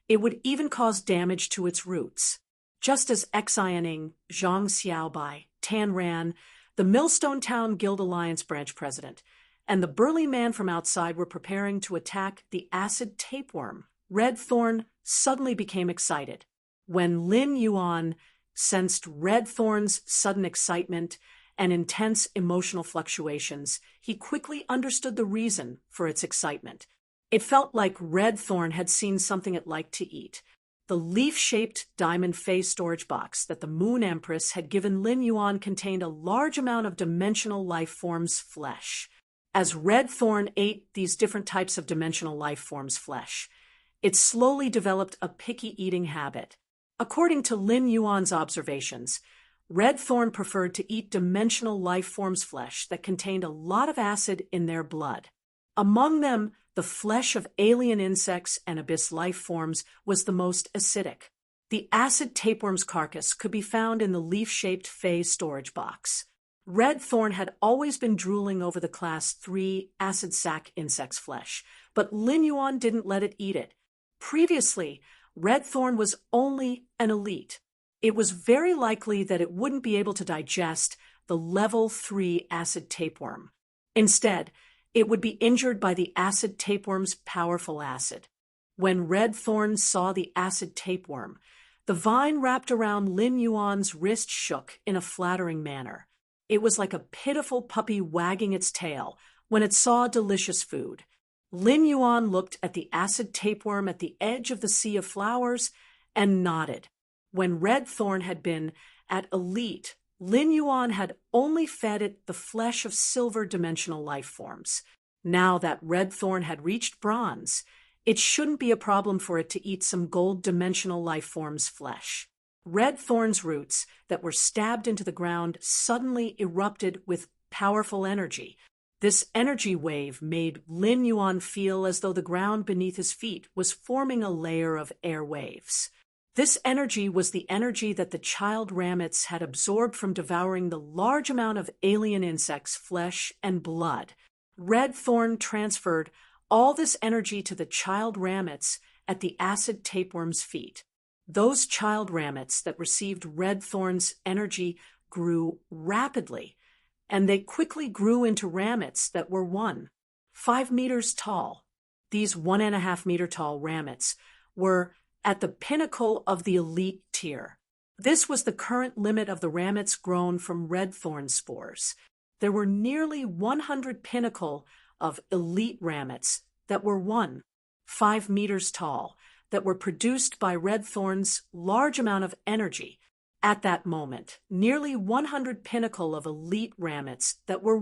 it would even cause damage to its roots. Just as Xianing, Zhang Xiaobai, Tan Ran, the Millstone Town Guild Alliance branch president, and the burly man from outside were preparing to attack the acid tapeworm, Red Thorn suddenly became excited. When Lin Yuan sensed Red Thorn's sudden excitement and intense emotional fluctuations, he quickly understood the reason for its excitement. It felt like Red Thorn had seen something it liked to eat. The leaf-shaped diamond face storage box that the Moon Empress had given Lin Yuan contained a large amount of dimensional life forms' flesh. As Red Thorn ate these different types of dimensional life forms' flesh, it slowly developed a picky eating habit. According to Lin Yuan's observations, Red Thorn preferred to eat dimensional life forms' flesh that contained a lot of acid in their blood. Among them, the flesh of alien insects and abyss life forms was the most acidic. The acid tapeworm's carcass could be found in the leaf-shaped Fey storage box. Red Thorn had always been drooling over the Class 3 acid sac insect's flesh, but Lin Yuan didn't let it eat it. Previously, Red Thorn was only an elite. It was very likely that it wouldn't be able to digest the level 3 acid tapeworm. Instead, it would be injured by the acid tapeworm's powerful acid. When Red Thorn saw the acid tapeworm, the vine wrapped around Lin Yuan's wrist shook in a flattering manner. It was like a pitiful puppy wagging its tail when it saw delicious food. Lin Yuan looked at the acid tapeworm at the edge of the sea of flowers and nodded. When Red Thorn had been at elite, Lin Yuan had only fed it the flesh of silver dimensional life forms. Now that Red Thorn had reached bronze, it shouldn't be a problem for it to eat some gold dimensional life forms' flesh. Red Thorn's roots that were stabbed into the ground suddenly erupted with powerful energy. This energy wave made Lin Yuan feel as though the ground beneath his feet was forming a layer of air waves. This energy was the energy that the child rammets had absorbed from devouring the large amount of alien insects' flesh and blood. Red Thorn transferred all this energy to the child rammets at the acid tapeworm's feet. Those child rammets that received Red Thorn's energy grew rapidly, and they quickly grew into rammets that were 5 meters tall. These 1.5 meter tall rammets were at the pinnacle of the elite tier. This was the current limit of the rammets grown from Red Thorn spores. There were nearly 100 pinnacle of elite rammets that were 5 meters tall, that were produced by Red Thorn's large amount of energy. At that moment, nearly 100 pinnacle of elite rammets that were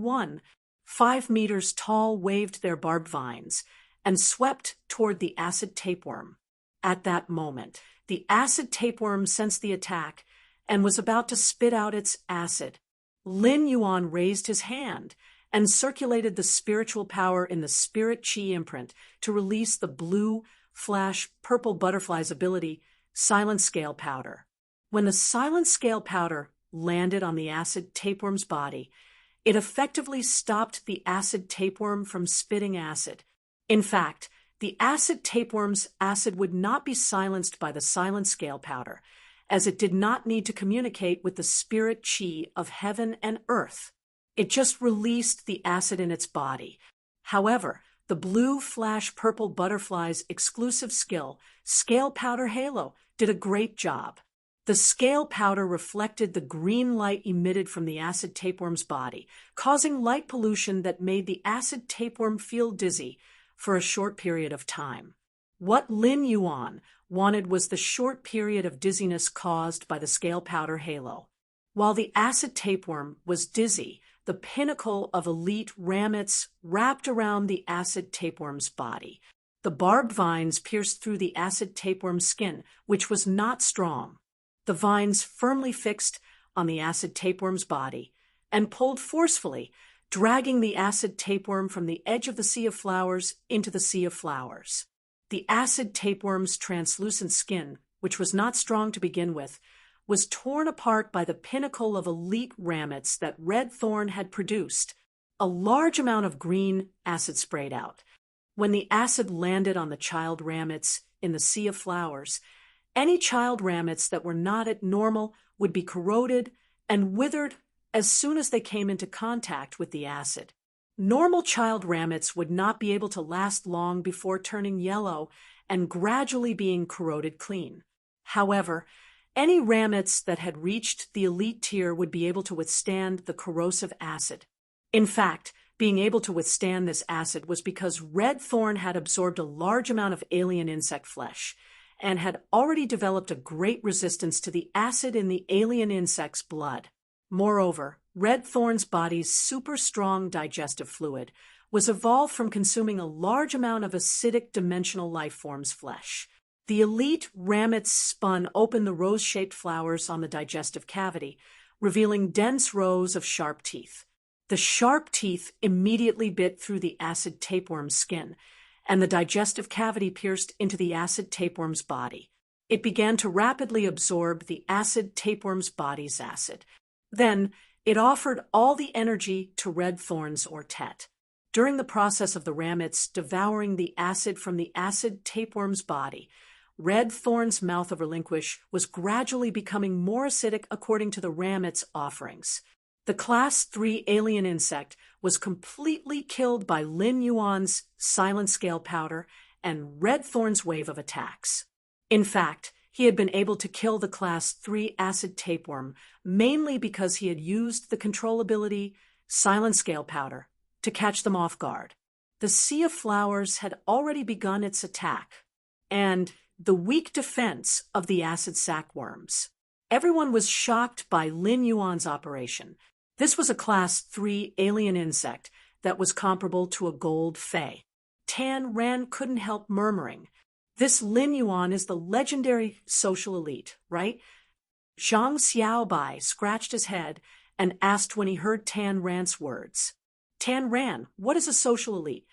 5 meters tall waved their barbed vines and swept toward the acid tapeworm. At that moment, the acid tapeworm sensed the attack and was about to spit out its acid. Lin Yuan raised his hand and circulated the spiritual power in the spirit chi imprint to release the blue, flash, purple butterfly's ability, Silent Scale Powder. When the Silent Scale Powder landed on the acid tapeworm's body, it effectively stopped the acid tapeworm from spitting acid. In fact, the acid tapeworm's acid would not be silenced by the silent scale powder, as it did not need to communicate with the spirit chi of heaven and earth. It just released the acid in its body. However, the blue flash purple butterfly's exclusive skill, scale powder halo, did a great job. The scale powder reflected the green light emitted from the acid tapeworm's body, causing light pollution that made the acid tapeworm feel dizzy for a short period of time. What Lin Yuan wanted was the short period of dizziness caused by the scale powder halo. While the acid tapeworm was dizzy, the pinnacle of elite ramets wrapped around the acid tapeworm's body. The barbed vines pierced through the acid tapeworm's skin, which was not strong. The vines firmly fixed on the acid tapeworm's body and pulled forcefully, dragging the acid tapeworm from the edge of the sea of flowers into the sea of flowers. The acid tapeworm's translucent skin, which was not strong to begin with, was torn apart by the pinnacle of elite ramets that red thorn had produced. A large amount of green acid sprayed out. When the acid landed on the child ramets in the sea of flowers, any child ramets that were not at normal would be corroded and withered as soon as they came into contact with the acid. Normal child ramets would not be able to last long before turning yellow and gradually being corroded clean. However, any ramets that had reached the elite tier would be able to withstand the corrosive acid. In fact, being able to withstand this acid was because red thorn had absorbed a large amount of alien insect flesh and had already developed a great resistance to the acid in the alien insect's blood. Moreover, red thorn's body's super strong digestive fluid was evolved from consuming a large amount of acidic dimensional life form's flesh. The elite ramets spun open the rose-shaped flowers on the digestive cavity, revealing dense rows of sharp teeth. The sharp teeth immediately bit through the acid tapeworm's skin, and the digestive cavity pierced into the acid tapeworm's body. It began to rapidly absorb the acid tapeworm's body's acid. Then, it offered all the energy to red thorn's ortet. During the process of the ramets devouring the acid from the acid tapeworm's body, red thorn's mouth of relinquish was gradually becoming more acidic according to the ramet's offerings. The Class 3 alien insect was completely killed by Lin Yuan's silent scale powder and red thorn's wave of attacks. In fact, he had been able to kill the Class 3 acid tapeworm mainly because he had used the control ability silent scale powder to catch them off guard. The Sea of Flowers had already begun its attack, and the weak defense of the acid sackworms. Everyone was shocked by Lin Yuan's operation. This was a Class 3 alien insect that was comparable to a gold fey. Tan Ran couldn't help murmuring, "This Lin Yuan is the legendary social elite, right?" Zhang Xiaobai scratched his head and asked when he heard Tan Ran's words. "Tan Ran, what is a social elite?"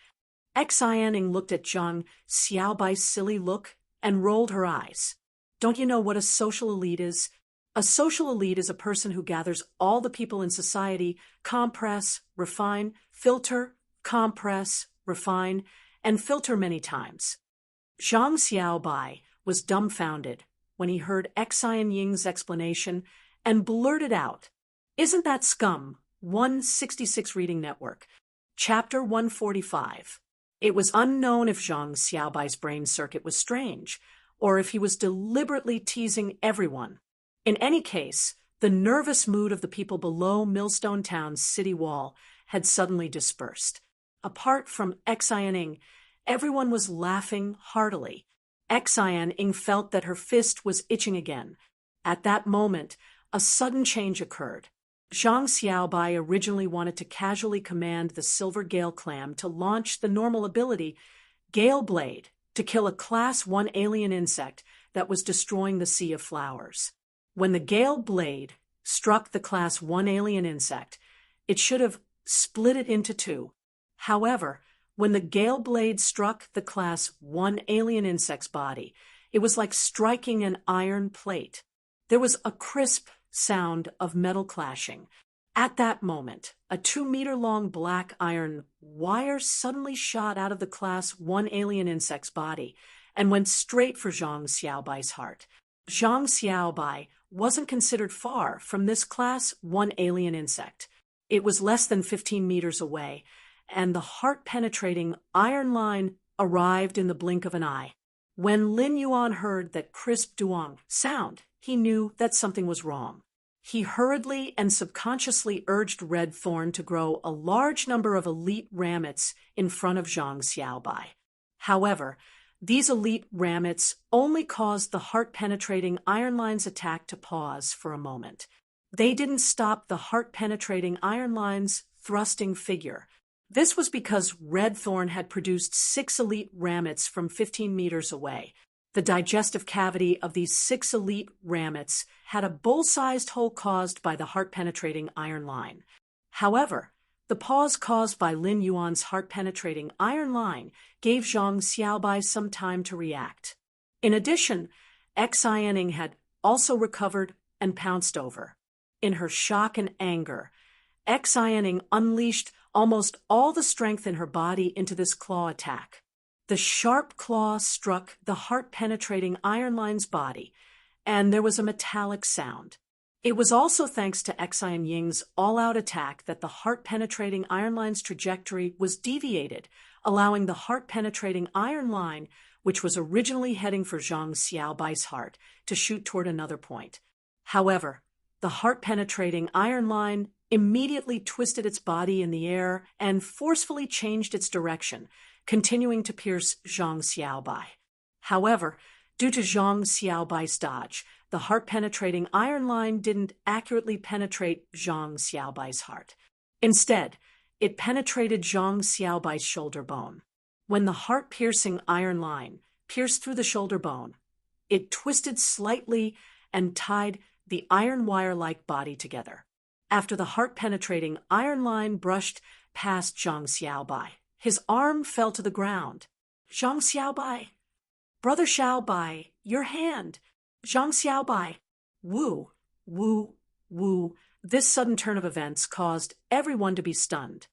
Xianing looked at Zhang Xiaobai's silly look and rolled her eyes. "Don't you know what a social elite is?" A social elite is a person who gathers all the people in society, compress, refine, filter, compress, refine, and filter many times. Zhang Xiaobai was dumbfounded when he heard Xian Ying's explanation and blurted out, "Isn't that scum? 166 Reading Network. Chapter 145. It was unknown if Zhang Xiaobai's brain circuit was strange, or if he was deliberately teasing everyone. In any case, the nervous mood of the people below Millstone Town's city wall had suddenly dispersed. Apart from Xian Ying, everyone was laughing heartily. Xian Ying felt that her fist was itching again. At that moment, a sudden change occurred. Zhang Xiaobai originally wanted to casually command the Silver Gale Clam to launch the normal ability, Gale Blade, to kill a Class 1 alien insect that was destroying the Sea of Flowers. When the Gale Blade struck the Class 1 alien insect, it should have split it into two. However, when the Gale Blade struck the Class 1 alien insect's body, it was like striking an iron plate. There was a crisp sound of metal clashing. At that moment, a 2-meter-long black iron wire suddenly shot out of the Class 1 alien insect's body and went straight for Zhang Xiaobai's heart. Zhang Xiaobai wasn't considered far from this Class 1 alien insect. It was less than 15 meters away, and the heart-penetrating iron line arrived in the blink of an eye. When Lin Yuan heard that crisp duong sound, he knew that something was wrong. He hurriedly and subconsciously urged Red Thorn to grow a large number of elite ramets in front of Zhang Xiaobai. However, these elite ramets only caused the heart-penetrating iron line's attack to pause for a moment. They didn't stop the heart-penetrating iron line's thrusting figure. This was because Red Thorn had produced 6 elite ramets from 15 meters away. The digestive cavity of these 6 elite ramets had a bowl-sized hole caused by the heart-penetrating iron line. However, the pause caused by Lin Yuan's heart-penetrating iron line gave Zhang Xiaobai some time to react. In addition, Xianing had also recovered and pounced over. In her shock and anger, Xianing unleashed almost all the strength in her body into this claw attack. The sharp claw struck the heart-penetrating iron line's body, and there was a metallic sound. It was also thanks to Xianying's all-out attack that the heart-penetrating iron line's trajectory was deviated, allowing the heart-penetrating iron line, which was originally heading for Zhang Xiaobai's heart, to shoot toward another point. However, the heart-penetrating iron line immediately twisted its body in the air and forcefully changed its direction, continuing to pierce Zhang Xiaobai. However, due to Zhang Xiaobai's dodge, the heart-penetrating iron line didn't accurately penetrate Zhang Xiaobai's heart. Instead, it penetrated Zhang Xiaobai's shoulder bone. When the heart-piercing iron line pierced through the shoulder bone, it twisted slightly and tied the iron wire-like body together. After the heart-penetrating iron line brushed past Zhang Xiaobai, his arm fell to the ground. Zhang Xiaobai! Brother Xiaobai, your hand! Zhang Xiaobai! Woo, woo, woo. This sudden turn of events caused everyone to be stunned.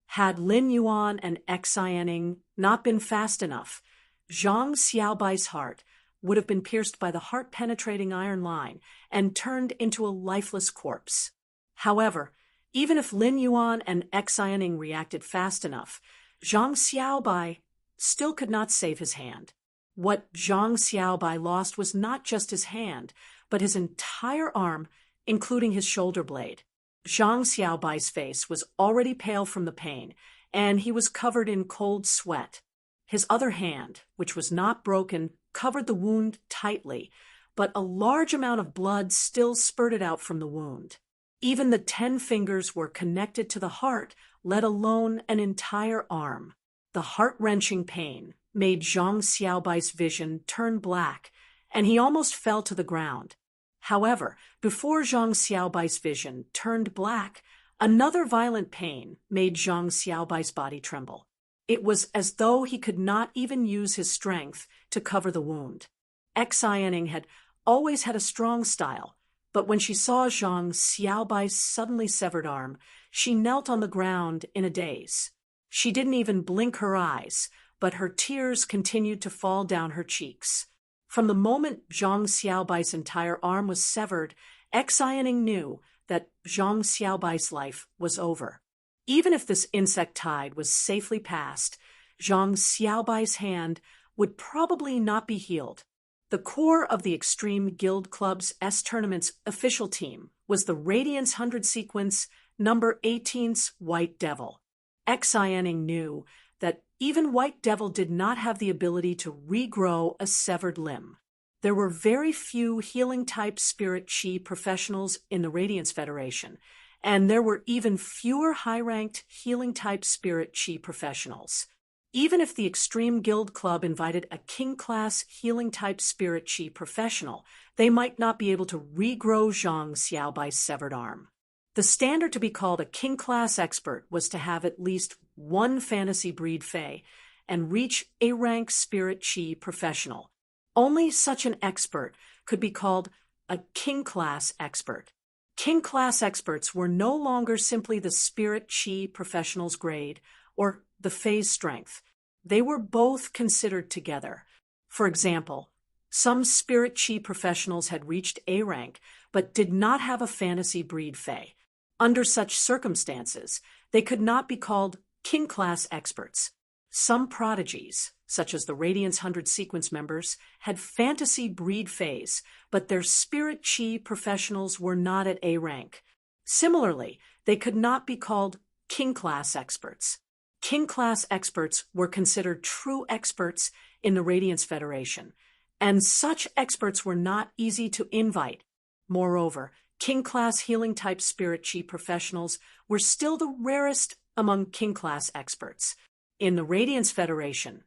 Had Lin Yuan and Xianing not been fast enough, Zhang Xiaobai's heart would have been pierced by the heart-penetrating iron line and turned into a lifeless corpse. However, even if Lin Yuan and Xianing reacted fast enough, Zhang Xiaobai still could not save his hand. What Zhang Xiaobai lost was not just his hand, but his entire arm, including his shoulder blade. Zhang Xiaobai's face was already pale from the pain, and he was covered in cold sweat. His other hand, which was not broken, covered the wound tightly, but a large amount of blood still spurted out from the wound. Even the 10 fingers were connected to the heart, let alone an entire arm. The heart-wrenching pain made Zhang Xiaobai's vision turn black, and he almost fell to the ground. However, before Zhang Xiaobai's vision turned black, another violent pain made Zhang Xiaobai's body tremble. It was as though he could not even use his strength to cover the wound. Xianing had always had a strong style, but when she saw Zhang Xiaobai's suddenly severed arm, she knelt on the ground in a daze. She didn't even blink her eyes, but her tears continued to fall down her cheeks. From the moment Zhang Xiaobai's entire arm was severed, Xianing knew that Zhang Xiaobai's life was over. Even if this insect tide was safely passed, Zhang Xiaobai's hand would probably not be healed. The core of the Extreme Guild Club's S-Tournament's official team was the Radiance 100 sequence number 18's White Devil. Xianing knew that even White Devil did not have the ability to regrow a severed limb. There were very few healing-type spirit chi professionals in the Radiance Federation, and there were even fewer high-ranked healing-type spirit chi professionals. Even if the Extreme Guild Club invited a king-class healing-type spirit chi professional, they might not be able to regrow Zhang Xiaobai's severed arm. The standard to be called a king-class expert was to have at least one fantasy breed fae and reach a rank spirit chi professional. Only such an expert could be called a king-class expert. King-class experts were no longer simply the spirit chi professional's grade or the phase strength. They were both considered together. For example, some spirit chi professionals had reached A rank but did not have a fantasy breed Fae. Under such circumstances, they could not be called king-class experts. Some prodigies, such as the Radiance 100 sequence members, had fantasy breed phase, but their spirit chi professionals were not at A rank. Similarly, they could not be called king-class experts. King-class experts were considered true experts in the Radiance Federation, and such experts were not easy to invite. Moreover, king-class healing-type spirit chi professionals were still the rarest among king-class experts. In the Radiance Federation,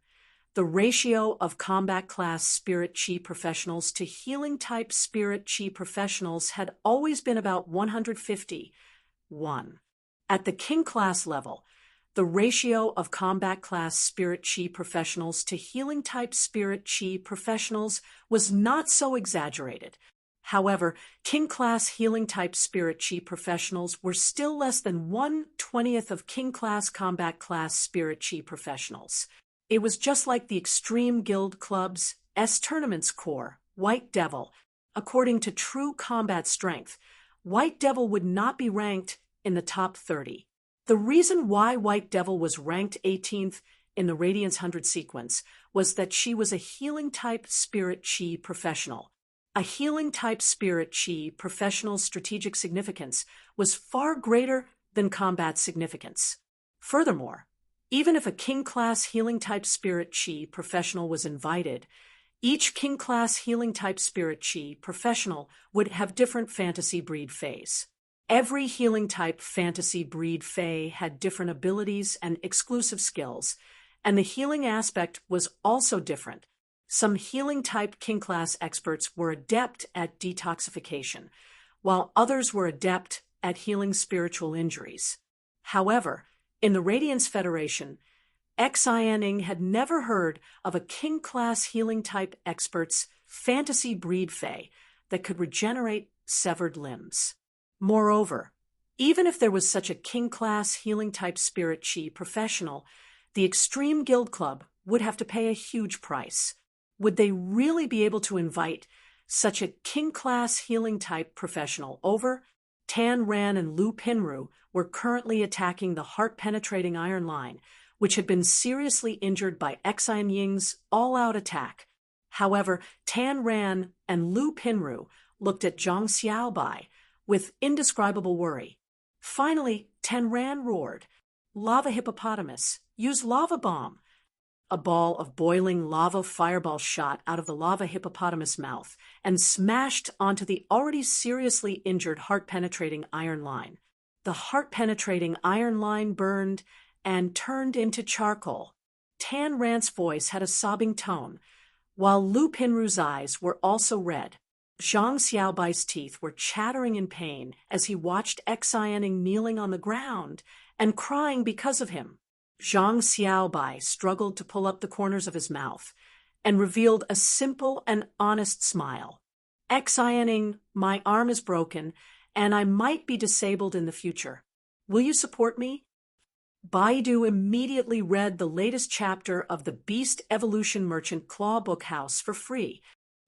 the ratio of combat class spirit chi professionals to healing type spirit chi professionals had always been about 150:1. At the king class level, the ratio of combat class spirit chi professionals to healing type spirit chi professionals was not so exaggerated. However, king class healing type spirit chi professionals were still less than 1/20th of king class combat class spirit chi professionals. It was just like the Extreme Guild Club's tournaments core, White Devil. According to true combat strength, White Devil would not be ranked in the top 30. The reason why White Devil was ranked 18th in the Radiance 100 sequence was that she was a healing type spirit chi professional. A healing type spirit chi professional's strategic significance was far greater than combat significance. Furthermore, even if a king-class healing-type spirit chi professional was invited, each king-class healing-type spirit chi professional would have different fantasy breed phase. Every healing-type fantasy breed Fae had different abilities and exclusive skills, and the healing aspect was also different. Some healing-type king-class experts were adept at detoxification, while others were adept at healing spiritual injuries. However, in the Radiance Federation, Xianing had never heard of a king-class healing-type expert's fantasy breed Fae that could regenerate severed limbs. Moreover, even if there was such a king-class healing-type spirit chi professional, the Extreme Guild Club would have to pay a huge price. Would they really be able to invite such a king-class healing-type professional over? Tan Ran and Lu Pinru were currently attacking the heart-penetrating iron line, which had been seriously injured by Xian Ying's all-out attack. However, Tan Ran and Lu Pinru looked at Zhang Xiaobai with indescribable worry. Finally, Tan Ran roared, "Lava hippopotamus, use lava bomb." A ball of boiling lava fireball shot out of the lava hippopotamus mouth and smashed onto the already seriously injured heart-penetrating iron line. The heart-penetrating iron line burned and turned into charcoal. Tan Ran's voice had a sobbing tone, while Lu Pinru's eyes were also red. Zhang Xiaobai's teeth were chattering in pain as he watched Xianing kneeling on the ground and crying because of him. Zhang Xiaobai struggled to pull up the corners of his mouth and revealed a simple and honest smile. "Xianing, my arm is broken, and I might be disabled in the future. Will you support me?" Baidu immediately read the latest chapter of the Beast Evolution Merchant Claw Book House for free.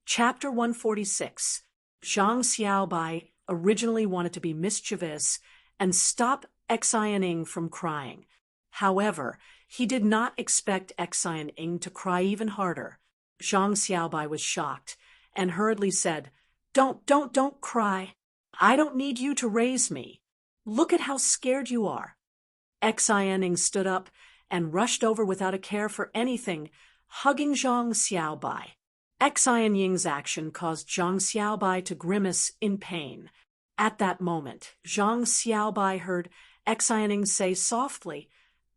Chapter 146. Zhang Xiaobai originally wanted to be mischievous and stop Xianing from crying. However, he did not expect Xianing to cry even harder. Zhang Xiaobai was shocked and hurriedly said, Don't cry. I don't need you to raise me. Look at how scared you are." Xianing stood up and rushed over without a care for anything, hugging Zhang Xiaobai. Xian Ying's action caused Zhang Xiaobai to grimace in pain. At that moment, Zhang Xiaobai heard Xianing say softly,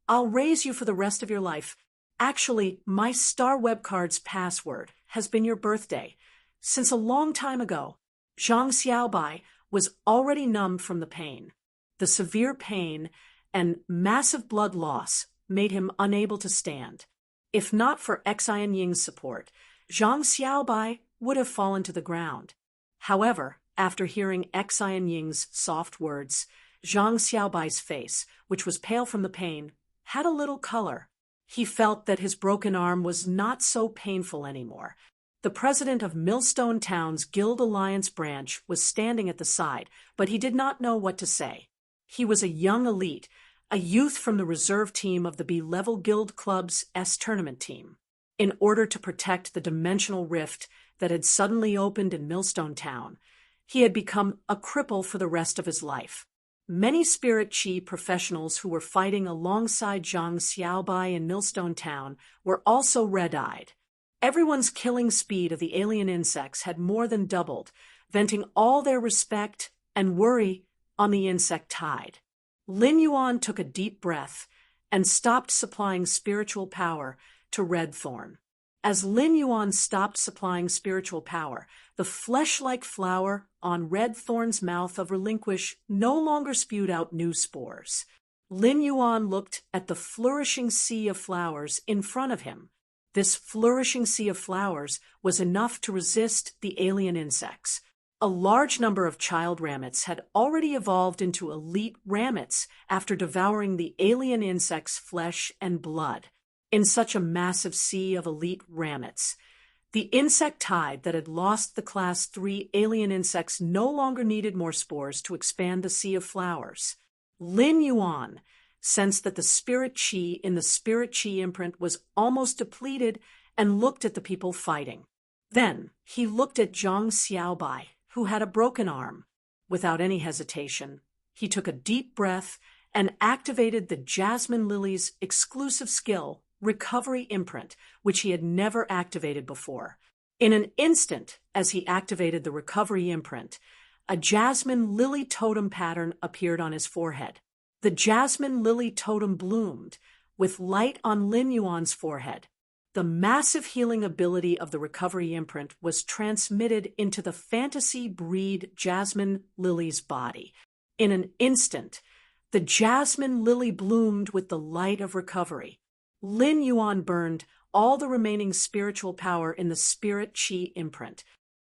"I'll raise you for the rest of your life. Actually, my Star Web Card's password has been your birthday. Since a long time ago." Zhang Xiaobai was already numb from the pain. The severe pain and massive blood loss made him unable to stand. If not for Xian Ying's support, Zhang Xiaobai would have fallen to the ground. However, After hearing Xian Ying's soft words, Zhang Xiaobai's face, which was pale from the pain, had a little color. He felt that his broken arm was not so painful anymore. The president of Millstone Town's Guild Alliance branch was standing at the side, but he did not know what to say. He was a young elite, a youth from the reserve team of the B-Level Guild Club's S-Tournament team. In order to protect the dimensional rift that had suddenly opened in Millstone Town, he had become a cripple for the rest of his life. Many Spirit Chi professionals who were fighting alongside Zhang Xiaobai in Millstone Town were also red-eyed. Everyone's killing speed of the alien insects had more than doubled, venting all their respect and worry on the insect tide. Lin Yuan took a deep breath and stopped supplying spiritual power to Red Thorn. As Lin Yuan stopped supplying spiritual power, the flesh-like flower on Red Thorn's mouth of Relinquish no longer spewed out new spores. Lin Yuan looked at the flourishing sea of flowers in front of him. This flourishing sea of flowers was enough to resist the alien insects. A large number of child rammets had already evolved into elite rammets after devouring the alien insects' flesh and blood. In such a massive sea of elite rammets, the insect tide that had lost the Class 3 alien insects no longer needed more spores to expand the sea of flowers. Lin Yuan sensed that the Spirit Chi in the Spirit Chi imprint was almost depleted and looked at the people fighting. Then he looked at Zhang Xiaobai, who had a broken arm. Without any hesitation, he took a deep breath and activated the Jasmine Lily's exclusive skill, Recovery Imprint, which he had never activated before. In an instant, as he activated the Recovery Imprint, a Jasmine Lily totem pattern appeared on his forehead. The Jasmine Lily totem bloomed, with light on Lin Yuan's forehead. The massive healing ability of the Recovery Imprint was transmitted into the fantasy breed Jasmine Lily's body. In an instant, the Jasmine Lily bloomed with the light of recovery. Lin Yuan burned all the remaining spiritual power in the Spirit Chi imprint.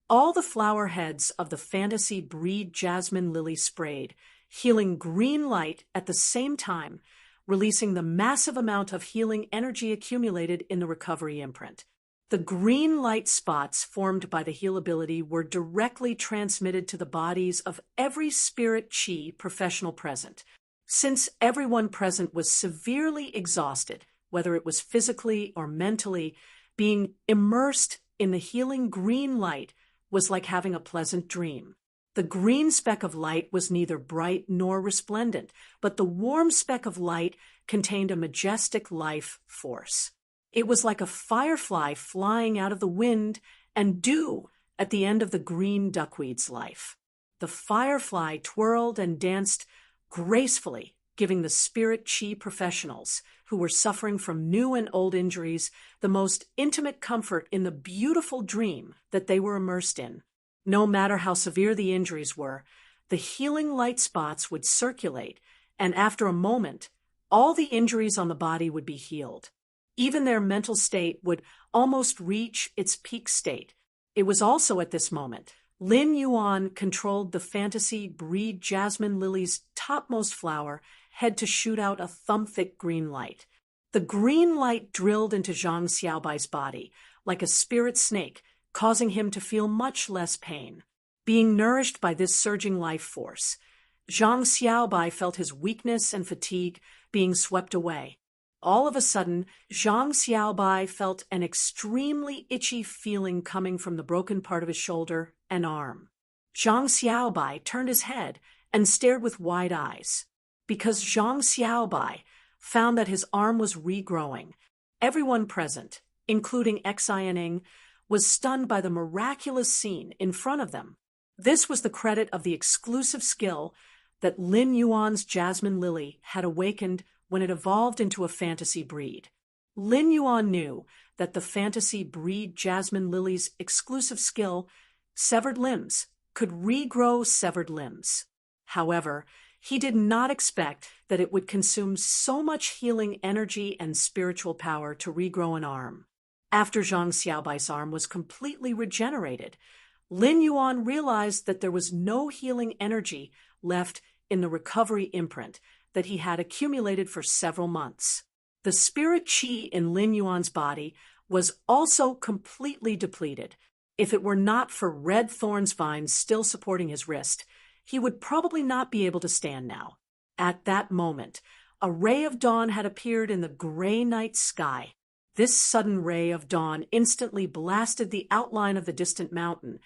All the flower heads of the fantasy breed Jasmine Lily sprayed, healing green light at the same time, releasing the massive amount of healing energy accumulated in the recovery imprint. The green light spots formed by the heal ability were directly transmitted to the bodies of every Spirit Chi professional present. Since everyone present was severely exhausted, whether it was physically or mentally, being immersed in the healing green light was like having a pleasant dream. The green speck of light was neither bright nor resplendent, but the warm speck of light contained a majestic life force. It was like a firefly flying out of the wind and dew at the end of the green duckweed's life. The firefly twirled and danced gracefully, giving the Spirit Chi professionals, who were suffering from new and old injuries, the most intimate comfort in the beautiful dream that they were immersed in. No matter how severe the injuries were, the healing light spots would circulate, and after a moment, all the injuries on the body would be healed. Even their mental state would almost reach its peak state. It was also at this moment Lin Yuan controlled the fantasy breed Jasmine Lily's topmost flower head to shoot out a thumb-thick green light. The green light drilled into Zhang Xiaobai's body like a spirit snake, causing him to feel much less pain. Being nourished by this surging life force, Zhang Xiaobai felt his weakness and fatigue being swept away. All of a sudden, Zhang Xiaobai felt an extremely itchy feeling coming from the broken part of his shoulder and arm. Zhang Xiaobai turned his head and stared with wide eyes. Because Zhang Xiaobai found that his arm was regrowing, everyone present, including Xianing, was stunned by the miraculous scene in front of them. This was the credit of the exclusive skill that Lin Yuan's Jasmine Lily had awakened when it evolved into a fantasy breed. Lin Yuan knew that the fantasy breed Jasmine Lily's exclusive skill, Severed Limbs, could regrow severed limbs. However, he did not expect that it would consume so much healing energy and spiritual power to regrow an arm. After Zhang Xiaobai's arm was completely regenerated, Lin Yuan realized that there was no healing energy left in the recovery imprint that he had accumulated for several months. The spirit qi in Lin Yuan's body was also completely depleted. If it were not for red thorns vines still supporting his wrist, he would probably not be able to stand now. At that moment, a ray of dawn had appeared in the gray night sky. This sudden ray of dawn instantly blasted the outline of the distant mountain,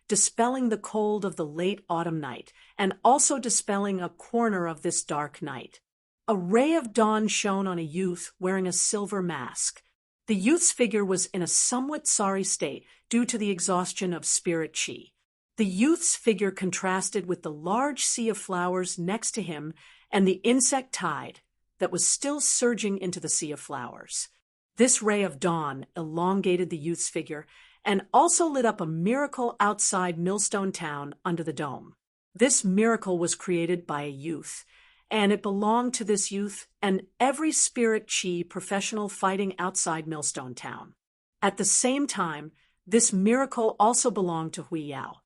dispelling the cold of the late autumn night, and also dispelling a corner of this dark night. A ray of dawn shone on a youth wearing a silver mask. The youth's figure was in a somewhat sorry state due to the exhaustion of spirit qi. The youth's figure contrasted with the large sea of flowers next to him and the insect tide that was still surging into the sea of flowers. This ray of dawn elongated the youth's figure and also lit up a miracle outside Millstone Town under the dome. This miracle was created by a youth, and it belonged to this youth and every spirit qi professional fighting outside Millstone Town. At the same time, this miracle also belonged to Hui Yao.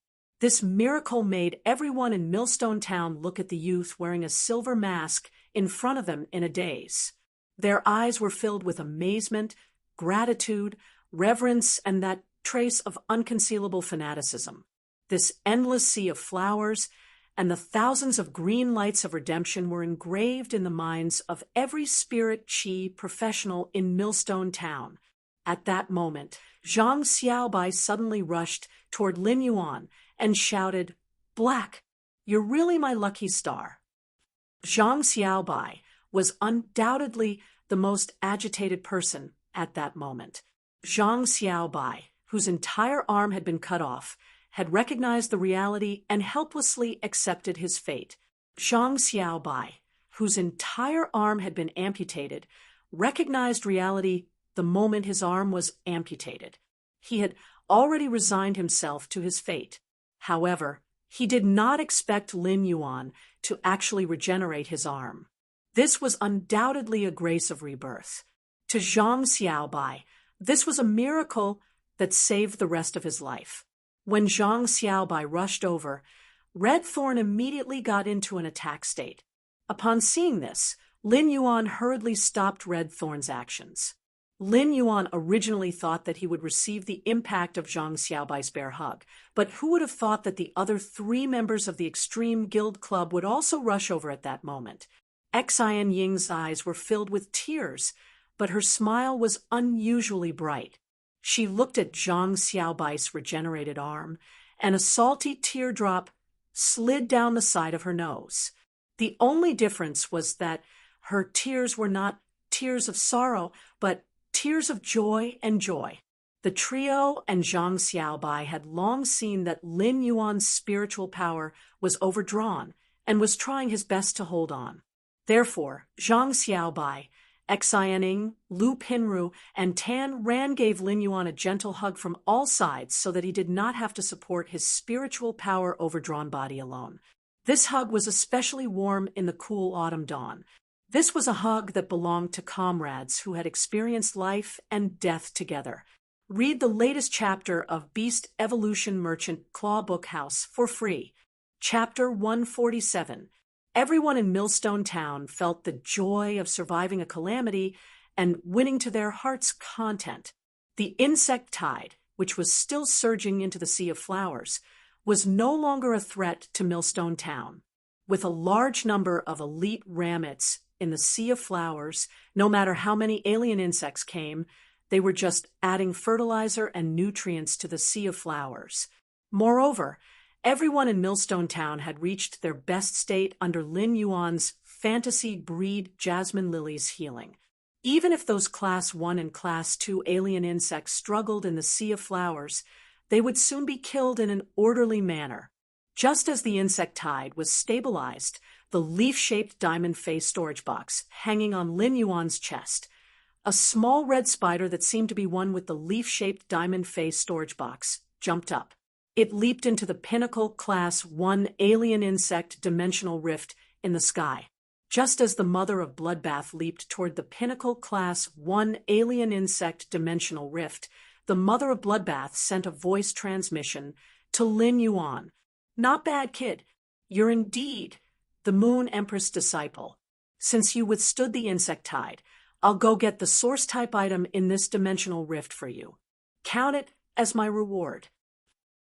This miracle made everyone in Millstone Town look at the youth wearing a silver mask in front of them in a daze. Their eyes were filled with amazement, gratitude, reverence, and that trace of unconcealable fanaticism. This endless sea of flowers and the thousands of green lights of redemption were engraved in the minds of every spirit qi professional in Millstone Town. At that moment, Zhang Xiaobai suddenly rushed toward Lin Yuan and shouted, "Black, you're really my lucky star." Zhang Xiaobai was undoubtedly the most agitated person at that moment. Zhang Xiaobai, whose entire arm had been cut off, had recognized the reality and helplessly accepted his fate. Zhang Xiaobai, whose entire arm had been amputated, recognized reality the moment his arm was amputated. He had already resigned himself to his fate. However, he did not expect Lin Yuan to actually regenerate his arm. This was undoubtedly a grace of rebirth. To Zhang Xiaobai, this was a miracle that saved the rest of his life. When Zhang Xiaobai rushed over, Red Thorn immediately got into an attack state. Upon seeing this, Lin Yuan hurriedly stopped Red Thorn's actions. Lin Yuan originally thought that he would receive the impact of Zhang Xiaobai's bear hug, but who would have thought that the other 3 members of the Extreme Guild Club would also rush over at that moment? Xian Ying's eyes were filled with tears, but her smile was unusually bright. She looked at Zhang Xiaobai's regenerated arm, and a salty teardrop slid down the side of her nose. The only difference was that her tears were not tears of sorrow, but tears of joy and joy. The trio and Zhang Xiaobai had long seen that Lin Yuan's spiritual power was overdrawn and was trying his best to hold on. Therefore, Zhang Xiaobai, Xianing, Lu Pinru, and Tan Ran gave Lin Yuan a gentle hug from all sides so that he did not have to support his spiritual power overdrawn body alone. This hug was especially warm in the cool autumn dawn. This was a hug that belonged to comrades who had experienced life and death together. Read the latest chapter of Beast Evolution Merchant Claw Bookhouse for free. Chapter 147. Everyone in Millstone Town felt the joy of surviving a calamity and winning to their heart's content. The insect tide, which was still surging into the sea of flowers, was no longer a threat to Millstone Town. With a large number of elite ramets in the sea of flowers, no matter how many alien insects came, they were just adding fertilizer and nutrients to the sea of flowers. Moreover, everyone in Millstone Town had reached their best state under Lin Yuan's fantasy breed jasmine lilies healing. Even if those Class 1 and Class 2 alien insects struggled in the sea of flowers, they would soon be killed in an orderly manner. Just as the insect tide was stabilized, the leaf-shaped diamond face storage box hanging on Lin Yuan's chest, a small red spider that seemed to be one with the leaf-shaped diamond face storage box jumped up. It leaped into the pinnacle Class 1 alien insect dimensional rift in the sky. Just as the mother of Bloodbath leaped toward the pinnacle Class 1 alien insect dimensional rift, the mother of Bloodbath sent a voice transmission to Lin Yuan. Not bad, kid. You're indeed the Moon Empress disciple. Since you withstood the insect tide, I'll go get the source type item in this dimensional rift for you. Count it as my reward.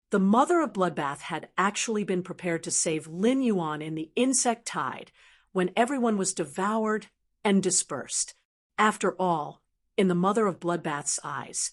The mother of Bloodbath had actually been prepared to save Lin Yuan in the insect tide when everyone was devoured and dispersed. After all, in the mother of Bloodbath's eyes,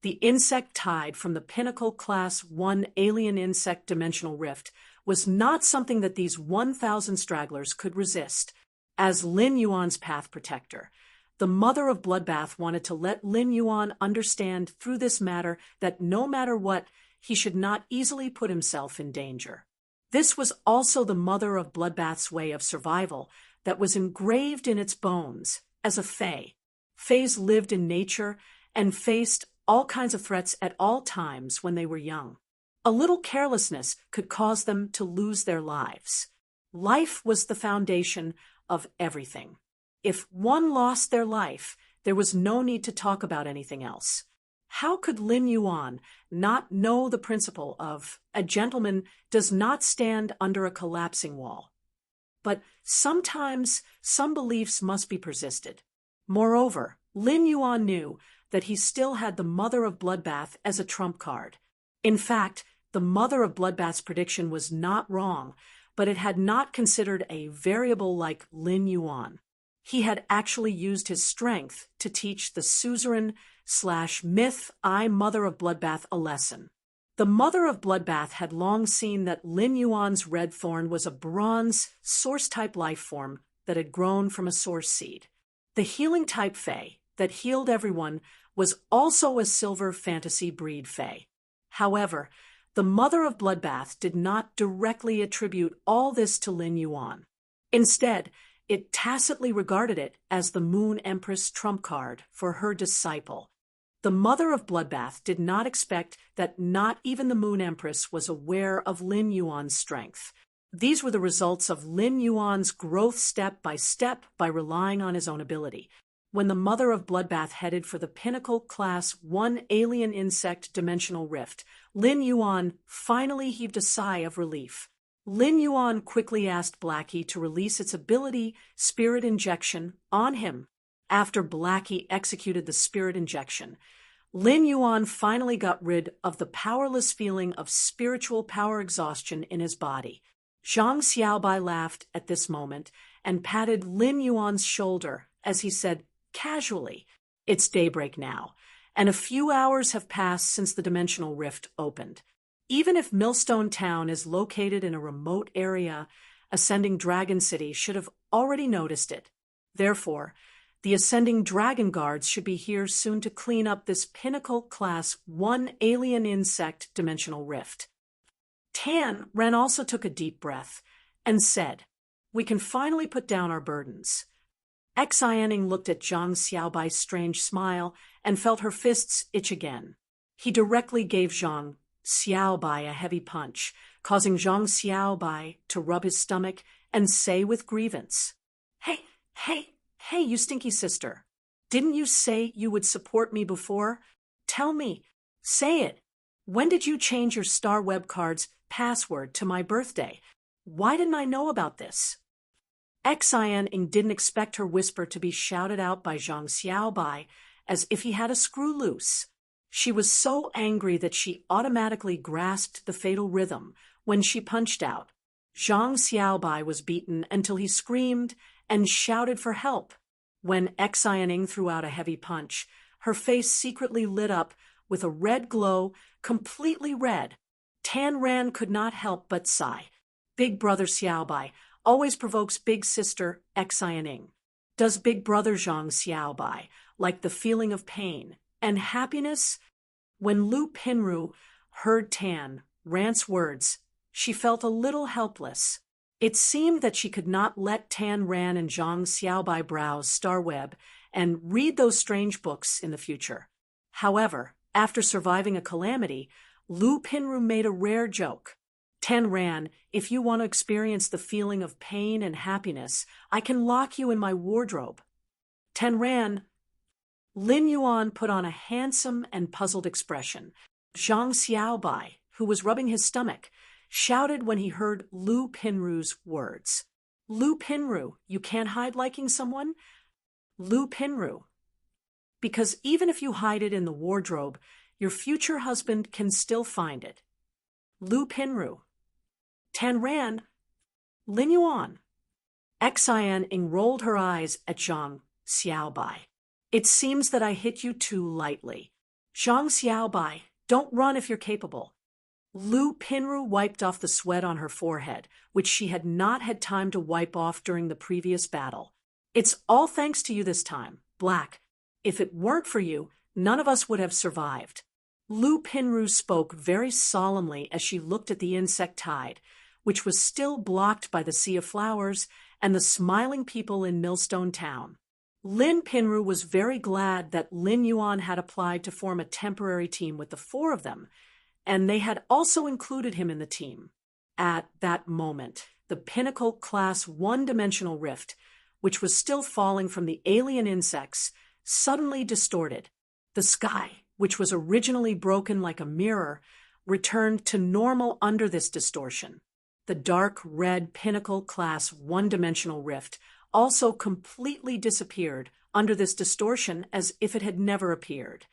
the insect tide from the Pinnacle Class 1 alien insect dimensional rift was not something that these 1,000 stragglers could resist. As Lin Yuan's path protector, the mother of Bloodbath wanted to let Lin Yuan understand through this matter that no matter what, he should not easily put himself in danger. This was also the mother of Bloodbath's way of survival that was engraved in its bones as a fae. Faes lived in nature and faced all kinds of threats at all times when they were young. A little carelessness could cause them to lose their lives. Life was the foundation of everything. If one lost their life, there was no need to talk about anything else. How could Lin Yuan not know the principle of a gentleman does not stand under a collapsing wall? But sometimes some beliefs must be persisted. Moreover, Lin Yuan knew that he still had the mother of Bloodbath as a trump card. In fact, the mother of Bloodbath's prediction was not wrong, but it had not considered a variable like Lin Yuan. He had actually used his strength to teach the suzerain/myth mother of Bloodbath a lesson. The mother of Bloodbath had long seen that Lin Yuan's red thorn was a bronze, source-type life form that had grown from a source seed. The healing-type fae that healed everyone was also a silver fantasy breed fae. However, the mother of Bloodbath did not directly attribute all this to Lin Yuan. Instead, it tacitly regarded it as the Moon Empress trump card for her disciple. The mother of Bloodbath did not expect that not even the Moon Empress was aware of Lin Yuan's strength. These were the results of Lin Yuan's growth step by relying on his own ability. When the mother of Bloodbath headed for the Pinnacle Class 1 alien insect dimensional rift, Lin Yuan finally heaved a sigh of relief. Lin Yuan quickly asked Blackie to release its ability, Spirit Injection, on him. After Blackie executed the Spirit Injection, Lin Yuan finally got rid of the powerless feeling of spiritual power exhaustion in his body. Zhang Xiaobai laughed at this moment and patted Lin Yuan's shoulder as he said casually, "It's daybreak now, and a few hours have passed since the dimensional rift opened. Even if Millstone Town is located in a remote area, Ascending Dragon City should have already noticed it. Therefore, the Ascending Dragon Guards should be here soon to clean up this Pinnacle Class 1 alien insect dimensional rift." Tan Ren also took a deep breath and said, "We can finally put down our burdens." Xianing looked at Zhang Xiaobai's strange smile and felt her fists itch again. He directly gave Zhang Xiaobai a heavy punch, causing Zhang Xiaobai to rub his stomach and say with grievance, Hey, you stinky sister. Didn't you say you would support me before? Tell me, say it. When did you change your Star Web card's password to my birthday? Why didn't I know about this?" Xianing didn't expect her whisper to be shouted out by Zhang Xiaobai as if he had a screw loose. She was so angry that she automatically grasped the fatal rhythm when she punched out. Zhang Xiaobai was beaten until he screamed and shouted for help. When Xianing threw out a heavy punch, her face secretly lit up with a red glow, completely red. Tan Ran could not help but sigh. Big brother Xiaobai always provokes big sister Xianing. Does big brother Zhang Xiaobai like the feeling of pain and happiness? When Lu Pinru heard Tan Ran's words, she felt a little helpless. It seemed that she could not let Tan Ran and Zhang Xiaobai browse Starweb and read those strange books in the future. However, after surviving a calamity, Lu Pinru made a rare joke. "Tan Ran, if you want to experience the feeling of pain and happiness, I can lock you in my wardrobe." Tan Ran. Lin Yuan put on a handsome and puzzled expression. Zhang Xiaobai who was rubbing his stomach, shouted when he heard Lu Pinru's words. Lu Pinru, you can't hide liking someone? Lu Pinru. Because even if you hide it in the wardrobe, your future husband can still find it. Lu Pinru. Tan Ran. Lin Yuan. Xian Ing rolled her eyes at Zhang Xiaobai. It seems that I hit you too lightly. Zhang Xiaobai, don't run if you're capable. Lu Pinru wiped off the sweat on her forehead, which she had not had time to wipe off during the previous battle. It's all thanks to you this time, Black. If it weren't for you, none of us would have survived. Lu Pinru spoke very solemnly as she looked at the insect tide, which was still blocked by the sea of flowers and the smiling people in Millstone Town. Lin Pinru was very glad that Lin Yuan had applied to form a temporary team with the four of them, and they had also included him in the team. At that moment, the Pinnacle-class one-dimensional rift, which was still falling from the alien insects, suddenly distorted. The sky, which was originally broken like a mirror, returned to normal under this distortion. The dark red Pinnacle-class one-dimensional rift also completely disappeared under this distortion as if it had never appeared.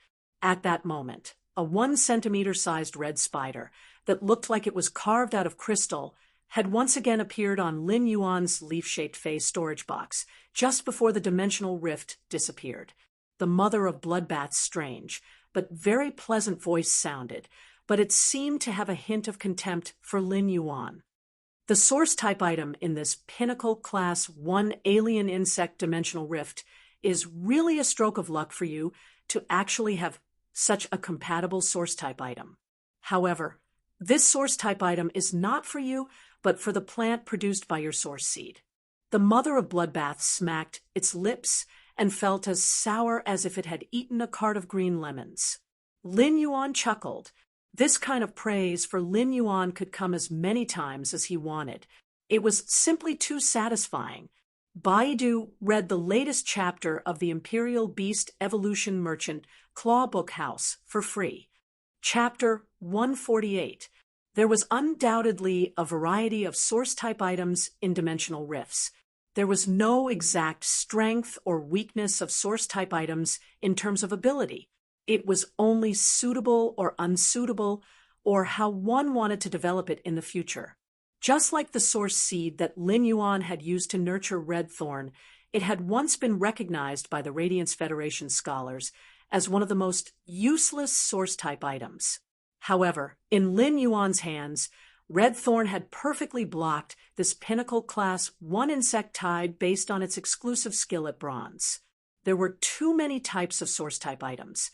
At that moment, a 1-centimeter-sized red spider that looked like it was carved out of crystal had once again appeared on Lin Yuan's leaf-shaped face storage box just before the dimensional rift disappeared. The mother of bloodbath's strange, but very pleasant voice sounded, but it seemed to have a hint of contempt for Lin Yuan. The source-type item in this Pinnacle-class 1 alien insect dimensional rift is really a stroke of luck for you to actually have such a compatible source-type item. However, this source-type item is not for you, but for the plant produced by your source seed. The mother of bloodbath smacked its lips and felt as sour as if it had eaten a cart of green lemons. Lin Yuan chuckled. This kind of praise for Lin Yuan could come as many times as he wanted. It was simply too satisfying. Baidu read the latest chapter of the Imperial Beast Evolution Merchant Claw Book House for free. Chapter 148. There was undoubtedly a variety of source-type items in dimensional rifts. There was no exact strength or weakness of source-type items in terms of ability. It was only suitable or unsuitable, or how one wanted to develop it in the future. Just like the source seed that Lin Yuan had used to nurture Red Thorn, it had once been recognized by the Radiance Federation scholars as one of the most useless source-type items. However, in Lin Yuan's hands, Red Thorn had perfectly blocked this Pinnacle-class 1 insect tide based on its exclusive skill at bronze. There were too many types of source-type items,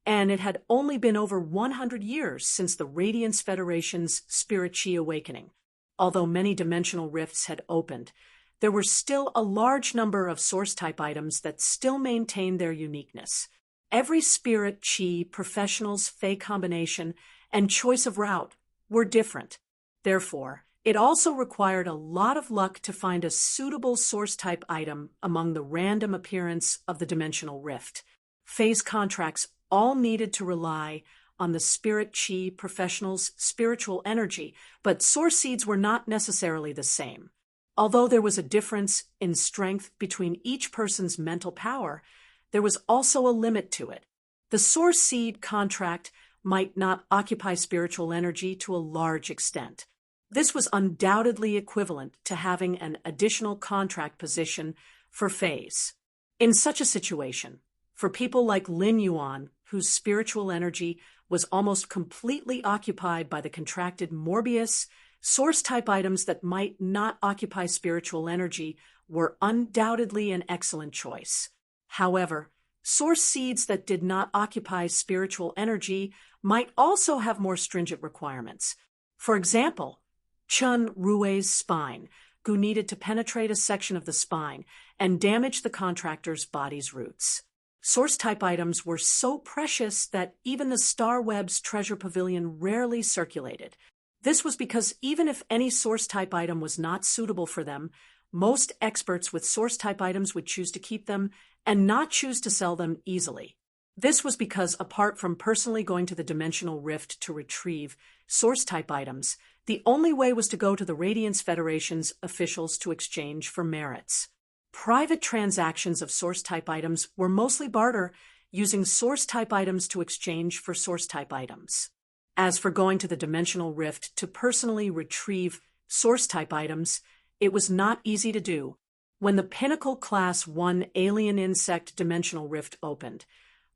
and it had only been over 100 years since the Radiance Federation's Spirit Chi awakening. Although many dimensional rifts had opened, there were still a large number of source-type items that still maintained their uniqueness. Every Spirit Chi professional's Fey combination and choice of route were different. Therefore, it also required a lot of luck to find a suitable source-type item among the random appearance of the dimensional rift. Phase contracts all needed to rely on the Spirit Chi professional's spiritual energy, but source seeds were not necessarily the same. Although there was a difference in strength between each person's mental power, there was also a limit to it. The source seed contract might not occupy spiritual energy to a large extent. This was undoubtedly equivalent to having an additional contract position for phase. In such a situation, for people like Lin Yuan, whose spiritual energy was almost completely occupied by the contracted Morbius, source-type items that might not occupy spiritual energy were undoubtedly an excellent choice. However, source seeds that did not occupy spiritual energy might also have more stringent requirements. For example, Chun Rui's spine, who needed to penetrate a section of the spine and damage the contractor's body's roots. Source-type items were so precious that even the Star Web's treasure pavilion rarely circulated. This was because even if any source-type item was not suitable for them, most experts with source-type items would choose to keep them and not choose to sell them easily. This was because, apart from personally going to the dimensional rift to retrieve source-type items, the only way was to go to the Radiance Federation's officials to exchange for merits. Private transactions of source-type items were mostly barter, using source-type items to exchange for source-type items. As for going to the dimensional rift to personally retrieve source-type items, it was not easy to do. When the Pinnacle Class 1 alien insect dimensional rift opened,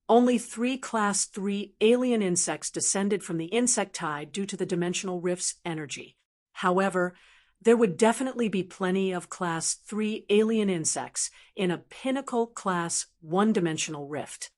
only 3 Class 3 alien insects descended from the insect tide due to the dimensional rift's energy. However, there would definitely be plenty of Class 3 alien insects in a Pinnacle Class 1 dimensional rift.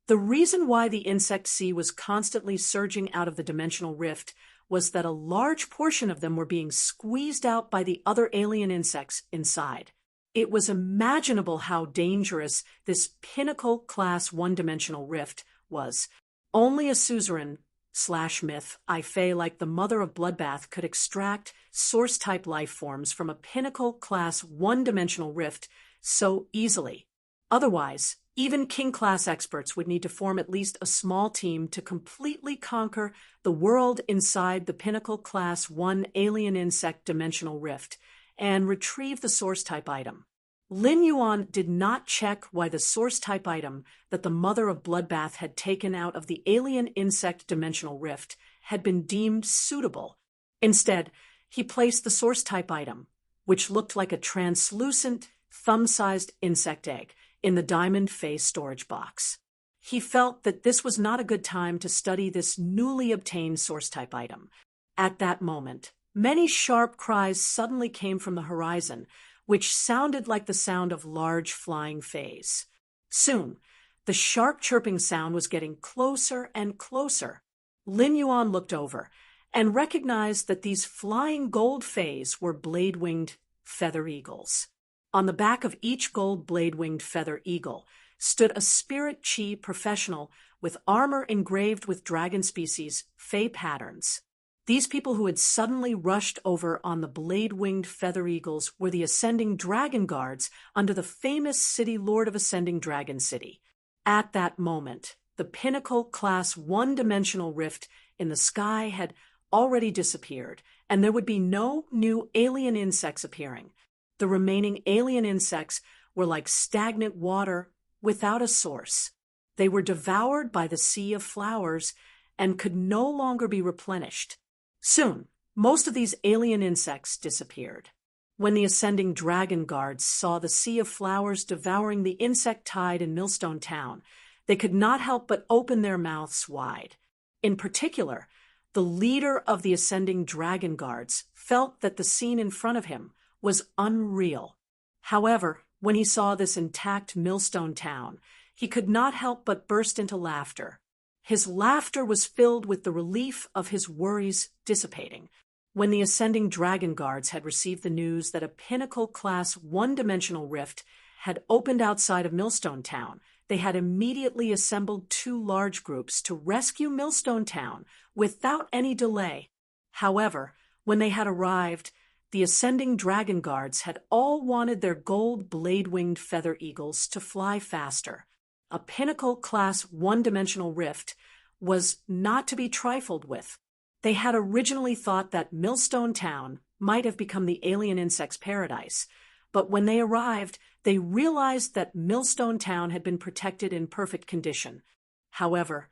The reason why the insect sea was constantly surging out of the dimensional rift was that a large portion of them were being squeezed out by the other alien insects inside. It was imaginable how dangerous this Pinnacle Class 1-dimensional rift was. Only a suzerain/myth, Ifei like the mother of Bloodbath, could extract source-type life forms from a Pinnacle Class 1-dimensional rift so easily. Otherwise, even King-class experts would need to form at least a small team to completely conquer the world inside the Pinnacle Class 1 alien insect dimensional rift and retrieve the source-type item. Lin Yuan did not check why the source-type item that the mother of Bloodbath had taken out of the alien insect dimensional rift had been deemed suitable. Instead, he placed the source-type item, which looked like a translucent, thumb-sized insect egg, in the diamond face storage box. He felt that this was not a good time to study this newly obtained source-type item. At that moment, many sharp cries suddenly came from the horizon, which sounded like the sound of large flying fays. Soon, the sharp chirping sound was getting closer and closer. Lin Yuan looked over and recognized that these flying gold fays were blade-winged feather eagles. On the back of each gold blade-winged feather eagle stood a spirit chi professional with armor engraved with dragon species fey patterns. These people who had suddenly rushed over on the blade-winged feather eagles were the Ascending Dragon Guards under the famous city lord of Ascending Dragon City. At that moment, the Pinnacle Class 1-dimensional rift in the sky had already disappeared, and there would be no new alien insects appearing. The remaining alien insects were like stagnant water without a source. They were devoured by the sea of flowers and could no longer be replenished. Soon, most of these alien insects disappeared. When the Ascending Dragon Guards saw the sea of flowers devouring the insect tide in Millstone Town, they could not help but open their mouths wide. In particular, the leader of the Ascending Dragon Guards felt that the scene in front of him was unreal. However, when he saw this intact Millstone Town, he could not help but burst into laughter. His laughter was filled with the relief of his worries dissipating. When the Ascending Dragon Guards had received the news that a Pinnacle Class 1-dimensional rift had opened outside of Millstone Town, they had immediately assembled 2 large groups to rescue Millstone Town without any delay. However, when they had arrived, the Ascending Dragon Guards had all wanted their gold blade-winged feather eagles to fly faster. A Pinnacle Class 1-dimensional rift was not to be trifled with. They had originally thought that Millstone Town might have become the alien insect's paradise, but when they arrived, they realized that Millstone Town had been protected in perfect condition. However,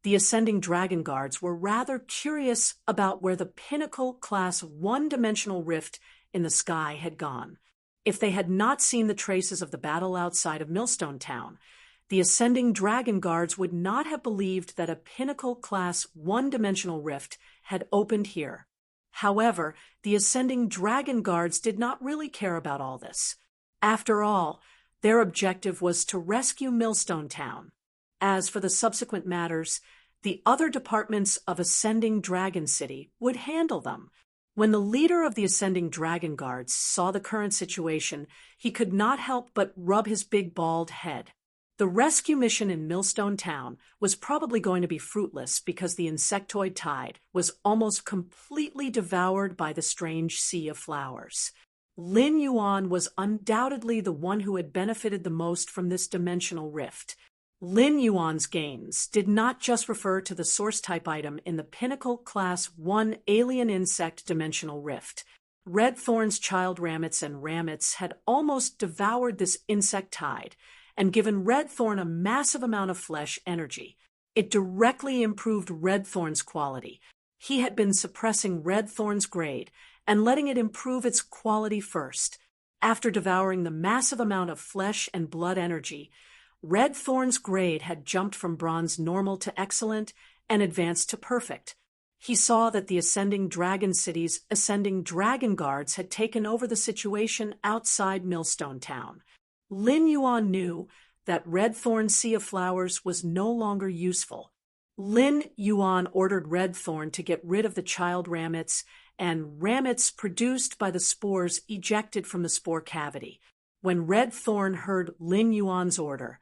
the Ascending Dragon Guards were rather curious about where the Pinnacle Class 1-dimensional rift in the sky had gone. If they had not seen the traces of the battle outside of Millstone Town, the Ascending Dragon Guards would not have believed that a Pinnacle Class 1-dimensional rift had opened here. However, the Ascending Dragon Guards did not really care about all this. After all, their objective was to rescue Millstone Town. As for the subsequent matters, the other departments of Ascending Dragon City would handle them. When the leader of the Ascending Dragon Guards saw the current situation, he could not help but rub his big bald head. The rescue mission in Millstone Town was probably going to be fruitless because the insectoid tide was almost completely devoured by the strange sea of flowers. Lin Yuan was undoubtedly the one who had benefited the most from this dimensional rift. Lin Yuan's gains did not just refer to the source type item in the Pinnacle Class 1 alien insect dimensional rift. Red Thorn's child ramets and ramets had almost devoured this insect tide and given Red Thorn a massive amount of flesh energy. It directly improved Red Thorn's quality. He had been suppressing Red Thorn's grade and letting it improve its quality first. After devouring the massive amount of flesh and blood energy, Red Thorn's grade had jumped from bronze normal to excellent and advanced to perfect. He saw that the Ascending Dragon City's Ascending Dragon Guards had taken over the situation outside Millstone Town. Lin Yuan knew that Red Thorn's Sea of Flowers was no longer useful. Lin Yuan ordered Red Thorn to get rid of the child ramets and ramets produced by the spores ejected from the spore cavity. When Red Thorn heard Lin Yuan's order,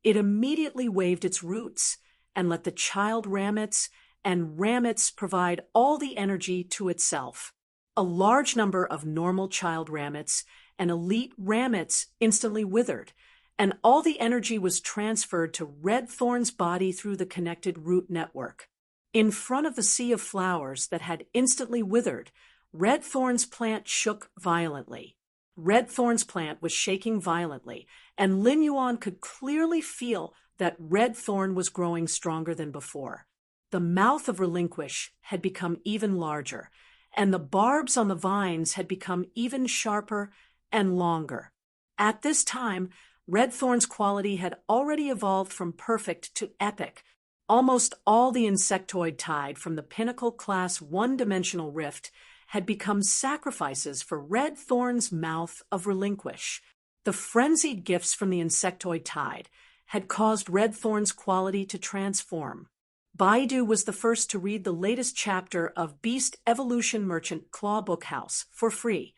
it immediately waved its roots and let the child ramets and ramets provide all the energy to itself. A large number of normal child ramets and elite ramets instantly withered, and all the energy was transferred to Red Thorn's body through the connected root network. In front of the sea of flowers that had instantly withered, Red Thorn's plant shook violently. Red Thorn's plant was shaking violently, and Lin Yuan could clearly feel that Red Thorn was growing stronger than before. The mouth of Relinquish had become even larger, and the barbs on the vines had become even sharper and longer. At this time, Red Thorn's quality had already evolved from perfect to epic. Almost all the insectoid tide from the Pinnacle Class 1-dimensional rift had become sacrifices for Red Thorn's mouth of Relinquish. The frenzied gifts from the insectoid tide had caused Red Thorn's quality to transform. Baidu was the first to read the latest chapter of Beast Evolution Merchant Claw Bookhouse for free.